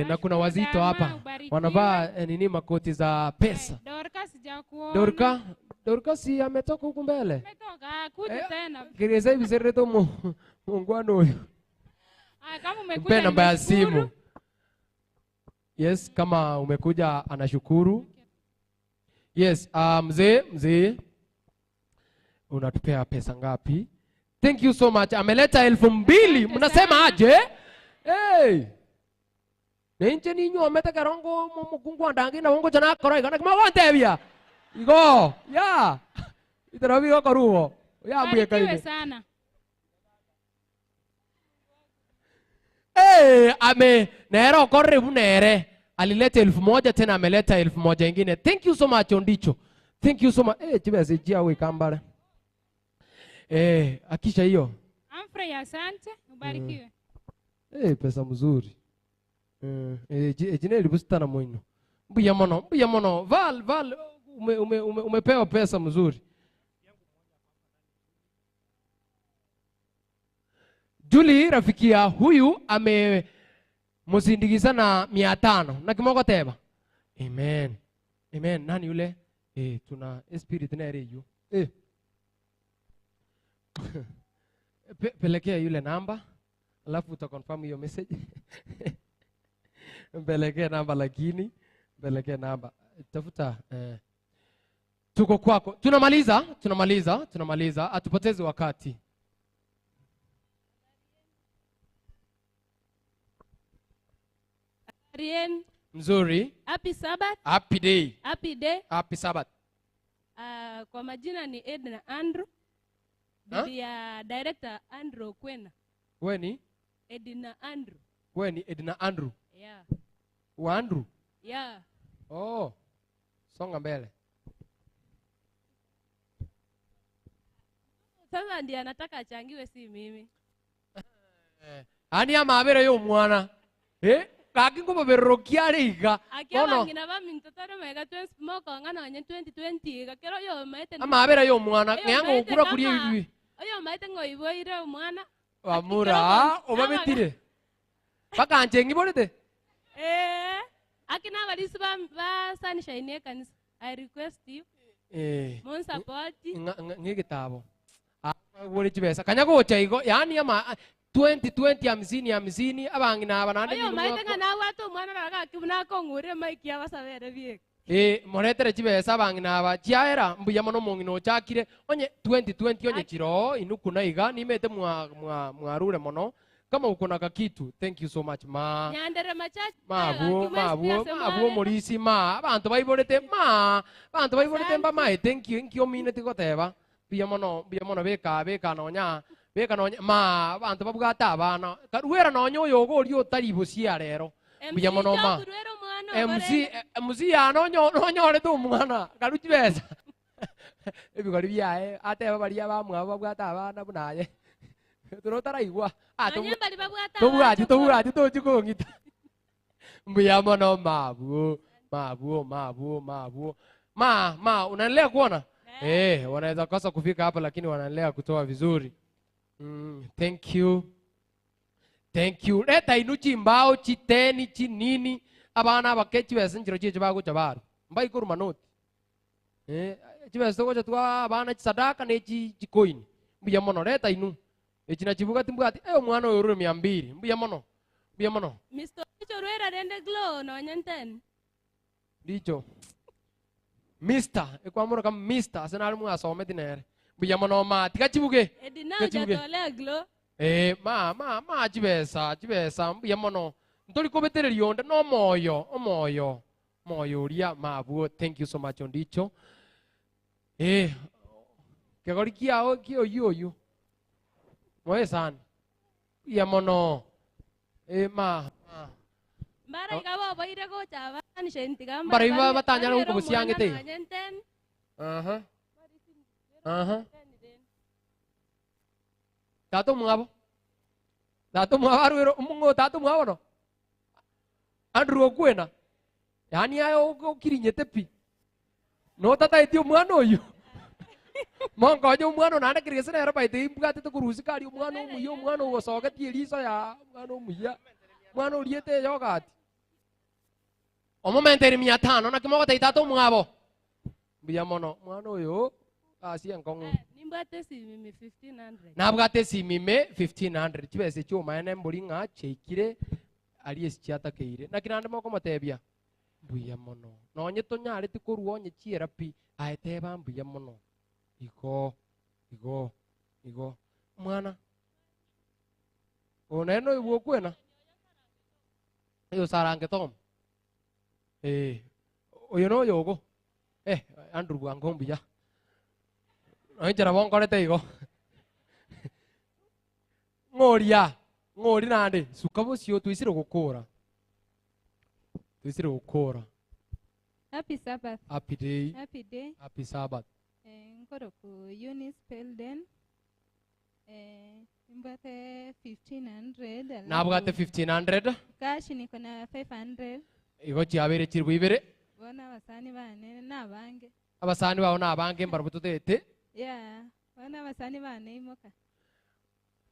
Na kuna wazito hapa. Wanavaa makoti za pesa. Dorka sijakuona. Dorka si ametoka huku mbele. Ametoka kuja tena. Kireza hivi sereto mungwano huyo. Kama umekuja namba ya simu. Yes, kama umekuja anashukuru. Yes, mzee. Unatupea pesa ngapi? Thank you so much. Ameleta 2000. Mnasema aje? Nenche ninyo ametaka rongo mukungu andangi na wongo jana koroi kana kama wantebia. Igo, ya. Itarabi go koruo. Ya mbuye kaine. Sana. Nero korre bunere. Alileta 1000 tena ameleta 1000 nyingine. Thank you so much Ondicho. Thank you so much. Chibese jia we kambale. Akisha hiyo. Amfrey asante, ubarikiwe. Pesa mzuri. Jine libustana moino. Mbuya mono. Val, umepewa pesa mzuri. Julie rafiki ya huyu amemusindikiza na 500 na kimoko teba. Amen. Nani yule? Tuna spirit na reju. Pelekea yule namba. Alafu utaconfirm hiyo message. Pelekea namba lakini Pelekea namba. Tafuta tuko kwako. Tunamaliza. Atupoteze wakati. Rien. Mzuri. Happy Sabbath. Happy day. Happy day. Happy Sabbath. Kwa majina ni Edna Andrew. Bibi ya director Andrew Kwena. Weni? Edna Andrew. Weni Edna Andrew. Yeah. Wa Andrew? Yeah. Oh. Songa mbele. Sasa ndiye anataka achangiwe si mimi. Ani amabere yo mwana. Kaki ngo baberokia riga. Akiwa ngina ba mintotoro mega 20 moko ngana onye 2020 kakero yo maite. Amabere yo mwana nyango ukura kuri ibi. Oyo maite ngoibo ire mwana. Amura obabetire. Bakanje ngibolete. Akina balisi ba sunshine kanisa. I request you. Mon support. Ngigitabo. Wole chibesa. Kanyago chaigo yani ama 2020 hamsini abangina abanande bilu. Oyo maitenga na watu mwana raka kibuna ko ngure maiki abasabere biek. Moretere chibesa abangina aba chiaera mbuya mono mongino chakire onye 2020 onye chiro Inuku na iga nimete mwarure mono kama uko na kitu. Thank you so much ma. Nyandere machachi. Mabuo morisi ma abantu baiborete mba mai thank you nkio minute goteba biya mono beka nonya ma abantu babugata abana karuera nonyo yogo rio taribo cia rero biya mono ma MC ya nonyo re tu mwana karuchi besa ebigori biae ateba baria bamwa babugata abana bunaye turotaraigwa tubugati tochikongita mbuya mono mabuo unaendelea kuona wanaweza kosa kufika hapa lakini wanaendelea kutoa vizuri. Thank you leta inuchi mbao chiteni chinini abana bakechi bese njiro chiche bago chabaru mbai kuru manoti chibese ko chatwa abana sadaka ne chikoini mbuya mono leta inu echina chibuga timbugati mwana oyo 200 mbuya mono Mr. Chorale rende glow no nyenten dicho Mr. Ekwamuro kam Mr. Asenal mu asome dinere mbuya mono ma tikachibuge edina jatole glow ma chibesa mbuya mono ntori kobetereri yonde no moyo ria mabuo. Thank you so much ondicho kegori kiao kio yoyo moe sana ya mono Mbara ikawa boire ko chava ni shenti kama mbara iba batanya uko busiangete Tato mwabo aruero mungo tato mwabo no Andrew Kwena yani ayo kirinyete pi no tata etio mwana oyo mongo jo mwana nanda kirisena era baite imbugate to kurusikari mwana umuyo mwana ugosoga tieriso ya mwana umuya mwana uriete yogati omomenteri 500 na kimogo taitato mwabo mbuya mono mwana oyo asi enkongu nimbate si mimi 1500 nabwate si mime 1500 chibese chuma ene mburinga chekire ali esichata keire na kinande moko motebia mbuya mono nonye tonyare tikuruonye chiera pi aeteba mbuya mono igo mwana oneno iwo kwena yo sarange tom oyo no yogo Andrew bwangombi ya anjara bonkorete igo ngori nande sukabo sio twisire gukura Happy Sabbath. Happy day. Happy Sabbath. Nkoro ku Eunice Pelden. Mbate 1500. Nabwate 1500. Cash niko na 500. Igo chiabere chirbu ibere. Bona abasani bane nabange. Abasani bawo nabange mbarubutete. Yeah. Bona abasani bane imoka.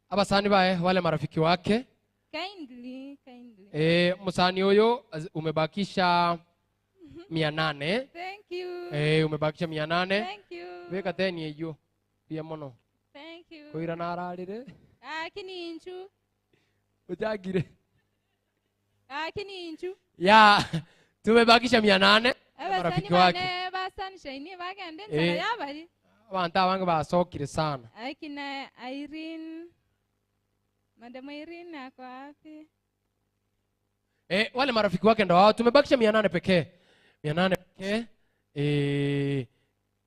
Abasani bae wale marafiki wake. Kindly. Musani oyo umebakisha 800. Thank you. Umebakisha 800. Thank you. Weka teni eyo. Pia mono. Thank you. Koira nararire. Kini inchu. Ujagire. Kini inchu. Ya Tumebakisha 800 Abasani marafiki wake. bane ba sunshine bagende Eh. nsara yabari. Abantu abange basokire sana. Akina Irene. Madam Irene ako wapi? Wale marafiki wake ndo hao. Tumebakisha 800 pekee. 800 pekee.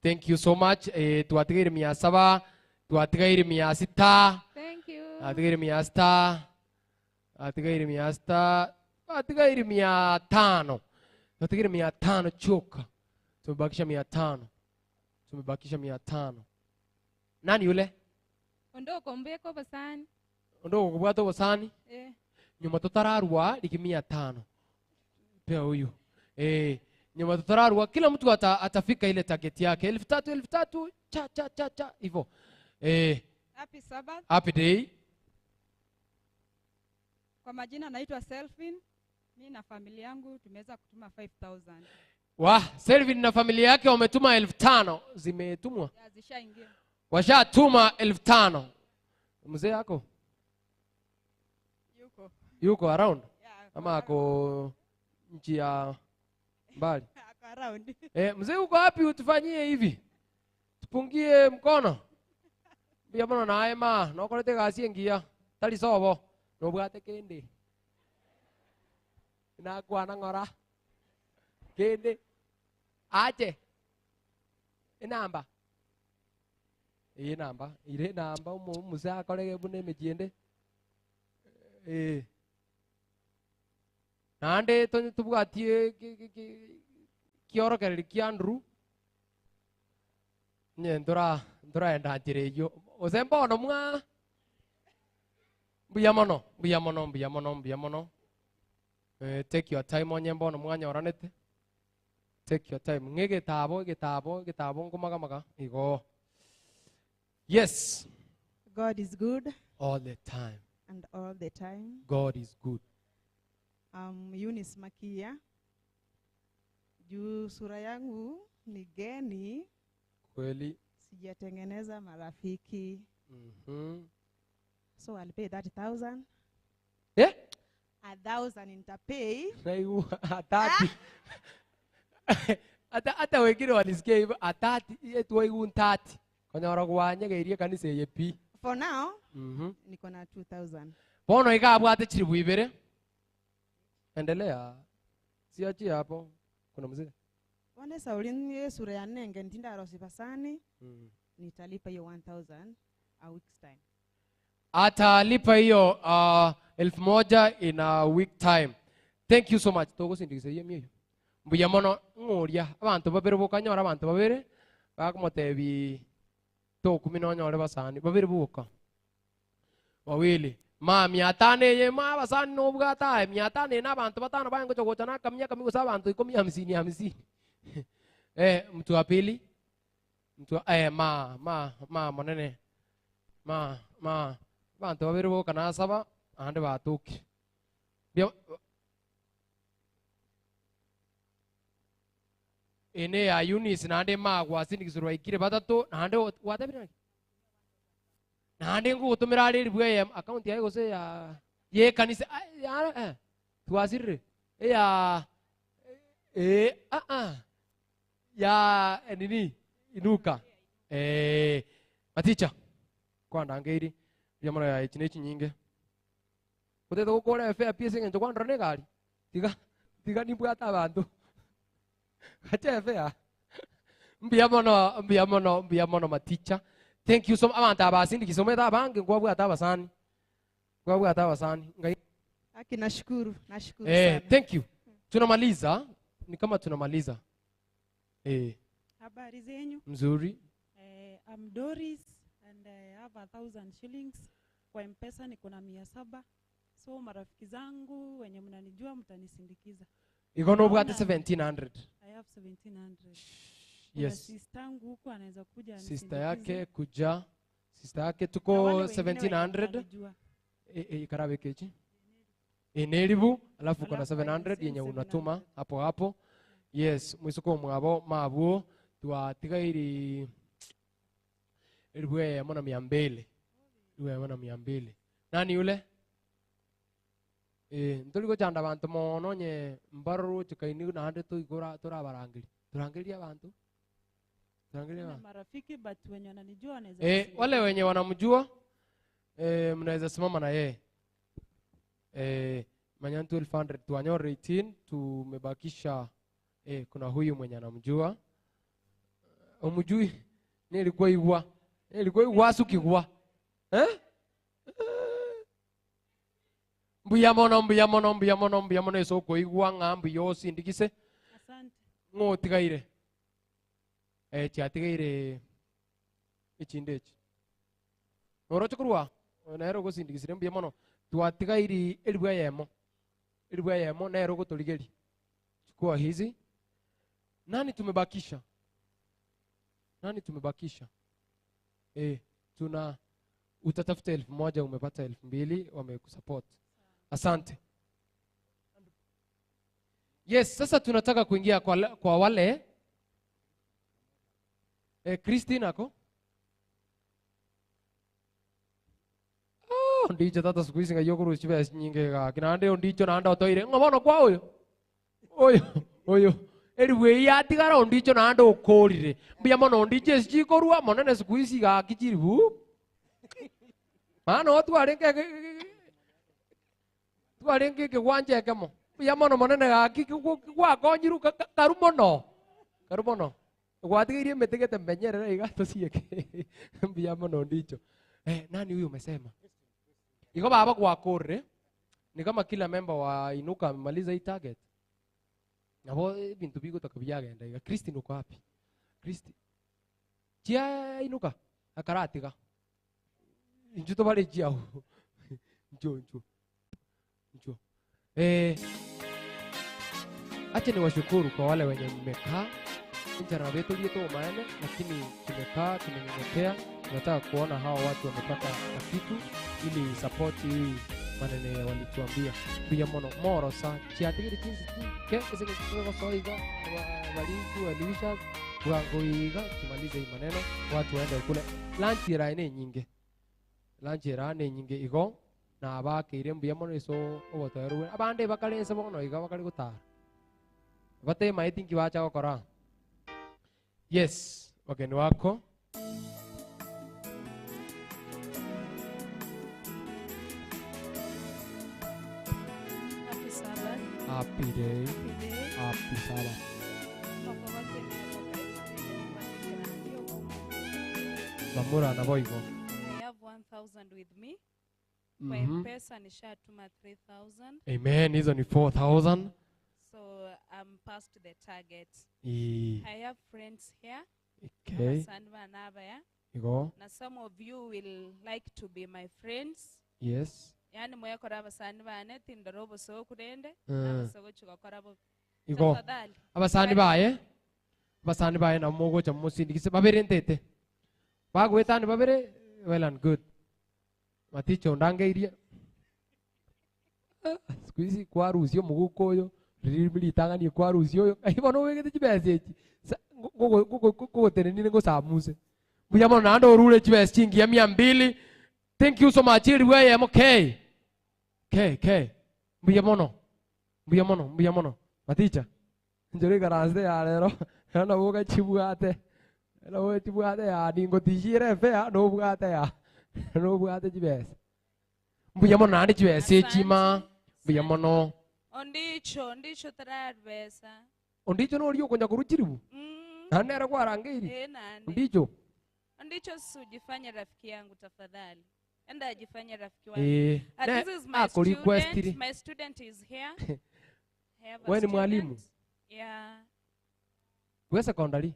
Thank you so much. Tuatigire 700, tuatigire 600. Thank you. Tuatigire 600. Tuatigire 600. Tuatigire 500. Tuatigire 500 choka. Tumebakisha 500. Tumebakisha 500. Nani yule? Ondoko mbeko basani. Ondoko kubwato basani? Nyuma tutararua liki 500. Pea huyu. Nyuma tutararua kila mtu atafika ile target yake 3,000 cha hivyo. Happy Sabbath. Happy day. Kwa majina naitwa Selfin. Mimi na familia yangu tumeweza kutuma 5,000. Selvin na familia yake wametuma 5,000. Zimetumwa? Ya zishaingia. Washatuma 5,000. Mzee yako? Yuko around? Ama ako nchi ya mbali? Ako around. Mzee uko wapi utufanyie hivi? Tupungie mkono. Bia bana nae ma, nokorete gasi ngia. Tali sobo. No bwate kende. Na kwa na ngora. Kende. Aje. Inamba. Inamba. Ile namba umuze akorege bune mejiende. Nande tubwatie kiorokereri kiandru. Nye ndora enda njireyo. Ozembo no mwa. Buyamono. Take your time onye mbono mwanya oranete. Take your time. Gitabo ngumagamaga. Igo. Yes. God is good. All the time. And all the time. God is good. Eunice Makia. Juu sura yangu ni geni. Kweli. Sijatengeneza marafiki. So I'll pay 30,000. 1,000 nitapay. Saiu atati. Ata wengine walisikia hivyo atati yetu waigu ntati. Konyora gwanye geirie kanisa yepi. For now, niko na 2,000. Bono ikabwate chiribu ibere. Endelea. Siachi hapo. Kuna mzee. Wande saulini sura ya nenge ntinda arosi pasani. Nitalipa hiyo 1,000 a week's time. Atalipa hiyo 1,000 in a week time. Thank you so much. Togo sindikise yemye. Mbuya mono ngoria abantu babere bukanyora abantu babere bakumotebi to 10 nyore basani babere buka. Wawili. Ma 500 ye ma basani no bugata 500 na abantu batano bayango chogochana kamya kamigusa abantu 50. Mtu wa pili. Mtu ma monene. Ma bantu babiri bo kana saba ande batuki. Ene ya Eunice nande magwa sindikizurwa ikire batatu nande watabira. Nande ngutumira ari bwe account yayo gose ya ye kanisa tuasire ya ya nini Inuka Maticha kwa ndangeri yamara ya ichinechi nyinge kutete gukora fair piece ngento kwa ndrone gari tiga nibwata abantu acha fair mbiamono Maticha. Thank you so much abantu abasindi kisometa bange ngwabwata abasani ngai nashukuru sana. Thank you. Tunamaliza ni kama tunamaliza. Habari zenyu? Mzuri. I'm Doris and I have 1,000 shillings. Kwa M-Pesa niko na 700. So marafiki zangu wenye mnanijua mtanisindikiza. Iko no bwate 1,700. I have 1,700. Yes. Sister yangu huko anaweza kuja Sister yake kuja. Sister yake tuko 1,700. Karabe kechi. Enelibu alafu kuna 700 yenye unatuma hapo. Yes, mwisoko mwabo mabuo tuatiga ili ilibwe mwana 200. Ilibwe mwana 200. Nani yule? ntuli gochanda abantu mono nye mbaru chikaini nande tu igora tora barangiri. Turangiri abantu. Turangiri Na abantu. marafiki but wenye wananijua wanaweza Wale wenye wanamjua mnaweza simama na yeye. Manyantu 1200 tuanyore 18 tumebakisha kuna huyu mwenye anamjua. Umjui nilikuwa igwa sukigwa. Mbuyamono isoko igwa ngambu yosi ndikise. Asante. Ngotigaire. Chatigaire ichindeki. Orochokurwa nero gusindikisire mbuyamono twatigairi elibwa yemo nero gotoligeri. Chukua hizi. Nani tumebakisha? Tuna utatafuta 1000 umepata 2000 wamekusupport. Asante. Yes, sasa tunataka kuingia kwa wale Christine ako? Ndicho tata siku hizi ngayo kuruhusu pesa nyingi ga. Kinande ndicho naanda otoire. Ngomono kwa huyo. Oyo. Eriwe yatigara ndicho naanda okorire. Mbia mono ndicho sichikorwa monene siku hizi ga kichiribu. Maana watu arenge kiwanja kemo. Mbia mono monene ga kikwa konyiru karumono. Gwatigirie metegete menyerere igato sieke. Mbia mono ndicho. Nani huyo umesema? Iko baba kwa kore. Ni kama kila member wa Inuka amemaliza hii target. Nabo bintu bigo takabyaga ndaiga. Kristi nuko wapi? Kristi. Chia Inuka akaratiga. Njuto bale jiao. Njo. Acha ni washukuru kwa wale wenye mmekaa. Njara wetu lieto maana lakini tumekaa tumenyenyekea. Tunataka kuona hawa watu wamepata kitu ili support hii maneno walituambia. Pia moro sa chiatigiri kinzi ke kese kwa soiga walizu walisha kuangoiga tumalize hii maneno watu waende kule. Lunch era nyinge igo na abake irembu yamono iso obotoeruwe abande bakalense bono iga bakali gutara. Bate maitingi bacha gukora. Yes, wageni wako. Happy day. Happy Sabbath. Mamura na boigo. I have 1,000 with me. Kwa M-Pesa nishatuma 3,000. Amen. Hizo ni 4,000. So I'm past the target. I have friends here. Okay. Igo. Na some of you will like to be my friends. Yes. Yani moya kora abasani bane tindorobo so kurende abasogo chugakora bo. Igo. Abasani baye na mogo cha musindikise babere ntete. Bagwetani babere well and good. Maticho ndangeirie. Squeezy kwa rusio mugukoyo. Ribili tangani kwa rusio. Ibono wegete chibesechi. Gogo teneni ngo samuse. Buyamo nando orule chibes chingi ya 200. Thank you so much. Iriwe ya okay. Okay. Mbuyamono. Maticha. Njori garanze ya lero. Na boga chibuate. Na boga chibuate ya ningo tishire fe ya no bugate ya. No bugate chibes. Mbuyamono nandi chibes chima. Mbuyamono. Ondicho tarabesa. Ondicho no rio konya kuruchiribu. Anera kwa rangeiri. Ondicho sujifanya rafiki yangu tafadhali. Enda ajifanye rafiki wangu. This is my student. My student is here. Wewe ni mwalimu? Yeah. Wewe secondary?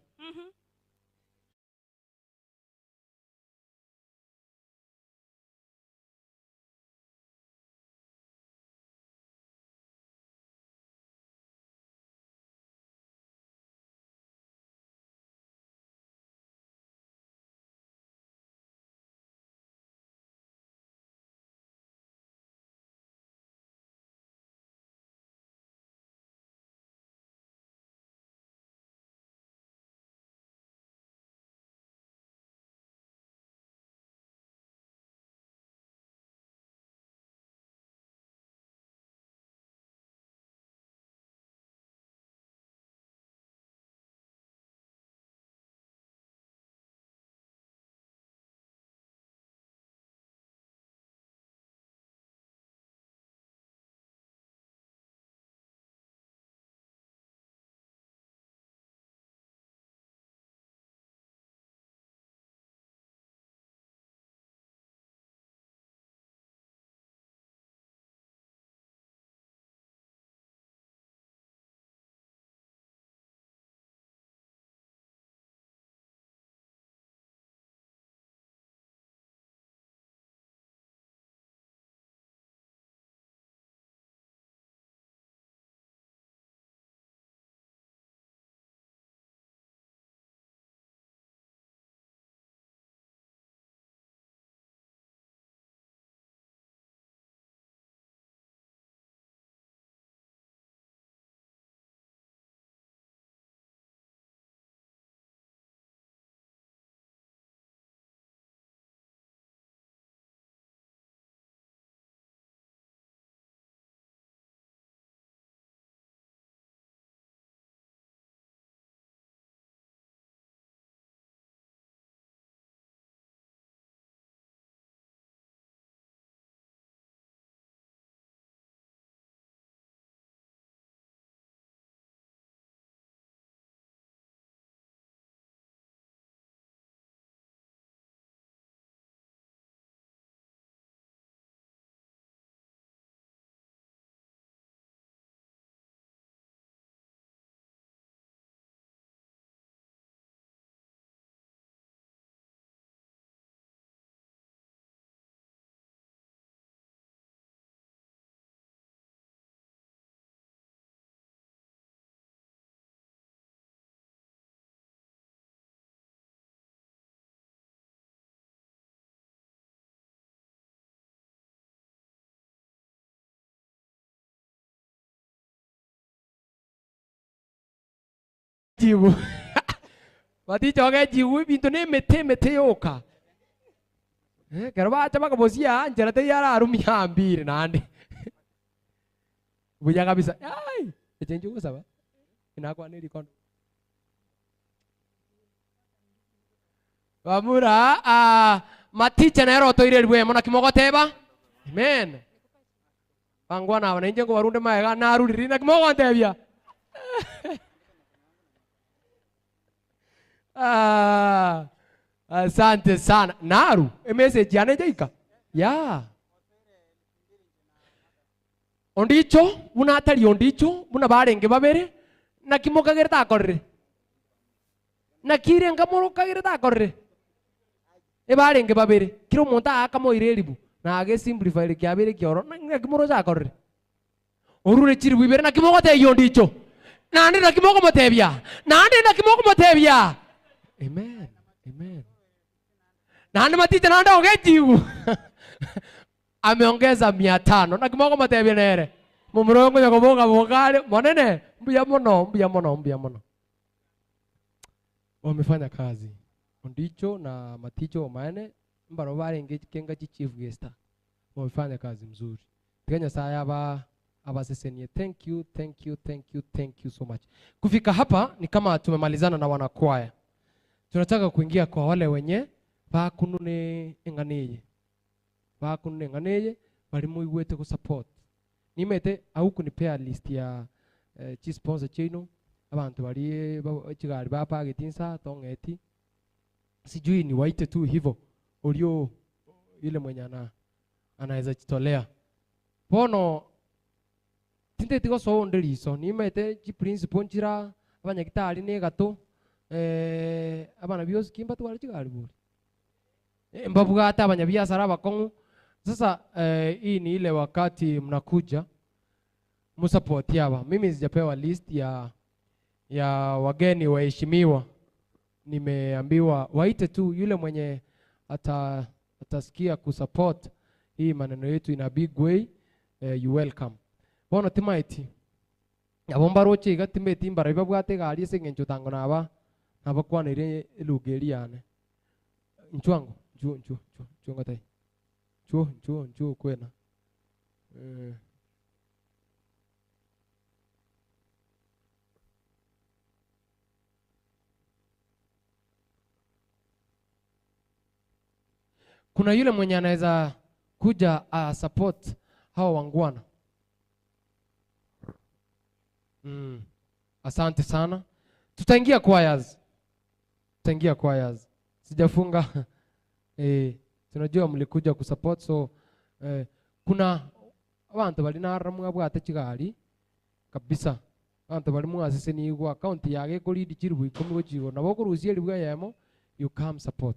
jibu matichoke jibu bintu ni mete yoka kero bacha bakabosia njera te yara arumia mbiri nandi buya kabisa ai echenju kusaba inakwa ni rikondo Wamura maticha na roto ile rwe mona kimoko teba amen pangwana wana inje ngo warunde maega na aruri na kimoko tebia asante sana naru message yana jaika ya ondicho una atari ondicho una barenge babere na kimoka gerta korre na kire ngamoroka gerta korre ebarenge babere kiro monta akamoire ribu na age simplify le kyabere kyoro na kimoro za korre orure chiribu ibere na kimoko te yondicho nandi na kimoko motebia nandi na kimoko motebia amen amen nandi matita nanda ongejibu ameongeza 500 na kimoko motebia nere mumurongo yakoboga bogale monene mbuya mono wamefanya kazi ondicho na maticho maene mbaro barenge kenga chief guest wamefanya kazi mzuri Kenya saya abasesenie thank you so much. Kufika hapa ni kama tumemalizana na wanakwaya. Tunataka kuingia kwa wale wenye bakunune enganeye bali muigwete ku support nimete au kunipea list ya chi sponsor chino abantu bali chigari bapa gitinsa tongeti sijui ni waite tu hivyo ulio ile mwenye anaweza jitolea bono tinde tigo so ndeliso nimete chi principle njira abanya gitari ne gato abana bios kimba twali chigari buri mbabuga hata abanya biashara bakongu sasa hii ni ile wakati mnakuja msupport yaba mimi sijapewa list ya wageni waheshimiwa nimeambiwa waite tu yule mwenye atasikia kusupport hii maneno yetu in a big way you welcome bono timaiti abomba roche gatimeti imbara ibabwate gari sengencho tango naba kwanire lugeriane nchwango nchuango tai nchuo kwena kuna yule mwenye anaweza kuja support hao wangwana. Asante sana. Tutaingia choirs. Sijafunga tunajua mlikuja kusupport so kuna abantu bali naramwa bwate chigari kabisa abantu bali mwasese ni gwa account yage ko lead chirbu ikomi chigo nabo kuruzie libwa yemo you come support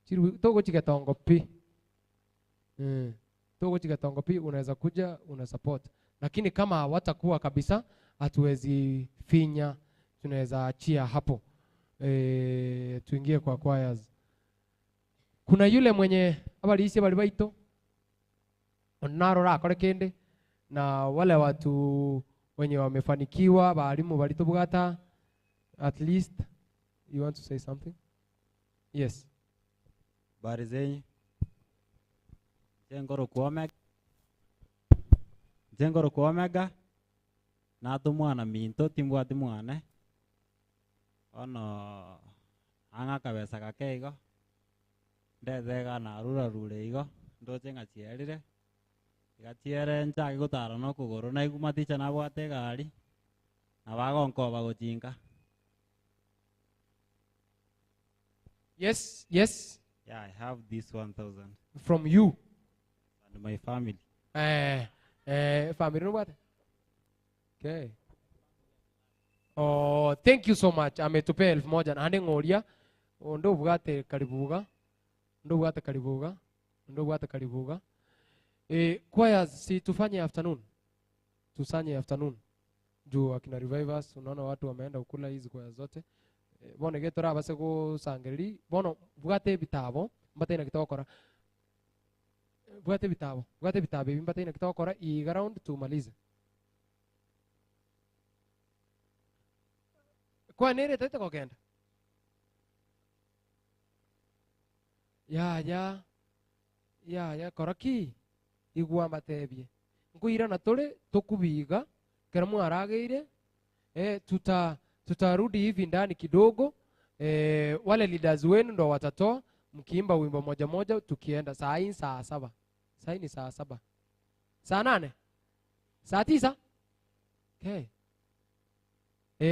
chirbu togo chigatongo pi togo chigatongo pi unaweza kuja una support lakini kama hawatakuwa kabisa hatuwezi finya tunaweza achia hapo tuingie kwa choirs. Kuna yule mwenye abali isi bali baito onaro rakore kende na wale watu wenye wamefanikiwa balimu balitobugata at least you want to say something? Yes. Bari zenyu jengoro kuomega nato mwana minto timbwati mwana ono anga kabesa kakeigo ndethega na rure igo ndoche ngachierire igachiere nchage gutara no kuguru na igumaticha na bwate gari na bagonkoba guchinga. Yes. Yeah, I have this 1,000 from you and my family. Family no what? Okay. Oh, thank you so much. Ametupea 1,000 na ande ngoria ndo bugate karibuga choirs si tufanye afternoon juu akina revivers unaona watu wameenda ukula hizi choirs zote bono getora base go sangeri bono bugate bitabo mbate na kitokora bugate bitabo mbate na kitokora i ground tumalize Kwa nere tete kogenda. Ya koraki igwa matebie. Nguira na tole tukubiga kera mwarageire tutarudi hivi ndani kidogo. Wale leaders wenu ndo watatoa mkiimba wimbo moja moja tukienda saa 7. Saa ni saa 7. Saa 8. Saa 9. Okay.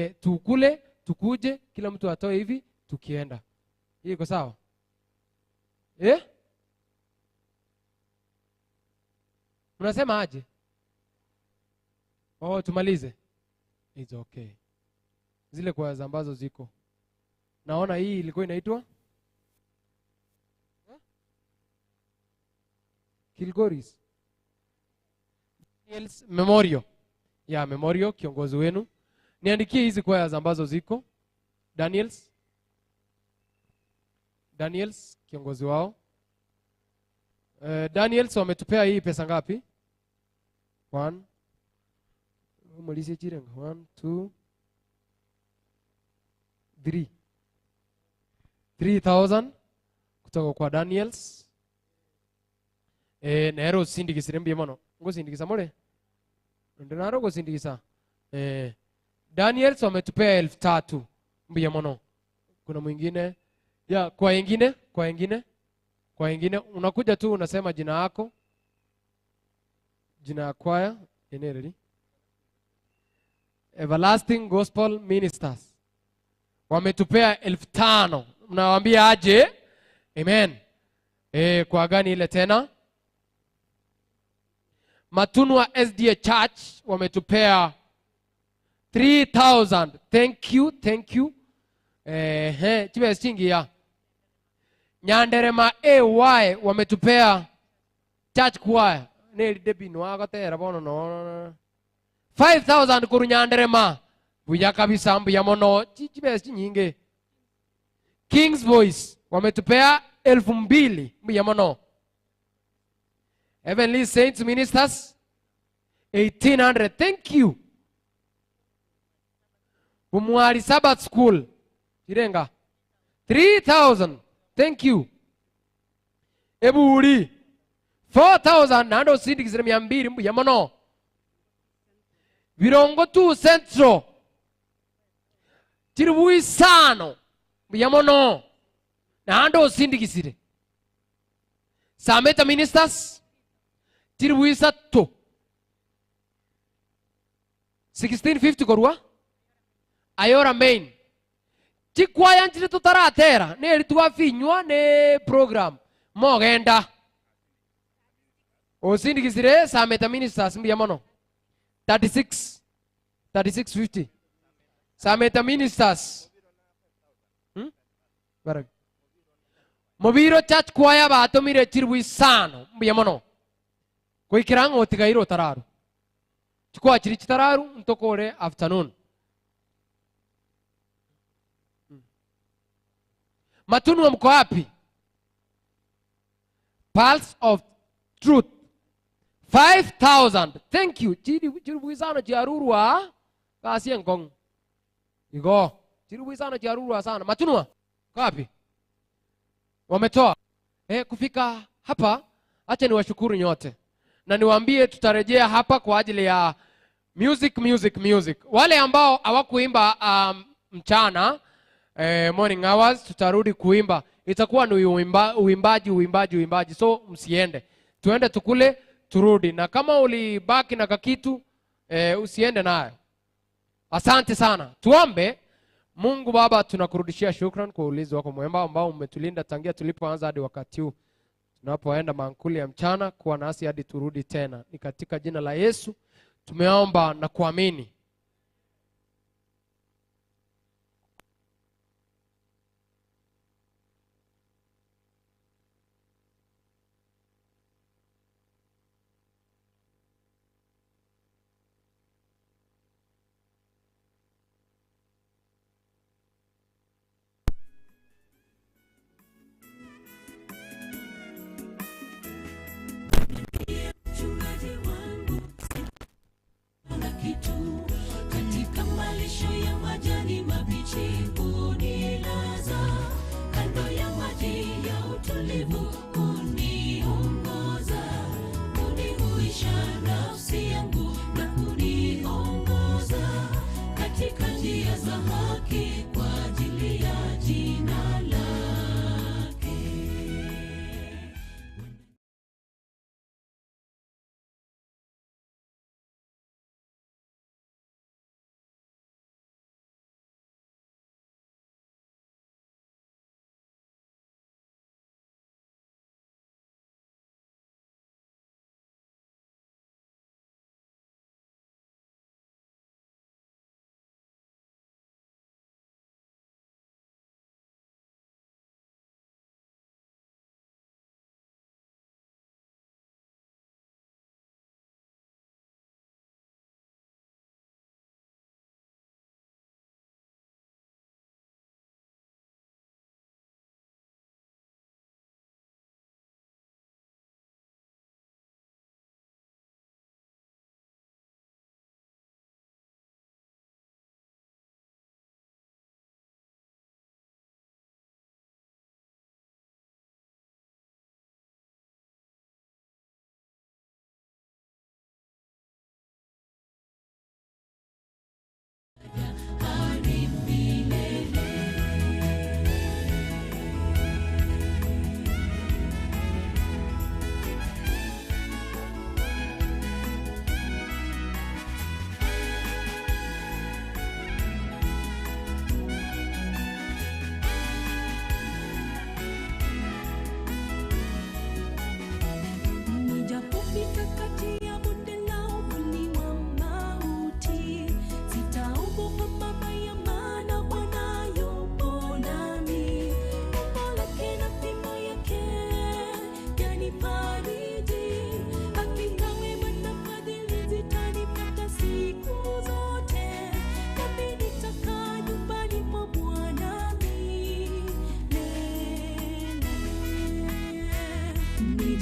Tukule, tukuje, kila mtu atoe hivi tukienda. Hii iko sawa? Unasema aje? Tumalize. It's okay. Zile kwaya ambazo ziko. Naona hii ilikuwa inaitwa Kilgoris. Memorial. Ya Memorial kiongozi wenu. Niandikie hizi kwaya ambazo ziko. Daniels kiongozi wao. Daniels wametupea hii pesa ngapi? 1 2 3 3,000 kutoka kwa Daniels. Nero sindikisire mbie mono. Ngo sindikisa more? Ndinaro go sindikisa. Daniels wametupea 3,000 mbie mono. Kuna mwingine? Ya kwa wengine unakuja tu unasema jina lako. Jina ya kwaya enereli. Everlasting Gospel Ministers. Wametupea 5,000. Mnawaambia aje? Amen. Kwa gani ile tena? Matunwa SDA Church wametupea 3,000. Thank you. Chibe singi ya. Nyanderema AY wametupea church choir. Neli debi nwaga tera bono no. 5,000 kuru Nyanderema. Buya kabisa mbuya mono. Chibe nyingi. King's Voice wametupea 2,000 mbuya mono. Heavenly Saints Ministers 1,800. Thank you. Bumwari Sabbath School Irenga 3,000. Thank you. Eburi 4,000 nando sindikizire 200 mbuya mono. Virongo 2 Central Chirubui sano mbuya mono nando sindikizire. Sameta Ministers Chirubui sato 1650 korwa Ayora Main. Chikwaya nchile tutaratera. Neri tuwafinywa ne program. Mogenda. Osindikizire Sameta Ministers mbuya mono. 3650. Sameta Ministers. Barag. Mobiro church kwaya batomire Chirubui sano mbuya mono. Kuikirango otigairo tararu. Chukua chiri chitararu ntokore afternoon. Matunu mko wapi? Pulse of Truth 5,000. Thank you. Chirubui jiarurwa kasi ngong. Igo. Chirubui jiarurwa sana. Matunu wapi? Wametoa. Kufika hapa acha niwashukuru nyote. Na niwaambie tutarejea hapa kwa ajili ya music. Wale ambao hawakuimba mchana morning hours tutarudi kuimba. Itakuwa ni uimbaji. So msiende. Tuende tukule turudi. Na kama ulibaki na kakitu usiende nayo. Asante sana. Tuombe. Mungu Baba, tunakurudishia shukrani kwa ulinzi wako mwema ambao umetulinda tangia tulipoanza hadi wakati huu. Tunapoenda mankuli ya mchana, kuwa nasi hadi turudi tena. Ni katika jina la Yesu tumeomba na kuamini. Mchungaji wangu, sina kitu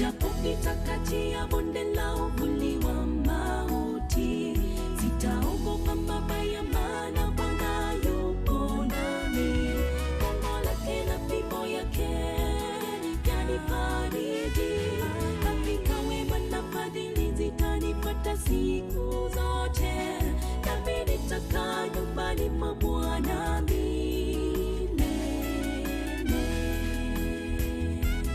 nijapopita kati ya bonde la uvuli wa mauti, sitaogopa mabaya, maana Bwana yupo nami. Gongo lake na fimbo yake yanifariji. Hakika wema na fadhili zitanipata siku zote, nami nitakaa nyumbani mwa Bwana milele.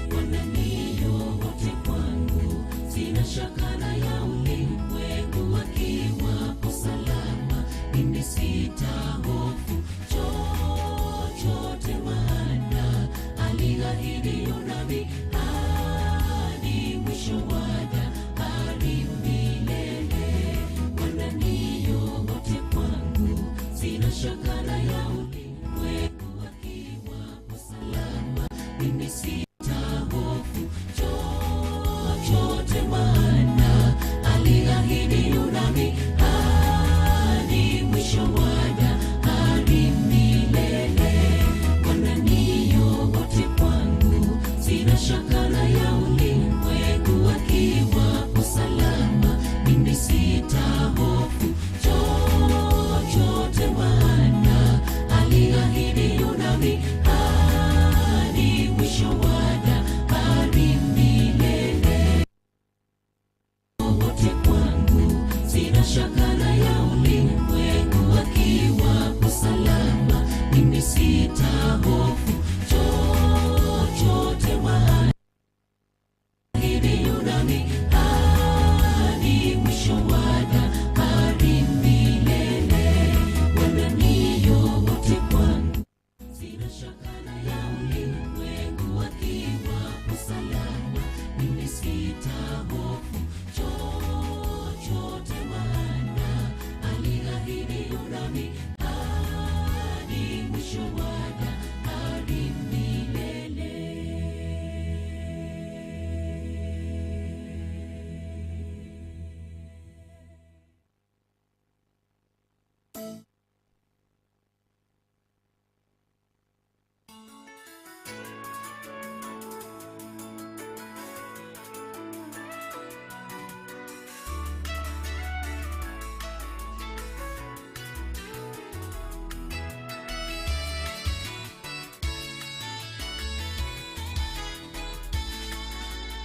Bwana ndiyo wote kwangu, sina shaka na ya ulimwengu. Wakiwapo salama, mimi sitahofu chochote, maana aliahidi yu nami hadi mwisho wa dahari milele. Bwana ndiyo wote kwangu, sina shaka na ya ulimwengu. Wakiwapo salama, mimi sitahofu chochote, maana aliahidi yu nami hadi mwisho wa dahari milele. Bwana ndiyo wote kwangu, sina shaka na ya ulimwengu. Wakiwapo salama, mimi sitahofu chochote, maana aliahidi yu nami hadi mwisho wa dahari milele. Wote kwangu, sina shaka na ya ulimwengu. Wakiwapo salama, mimi sitahofu chochote, maana aliahidi yu nami hadi mwisho wa dahari milele. Bwana ndiyo wote kwangu, sina shaka na ya ulimwengu. Wakiwapo salama, mimi sitahofu chochote, maana aliahidi yu nami hadi mwisho wa dahari milele.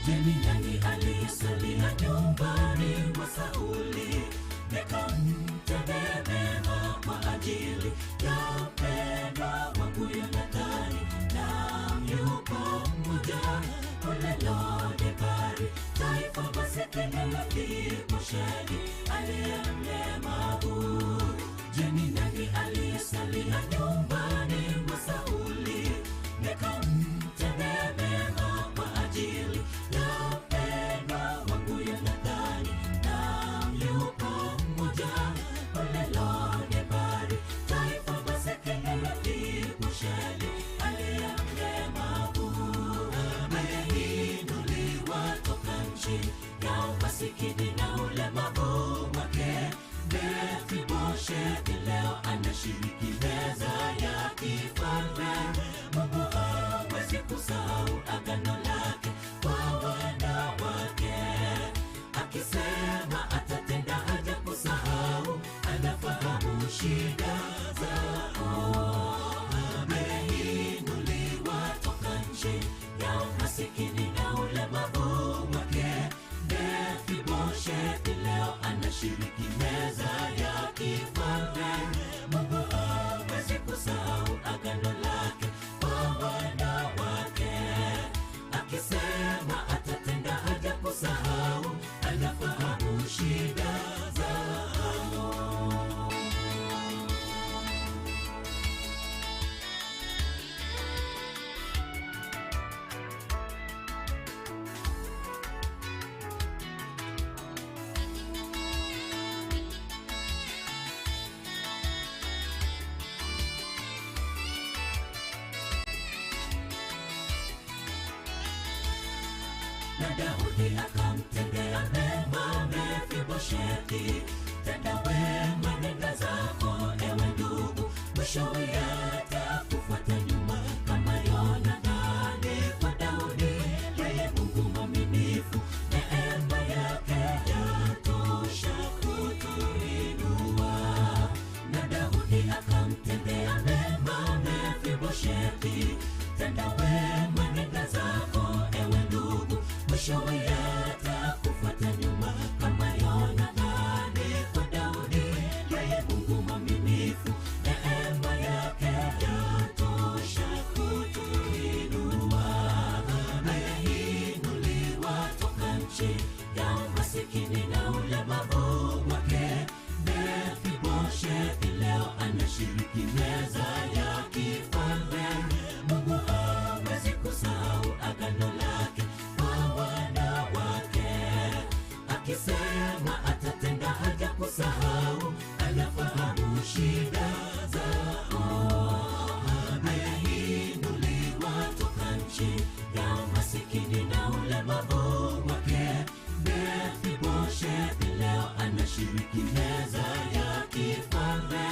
Je, ni nani aliyesalia nyumbani mwa Sauli, nikamtendea mema kwa ajili ya mpendwa wangu Yonathani? Naam, yupo mmoja kule Lo-debari, taifa masikini la Mefiboshethi aliye mlemavu. Je, ni nani aliyesalia nyumbani mwa Sauli, nikamtendea mema kwa ajili ya mpendwa wangu Yonathani? Naam, yupo mmoja kule Lo-debari, taifa masikini la Mefiboshethi aliye mlemavu. Ameinuliwa toka nchi ya umasikini na ulemavu wake. Mefiboshethi leo anashiriki meza ya kifalme. Mungu hawezi kusahau agano lake kwa wana wake, akisema atatenda haja kusahau, anafahamu shida zao. Ameinuliwa toka nchi ya umasikini na ulemavu wake. Mefiboshethi leo anashiriki meza ya kifalme. Mungu hawezi kusahau agano lake kwa wana wake, akisema atatenda haja kusahau, anafahamu shida zao. Na Daudi akamtendea mema Mefiboshethi. Tenda wema, nenda zako ewe ndugu, mwishowe yatakufuata nyuma, kama Yonathani kwa Daudi. Yeye Mungu mwaminifu mwishowe yatakufuata nyuma, kama Yonathani kwa Daudi. Yeye Mungu mwaminifu, neema yake yatosha kutuinua. Ameinuliwa toka nchi ya umasikini na ulemavu wake. Mefiboshethi leo anashiriki meza ya kifalme. Mungu hawezi kusahau agano lake kwa wana wake. Akisema atatenda hajakusahau, anafahamu shida zao. Ameinuliwa toka nchi ya umasikini na ulemavu wake. Mefiboshethi leo anashiriki meza ya kifalme.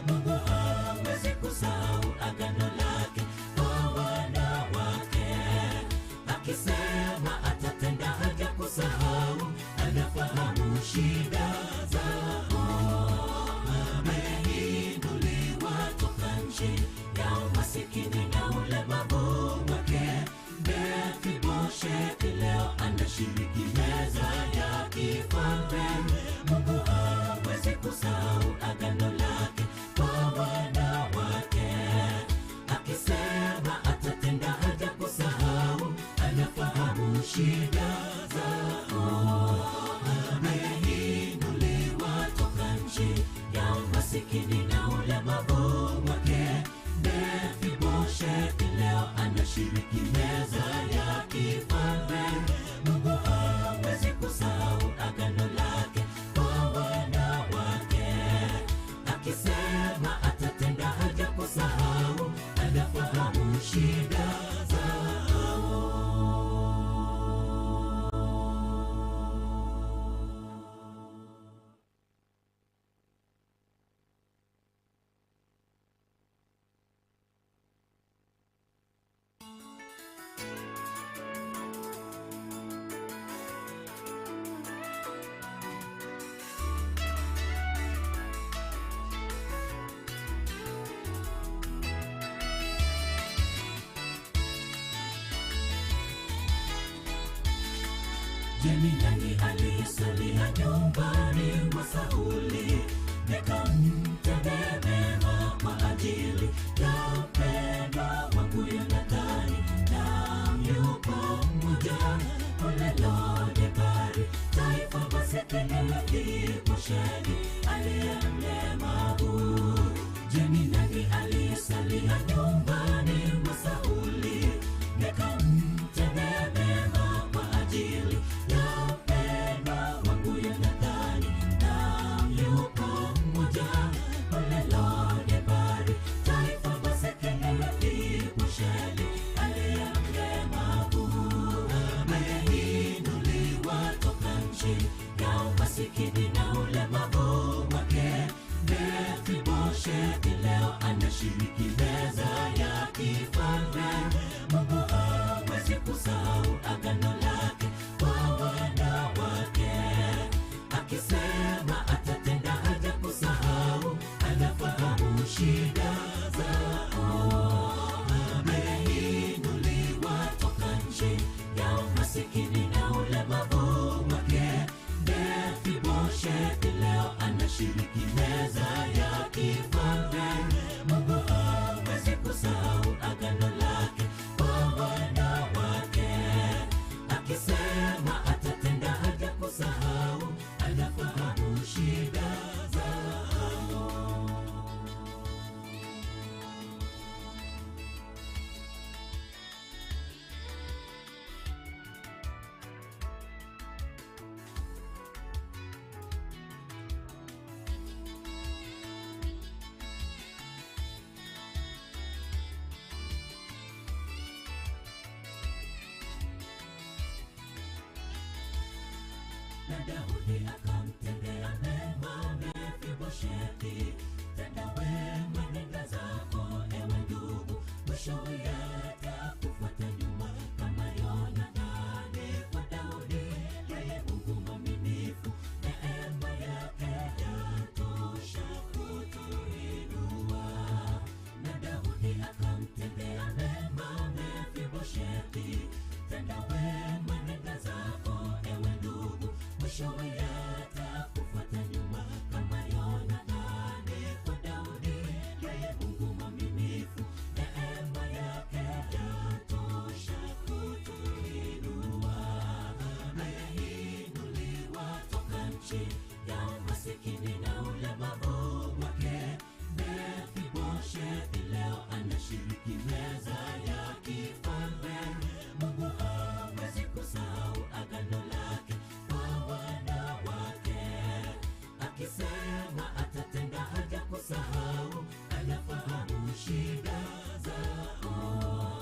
Mungu hawezi kusahau agano lake kwa wana wake. Akisema atatenda hajakusahau, anafahamu shida zao. Ameinuliwa toka nchi ya umasikini na ulemavu wake. Mefiboshethi leo anashiriki meza ya kifalme. Mungu hawezi kusahau agano lake kwa wana wake. Akisema atatenda hajakusahau, anafahamu shida zao. Ameinuliwa toka nchi ya umasikini na ulemavu wake. Mefiboshethi leo anashiriki meza ya kifalme. Mungu hawezi kusahau agano lake kwa wana wake. Akisema atatenda hajakusahau, anafahamu shida zao. Je, ni nani aliyesalia nyumbani mwa Sauli? Nikamtendee mema kwa ajili ya mpendwa wangu Yonathani. Naam, yupo mmoja kule Lo-debari, taifa masikini Mefiboshethi aliye mlemavu. Je, ni nani aliyesalia nyumbani mwa Sauli? Nikamtendee mema kwa ajili ya mpendwa wangu Yonathani. Naam, yupo mmoja kule Lo-debari, taifa masikini Mefiboshethi aliye mlemavu. Ameinuliwa toka nchi ya umasikini na ulemavu wake. Mefiboshethi leo anashiriki meza ya kifalme. Mungu hawezi kusahau agano lake kwa wana wake. Akisema atatenda hajakusahau, anafahamu shida zao. Ameinuliwa toka nchi ya umasikini na ulemavu wake. Mefiboshethi leo anashiriki meza ya kifalme. Mungu hawezi kusahau agano lake kwa wana wake. Akisema atatenda hajakusahau, anafahamu shida zao. Na Daudi akamtendea mema Mefiboshethi. Tenda wema, nenda zako ewe ndugu, mwishowe yatakufuata nyuma, kama Yonathani kwa Daudi. Yeye Mungu mwaminifu, neema yake yatosha kutuinua. Na Daudi akamtendea mema Mefiboshethi. Tenda wema, nenda zako mwishowe yatakufuata nyuma, kama Yonathani kwa Daudi. Yeye Mungu mwaminifu, neema yake yatosha kutuinua. Ameinuliwa toka nchi ya umasikini na ulemavu wake. Mefiboshethi leo anashiriki meza ya kifalme. Mungu hawezi kusahau agano lake kwa wana wake. Akisema atatenda hajakusahau, anafahamu shida zao.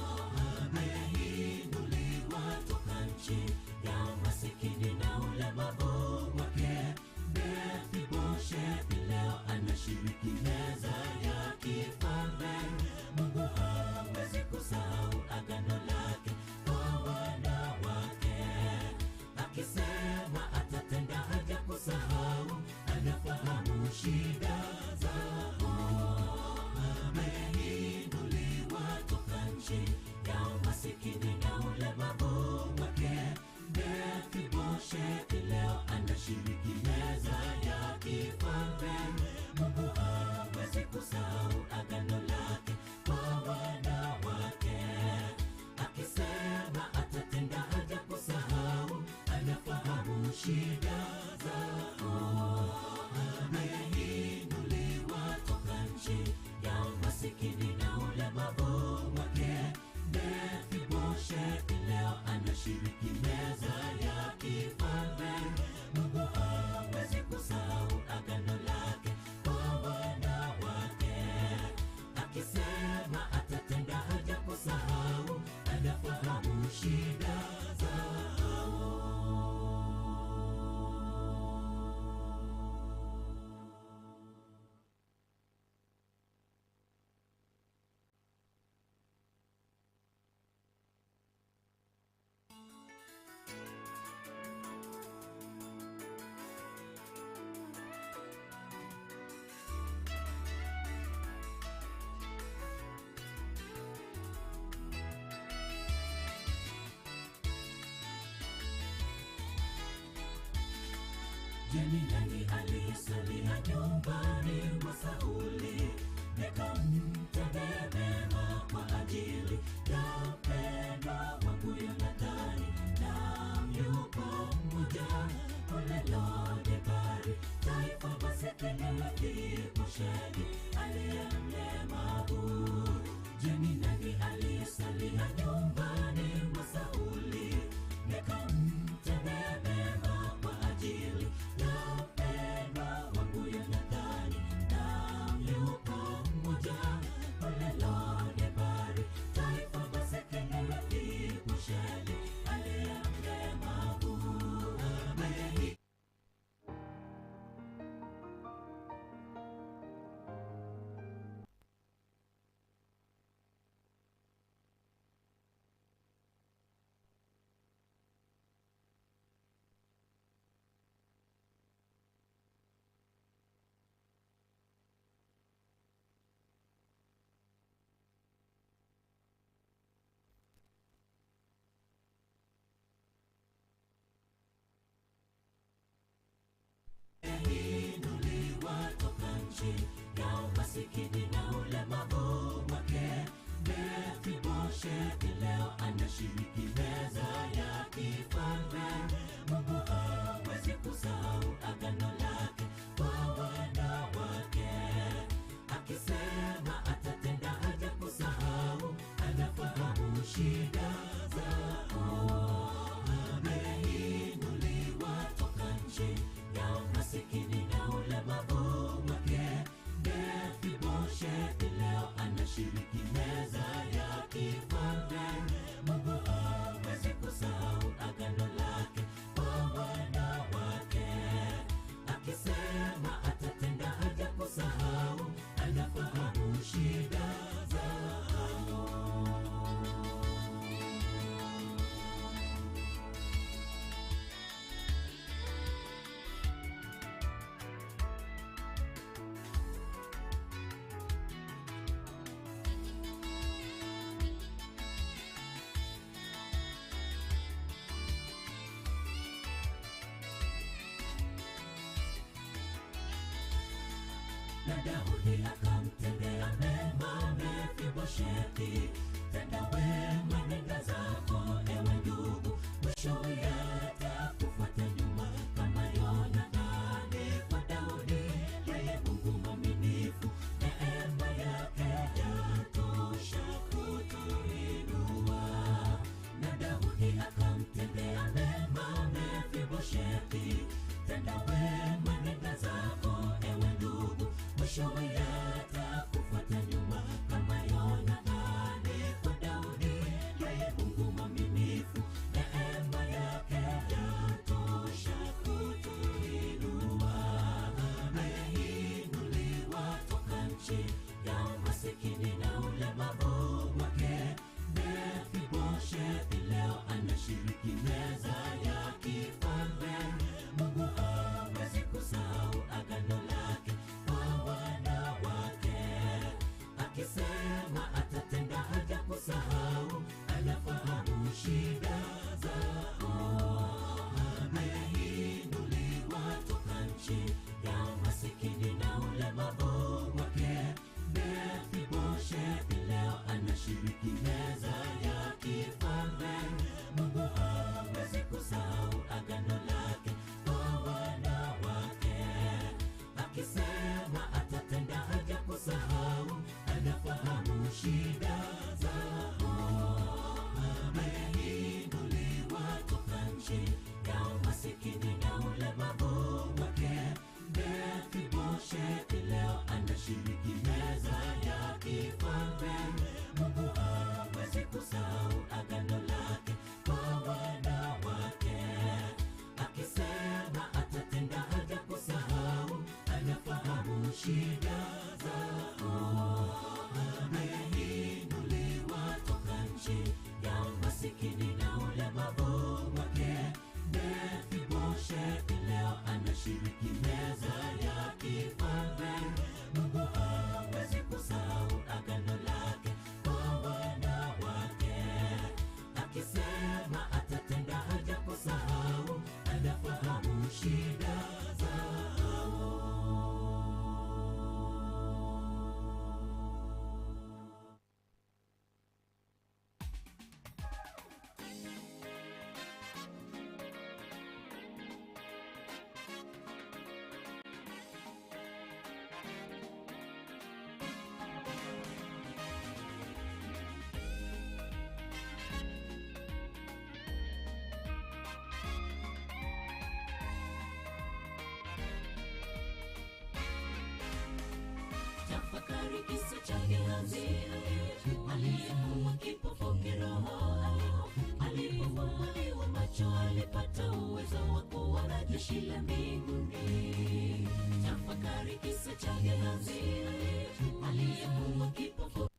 Ameinuliwa toka nchi ya umasikini na ulemavu wake. Mefiboshethi leo anashiriki meza ya kifalme. Mungu hawezi kusahau agano lake kwa wana wake. Akisema atatenda hajakusahau, anafahamu shida zao. Ameinuliwa toka nchi ya umasikini na ulemavu wake. Mefiboshethi leo anashiriki meza ya kifalme. Mungu hawezi kusahau agano lake kwa wana wake. Akisema atatenda hajakusahau, anafahamu shida zao. Ameinuliwa toka nchi ya umasikini na ulemavu wake. Mefiboshethi leo anashiriki meza ya kifalme. Mungu hawezi kusahau agano lake kwa wana wake. Akisema atatenda hajakusahau, anafahamu shida zao. Je, ni nani aliyesalia nyumbani mwa Sauli? Nikamtendee mema kwa ajili ya mpendwa wangu Yonathani. Naam, yupo mmoja kule Lo-debari, taifa masikini Mefiboshethi aliye mlemavu. Je, ni nani aliyesalia nyumbani mwa Sauli? Nikamtendee mema kwa ajili ya mpendwa wangu Yonathani. Naam, yupo mmoja kule Lo-debari, taifa masikini Mefiboshethi aliye mlemavu. Ameinuliwa toka nchi ya umasikini na ulemavu wake. Mefiboshethi leo anashiriki meza ya kifalme. Mungu hawezi kusahau agano lake kwa wana wake. Akisema atatenda hajakusahau, anafahamu shida zao. Ameinuliwa toka nchi ya umasikini na ulemavu wake. Mefiboshethi leo anashiriki meza ya kifalme. Mungu hawezi kusahau agano lake kwa wana wake. Akisema atatenda hajakusahau, anafahamu na Daudi akamtendea mema Mefibosheti. Tenda wema nenda zako ewe ndugu, mwishowe yatakufuata nyuma kama Yonathani kwa Daudi. Yeye Mungu mwaminifu, neema yake yatosha kutuinua. Na Daudi akamtendea mema Mefibosheti. Tenda wema nenda zako ewe ndugu, mwishowe yatakufuata nyuma kama Yonathani kwa Daudi. Yeye Mungu mwaminifu, neema yake yatosha kutuinua. Ameinuliwa toka nchi ya umasikini na ulemavu wake. Mefibosheti leo anashiriki meza ya kifalme. Mungu hawezi kusahau agano lake kwa wana wake. Akisema atatenda hajakusahau, anafahamu shida zao. Ameinuliwa toka nchi ya umasikini na ulemavu wake. Mefibosheti leo anashiriki meza ya kifalme. Mungu hawezi kusahau agano lake kwa wana wake. Akisema atatenda hajakusahau, anafahamu shida zao. Ameinuliwa toka nchi ya umasikini na ulemavu wake. Mefibosheti leo anashiriki meza ya kifalme. Mungu hawezi kusahau agano lake kwa wana wake. Akisema atatenda hajakusahau, anafahamu shida zao. Ameinuliwa toka nchi ya umasikini na ulemavu wake. Mefibosheti leo anashiriki meza ya kifalme. Mungu hawezi kusahau agano lake kwa wana wake. Akisema atatenda hajakusahau, anafahamu shida zao. Tafakari kisa cha Gehazi aliyekuwa kipofu kiroho. Alipofumbuliwa macho alipata uwezo wa kuona jeshi la mbinguni. Tafakari kisa cha Gehazi aliyekuwa kipofu.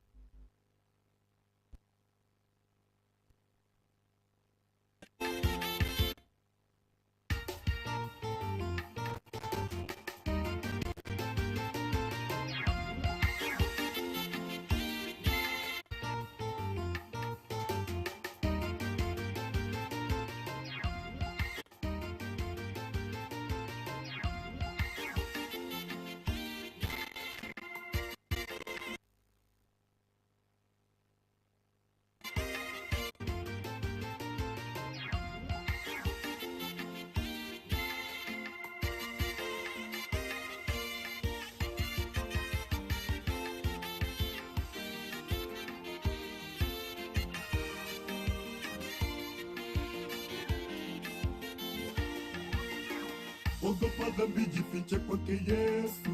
Ogopa dhambi, jifiche kwake Yesu.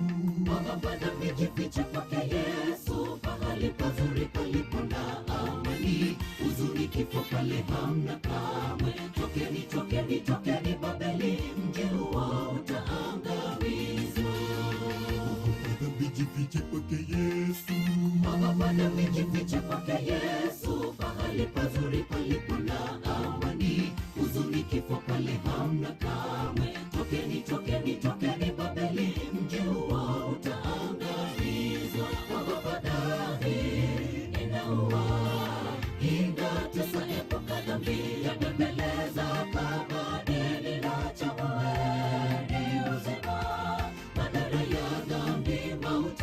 Ogopa dhambi, jifiche kwake Yesu. Pahali pazuri palipo na amani, huzuni kifo pale hamna kamwe. Tokeni, tokeni, tokeni Babeli, mji huo utaangamizwa. Ogopa dhambi, jifiche kwake Yesu. Ogopa dhambi, jifiche kwake Yesu. Pahali pazuri palipo na amani, huzuni kifo pale hamna kamwe. Tokeni, tokeni, tokeni Babeli, mji huo utaangamizwa. Ogopa dhambi, inaua, inatesa, epuka dhambi, yabembeleza kama deni la chagueni uzima. Madhara ya dhambi, mauti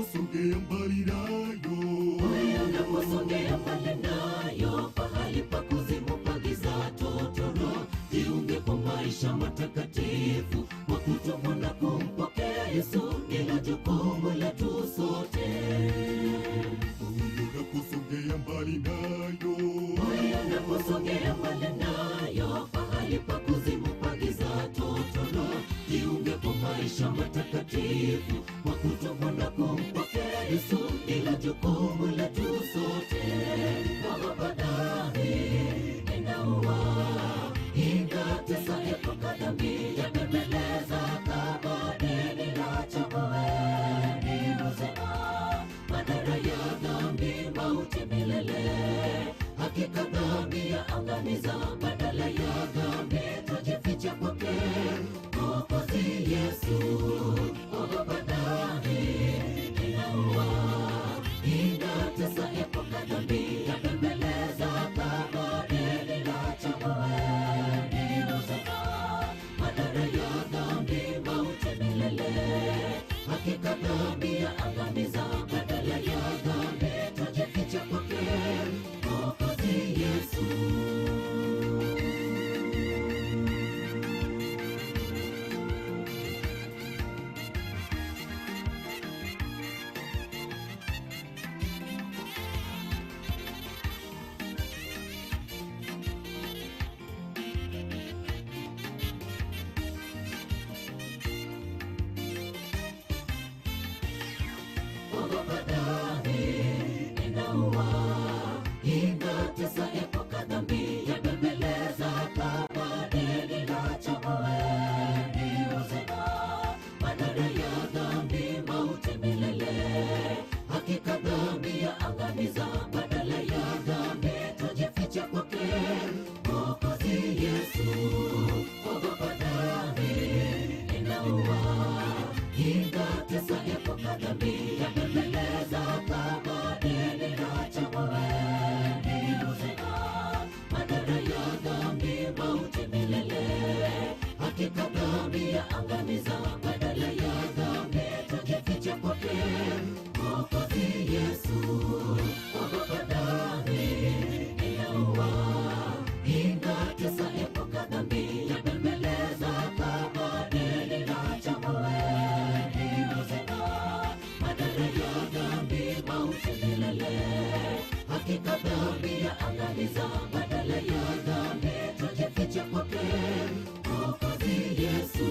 unaposongea mbali nayo, moyo unaposongea mbali nayo, pahali pa kuzimu pagiza totoro, jiunge kwa maisha matakatifu, kwa kutubu na kumpokea Yesu, ndilo jukumu letu sote. moyo unaposongea mbali nayo, moyo unaposongea mbali nayo, pahali pa kuzimu pagiza totoro, jiunge kwa maisha matakatifu, kwa kutubu na kumpokea Yesu, ndilo jukumu letu sote. Ogopa dhambi, inaua, ingatesa epuka dhambi, yabembeleza kama deni la chamoeni uzima, madhara ya dhambi mauti milele, hakika dhambi ya angamiza, badala ya dhambi tujificha kwake Mwokozi Yesu. Ogopa dhambi, inaua, inatesa epuka dhambi, yabembeleza kama deni la chamoeni uzima, madhara ya dhambi mauti milele, hakika dhambi ya angamiza, badala ya dhambi tujificha kwake Mwokozi Yesu. Ogopa dhambi, inaua, inatesa epuka dhambi, yabembeleza kama deni la chamoeni uzima, madhara ya dhambi mauti milele, hakika dhambi ya angamiza, badala ya dhambi tujificha kwake Mwokozi Yesu. Ogopa dhambi, inaua, ingatesa epuka dhambi, yabembeleza kama deni la chamoeni uzima, madhara ya dhambi mauti milele, hakika dhambi ya angamiza, badala ya dhambi tujificha kwake Mwokozi Yesu. Ogopa dhambi, inaua, ingatesa epuka dhambi, yabembeleza kama deni la chamoeni uzima, madhara ya dhambi mauti milele, hakika dhambi ya angamiza, badala ya dhambi tujificha kwake Mwokozi Yesu.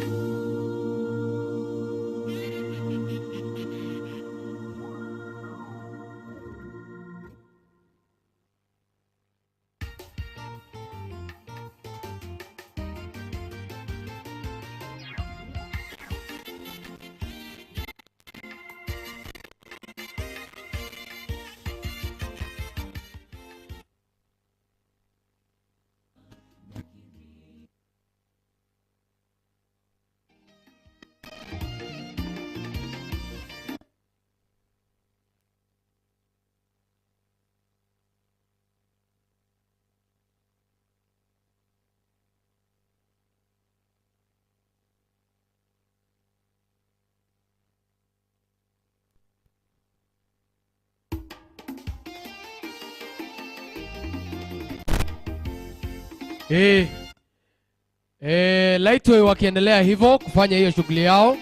Lightway wakiendelea hivyo kufanya hiyo shughuli yao.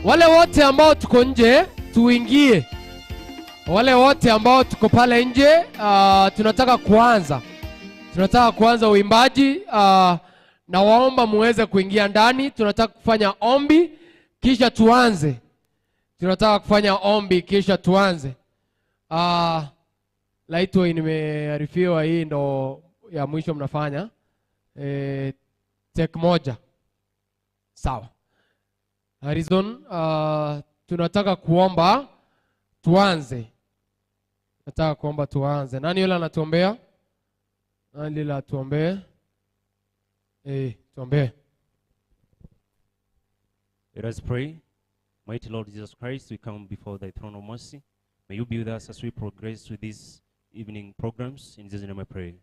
Wale wote ambao tuko nje tuingie. Wale wote ambao tuko pale nje tunataka kuanza uimbaji, na waomba muweze kuingia ndani. Tunataka kufanya ombi kisha tuanze. Lightway nimearifiwa hii ndo ya mwisho mnafanya. Take moja. Sawa. Harrison, tunataka kuomba tuanze. Nani yule anatuombea? Tuombee. Let us pray. Mighty Lord Jesus Christ, we come before thy throne of mercy. May you be with us as we progress with these evening programs. In Jesus' name I pray.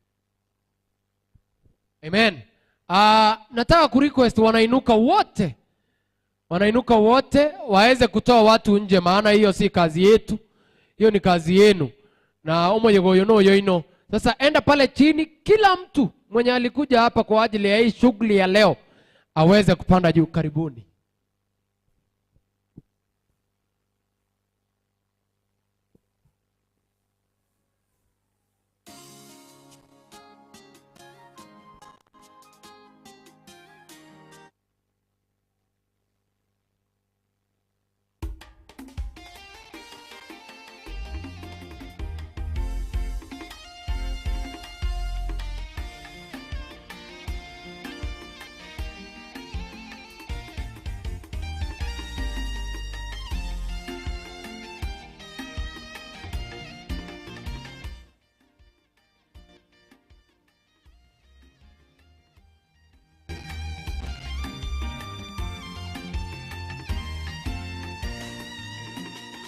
Amen. Nataka kurequest wanainuka wote Wanainuka wote waweze kutoa watu nje, maana hiyo si kazi yetu, hiyo ni kazi yenu. Na omoyegoyo no yoino. Sasa enda pale chini, kila mtu mwenye alikuja hapa kwa ajili ya hii shughuli ya leo aweze kupanda juu. Karibuni.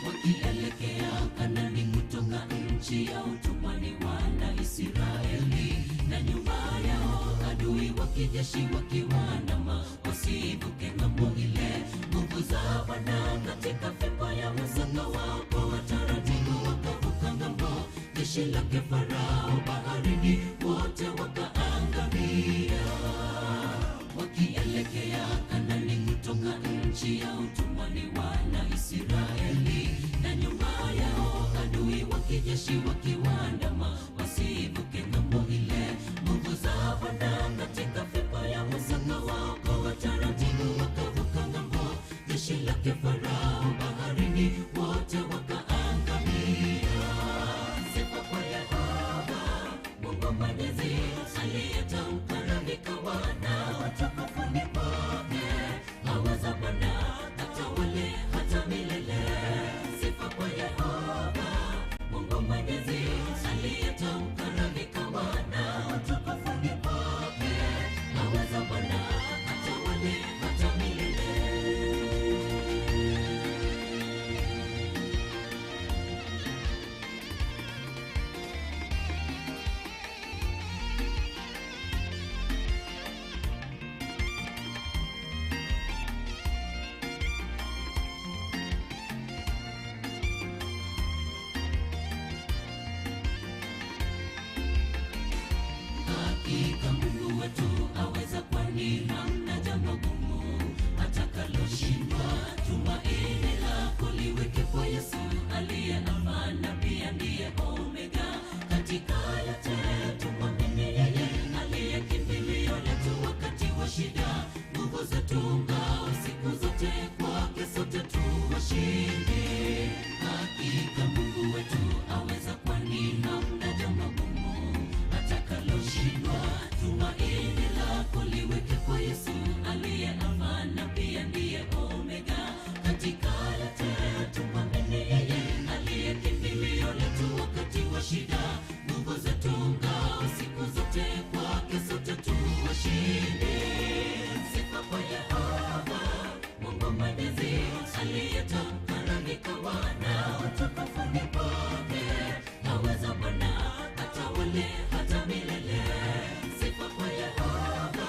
wakielekea Kanaani kutoka nchi ya utumwani wana Israeli, na nyuma yao adui wa kijeshi wakiwaandama wasivuke ng'ambo ile. Nguvu za Bwana katika fimbo ya msana wao kwa taratibu wakavuka ng'ambo. Jeshi lake Farao baharini wote wakaangamia. Wakielekea Kanaani kutoka nchi ya utumwani wana Israeli, na nyuma yao adui wa kijeshi wakiwaandama wasivuke ng'ambo ile. Nguvu za Bwana katika fimbo ya msana wao kwa taratibu wakavuka ng'ambo. Jeshi lake Farao baharini wote wakaangamia. Sifa kwa Yehova Mungu Mwenyezi, aliyetamka na vikawa na watakafuni kwake. Aweza Bwana atawale hata milele. Sifa kwa Yehova Mungu Mwenyezi, aliyetamka na vikawa na watakafuni kwake. Aweza Bwana atawale hata milele. Hakika Mungu wetu aweza, kwani hamna jambo gumu atakaloshindwa. Tumaini lako liweke kwa Yesu aliye Alfa na pia ndiye Omega. Katika yote tumwamini yeye, aliye kimbilio letu wakati wa shida. Nguvu zetu ngao siku zote, kwake sote tu washindi. Hakika Mungu wetu aweza, kwani hamna jambo gumu atakaloshindwa. Tumaini lako liweke kwa Yesu aliye Alfa na pia ndiye Omega. Katika yote tumwamini yeye, aliye kimbilio letu wakati wa shida. Nguvu zetu ngao siku zote, kwake sote tu washindi. Sifa kwa Yehova Mungu Mwenyezi, aliyetamka na vikawa na watakafuni kwake. Aweza Bwana atawale hata milele. Sifa kwa Yehova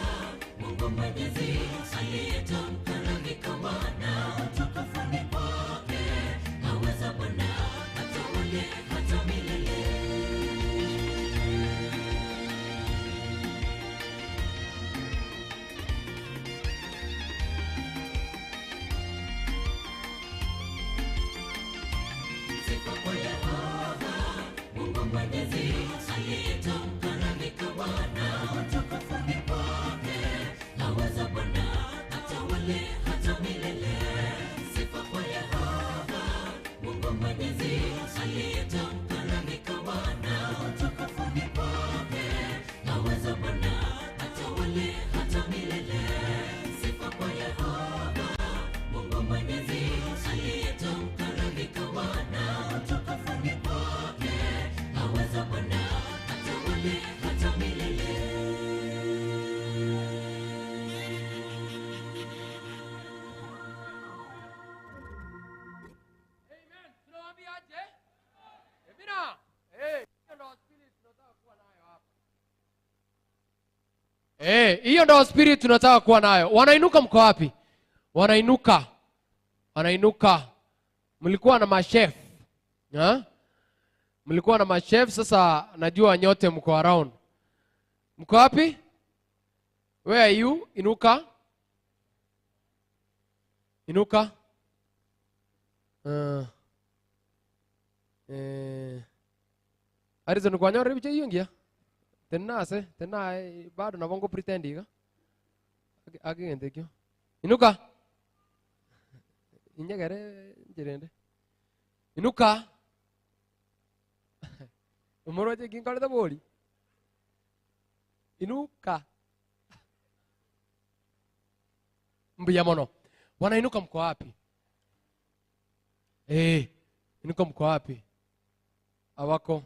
Mungu Mwenyezi, aliyetamka na vikawa na watakafuni kwake. Aweza Bwana atawale hata milele. Sifa kwa Yehova Mungu Mwenyezi, aliyetamka na vikawa na watakafuni kwake. Aweza Bwana atawale hata milele. Sifa kwa Yehova Mungu Mwenyezi, aliyetamka na vikawa na watakafuni kwake. Aweza Bwana atawale hata milele. Sifa kwa Yehova Mungu Mwenyezi, aliyetamka na vikawa na watakafuni kwake. Aweza Bwana atawale hata milele. Hiyo ndio spirit tunataka kuwa nayo. Wanainuka mko wapi? Wanainuka. Wanainuka. Mlikuwa na machef. Ha? Mlikuwa na machef, sasa najua nyote mko around. Mko wapi? Where are you? Inuka. Inuka. Arizo kwa nyore biche yungia. Tenase, tena bado na bongo pretendiga. Agende kyo. Inuka. Inyagare jirende. Inuka. Umoroje kinkale da boli. Inuka. Mbiyamono. Wanainuka mko wapi? Inuka mko wapi? Awako.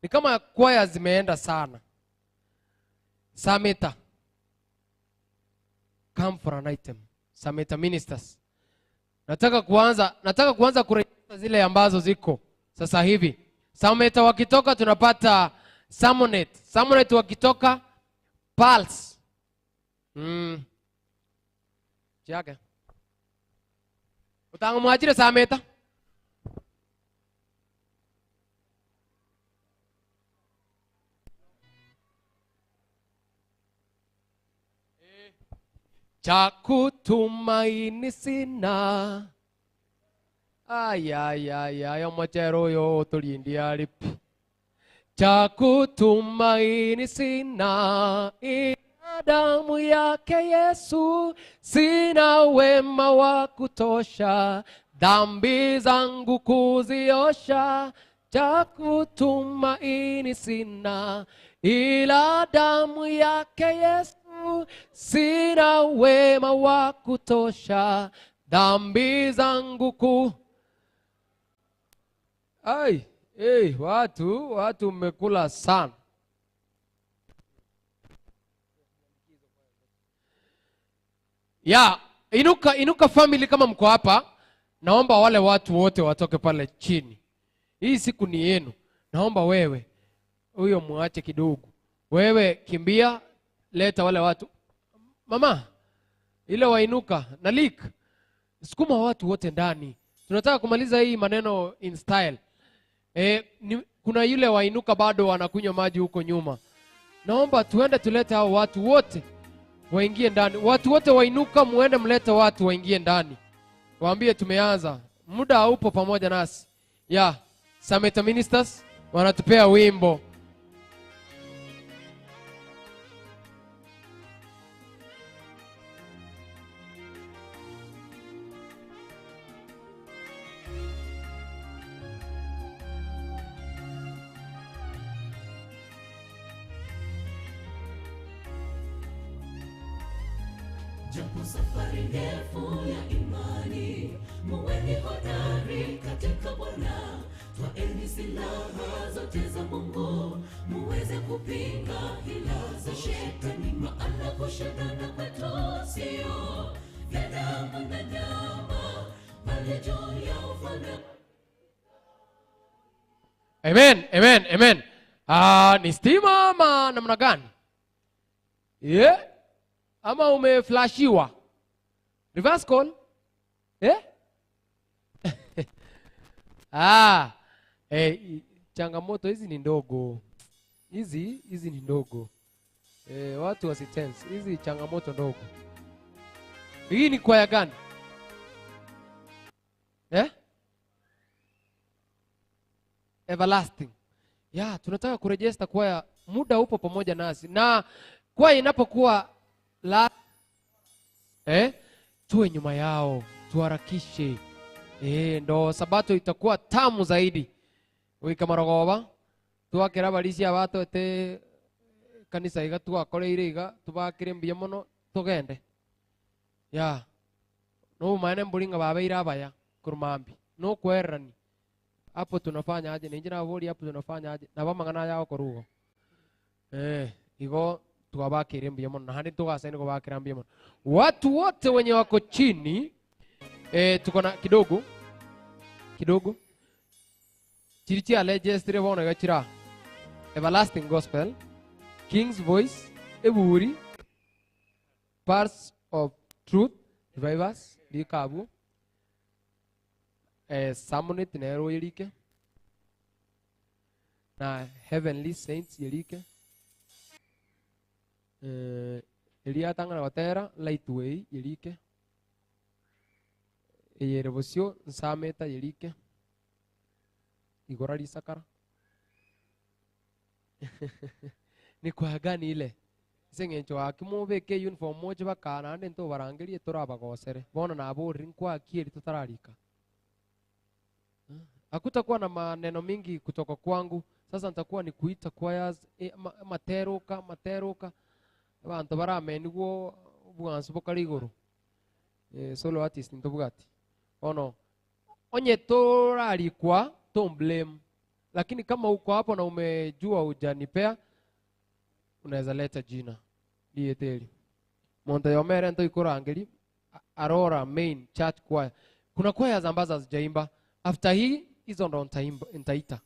Ni kama kwaya zimeenda sana. Sameta. Come for an item. Sameta ministers. Nataka kuanza kurejea zile ambazo ziko sasa hivi. Sameta wakitoka tunapata Samonet. Samonet wakitoka Pulse. Jaga. Utang mwajire Sameta. Cha kutumaini sina. Ay, omachero yo tulindi alipi. Cha kutumaini sina. Ina damu yake Yesu. Sina wema wa kutosha. Dhambi zangu kuziosha. Cha kutumaini sina. Ila damu yake Yesu. Sina wema wa kutosha. Dhambi zangu watu mmekula sana. Inuka family, kama mko hapa, naomba wale watu wote watoke pale chini. Hii siku ni yenu. Naomba wewe, huyo muache kidogo. Wewe kimbia, leta wale watu. Mama, ile wainuka na leak. Sukuma watu wote ndani. Tunataka kumaliza hii maneno in style. Kuna yule wainuka bado wanakunywa maji huko nyuma. Naomba tuende tulete hao watu wote waingie ndani. Watu wote wainuka, muende mlete watu waingie ndani. Waambie tumeanza. Muda haupo pamoja nasi. Sameta ministers wanatupea wimbo. Japo safari ndefu ya imani, muweni hodari katika Bwana. Twaeni silaha zote za Mungu, muweze kupinga hila za shetani. Maana kushindana kwetu sio vya damu na nyama, bali juu ya ufalme. Amen. Ni stima ama namna gani? Ama umeflashiwa? Reverse call? Changamoto hizi ni ndogo. Hizi ni ndogo. Watu wasitense. Hizi changamoto ndogo. Hii ni kwaya gani? Everlasting. Tunataka kurejesta kwaya, muda upo pamoja nasi. Na kwaya inapokuwa tuwe nyuma yao, tuharakishe. Ndo sabato itakuwa tamu zaidi. Wika marogoba tuakira balisia bato te kanisa iga tuakoreire iga tubakire mbia muno tugende. No maana mbulinga babeira abaya kurumambi. No kwerani. Hapo tunafanya aje? Ninjira boli hapo tunafanya aje? Na bamangana yao korugo. Igo tuwabakire mbia muno, na hadi tugasaini kubakira mbia muno. Watu wote wenye wako chini tuko na kidogo chirichi alejestre bona gachira Everlasting Gospel, King's Voice, Eburi, Parts of Truth Revivers likabu Summonet Nero yelike na Heavenly Saints yelike Elia tangana watera Lightway yelike Yerebosio Nsameta yelike Igorari Sakara ni kwa gani ile sengencho akimubeke uniform moja bakana ande nto barangeri turabagosere bona nabo rinkwa akieri tutararika hakutakuwa na maneno mingi kutoka kwangu. Sasa nitakuwa ni kuita choirs materoka abantu baramenigo bwansu bokarigoro solo artist ntobugati ono onye torarikwa don't blame, lakini kama uko hapo na umejua ujanipea unaweza leta jina lieteli monta yomere nto ikorangeli Aurora main church choir. Kuna choirs ambazo hazijaimba. After hii hizo ndo nitaita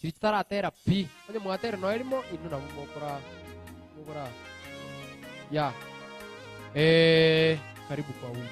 chitara therapy onye mwatere no elimo inu na mukora ya karibu kwa huyu.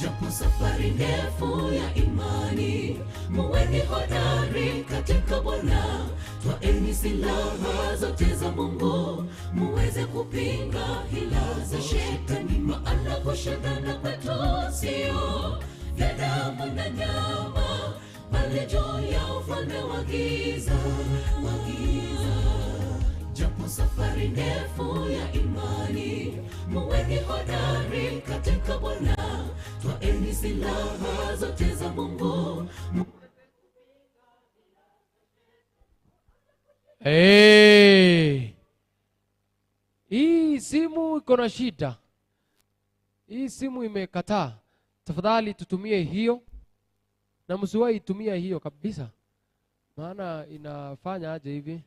Japo safari ndefu ya imani, muweni hodari katika Bwana. Twaeni silaha zote za Mungu, muweze kupinga hila za shetani. Maana kushindana kwetu sio vya damu na nyama, bali juu ya ufalme wa giza. Japo safari ndefu ya imani, muweni hodari katika Bwana. Twaeni silaha zote za Mungu. Hii simu iko na shida. Hii simu imekataa. Tafadhali tutumie hiyo. Na msiwahi tumia hiyo kabisa. Maana inafanya aje hivi?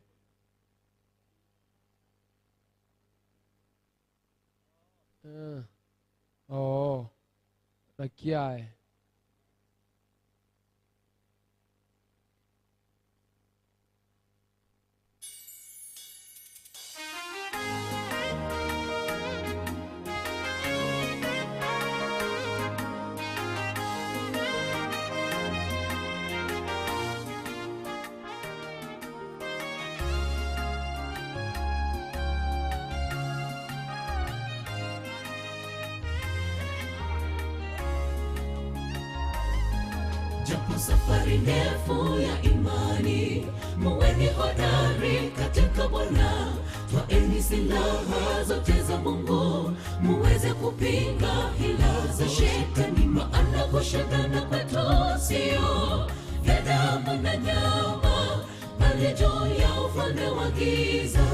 Nakiae. Japo safari ndefu ya imani, muweni hodari katika Bwana. Twaeni silaha zote za Mungu, muweze kupinga hila za shetani. Maana kushindana kwetu sio vya damu na nyama, bali juu ya ufalme wa giza.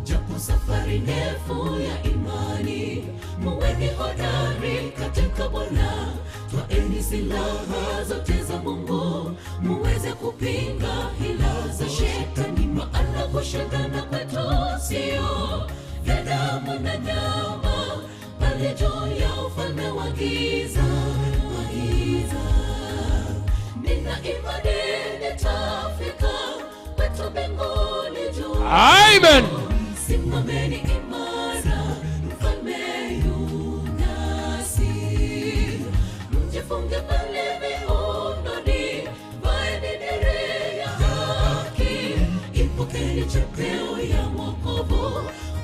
Japo safari ndefu ya imani, muweni hodari katika Bwana. Twaeni silaha zote za Mungu, muweze kupinga hila za shetani. Maana kushindana kwetu sio vya damu na nyama, bali juu ya ufalme wa giza. Nina imani nitafika kwetu mbinguni juu. Amen. Simameni imara, mfalme yu nasi. Mjifunge pale viunoni, vaeni dira ya haki. Ipokeni chapeo ya wokovu,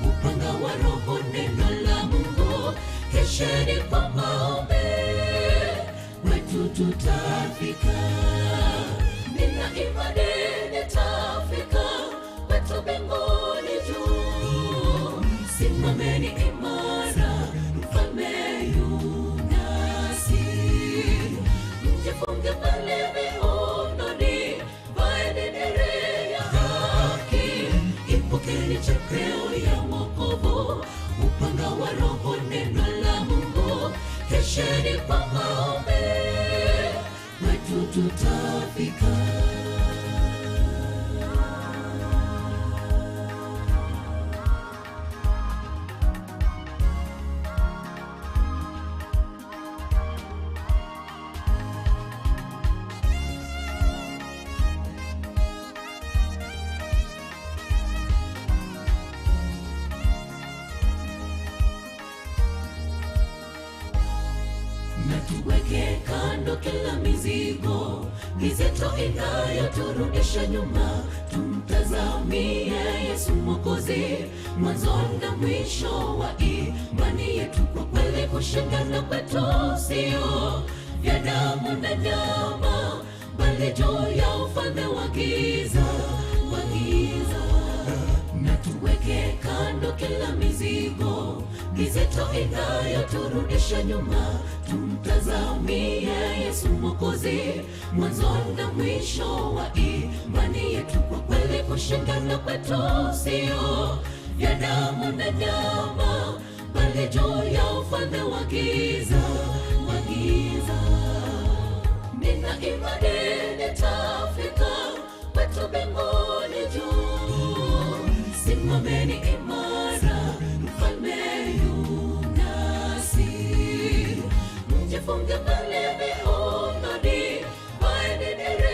upanga wa Roho, neno la Mungu. Kesheni kwa maombi, kwetu tutafika. Nina imani nitafika kwetu mbinguni juu. Simameni imara, mfalme yu nasi. Mjifunge pale viunoni, vaeni dira ya haki. Ipokeni chapeo ya wokovu, upanga wa Roho, neno la Mungu. tutafika. Na tuweke kando kila mizigo mizito inayoturudisha nyuma, tumtazamie Yesu Mwokozi, mwanzo na mwisho wa imani yetu. Kwa kweli kushindana kwetu sio vya damu na nyama, bali juu ya ufalme wa giza, wa giza. Na tuweke kando kila mizigo mizito inayoturudisha nyuma, tumtazamie Yesu Mwokozi, mwanzo na mwisho wa imani yetu. Kwa kweli kushindana kwetu sio vya damu na nyama, bali juu ya ufalme wa giza, wa giza. Nina imani nitafika kwetu mbinguni juu, simameni imara, mfalme yu nasi. Mjifunge pale mikononi, vaeni dira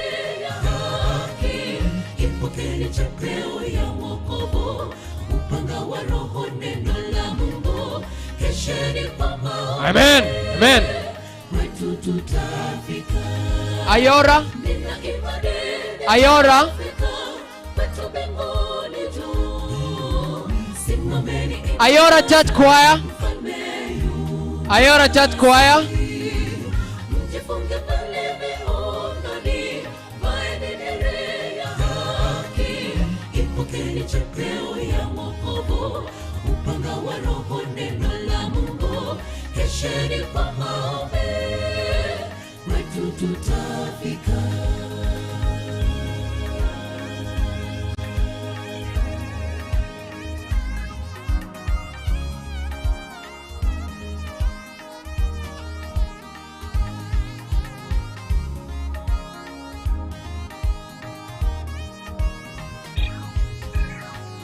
ya haki, ipokeni chapeo ya wokovu, upanga wa Roho, neno la Mungu, kesheni kwa maombi. Amen, amen. Kwetu tutafika. Ayora, Nina imani ayora. kwetu mbinguni juu, simameni Ayora Church Choir. Ayora Church Choir. mjifunge pale mikononi, vaeni dira ya haki, ipokeni chapeo ya wokovu, upanga wa Roho, neno la Mungu, kesheni kwa maombi, kwetu tutafika.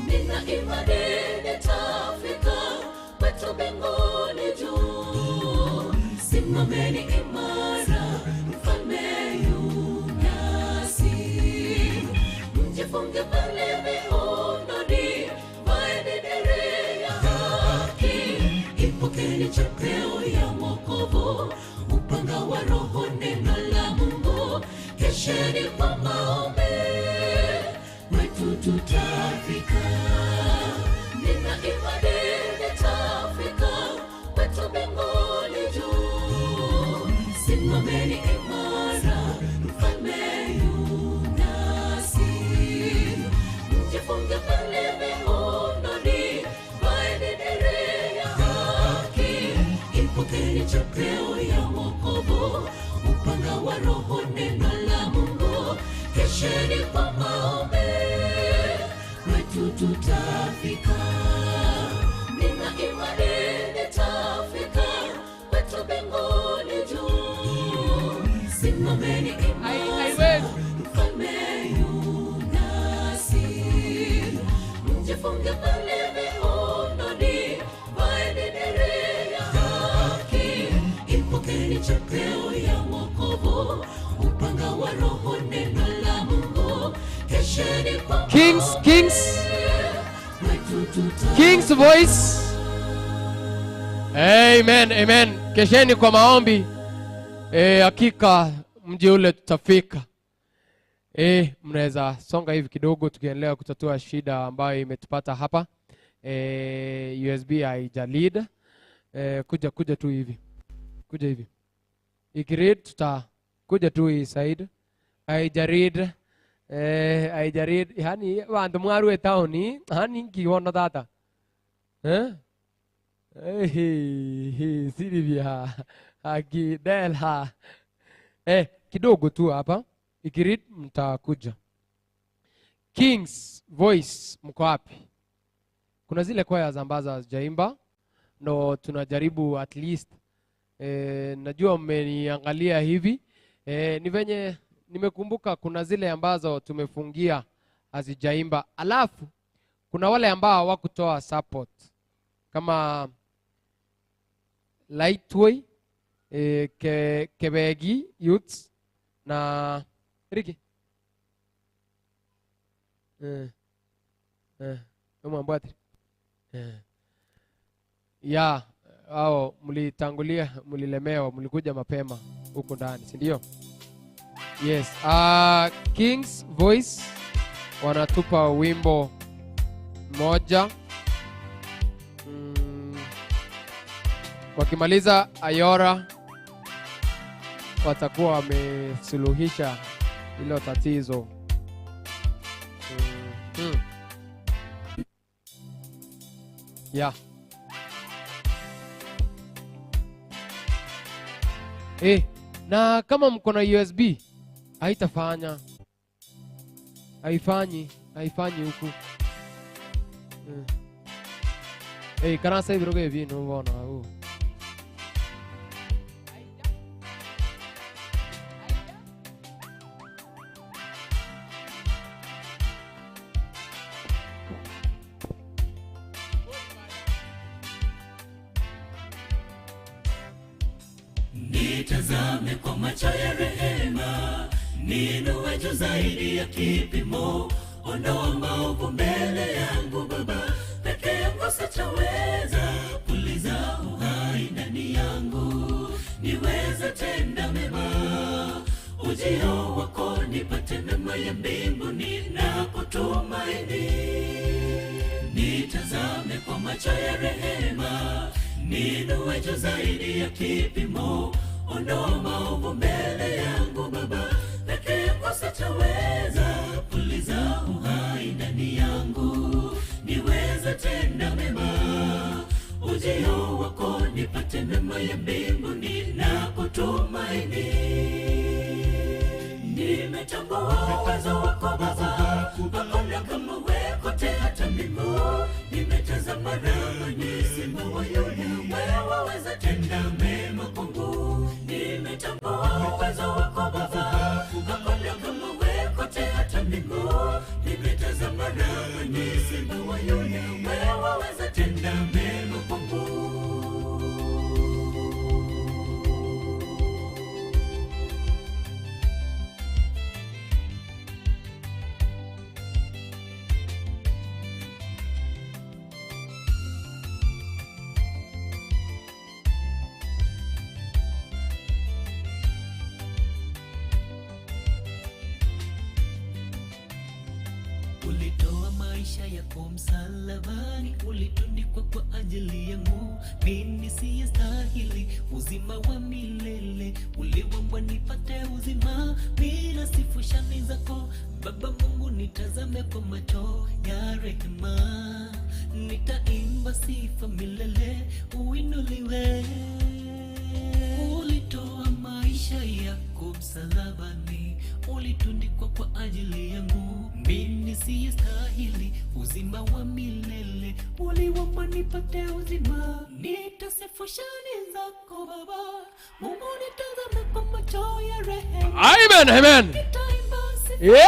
Nina imani nitafika kwetu mbinguni juu, simameni imara, mfalme yu nasi. Mjifunge pale mikononi, vaeni dira ya haki, ipokeni chapeo ya wokovu, upanga wa Roho, neno la Mungu, kesheni kwa maombi, kwetu tutafika. Nina imani nitafika kwetu mbinguni juu, simameni imara, mfalme yu nasi. Mjifunge pale mikononi, vaeni dira ya haki, ipokeni chapeo ya wokovu, upanga wa Roho, neno la Mungu, kesheni kwa maombi, kwetu tutafika. Nina imani nitafika kwetu mbinguni juu, simameni imara, mfalme yu nasi. Mjifunge pale mikononi, vaeni dira ya haki, ipokeni chapeo ya wokovu, upanga wa Roho, neno la Mungu, kesheni kwa Kings, King's voice. Amen, amen. Kesheni kwa maombi. Hakika mji ule tutafika. Mnaweza songa hivi kidogo tukiendelea kutatua shida ambayo imetupata hapa. USB haija-lead. Kuja tu hivi. Kuja hivi. Ikirate tutakuja tu hii side. Haija-read. Haija-read. Yani wandu mwaru etaoni. Hani nkiona tata. Silvia. Akidelha. Kidogo tu hapa. Ikirate mtakuja. King's voice mko wapi? Kuna zile choirs ambazo hazijaimba. No, tunajaribu at least. Najua mmeniangalia hivi. Ni venye nimekumbuka kuna zile ambazo tumefungia hazijaimba. Alafu kuna wale ambao hawakutoa support kama Lightway, Kebegi Youth na Riki. Mwambati. Ya, hao mlitangulia, mlilemewa, mlikuja mapema huko ndani, si ndio? Yes, King's Voice wanatupa wimbo moja. Wakimaliza Ayora watakuwa wamesuluhisha hilo tatizo. Yeah. Na kama mko na USB haitafanya. Haifanyi huku. Kana sasa hivi hivi unaona huu. Nitazame kwa macho ya rehema, niinue juu zaidi ya kipimo. Ondoa maovu mbele yangu Baba, peke yangu sitaweza. Puliza uhai ndani yangu, niweze tenda mema. Ujio wako nipate mema ya mbinguni na kutumaini. Nitazame kwa macho ya rehema, niinue juu zaidi ya kipimo. Ondoa maovu mbele yangu Baba, peke yangu sitaweza. Puliza uhai ndani yangu, niweze tenda mema. Ujio wako nipate mema ya mbinguni na kutumaini. Nimetambua uwezo wako Baba, hakuna kama wewe kote hata mbingu. Nimetazama rama nyesimo wa Yuda, wewe waweza tenda mema kwangu. Nimetambua uwezo wako Baba, hakuna kama wewe kote hata mbingu. Nimetazama rama nyesimo wa Yuda, wewe waweza tenda mema kwangu. Ulitoa maisha yako msalabani, ulitundikwa kwa ajili yangu. Mimi siyestahili uzima wa milele, uliumbwa nipate uzima. Bila sifu shani zako Baba Mungu, nitazame kwa macho ya rehema. Nitaimba sifa milele, uinuliwe. Ulitoa maisha yako msalabani, ulitundikwa kwa ajili yangu. Mimi siyestahili uzima wa milele, uliumbwa nipate uzima. Nitasifu shani zako Baba Mungu, nitazame kwa macho ya rehema. Amen, amen. Nitaimba sifa milele,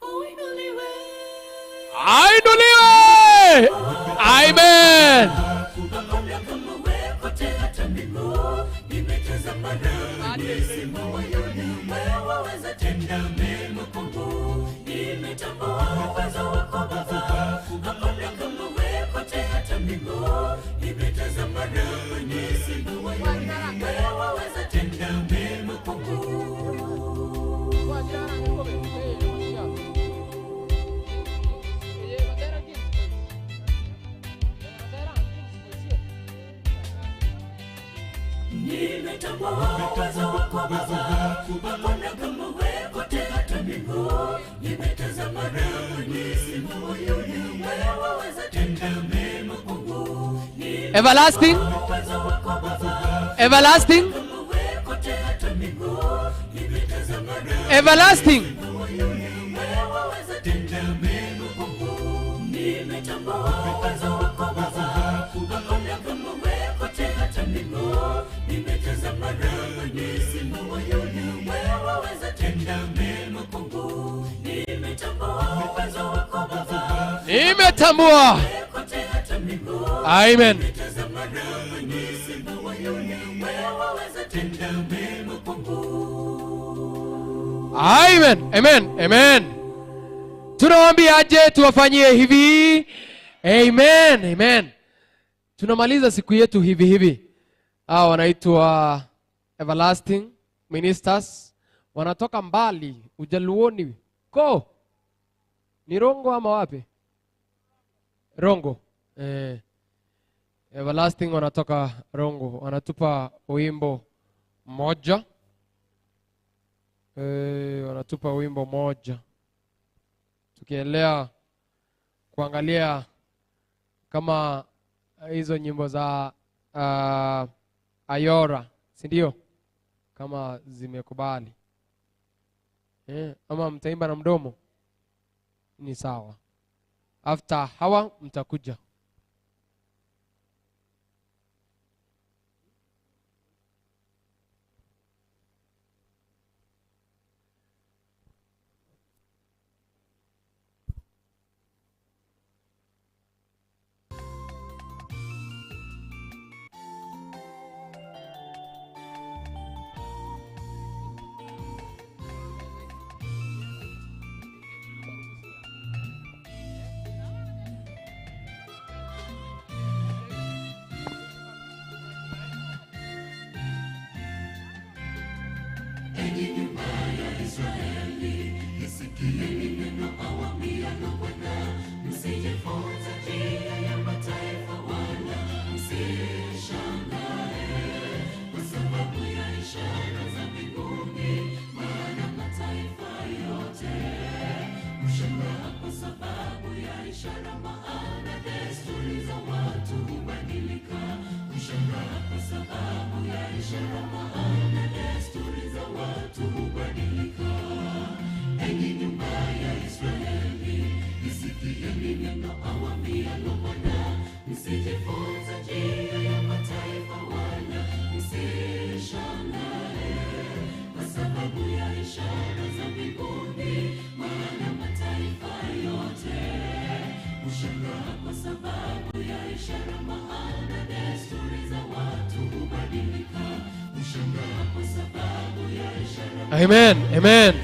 uinuliwe. Ainuliwe. Amen. Nimetambua uwezo wako Baba, hakuna kama wewe kote hata mbingu. Nimetazama rama nyesimo wa Yuda, wewe waweza tenda mema kwangu. Nimetambua uwezo wako Baba, hakuna kama wewe kote hata mbingu. Nimetazama rama nyesimo wa Yuda, wewe waweza tenda mema kwangu. Everlasting. Everlasting. Everlasting. Nimetambua uwezo wako Baba, hakuna kama wewe kote hata mbingu. Nimetazama rama nyesimo wa Yuda, wewe waweza tenda mema kwangu. Nimetambua uwezo wako Baba. Nimetambua. Amen. Amen. Amen. Amen. Tunawaambiaje tuwafanyie hivi? Amen. Amen. Tunamaliza siku yetu hivi hivi. Hao wanaitwa Everlasting Ministers. Wanatoka mbali, Ujaluoni. Ko. Ni Rongo ama wapi? Rongo. Everlasting wanatoka Rongo. Wanatupa wimbo moja. Wanatupa wimbo moja. Tukiendelea kuangalia kama hizo nyimbo za Ayora, si ndio? Kama zimekubali. Ama mtaimba na mdomo. Ni sawa. After hawa mtakuja. Enyi nyumba ya Israeli, isikieni neno awaambialo Bwana. Msijifunze njia ya mataifa wala msishangae kwa sababu ya ishara za mbinguni, maana mataifa yote hushangaa kwa sababu ya ishara, maana desturi za watu hubadilika. Hushangaa kwa sababu ya ishara, maana desturi za watu hubadilika. Enyi nyumba ya Israeli, isikieni neno awaambialo Bwana. Msijifunze njia ya mataifa wala msishangae kwa sababu ya ishara za mbinguni, maana mataifa yote hushangaa kwa sababu ya ishara, maana desturi za watu hubadilika. Hushangaa kwa sababu ya ishara. Amen. Amen.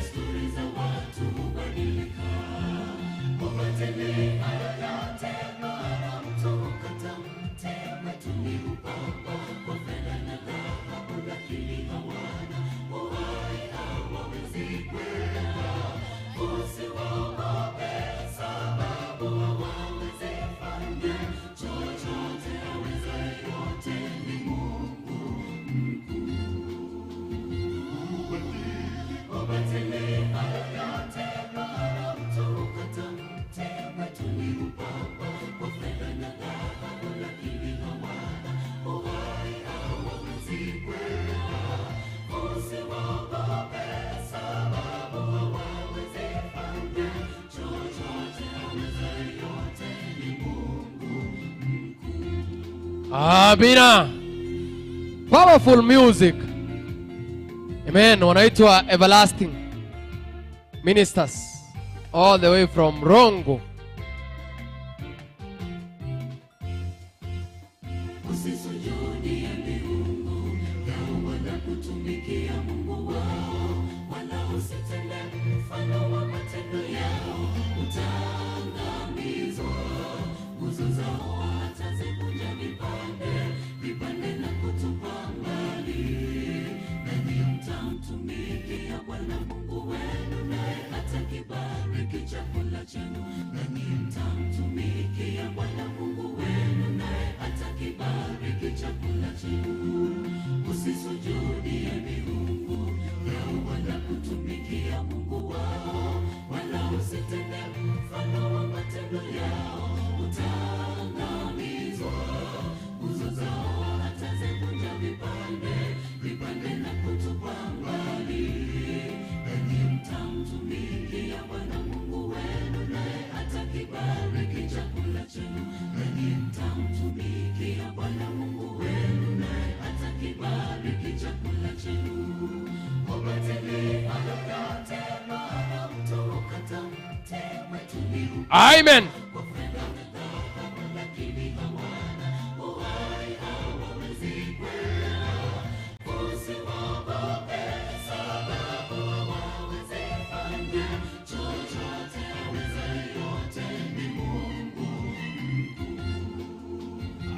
Amina. Powerful music. Amen. Wanaitwa Everlasting Ministers, all the way from Rongo. Usisujudie miungu yao wala kutumikia Mungu wao, wala usitende mfano wa matendo yao, utaangamizwa. Nguzo zao atazivunja vipande vipande na kutupa mbali. Nanyi mtamtumikia Bwana Mungu wenu, naye atakibariki chakula chenu. Amen.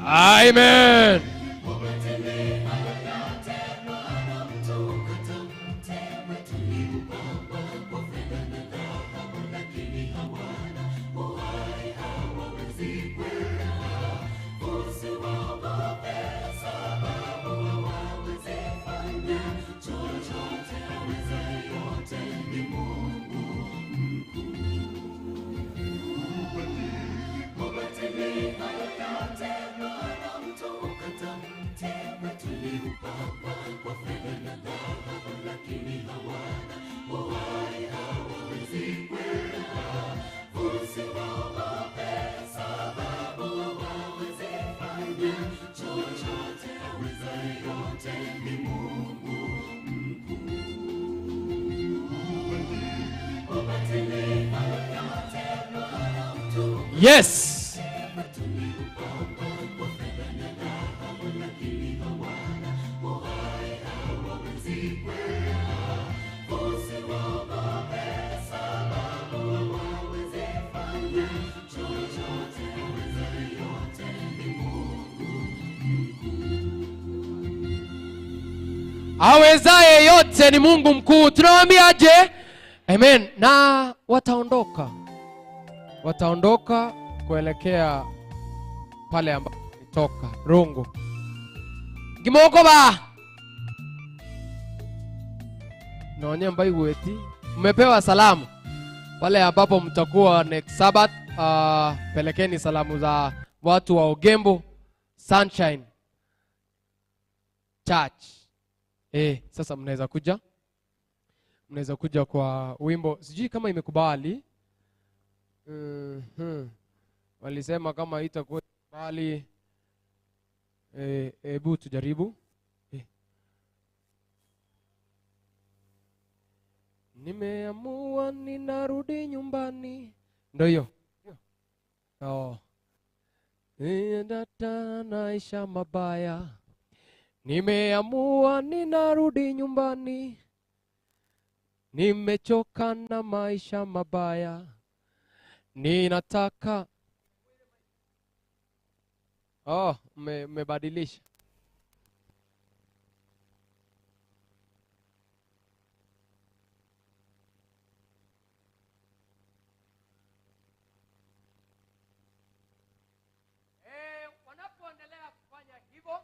Amen. Yes. Awezaye yote ni Mungu mkuu. Tunawaambiaje? Amen. Na wataondoka kuelekea pale ambapo nitoka Rongo. Gimoko ba. Naonye mbai weti. Mmepewa salamu. Pale ambapo mtakuwa next Sabbath, pelekeni salamu za watu wa Ogembo Sunshine Church. Sasa mnaweza kuja kwa wimbo. Sijui kama imekubali. Walisema kama itakuwa bali, hebu tujaribu. Nimeamua ninarudi nyumbani. Ndio hiyo. Data naisha mabaya. Nimeamua ninarudi nyumbani. Nimechoka na maisha mabaya. Ninataka mmebadilisha. Wanapoendelea kufanya hivyo,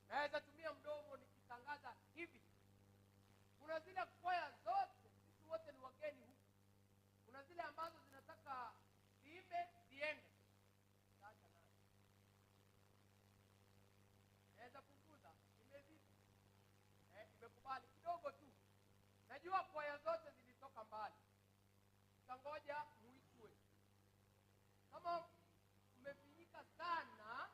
naweza tumia mdomo nikitangaza hivi. Kuna zile kwaya zote, sisi wote ni wageni huku. Kuna zile ambazo zinataka ziimbe ziende. Naweza kukuza, imekubali kidogo tu. Najua kwaya zote zilitoka mbali. Tangoja muitwe. Kama umefinyika sana,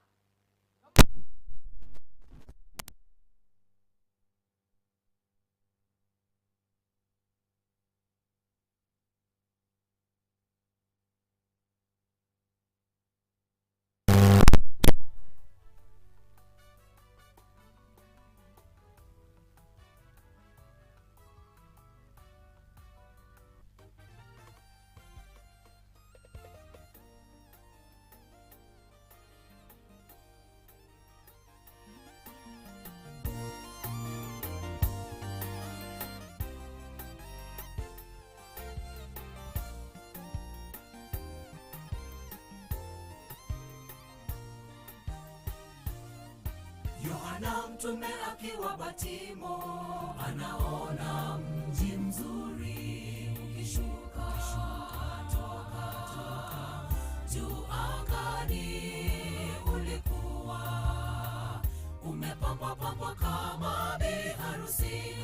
Yohana mtume akiwa Batimo, anaona mji mzuri ukishuka toka juu angani. Ulikuwa umepambwa kama biharusi.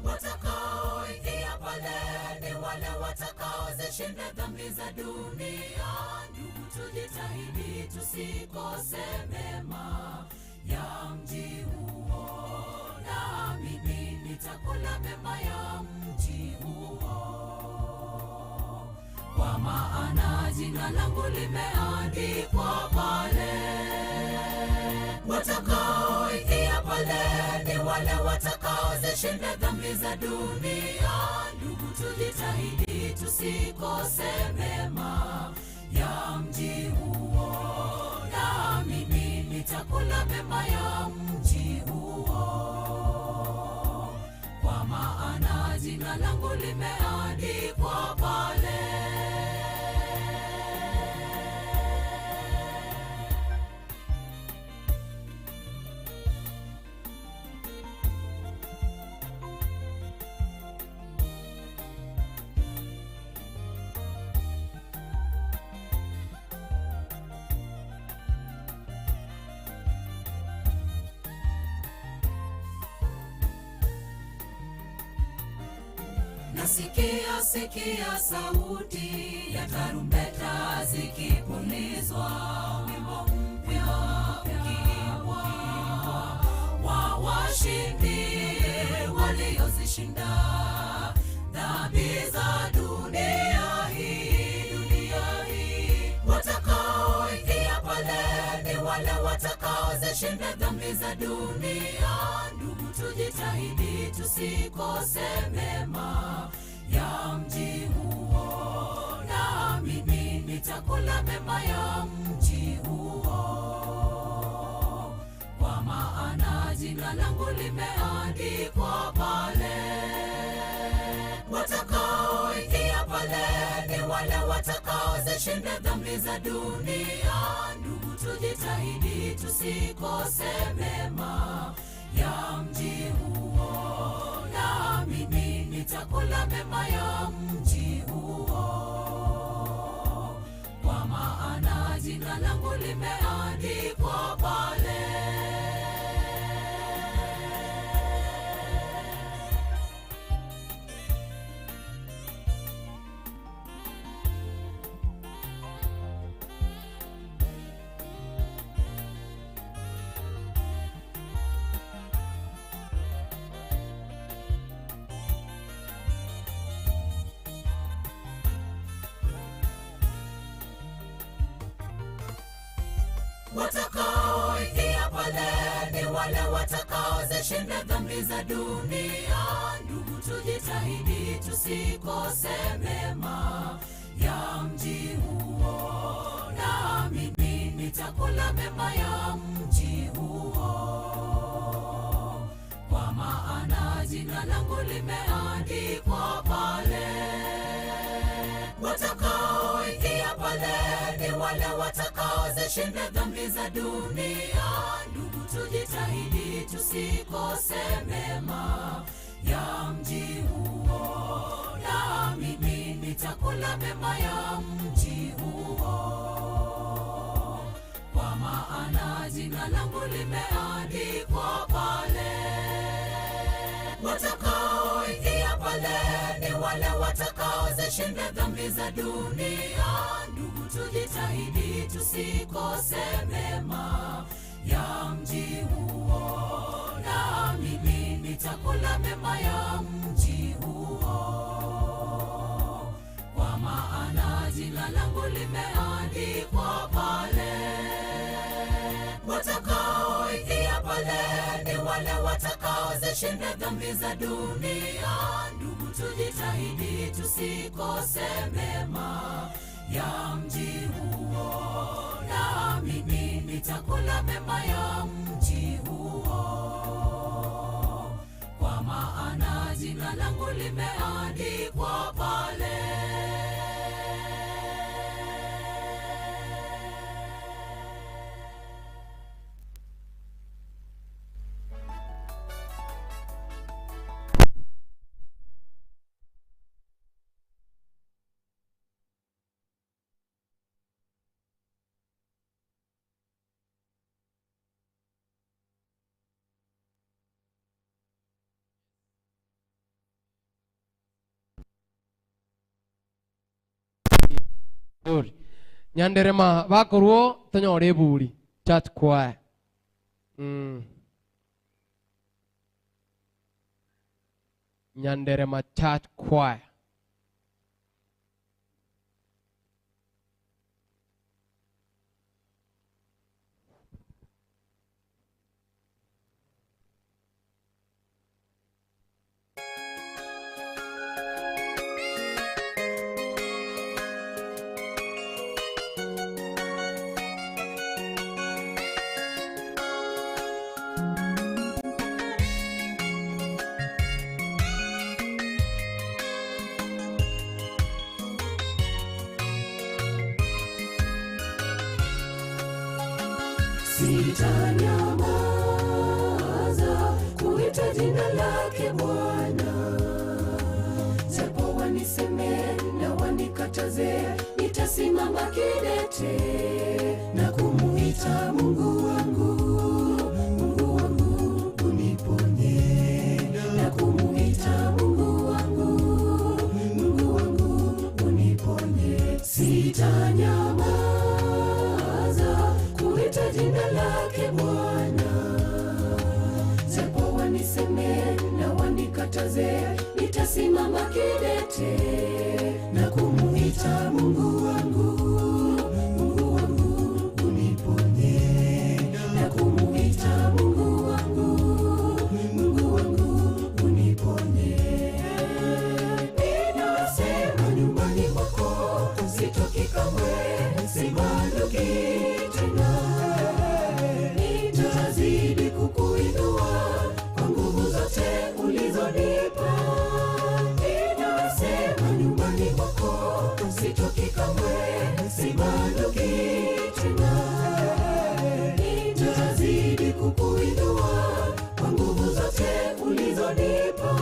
Watakaoingia pale ni wale watakaozishinda dhambi za dunia. Ndugu, tujitahidi tusikose mema ya mji huo, na mimi nitakula mema ya mji huo. kwa maana jina langu limeandikwa pale. Watakaoingia pale ni wale watakaozishinda dhambi za dunia. Ndugu, tujitahidi tusikose mema ya mji huo, na mimi nitakula mema ya mji huo, kwa maana jina langu limeandikwa pale. Sikia sauti ya tarumbeta zikipulizwa, wimbo mpya ukiimbwa wa washindi waliozishinda dhambi za dunia hii. Watakaoingia pale ni wale watakaozishinda dhambi za dunia. Ndugu, tujitahidi tusikose mema ya mji huo, na mimi nitakula mema ya mji huo, kwa maana jina langu limeandikwa pale. Watakaoingia pale ni wale watakaozishinda dhambi za dunia. Ndugu, tujitahidi tusikose mema ya mji huo, na mimi nitakula mema ya mji huo, kwa maana jina langu limeandikwa pale. Watakaoingia pale ni wale watakaozishinda dhambi za dunia. Ndugu, tujitahidi tusikose mema ya mji huo, na mimi nitakula mema ya mji huo, kwa maana jina langu limeandikwa pale. Watakaoingia pale ni wale watakaozishinda dhambi za dunia. Ndugu, tujitahidi tusikose mema ya mji huo, na mimi nitakula mema ya mji huo, kwa maana jina langu limeandikwa pale. Watakaoingia pale ni wale watakaozishinda dhambi za dunia. Ndugu, tujitahidi tusikose mema ya mji huo, na mimi nitakula mema ya mji huo, kwa maana jina langu limeandikwa pale. Watakaoingia pale ni wale watakaozishinda dhambi za dunia. Ndugu, tujitahidi tusikose mema ya mji huo, na mimi nitakula mema ya mji huo, kwa maana jina langu limeandikwa pale. Nyanderema bakorwo tonyore buri church choir. Nyanderema church choir. sitanyamaza kuita jina lake Bwana. Japo waniseme na wanikataze, nitasimama kidete na kumuita Mungu wangu. Mungu wangu uniponye, na kumuita Mungu wangu. Mungu wangu uniponye. Sitanyamaza kuita jina lake Bwana. Japo waniseme na wanikataze, nitasimama kidete na kumuita Mungu wangu. Mungu wangu uniponye, na kumuita Mungu wangu. Mungu wangu uniponye. Ninasema nyumbani mwako sitoki kamwe, sibanduki tena. Nitazidi kukuinua kwa nguvu zote ulizonipa. Ninasema nyumbani mwako sitoki kamwe, sibanduki tena. Nitazidi kukuinua kwa nguvu zote ulizonipa.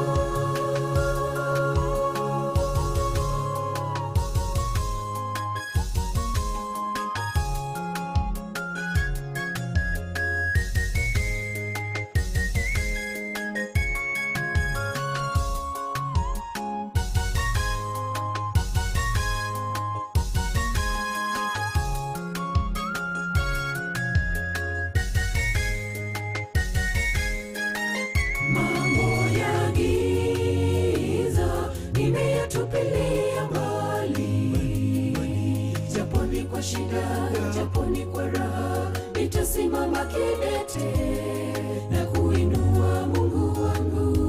Mambo ya giza nimeyatupilia mbali. Japo ni kwa shida, japo ni kwa raha, nitasimama kidete na kuinua Mungu wangu.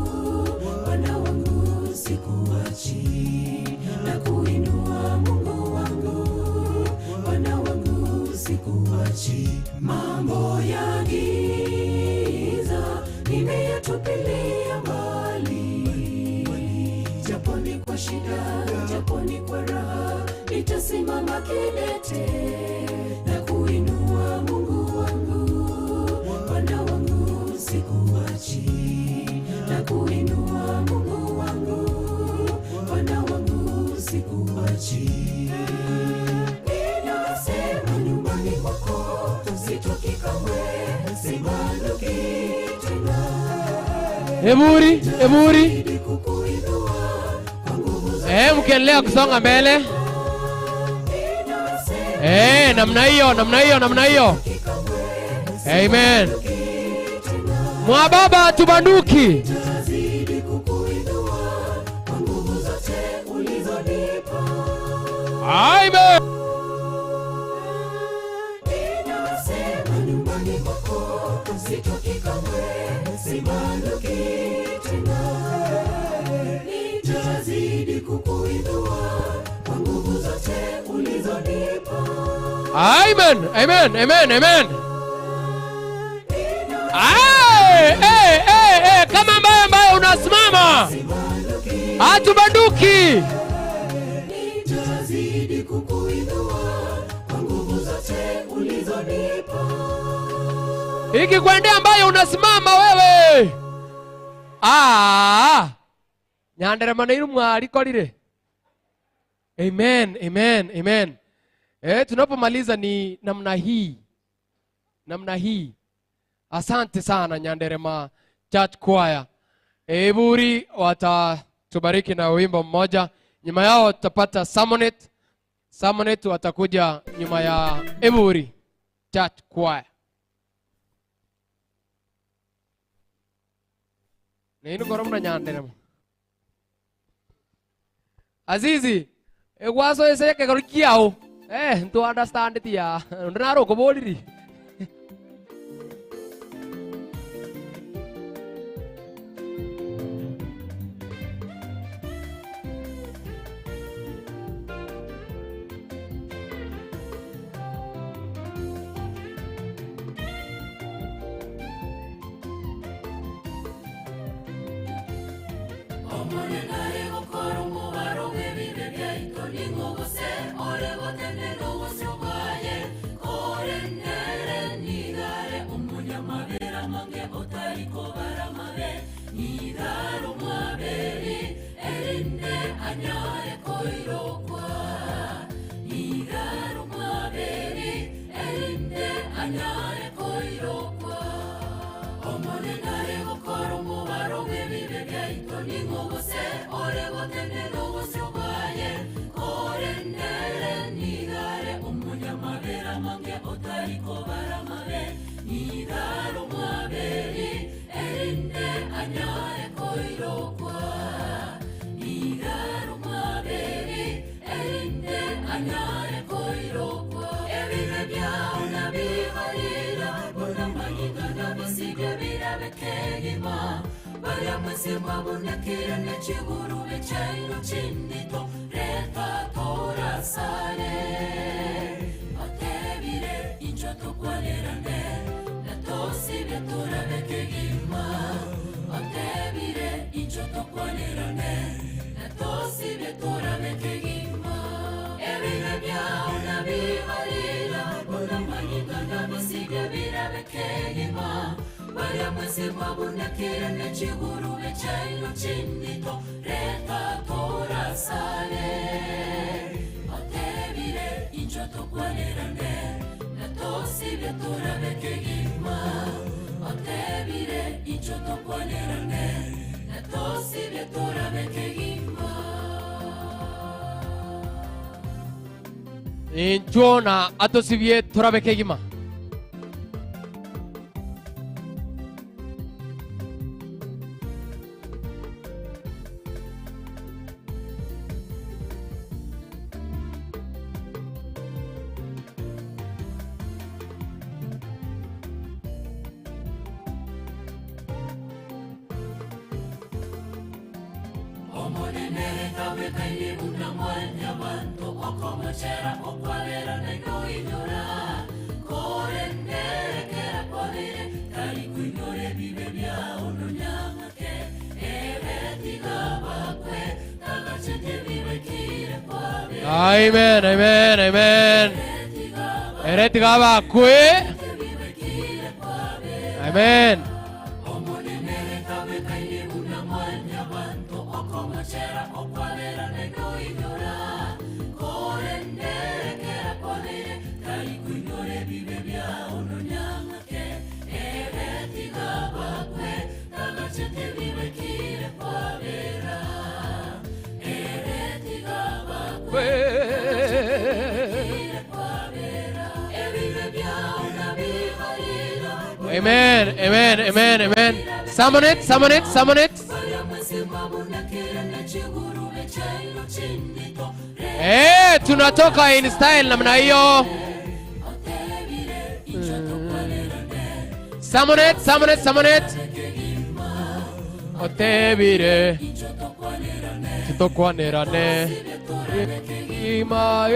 Bwana wangu sikuachi, na kuinua Mungu wangu. Bwana wangu sikuachi. Mambo ya giza nimeyatupilia mbali. Japo ni kwa shida, japo ni kwa raha, nitasimama kidete na kuinua Mungu wangu. Bwana wangu sikuachi, na kuinua Mungu wangu. Bwana wangu sikuachi. Ninasema nyumbani mwako sitoki kamwe, sibanduki tena. Eburi. Mkiendelea kusonga mbele. Namna hiyo. Amen. Mwa baba tubanduki. Amen. Sitoki kamwe, sibanduki tena. Nitazidi kukuinua kwa nguvu zote ulizonipa. Amen. Kama ambaye unasimama, hatubanduki. Nitazidi kukuinua kwa nguvu zote ulizonipa. Hiki kwendea ambaye unasimama wewe. Nyandere manairu mwari korire. Amen. Tunapomaliza ni namna hii. Asante sana Nyanderema Church Choir. Eburi watatubariki na wimbo mmoja. Nyuma yao tutapata Samonet watakuja nyuma ya Eburi Church Choir. Neinu koromna Nyanderema. Azizi, egwaso eseke korikiao. To understand it ya. Ndaro ko boliri. Ore botende no was your anyare koirokwa omone nare gokoro mubaro bw'ebibe byaito ning'ogose ore gotenero gosyobaye kore ndere nigare omunyamabera mange otari kobara mabe nigaro mwaberi erinde anyare koirokwa nigaro mwaberi erinde anyare koirokwa ebibe byao nabibarira bonamanyiga nabisige birabekegima barya mwese mwabonekire n'ekigurube cyaino kindito reka torasare atebire injo tukwanerane natosibye turabekegima atebire injo tukwanerane natosibye turabekegima ebibe byao nabibarira bonamanyiga nabisige birabekegima barya mwese mwabonekire n'ekigurube cyaino kindito reka torasare atebire injo tukwanerane natosibye turabekegima atebire injo tukwanerane natosibye turabekegima injona atosibye turabekegima omonenere kabe kaini unamwanya bantu okomochera okwabera nainoinyora kore ndere kera kwabire kari kuinyore bibe byao nonyang'ake ebetigabakwe nagachete bibe kire kwabere amen amen amen eretigabakwe amen omonenere kabe kaini unamwanya bantu okomochera okwabera nainoinyora kore ndere kera kwabire kari kuinyore bibe byao nonyang'ake ebetigabakwe nagachete bibe kire kwabera ebetigabakwe kire kwabera ebibe byao nabibarira amen amen amen amen summon it tunatoka in style namna hiyo summon it otebire tutokwanerane ima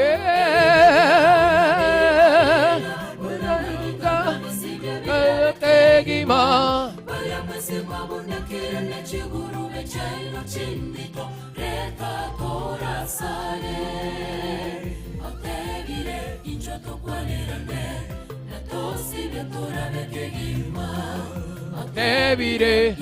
tegima otebire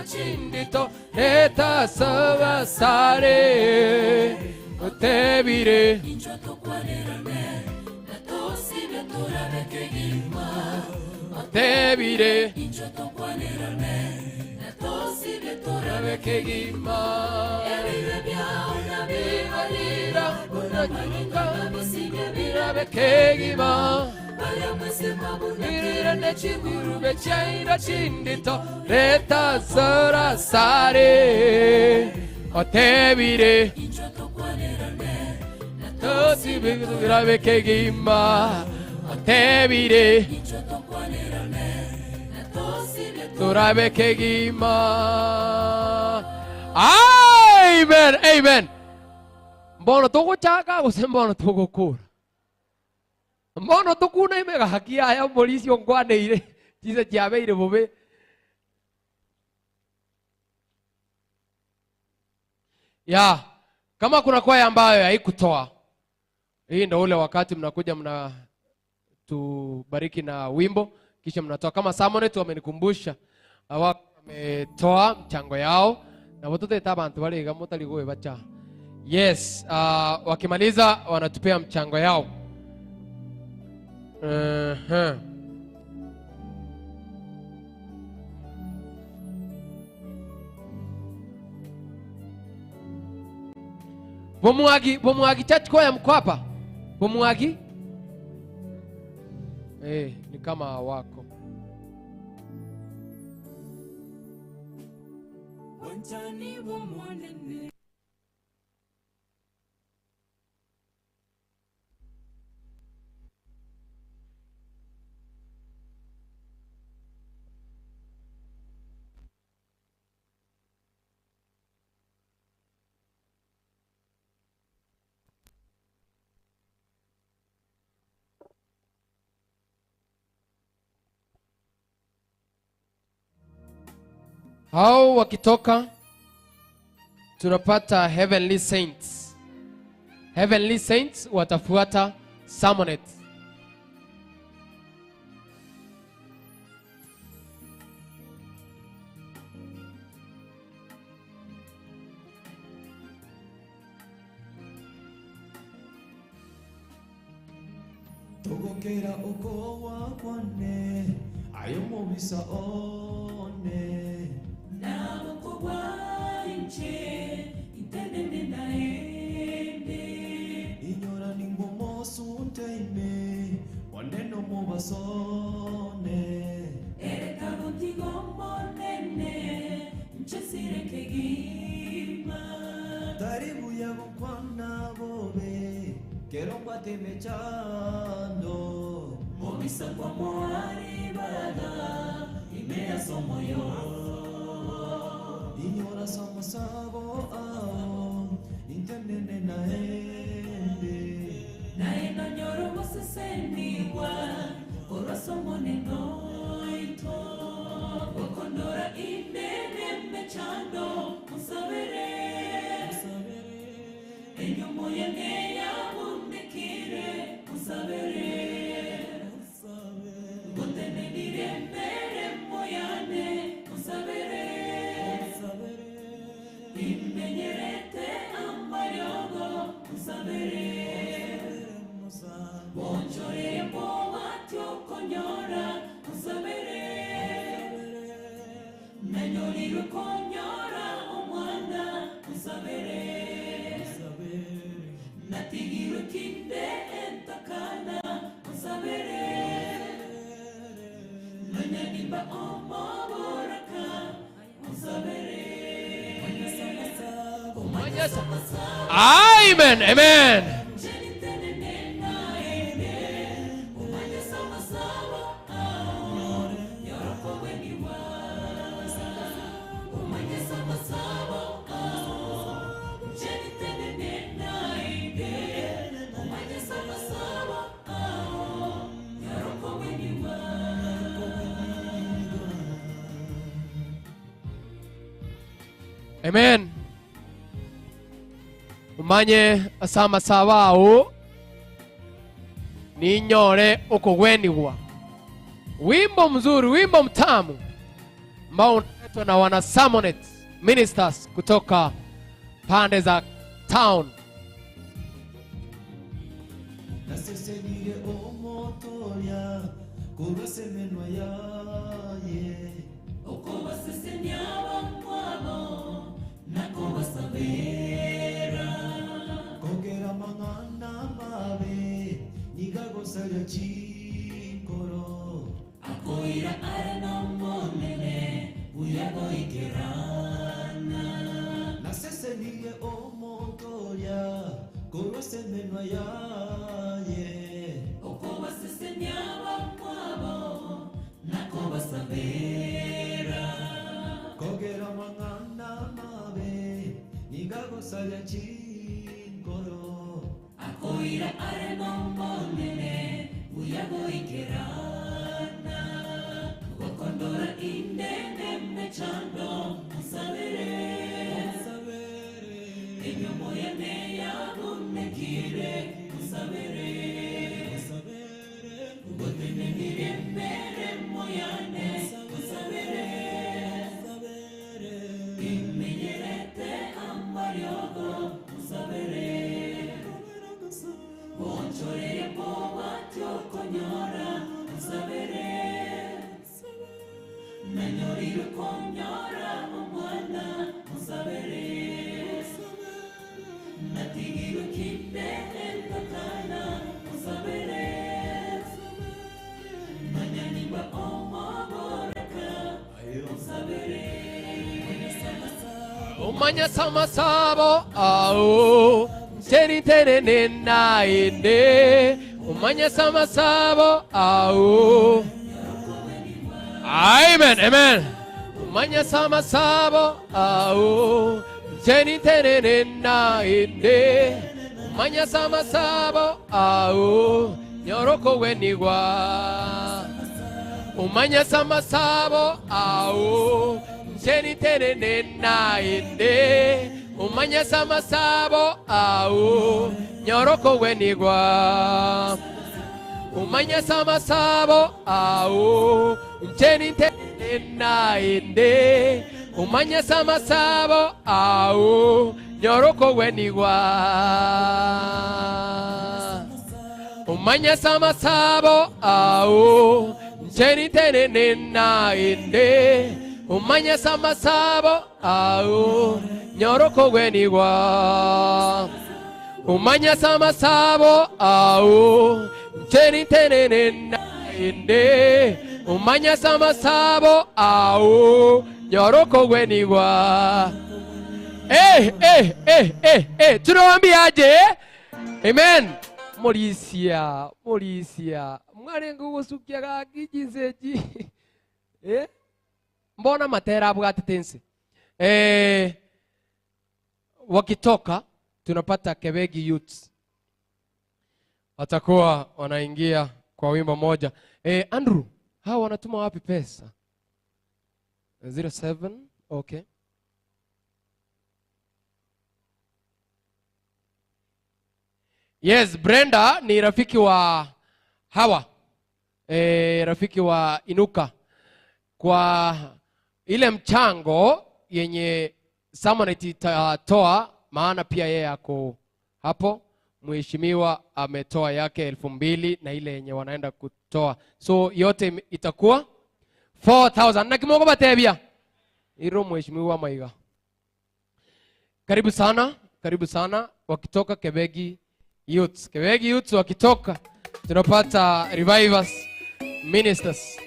chindito eta savasare otebire otebire turabekegima birabekegima birira nechigurube chaino chindito reta sarasare otebire birabekegima otebire turabekegima amen amen mbono tuguchaka guse mbono tugukura mbono tukuna imega hakia aya polisi ongwaneire tise chiabeire bobe ya kama kuna kwaya ambayo haikutoa hii ndio ule wakati mnakuja kutubariki na wimbo, kisha mnatoa kama Samonet wamenikumbusha wametoa mchango yao na watoto etabantu wale gamotali goe bacha. Yes, wakimaliza wanatupea mchango yao. Bomuagi church choir mko hapa? Bomuagi? Ni kama wako. Wanchani bomwanene. Hao wakitoka tunapata Heavenly Saints. Heavenly Saints watafuata Samonet. Togokera uko wakwane ayo mubisa one nabo kuba inche intendene naende inyora ningomo sunteime waneno mubasone ereka contigo monene nchesireke gima taribu yabo kwana bobe quiero guateme chando mobisa kwa moari baga imea somo yo inyora somo sabo ao intendene naenda nyoro moseseniwa ora somo nenoito wakondora indene mechando musabere enyomo yengeya mundekire musabere gotene dirembere moyane musabere immenyerete ambaryogo musabere bonchore mowatyo konyora musabere menyoliro konyora omwana musabere natigiro kinde entakana musabere nanyaniba omoboraka musabere. Amen. Amen. Amen. Umanye asama sawao ninyore ukugwenigwa. Wimbo mzuri, wimbo mtamu ambao unaletwa na wana Samonet ministers kutoka pande za town. Nasesenire omotoya kubasemenwa yaye okubasesenyawa mwabo nakobasabera kogera mangana mabe nigagosaya chikoro akoira arena monene uyagoikerana nasesenire omotoya kubasemenwa yaye okubasesenyawa mwabo nakobasabera kogera mangana mabe nigagosaya chingoro akoira areno monene uyagoikerana wakondora indene mechando musabere enyomo yene yabunekire musabere umanya samasabo au mcheni tenene naende umanya samasabo au. Amen, amen. Umanya samasabo au mcheni tenene naende umanya samasabo au nyoroko wenigwa umanya samasabo au mcheni tenene naende umanya samasabo au nyoroko wenigwa umanya samasabo au mcheni tenene naende umanya samasabo au nyoroko wenigwa umanya samasabo au mcheni tenene naende umanya samasabo au nyoroko wenigwa umanya samasabo au mcheni tenene naende umanya samasabo au nyoroko wenigwa. Tunawaambiaje? Amen. Morisia mwarengo gusukia gakijiseji mbona matera bwate tense wakitoka tunapata Kebegi Youth watakuwa wanaingia kwa wimbo moja. Andrew, hawa wanatuma wapi pesa? 07 okay. Yes, Brenda ni rafiki wa hawa rafiki wa Inuka kwa ile mchango yenye Samonet itatoa, maana pia yeye ako hapo. Mheshimiwa ametoa yake 2,000 na ile yenye wanaenda kutoa, so yote itakuwa 4,000 na kimogo batebia iro. Mheshimiwa Maiga, karibu sana wakitoka Kebegi Youth wakitoka tunapata revivers ministers.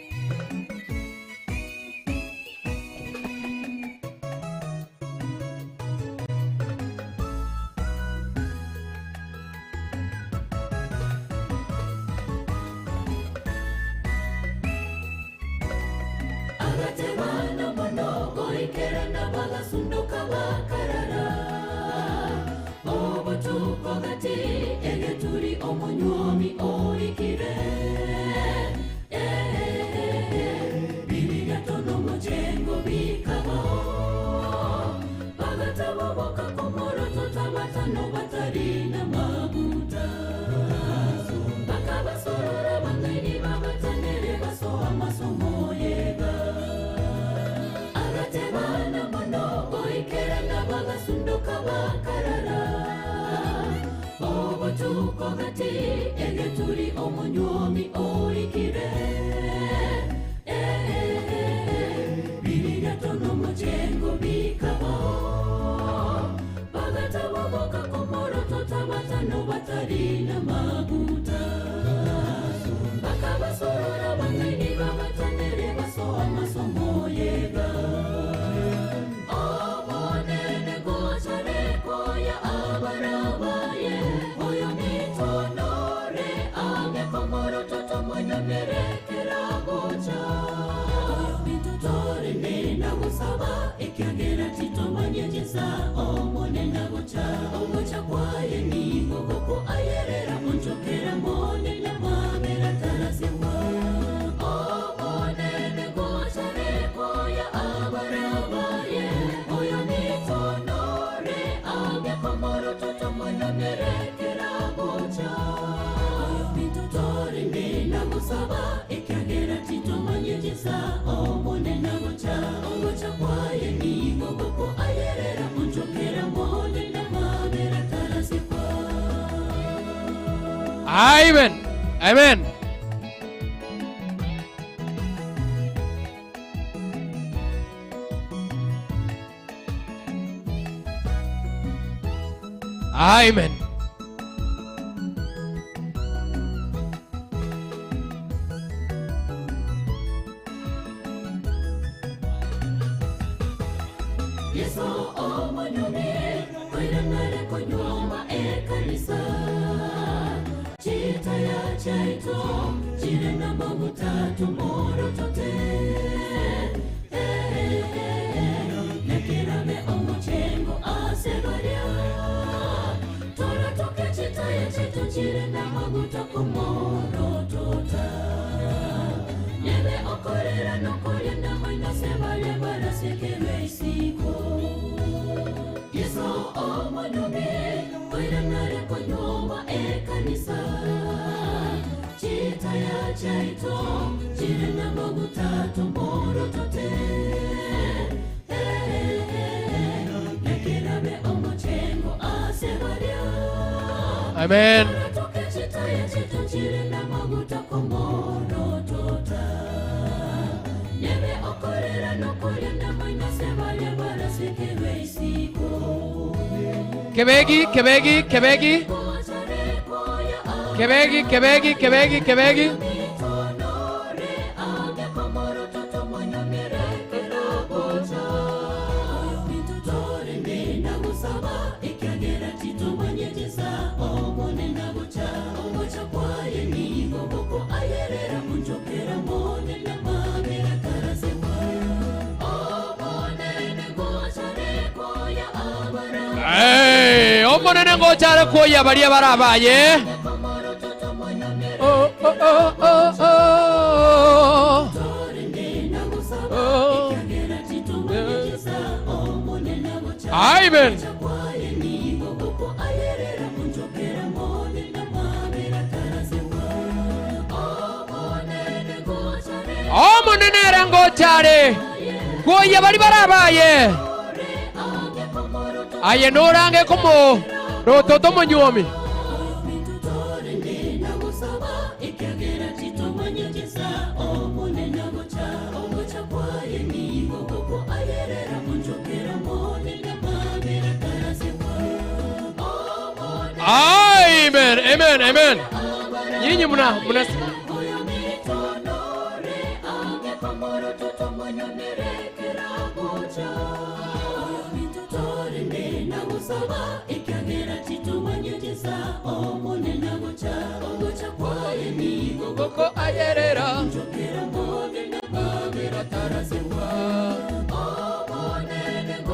Agatebana monogo ikerana bagasunduka bakarara obutuko gati egeturi omunyomi oikire bibigatono mujengo bikabao bagataboboka komoro totabatano batarina maguta bakabasorora bangaini babatanere basoa masomo yega agatebana monogo ikerana bagasunduka bakarara obutuko gati egeturi omunyomi oikire bibigatono mujengo bikabao bagataboboka komoro totabatano batarina maguta bakabasorora bangaini babatanere basoa masomo yega obonene gotareko ya abarabaye oyo nitonore agekomoro totomonyomerekera gocha oyo mitotore nena gusaba ikiagera titomanyegeza omonena gocha ogocha kwaye nigogoko ayerera onchokera monena mamera tarasewa obonene gotareko ya abarabaye oyo nitonore agekomoro totomonyomerekera gocha oyo mitotore nena gusaba ikiagera titomanyegeza omonena gocha ogocha kwaye nigogoko ayerera onchokera monena mamera tarasewa. Amen. Amen. Amen. Yesu omonyumie koiranare konyoma ekanisa chita ya chaito chirena magutatu moro tote nekirame omuchengo asevaria tora toke chita ya chaito chirena magutatu moro tota nebe okorera nokorenda maina sevaria barasekere isiko Yesu omonyumie koiranare konyoma ekanisa chita ya chaito chirena magutatu moro tote nekirame omuchengo asevaria Amen. toke chita ya chaito chirena magutatu moro tota nebe okorera nokorenda maina sevaria barasekere isiko Kebegi, kebegi, kebegi. Kebegi, kebegi, kebegi, kebegi. Hey, omonene ngochare koya baria barabaye. Oh oh oh oh oh. Oh. Amen. Omonene ngochare koya bari barabaye. Aye norange como rototo monyomi. Amen, amen, amen. Nyinyi muna Koko ayerera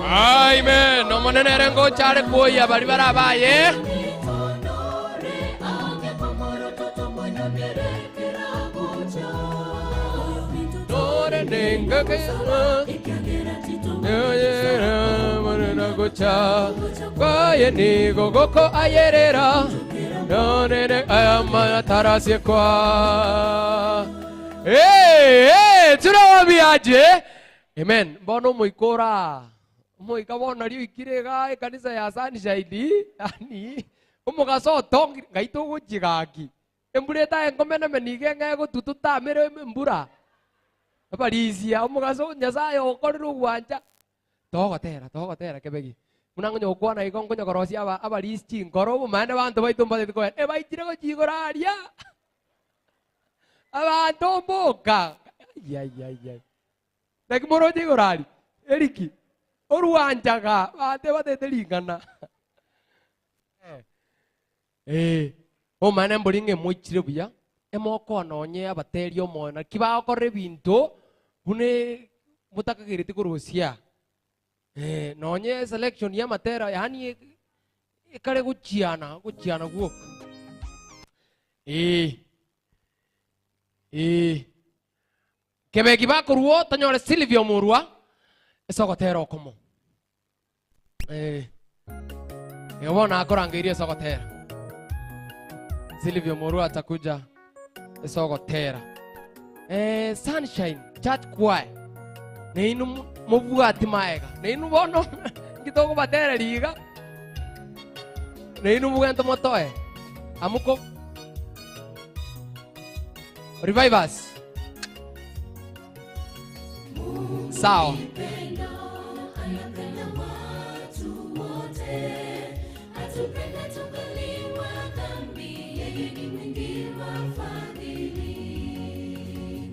Amen. No monene rengo chare koya bari barabaye. Nore nenga kaya monena gocha Kaya ni goko ayerera None ayama tarasi kwa tunawaambiaje? Amen. Mbona muikora muikabona riu ikirega kanisa ya Sunshine yani umugasoto ngaito gujigaki embuleta engomena menige ngego tututamire mbura abarisia umugaso nyasaye okoriro gwanja togotera kebegi munango kwana igongo nyokorosia abarisi ngoro mane bantu baitu mbate ko baitire go chigoraria abantu mboka ya Nakimoro chigorari eriki oruanjaga bate bateteringana o mane mburinge muichire buya emoko nonye abaterio mona kibakorre bintu bune mutakagirite kurusia nonye selection ya matera yani ikare guchiana guok kebeki bakoruo tanyore Silvio Murua esogotera okomo yobona akorangirie esogotera Silvio Murua atakuja esogotera Sunshine Church Choir neinu mubwati maega neinu bono ngitogo batera liga neinu bugento motoe amuko Revivers sawa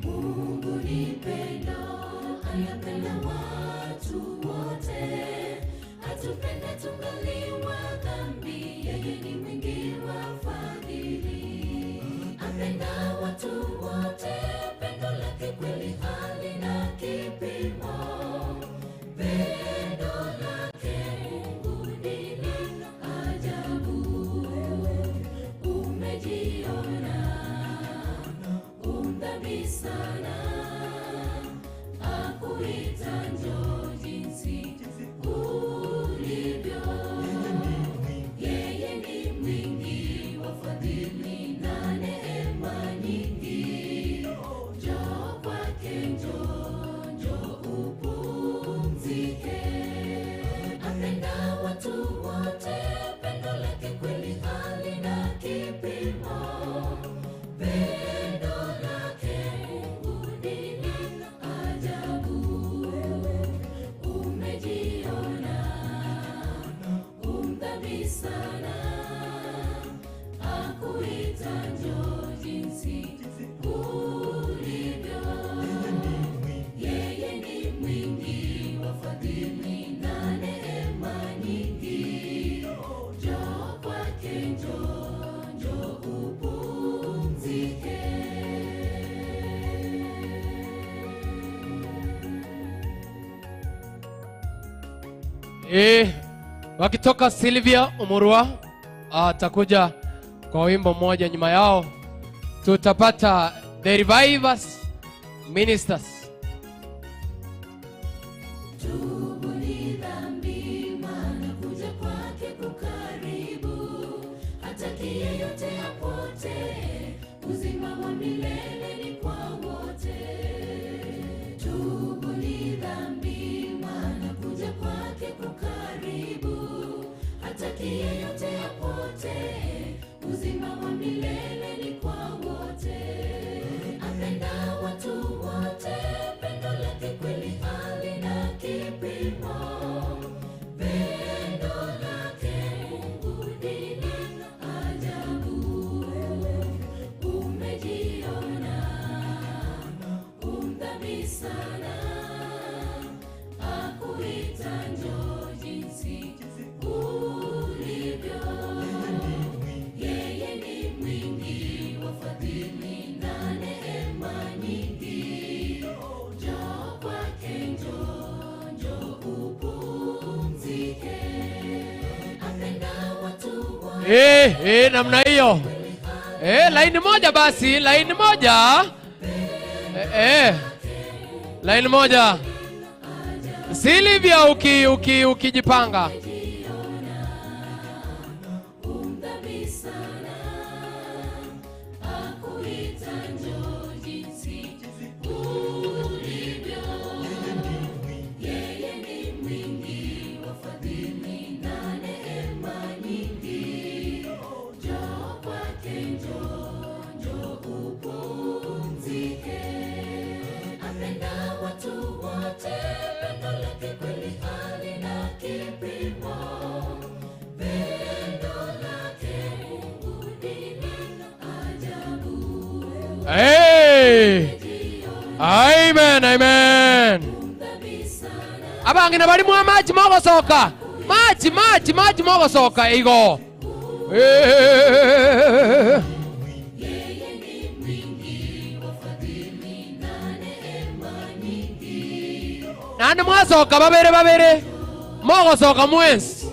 Mungu ni pendo, anapenda watu wote. Wakitoka Sylvia Umurua atakuja kwa wimbo mmoja, nyuma yao tutapata The Revivers Ministers. Tubuni dhambi, maana kuja kwake kukaribu. Hataki yeyote apotee, uzima wa milele ni kwa wote. Tubuni dhambi, maana kuja kwake kukaribu. Hataki yeyote apotee, uzima wa milele ni kwa wote. Apenda watu wote, pendo lake kweli halina kipimo. Pendo lake Mungu ni la ajabu. Umejiona umdhambi sana, akuita njoo jinsi ulivyo. Yeye ni mwingi wa fadhili na neema nyingi. Njoo kwake, njoo upumzike. Apenda watu wote. Namna hiyo. Laini moja basi, laini moja. Laini moja. Sylvia ukijipanga. Umdhambi sana, akuita njoo jinsi ulivyo. Yeye ni mwingi wa fadhili na neema nyingi. Njoo kwake, njoo upumzike. Apenda watu wote, pendo lake kweli halina kipimo. Pendo lake Mungu ni la ajabu. Amen, amen. Abangina bali mu amaji mogosoka. Maji mogosoka igo. Nani mwasoka babere mogosoka mwensi.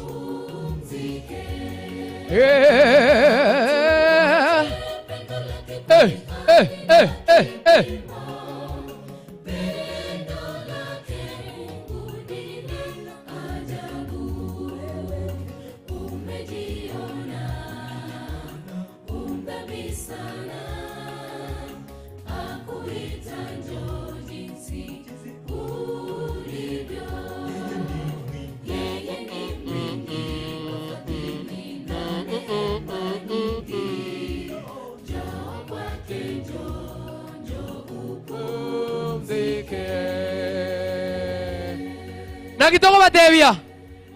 Nakitoko batebia.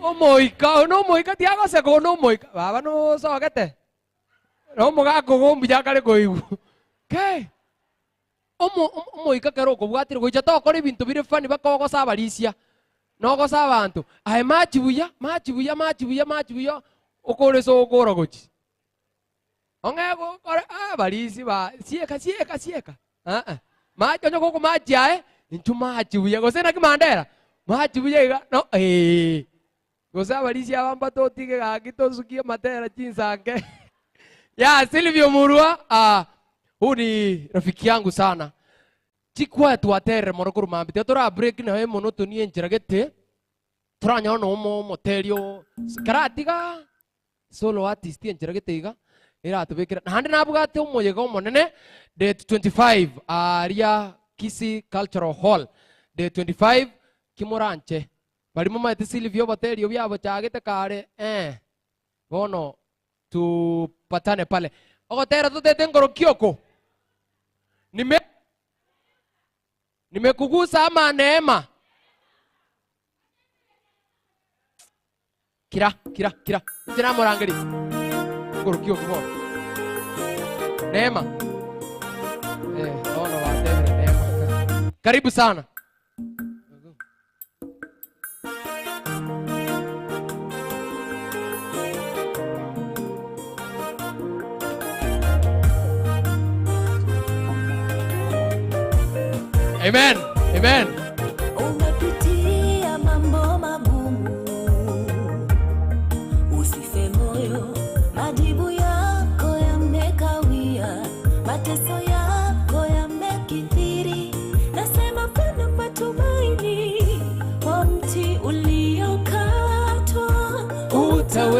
Omoika tiago se ko no moika. Baba no sogete. No mogako gombu yakale koigu. Ke. Omoika kero ko bwatire ko chato ko bintu bire fani bakogo sabalisia. No go sabantu. Ai machibuya. Okore so okoro gochi. Ongego balisi ba sieka. Macho nyoko ko machiae. Intu machibuya go sena kimandera. Machibuya no Gosa balisia bamba totige gagito sukia matera chinsange. Ya Sylvia Umurua, huyu ni rafiki yangu sana. Chikwa tuatere morokuru mambite tora break na hemo no toni enjeragete. Turanya no motelio karatiga solo artist enjeragete iga. Era tubekira. Hande nabugate umuyega umonene date 25 aria Kisii Cultural Hall. Date 25 Kimuranche. Bali mama eti Sylvia baterio byabo chagete kare bono tupatane pale. Ogotera tutete ngoro kioko. Nimekugusa ama neema. Kira. Tena morangeri. Ngoro kioko bono. Neema. Bono baterio neema. Karibu sana. Amen. Umepitia mambo magumu,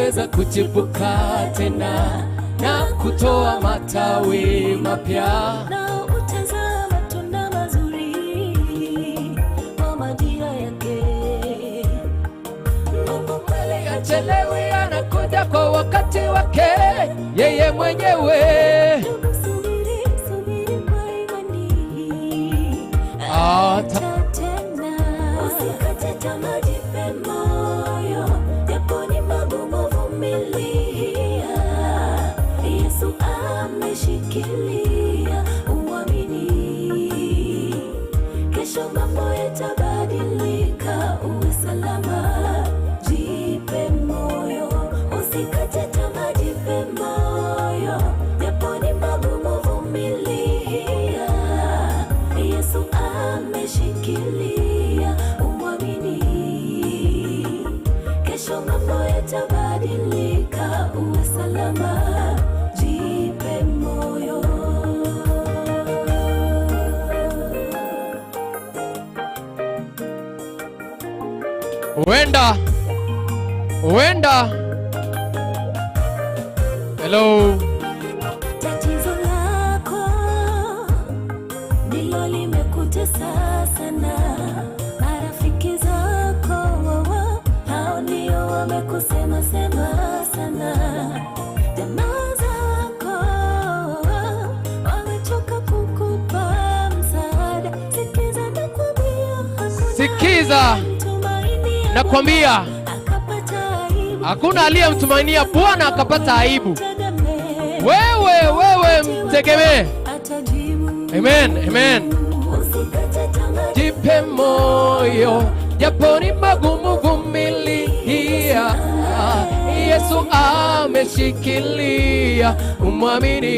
yaweza kuchipuka tena na kutoa matawi mapya. Na utazama matunda mazuri kwa majira yake. Mungu kweli hachelewi, anakuja kwa wakati wake yeye mwenyewe. Subiri kwa imani, atatenda. Usikate tamaa, jipe moyo, japo ni magumu, vumilia. Yesu ameshikilia, uamini. Kesho mambo yatabadilika, uwe salama, jipe moyo. Usikate tamaa, jipe moyo, japo ni magumu, vumilia. Yesu ameshikilia, uamini. Kesho mambo yatabadilika, uwe salama, jipe moyo. Huenda. Hello. Tatizo lako ndilo limekutesa sana. Marafiki zako hao ndio wamekusema sana. Jamaa zako wamechoka kukupa msaada. Sikiza nakwambia, hakuna aliyemtumainia Bwana akapata aibu. Wewe mtegemee. Amen. Jipe moyo, japo ni magumu, vumilia. Yesu ameshikilia, umwamini.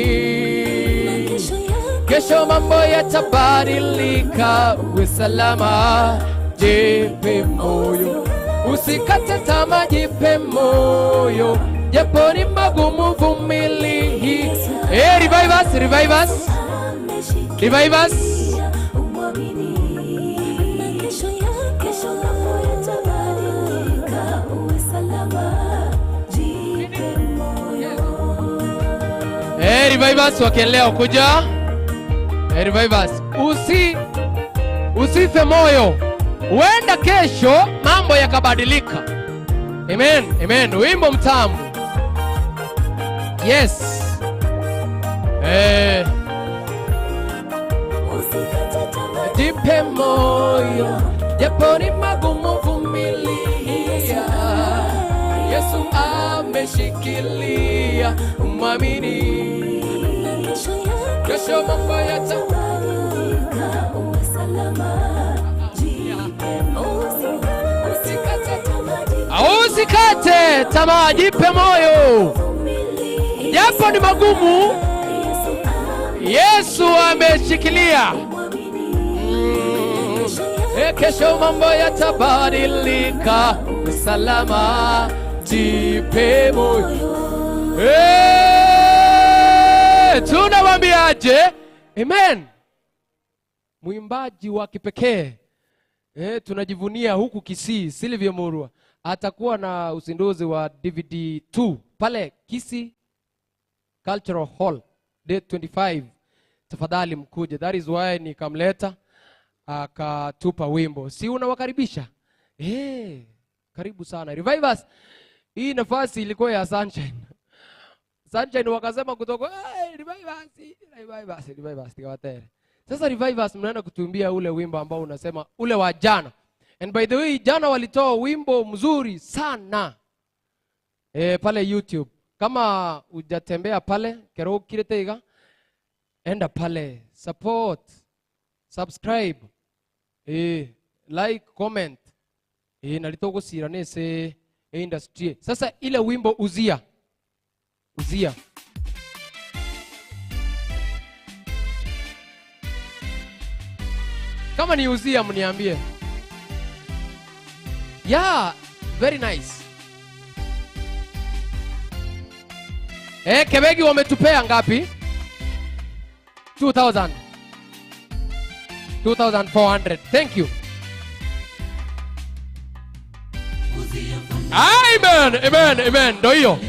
Kesho mambo yatabadilika, uwe salama, jipe moyo. Usikate tamaa, jipe moyo, japo ni magumu, vumilia. Revive us. Revive us wakiendelea kuja. Revive us. Usife moyo. Huenda kesho mambo yakabadilika. Amen. Wimbo mtamu. Yes. Jipe moyo, japo ni magumu, vumilia. Yesu ameshikilia, umwamini. Kesho mambo yatabadilika, uwe salama, jipe moyo. Usikate tamaa, jipe moyo, japo ni magumu. Yesu ameshikilia. Kesho mambo yatabadilika, salama, jipe moyo. Tunawambiaje? Amen. Mwimbaji wa kipekee tunajivunia huku Kisii, Silvia Murua atakuwa na uzinduzi wa DVD 2 pale Kisii Cultural Hall date 25. Tafadhali mkuje. That is why nikamleta akatupa wimbo. Si unawakaribisha? Karibu sana. Revive us. Hii nafasi ilikuwa ya Sunshine. Sunshine wakasema kutoka revive us tikawatere. Sasa Revive us mnaenda kutumbia ule wimbo ambao unasema ule wa jana. And by the way, jana walitoa wimbo mzuri sana. Pale YouTube. Kama hujatembea pale, kero kiretega, enda pale, support, subscribe, like, comment. Nalitoko siranese industry. Sasa ile wimbo uzia. Kama ni uzia mniambie. Yeah, very nice. Kebegi wametupea ngapi? 2,400. Thank you. Amen, amen, amen. Ndio hiyo.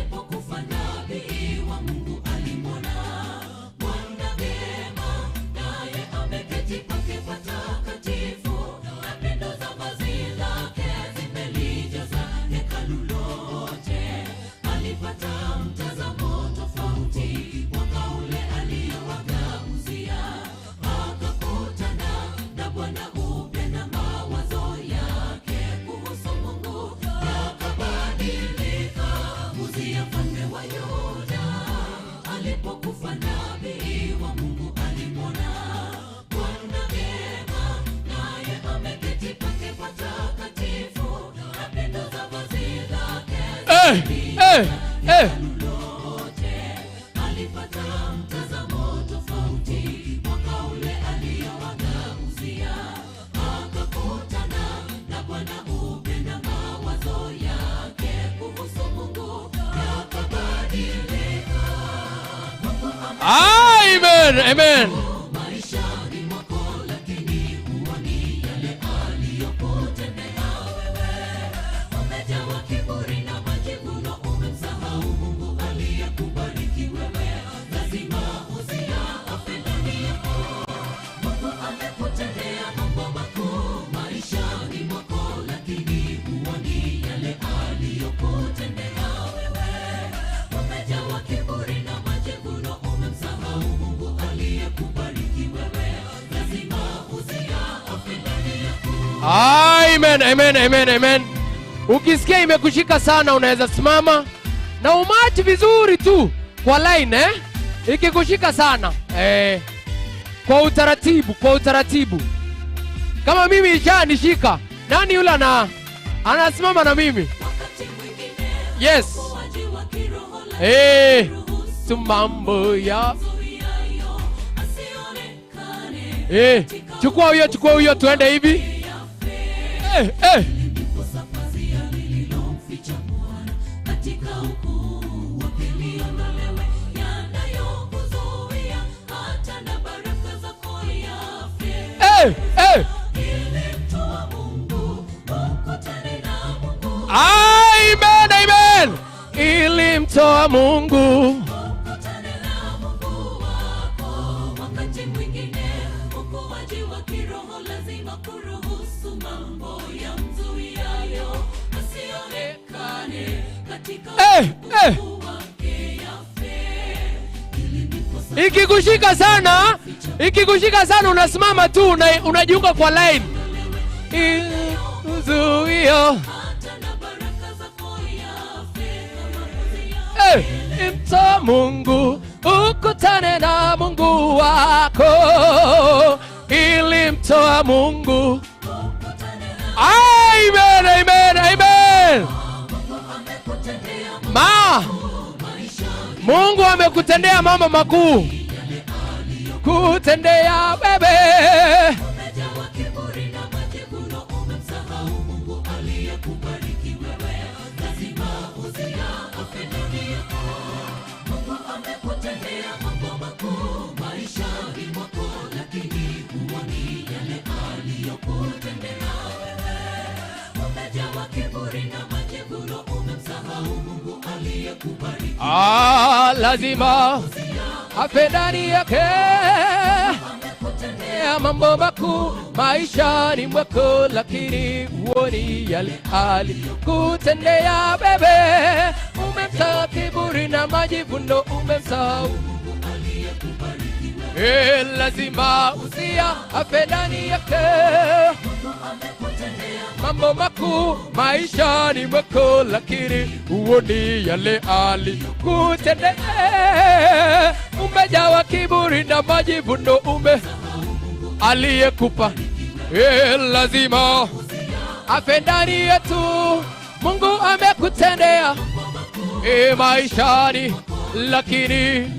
Amen, amen. Amen, amen, amen, amen. Ukisikia imekushika sana unaweza simama na umati vizuri tu kwa line ikikushika sana kwa utaratibu, kwa utaratibu. Kama mimi ishanishika, nani yule anasimama na mimi? Yes. Tumambo ya chukua huyo tuende hivi. Amen, amen. Ilimtoa Mungu. Ikikushika sana unasimama tu, unajiunga kwa line. Zuio. Imtoa Mungu, ukutane na Mungu wako. Ilimtoa Mungu. Amen, amen, amen. Mungu amekutendea mambo makuu. Kutendea bebe. Lazima afe ndani yake ya mambo makuu maishani mwako, lakini huoni yale alikutendea bebe. Umemsahau kiburi na majivuno, umemsahau. Lazima uzia afe ndani yake mambo makuu maishani mwako, lakini huoni yale alikutendea. Umejawa kiburi na majivuno, aliyekupa. Lazima afe ndani yetu. Mungu amekutendea maishani, lakini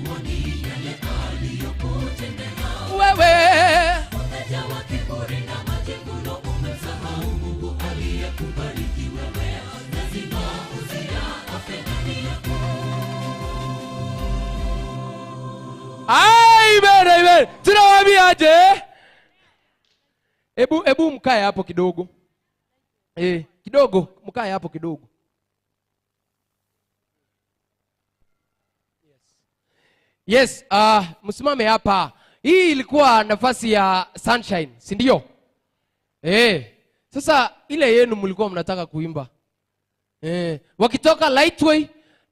wewe Amen, amen. Tunawaambiaje? Ebu mkae hapo kidogo. Kidogo, mkae hapo kidogo. Yes, msimame hapa. Hii ilikuwa nafasi ya Sunshine, si ndio? Sasa ile yenu mlikuwa mnataka kuimba. Wakitoka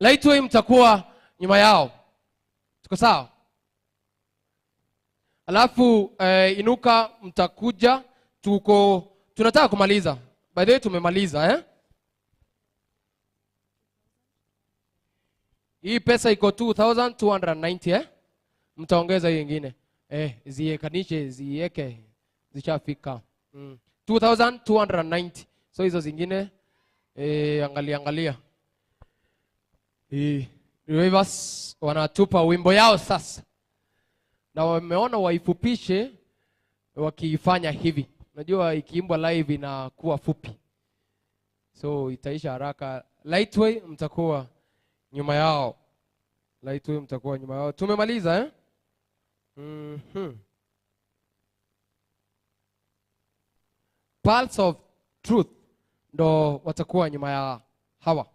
Lightway mtakuwa nyuma yao. Tuko sawa? Alafu Inuka mtakuja, tunataka kumaliza. By the way tumemaliza Hii pesa iko 2290 Mtaongeza hiyo nyingine. Ziekanishe zieke zishafika. 2290. So hizo zingine angalia. Rivers wanatupa wimbo yao sasa. Na wameona waifupishe wakiifanya hivi. Unajua ikiimbwa live inakuwa fupi. So itaisha haraka. Lightway mtakuwa nyuma yao. Tumemaliza Pulse of Truth ndo watakuwa nyuma ya hawa.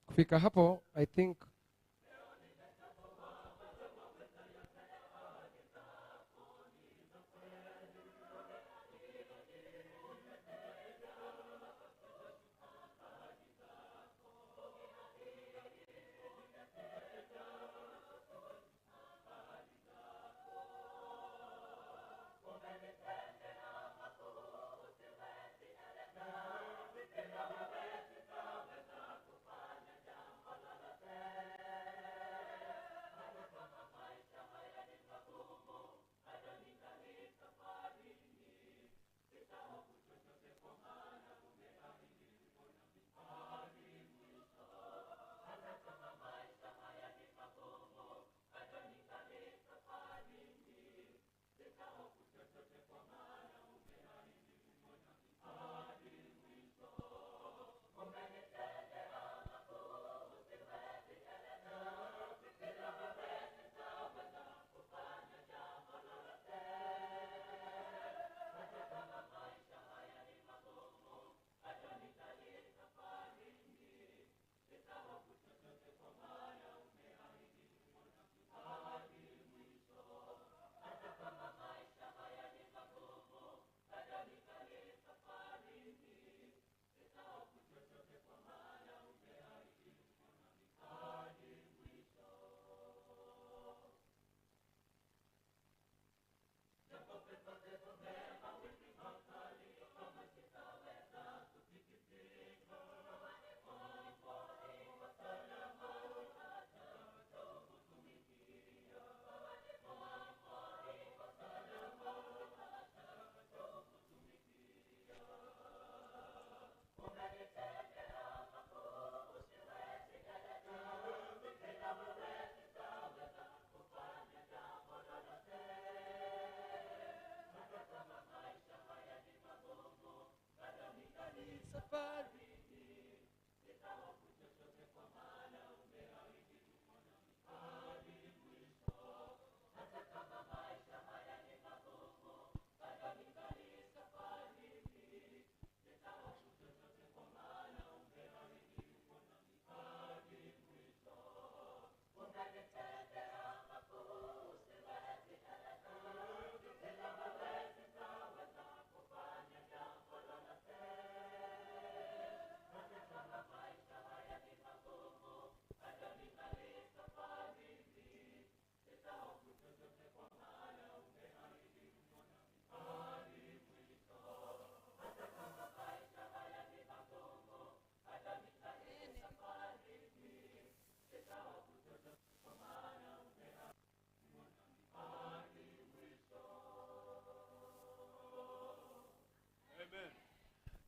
Kufika hapo I think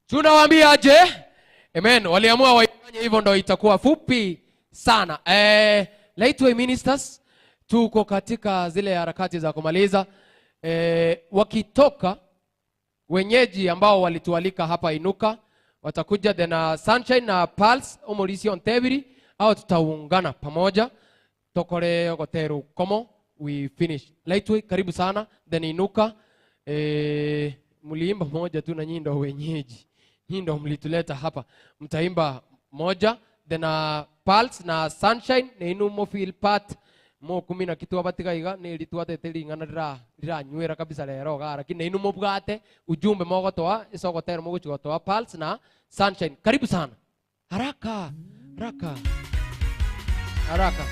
tunawaambia aje? Amen. Waliamua waifanye hivyo ndo itakuwa fupi sana. Lightway Ministers tuko katika zile harakati za kumaliza. Wakitoka wenyeji ambao walitualika hapa Inuka watakuja, then Sunshine na Pulse Omolisi Ontebiri au tutaungana pamoja tokore ogoteru komo we finish. Lightway karibu sana, then Inuka mliimba moja tu na nyinyi ndo wenyeji. Nyinyi ndo mlituleta hapa. Mtaimba moja, then Pulse na Sunshine na inumo feel part mo 10 na kitu abatigaiga ni ritwatete ringana riranywira kabisa rero gara lakini inu mubwate ujumbe mogotoa isogotera muguchigotoa Pulse na Sunshine. Karibu sana. Haraka haraka haraka.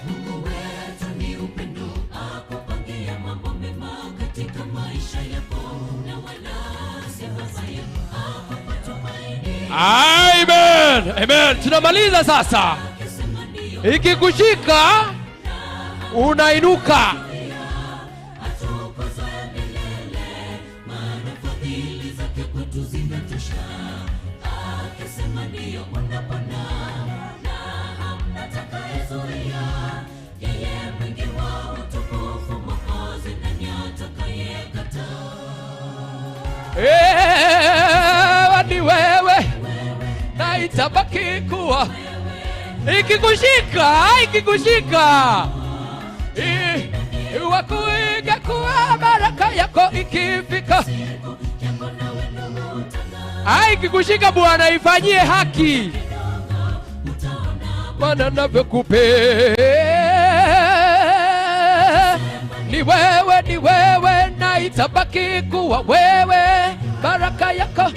Mungu wetu ni upendo, akupangia mambo mema katika maisha yako na wala si mabaya, akupa tumaini. Amen. Amen. Tunamaliza sasa. Ikikushika unainuka. Atukuza milele, maana fadhili zake kwetu zinatosha. Akisema ndio unapona, na hamna atakayezuia. Yeye mwingi wa utukufu, Mwokozi, nani atakayekataa? Ni wewe na itabaki kuwa ikikushika wakuiga kuwa baraka yako ikifika. Ikikushika Bwana ifanyie haki, Bwana navyokupenda. Ni wewe na itabaki kuwa wewe baraka yako.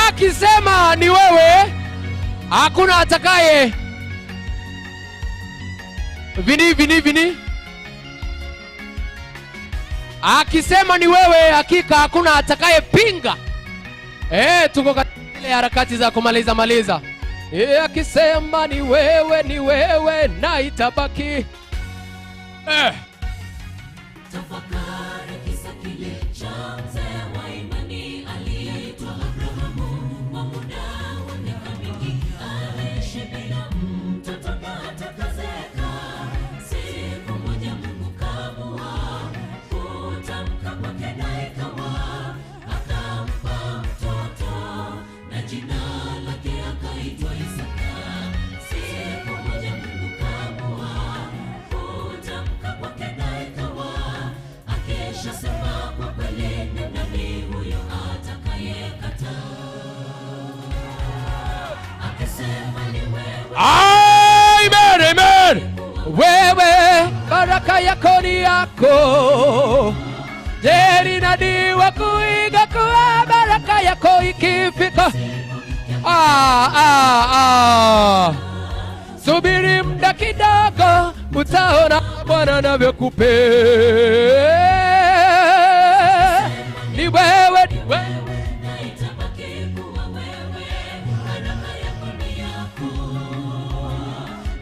Akisema ni wewe hakuna atakaye vini. Akisema ni wewe hakika hakuna atakaye pinga. Tuko katika harakati za kumaliza. Akisema ni wewe na itabaki. Tafakari kisa kile cha mzee wa imani aliyeitwa Abrahamu. Kwa muda wa miaka mingi aliishi bila mtoto na atakazeka. Siku moja Mungu kamua kutamka kwake na ikawa, akampa mtoto na jina lake akaitwa Isaka. Siku moja Mungu kamua kutamka kwake na ikawa, akishasema kwa kweli ni nani huyo atakayekataa? Akisema ni wewe. Amen. Wewe baraka yako ni yako. Jeri nadi wa kuiga kuwa baraka yako ikifika. Subiri muda kidogo utaona Bwana anavyokupenda. Ni wewe na itabaki kuwa wewe, baraka yako ni yako.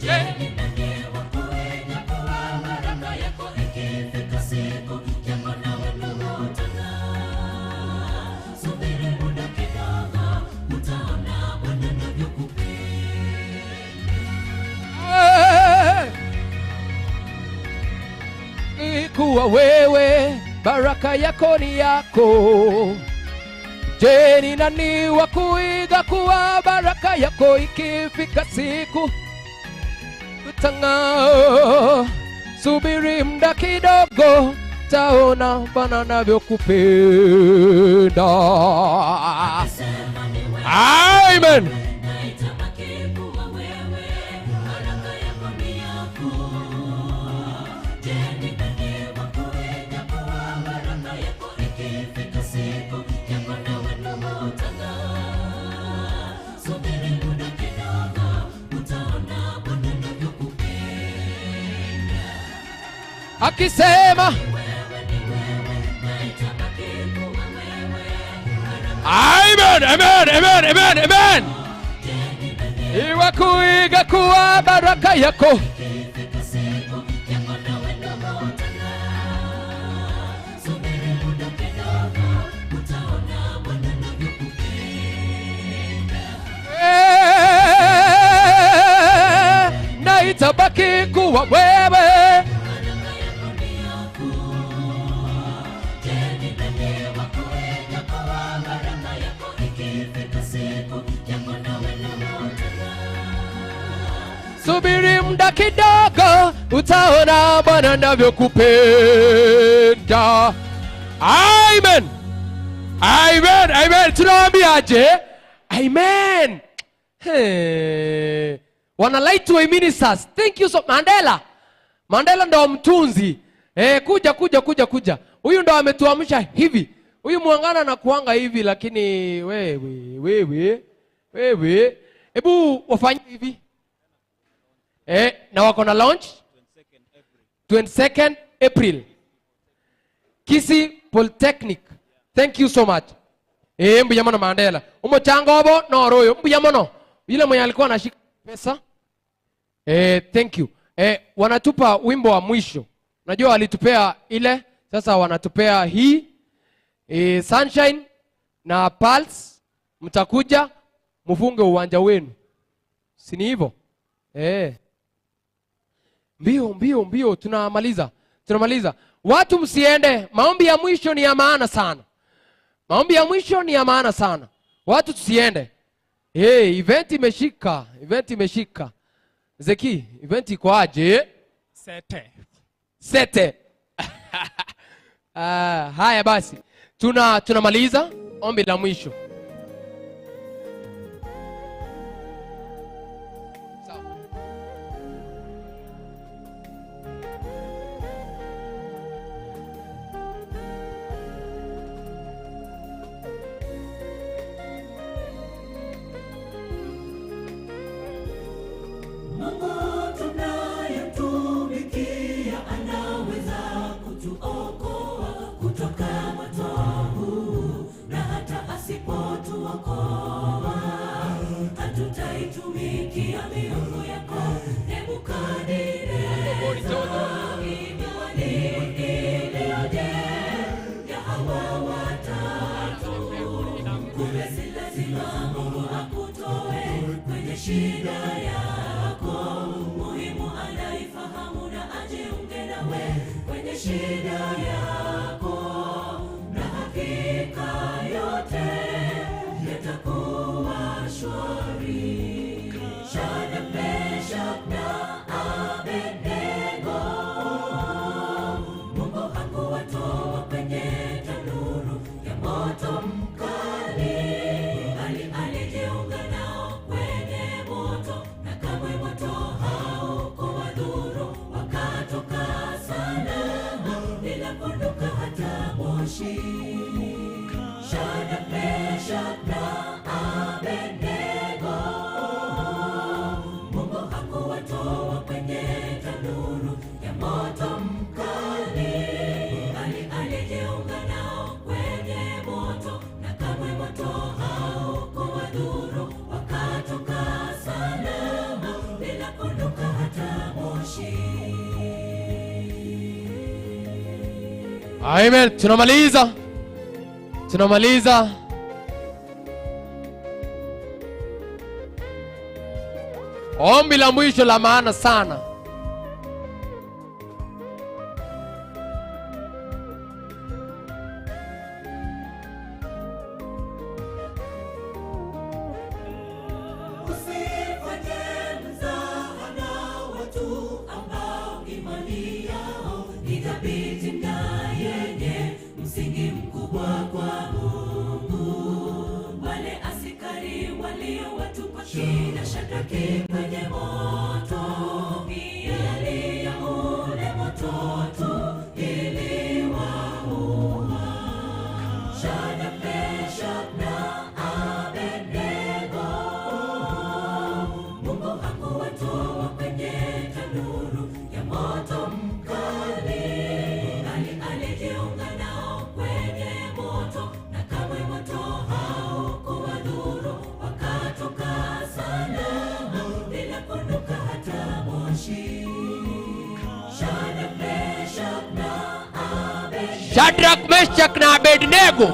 Je, ni nani wa kuiga kuwa baraka yako ikifika siku yako nawe utang'aa. Subiri muda kidogo utaona Bwana anavyokupenda. kuwa wewe baraka yako ni yako. Je, ni nani wa kuiga kuwa baraka yako ikifika siku utang'aa. Subiri muda kidogo taona Bwana anavyokupenda. Amen. Akisema Amen. Iwa kuiga kuwa baraka yako. itabaki kuwa wewe. Subiri muda kidogo, utaona Bwana anavyokupenda. Amen. Amen. Amen. Tunawaambiaje? Amen. Hey. Wana light way ministers. Thank you so Mandela. Mandela ndo mtunzi. Kuja. Huyu ndo ametuamsha hivi. Huyu muangana na kuanga hivi, lakini wewe. Hebu wafanye hivi. Na wako na launch 22nd April. Kisii Polytechnic. Thank you so much. Mbuyamano Mandela. Changobo no royo. Mbuyamano. Yule mwenye alikuwa anashika pesa. Thank you. Wanatupa wimbo wa mwisho. Najua walitupea ile, sasa wanatupea hii. Sunshine na Pulse. Mtakuja mfunge uwanja wenu. Si ni hivyo? Mbio tunamaliza. Watu msiende, maombi ya mwisho ni ya maana sana. Watu tusiende. Event imeshika. Zeki, event iko aje? Sete. Haya basi. Tunamaliza ombi la mwisho. Amen. Tunamaliza. Ombi la mwisho la maana sana. Shadrach, Meshach na Abednego.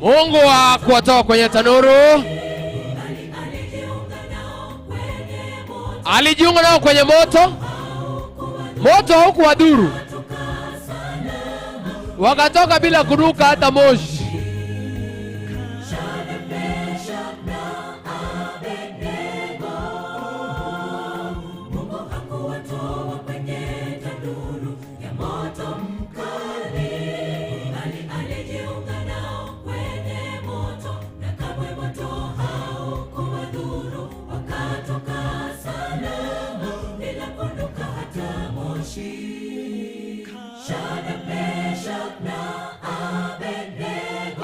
Mungu hakuwatoa kwenye tanuru. alijiunga nao kwenye moto, moto haukuwadhuru, wakatoka bila kunuka hata moshi.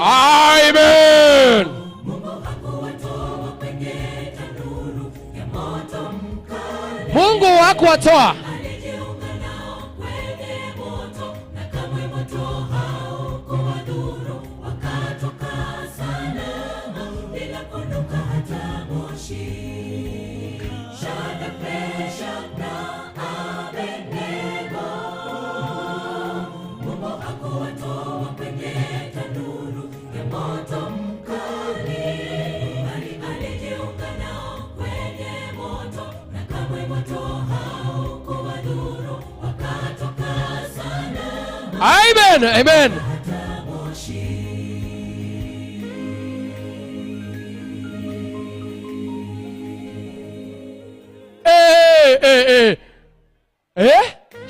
Amen. Mungu hakuwatoa. Amen. Amen.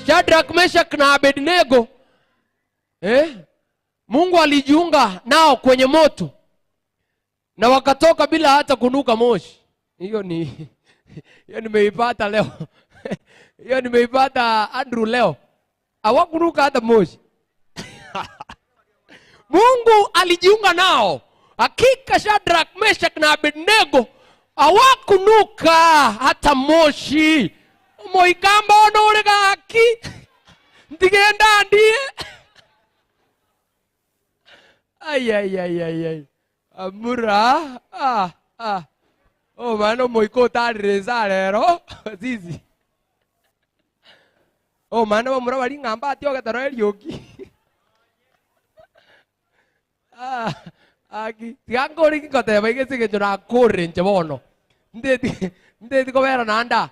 Shadrach, Meshach na Abednego, Mungu alijiunga nao kwenye moto na wakatoka bila hata kunuka moshi. Hiyo nimeipata leo. Hiyo nimeipata Andrew leo. Hawakunuka hata moshi. Mungu alijiunga nao. Hakika Shadrach, Meshach na Abednego hawakunuka hata moshi. Moikamba onore gaki. Ndigenda ndie. Ay. Amura. Oh mano moiko tareza rero. Zizi. Oh mano amura bari ngamba atyo gataro erioki. Aki tiangori kingoteba igese jona kore nchebono. Ndeti kobera nanda.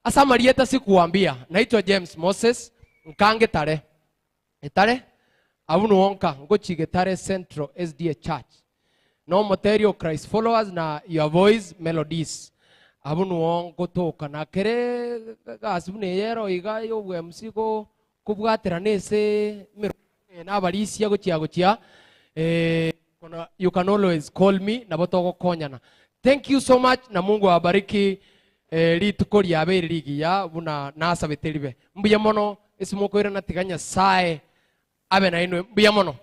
Asa Marieta sikuambia. Naitwa James Moses. Nkange tare. Etare. Abunu wonka. Ngochige tare Central SDA Church. No material Christ followers na your voice melodies. Abunu wonko toka na kere gasibune yero iga yo MC ko kubwatira nese na barisia gochia. You can always call me na botoko konyana. Thank you so much na Mungu awabariki. Rituko ryabe rigiya buna nasa beteribe mbuya mono esimoko ira natiganya sae abe na ino mbuya mono.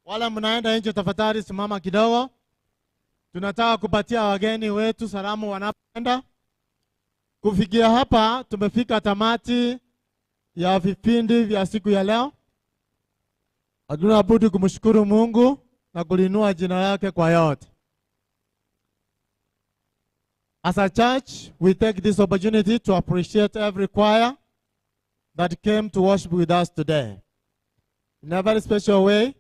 Wala mnaenda nje, tafadhali simama kidogo. Tunataka kupatia wageni wetu salamu wanapoenda. Kufikia hapa tumefika tamati ya vipindi vya siku ya leo. Hatuna budi kumshukuru Mungu na kulinua jina lake kwa yote. As a church, we take this opportunity to appreciate every choir that came to worship with us today. In a very special way,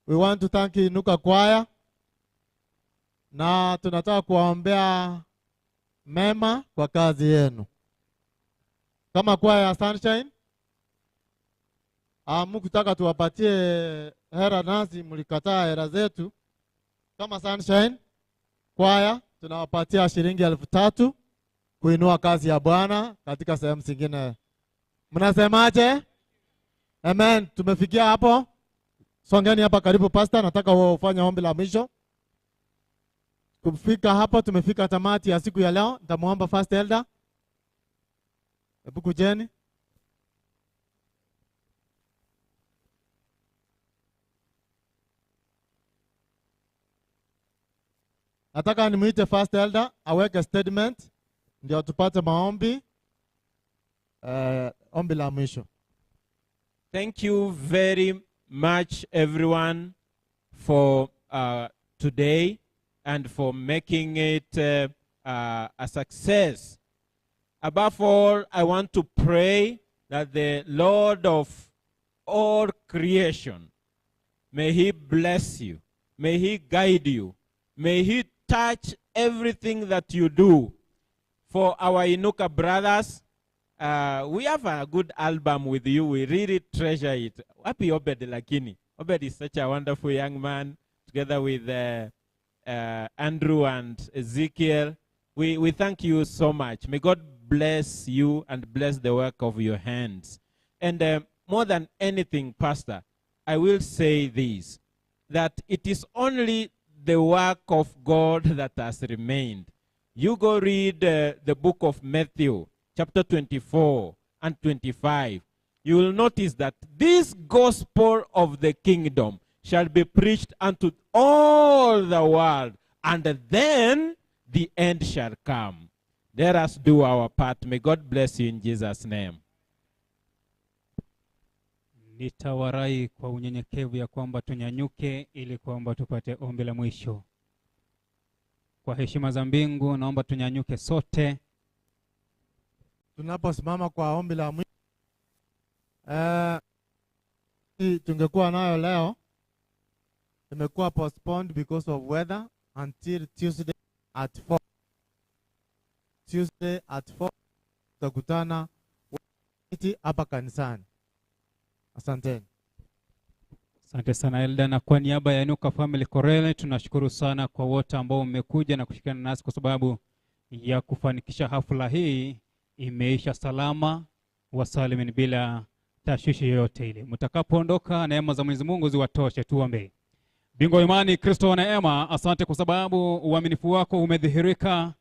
we want to thank Inuka Choir. Na tunataka kuwaombea mema kwa kazi yenu. Kama kwaya ya Sunshine, mkitaka tuwapatie hera nasi mlikataa hera zetu. Kama Sunshine kwaya tunawapatia shilingi 3,000 kuinua kazi ya Bwana katika sehemu zingine. Mnasemaje? Amen. Tumefikia hapo. Songeni hapa karibu pastor, nataka ufanye ombi la mwisho. Kufika hapa tumefika tamati ya siku ya leo. Nitamuomba first elder. Hebu kujeni. Nataka nimuite first elder aweke statement ndio tupate maombi. Ombi la mwisho. Thank you very much everyone for today and for making it a success. Above all, I want to pray that the Lord of all creation, may He bless you, may He guide you, may He touch everything that you do. For our Inuka brothers, we have a good album with you. We really treasure it. Happy Obed Lakini. Obed is such a wonderful young man, together with Andrew and Ezekiel. We thank you so much. May God bless you and bless the work of your hands. And more than anything, Pastor, I will say this, that it is only the work of God that has remained. You go read the book of Matthew, chapter 24 and 25. You will notice that this gospel of the kingdom shall be preached unto all the world, and then the end shall come. Let us do our part. May God bless you in Jesus' name. Nitawarai kwa unyenyekevu ya kwamba tunyanyuke ili kwamba tupate ombi la mwisho. Kwa heshima za mbingu naomba tunyanyuke sote. Tunaposimama kwa ombi la mwisho, tungekuwa nayo leo, imekuwa postponed because of weather until Tuesday at 4. Tuesday at 4 tutakutana hapa kanisani. Asante. Asante sana Elda, na kwa niaba ya Inuka Family Chorale tunashukuru sana kwa wote ambao mmekuja na kushirikiana nasi kwa sababu ya kufanikisha hafla hii imeisha salama wasalimin bila tashwishi yoyote ile. Mtakapoondoka, neema za Mwenyezi Mungu ziwatoshe. Tuombe. Bingwa imani, Kristo wa neema, asante kwa sababu uaminifu wako umedhihirika,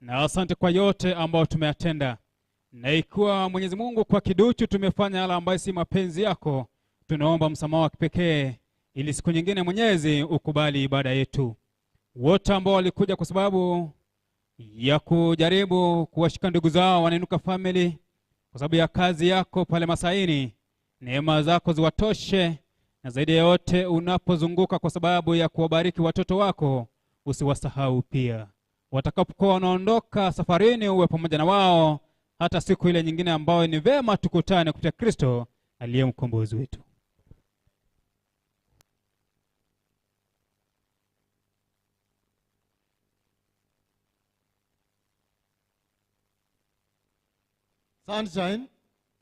na asante kwa yote ambao tumeyatenda. Na ikiwa Mwenyezi Mungu kwa kiduchu tumefanya yale ambayo si mapenzi yako, tunaomba msamaha wa kipekee ili siku nyingine Mwenyezi ukubali ibada yetu. Wote ambao walikuja kwa sababu ya kujaribu kuwashika ndugu zao wanainuka family kwa sababu ya kazi yako pale Masaini, neema zako ziwatoshe, na zaidi ya yote unapozunguka kwa sababu ya kuwabariki watoto wako usiwasahau pia. Watakapokuwa wanaondoka safarini uwe pamoja na wao hata siku ile nyingine ambayo ni vema tukutane kupitia Kristo aliye mkombozi wetu. Sunshine,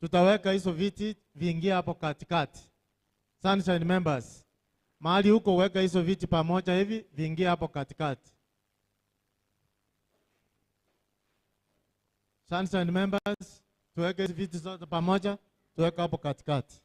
tutaweka hizo viti viingia hapo katikati. Sunshine members, mahali huko weka hizo viti pamoja hivi viingia hapo katikati. Sunshine members, tuweke hizo viti zote pamoja, tuweka hapo katikati.